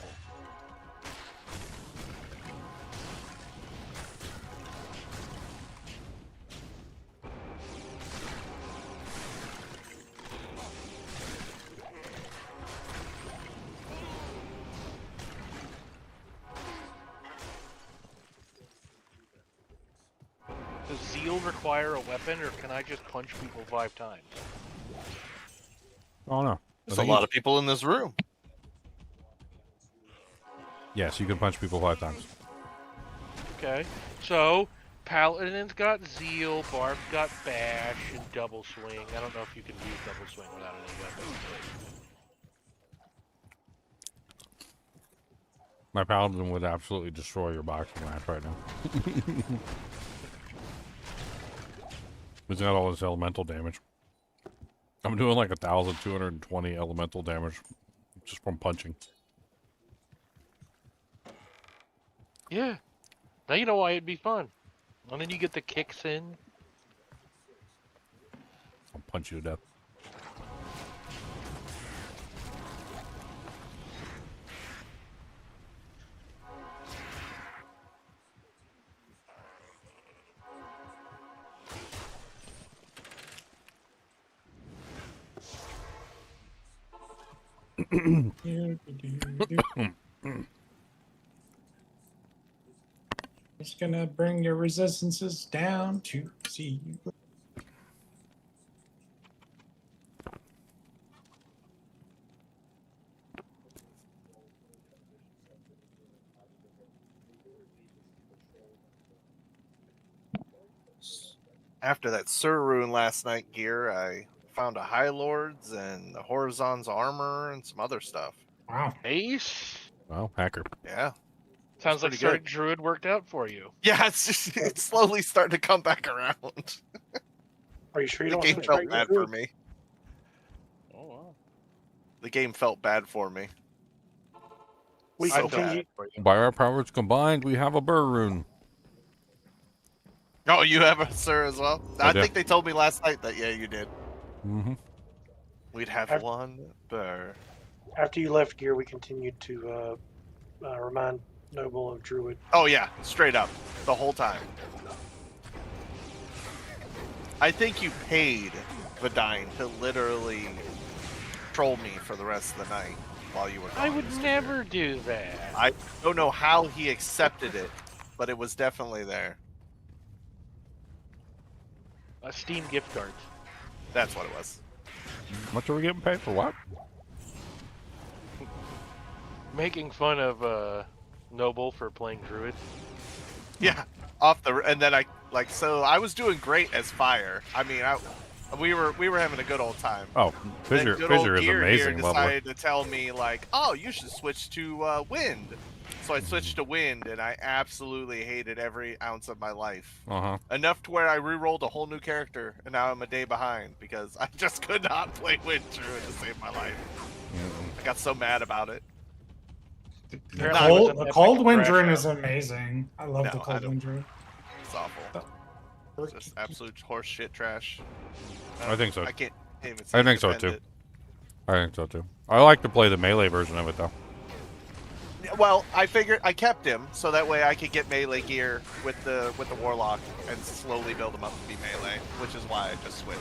Does zeal require a weapon, or can I just punch people 5 times? Oh no. There's a lot of people in this room. Yes, you can punch people 5 times. Okay, so Paladin's got zeal, Barb's got bash, and double swing. I don't know if you can use double swing without any weapons. My paladin would absolutely destroy your boxing match right now. He's got all this elemental damage. I'm doing like 1,220 elemental damage just from punching. Yeah. Now you know why it'd be fun. And then you get the kicks in. I'll punch you to death. It's gonna bring your resistances down to 0. after that Sur Rune last night gear, I found a High Lords and the Horizon's armor and some other stuff. Wow. Ace. Wow, hacker. Yeah. Sounds like pretty Sir good. Druid worked out for you. Yeah, it's slowly starting to come back around. Are you sure you The don't game want to felt trade bad Druid? for me. Oh wow. The game felt bad for me. We So continue. bad. By our powers combined, we have a burr rune. Oh, you have a Sir as well? I I do. think they told me last night that, yeah, you did. Mm-hmm. We'd have After- one Burr. After you left gear, we continued to remind Noble of Druid. Oh, yeah, straight up. The whole time. I think you paid Vidine to literally troll me for the rest of the night while you were gone. I would never do that. I don't know how he accepted it, but it was definitely there. Steam gift cards. That's what it was. How much are we getting paid for what? Making fun of Noble for playing Druid. Yeah, and then I was doing great as Fire. I mean, we were having a good old time. Oh, Then Fissure, good old Fissure is Gear amazing. here Lovely. decided to tell me like, oh, you should switch to Wind. So I switched to Wind, and I absolutely hated every ounce of my life. Uh-huh. Enough to where I re-rolled a whole new character, and now I'm a day behind because I just could not play Wind Druid to save my life. I got so mad about it. The cold wind druid is amazing. I love the No, cold wind druid. It's awful. It's just absolute horse shit trash. I think so. I can't even I think so defend too. it. I think so too. I like to play the melee version of it though. Well, I figured I kept him so that way I could get melee gear with the Warlock and slowly build him up to be melee, which is why I just switched.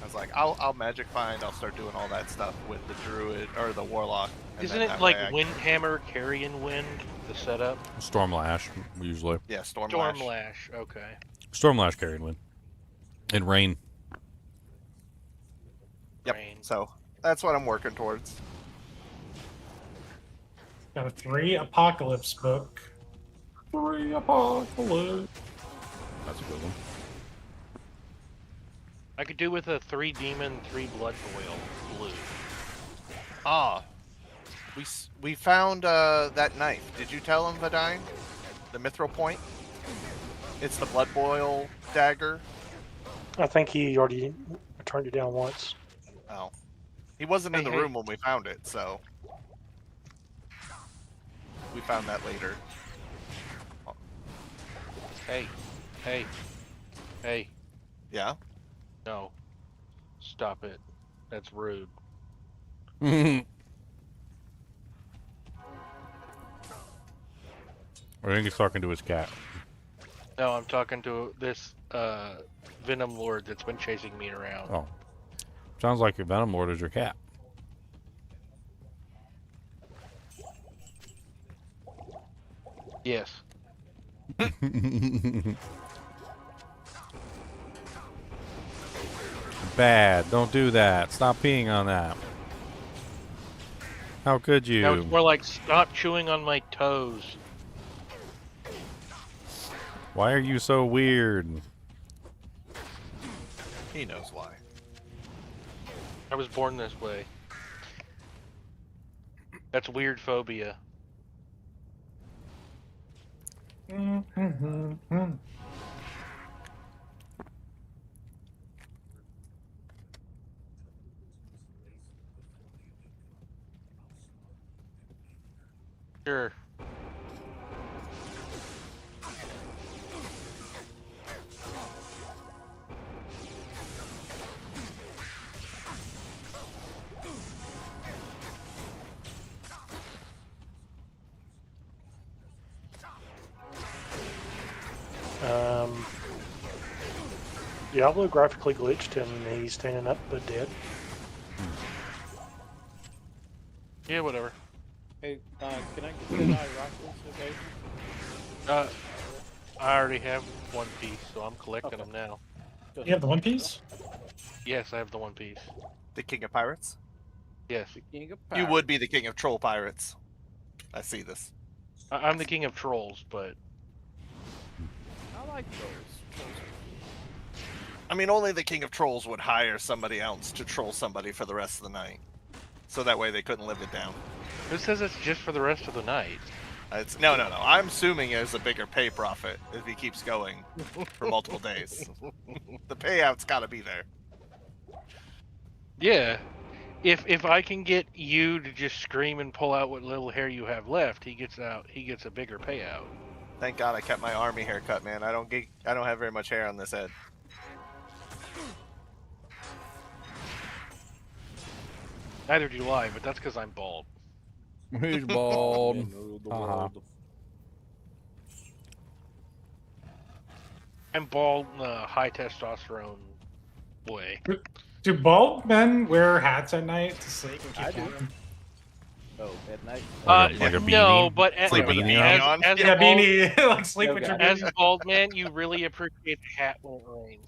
I was like, I'll magic find, I'll start doing all that stuff with the Druid or the Warlock. and Isn't then it that like way I Windhammer, Carrion Wind, the setup? Stormlash, usually. Yeah, Stormlash. Stormlash, okay. Stormlash carried win. And rain. Yep. So that's what I'm working towards. Got a 3 Apocalypse book. 3 Apocalypse. That's a good one. I could do with a 3 Demon, 3 Blood Boil blue. Ah, we found that knife. Did you tell him, Vidine? The Mithril Point? It's the Blood Boil dagger. I think he already turned it down once. Oh. He wasn't in the Hey. room when we found it, so we found that later. Hey, hey, hey. Yeah? No. Stop it. That's rude. I think he's talking to his cat. No, I'm talking to this Venom Lord that's been chasing me around. Oh. Sounds like your Venom Lord is your cat. Yes. Bad. Don't do that. Stop peeing on that. How could you? Now it's more like stop chewing on my toes. Why are you so weird? He knows why. I was born this way. That's weird phobia. Sure. Diablo graphically glitched and he's standing up but dead. Yeah, whatever. Hey, can I get Raccoon okay? I already have One Piece, so I'm collecting them now. You have the One Piece? Yes, I have the One Piece. The King of Pirates? Yes. King of You would be the King of Troll Pirates. I see this. I'm the King of Trolls, but like those. I mean, only the King of Trolls would hire somebody else to troll somebody for the rest of the night. So that way they couldn't live it down. Who says it's just for the rest of the night? It's no. I'm assuming there's a bigger pay profit if he keeps going for multiple days. The payout's got to be there. Yeah. If I can get you to just scream and pull out what little hair you have left, he gets a bigger payout. Thank God I kept my army haircut, man. I don't have very much hair on this head. Neither do I, but that's because I'm bald. He's bald. I'm bald in a high testosterone way. Do bald men wear hats at night to sleep and keep I do. warm? Oh, at night. Like a beanie? No, but Sleep as, beanie on? as Yeah, a bald, beanie. Like sleep with your as beanie. a bald man, you really appreciate the hat when it rains.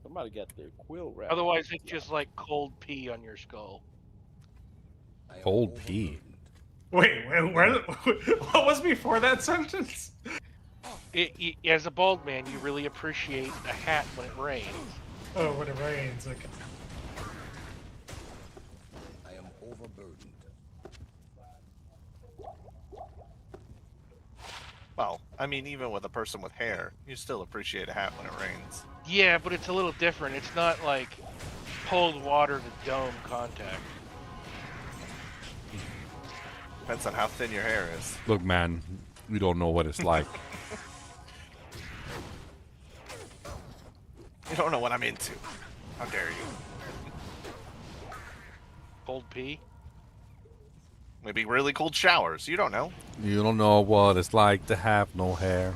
Somebody got their quill wrap. Otherwise, it's just like cold pee on your skull. Cold pee. Wait, where? What was before that sentence? As a bald man, you really appreciate a hat when it rains. Oh, when it rains. Okay. I am overburdened. Well, I mean, even with a person with hair, you still appreciate a hat when it rains. Yeah, but it's a little different. It's not like cold water to dome contact. Depends on how thin your hair is. Look, man, you don't know what it's like. You don't know what I'm into. How dare you? Cold pee? Maybe really cold showers. You don't know. You don't know what it's like to have no hair.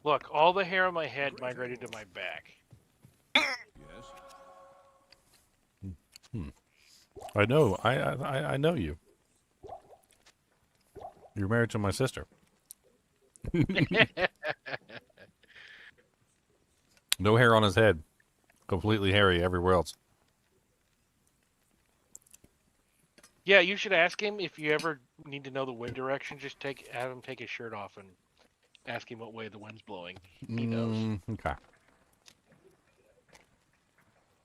Look, all the hair on my head migrated to my back. I know. I know you. You're married to my sister. No hair on his head. Completely hairy everywhere else. Yeah, you should ask him if you ever need to know the wind direction. Just have him take his shirt off and ask him what way the wind's blowing. He knows. Okay.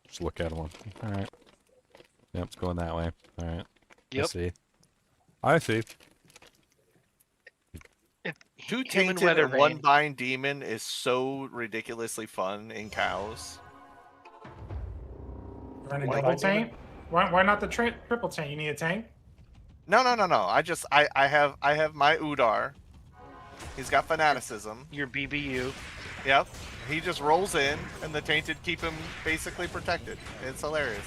Just look at him. All right. Yep, it's going that way. All right. Yep. I see. I see. Two Human tainted weather and one vane. bind demon is so ridiculously fun in cows. Running Why double not? tank? Why not the triple tank? You need a tank? No. I have my Udar. He's got fanaticism. Your BBU. Yep. He just rolls in, and the tainted keep him basically protected. It's hilarious.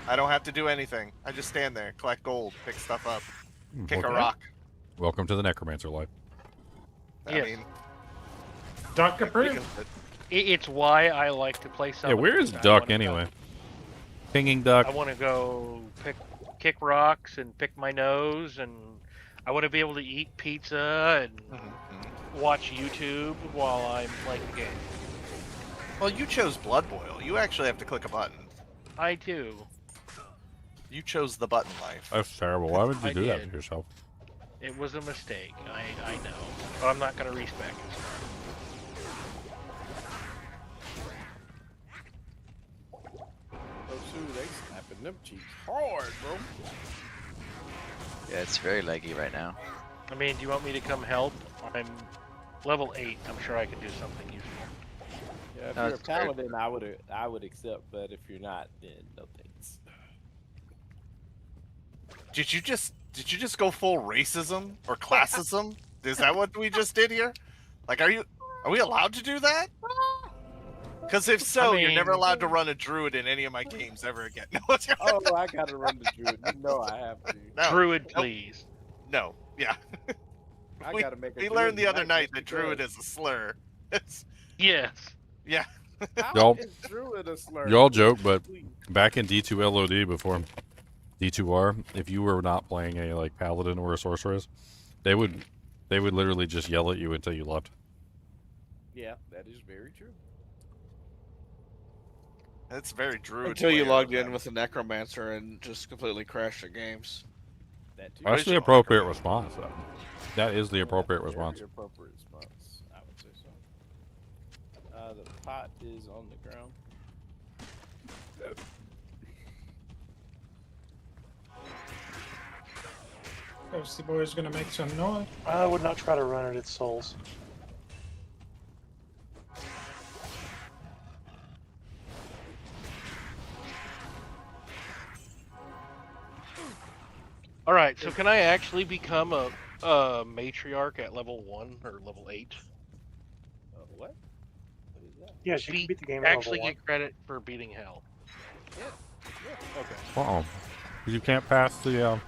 I don't have to do anything. I just stand there, collect gold, pick stuff up, kick a Okay. rock. Welcome to the Necromancer life. I mean, Duck approved. It's why I like to play something. Yeah, where is Duck anyway? Pinging Duck. I want to go kick rocks and pick my nose, and I want to be able to eat pizza and watch YouTube while I'm playing the game. Well, you chose Blood Boil. You actually have to click a button. I do. You chose the button life. That's terrible. Why would you I do that did. to yourself? It was a mistake. I know. But I'm not going to respec it. Oh, shoot, they snapping them cheeks hard, bro. Yeah, it's very leggy right now. I mean, do you want me to come help? I'm level 8. I'm sure I can do something useful. Yeah, if No, you're a it's fair. paladin, I would accept, but if you're not, then no thanks. Did you just go full racism or classism? Is that what we just did here? Like, are we allowed to do that? Because if so, you're never allowed to run a druid in any of my games ever again. No, Oh, I gotta run the druid. You know I have to. No. Druid, Nope. please. No, yeah. I we gotta make a we druid learned the other tonight night that just druid because. is a slur. It's, Yes. yeah. How Y'all- is druid a slur? Y'all joke, but back in D2 LOD before D2R, if you were not playing a like paladin or a sorceress, they would literally just yell at you until you left. Yeah, that is very true. That's very druid. Until you player logged of in them. with a necromancer and just completely crashed the games. That too. That's the appropriate response, though. That is the appropriate Very response. appropriate response. I would say so. The pot is on the ground. Ghosty Boy's gonna make some noise. I would not try to run it at souls. All right, so can I actually become a matriarch at level 1 or level 8? What? What is that? Yes, you can beat the game at Actually level get credit for beating hell. Yeah. Yeah. Okay. Uh-oh. You can't pass the, You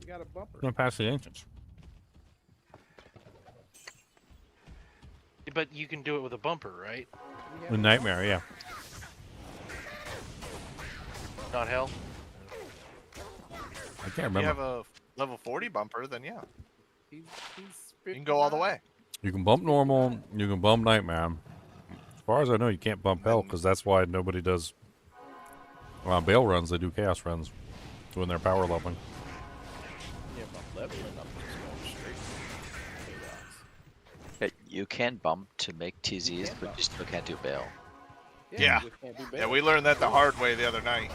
got a bumper. you can't pass the ancients. But you can do it with a bumper, right? The nightmare, yeah. Not hell? I can't If you remember. have a level 40 bumper, then yeah. He's You can go all the way. You can bump normal, you can bump nightmare. As far as I know, you can't bump hell, because that's why nobody does Bale runs. They do chaos runs when they're power leveling. Yeah, bump leveling up just going straight to chaos. You can bump to make TZs, but you still can't do bail. Yeah. we can't do Yeah, bail. we learned that the hard way the other night.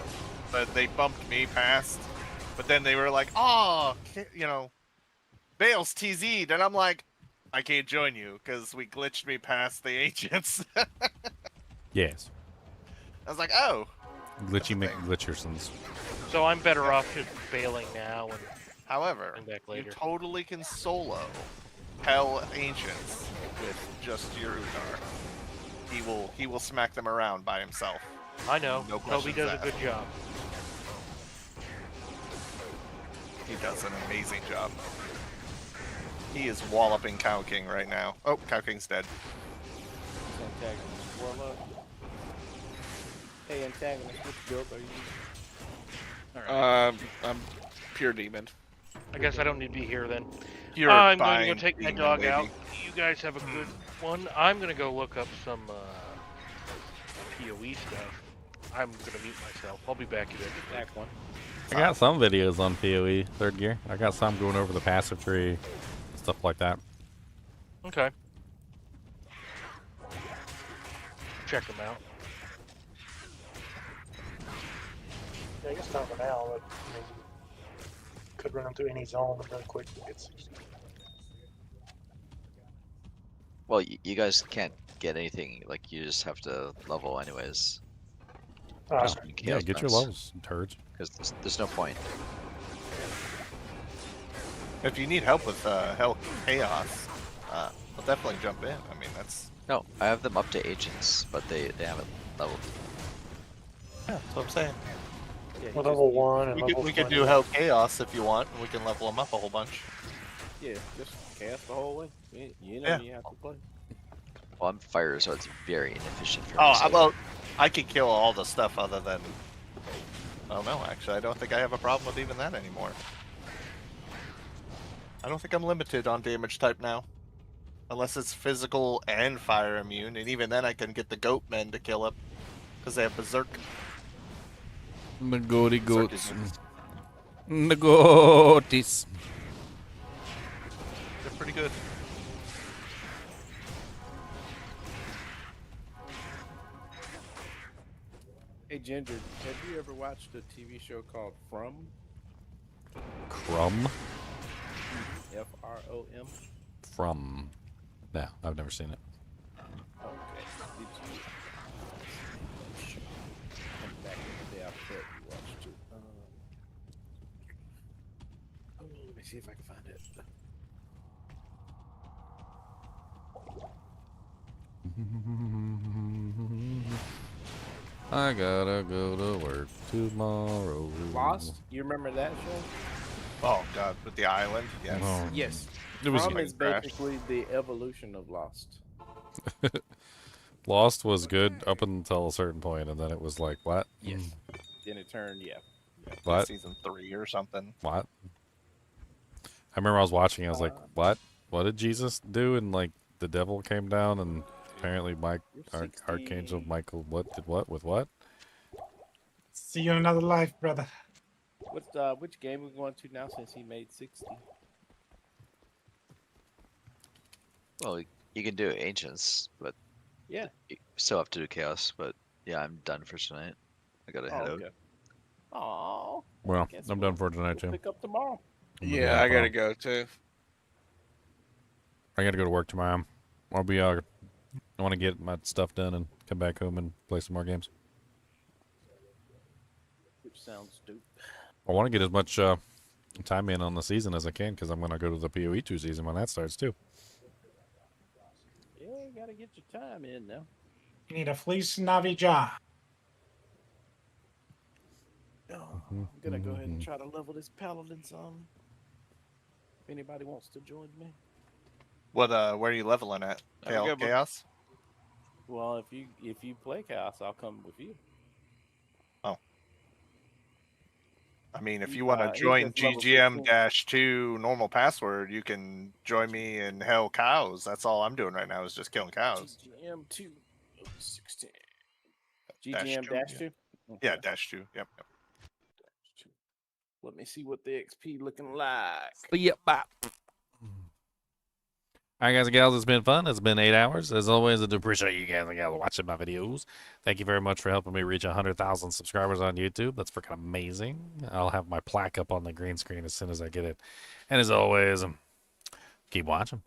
But they bumped me past. But then they were like, oh, you know, Bale's TZ'd. And I'm like, I can't join you because we glitched me past the agents. Yes. I was like, oh. Glitchy McGlitchersons. So I'm better off just bailing now and However, come back you later. totally can solo Hell Ancients with just your Udar. He will smack them around by himself. I know. No Toby questions does a asked. good job. He does an amazing job. He is walloping Cow King right now. Oh, Cow King's dead. Antagonist Warlock. Hey, antagonist, which build are you using? I'm pure demon. I guess I don't need to be here then. You're I'm going to fine, go take my demon dog lady. out. You guys have a good one. I'm going to go look up some PoE stuff. I'm going to mute myself. I'll be back eventually. Back one. I got some videos on PoE, third gear. I got some going over the passive tree, stuff like that. Okay. Check them out. Yeah, I guess not for now, but I mean, could run them through any zone and really quick and get 60. Well, you guys can't get anything. Like, you just have to level anyways. Just in Yeah, chaos get your runs. levels, turds. Because there's no point. If you need help with Hell Chaos, I'll definitely jump in. I mean, that's... No, I have them up to agents, but they haven't leveled. Yeah, that's what I'm saying. Yeah, Well, level 1 and We level could, we could 20. do Hell Chaos if you want, and we can level them up a whole bunch. Yeah, just cast the whole way. You know Yeah. you have to play. Well, I'm fire, so it's very inefficient for Oh, me. so- well, I could kill all the stuff other than... Oh no, actually, I don't think I have a problem with even that anymore. I don't think I'm limited on damage type now. Unless it's physical and fire immune, and even then I can get the goat men to kill it. Because they have Berserk. The goaty Berserk goats. is- The goaties. They're pretty good. Hey Ginger, have you ever watched a TV show called From? Crumb? F-R-O-M? From. No, I've never seen it. Okay. Did you... Back in the day, I bet you watched it. Let me see if I can find it. I gotta go to work tomorrow. Lost? You remember that show? Oh god, with the island? Yes. Oh. Yes. It was From like is Crash. basically the evolution of Lost. Lost was good up until a certain point, and then it was like, what? Yes. Then it turned, yeah. What? Season 3 or something. What? I remember I was watching, I was like, what? What did Jesus do? And like, the devil came down, and apparently Archangel Michael, what did what? With what? See you in another life, brother. Which game we going to now since he made 60? Well, you can do ancients, but Yeah. you still have to do chaos. But yeah, I'm done for tonight. I gotta head out. Oh. Well, I'm done for tonight too. Pick up tomorrow. I'm gonna be Yeah, I hopping gotta off. go too. I gotta go to work tomorrow. I'll be. I want to get my stuff done and come back home and play some more games. Which sounds stupid. I want to get as much time in on the season as I can because I'm gonna go to the PoE 2 season when that starts too. Yeah, you gotta get your time in now. You need a fleece Navija. Oh, I'm gonna go ahead and try to level this paladin some. If anybody wants to join me. What where are you leveling at? Chaos? Well, if you play chaos, I'll come with you. Oh. I mean, if you want to join just level GGM-2 normal password, you can join me in Hell Cows. That's all I'm doing right now is just killing cows. GGM 2 16. Dash GGM two, dash yeah. 2? Yeah, -2. Yep. Let me see what the XP looking like. Yep. All right, guys and gals, it's been fun. It's been 8 hours. As always, I do appreciate you guys and gals watching my videos. Thank you very much for helping me reach 100,000 subscribers on YouTube. That's freaking amazing. I'll have my plaque up on the green screen as soon as I get it. And as always, keep watching.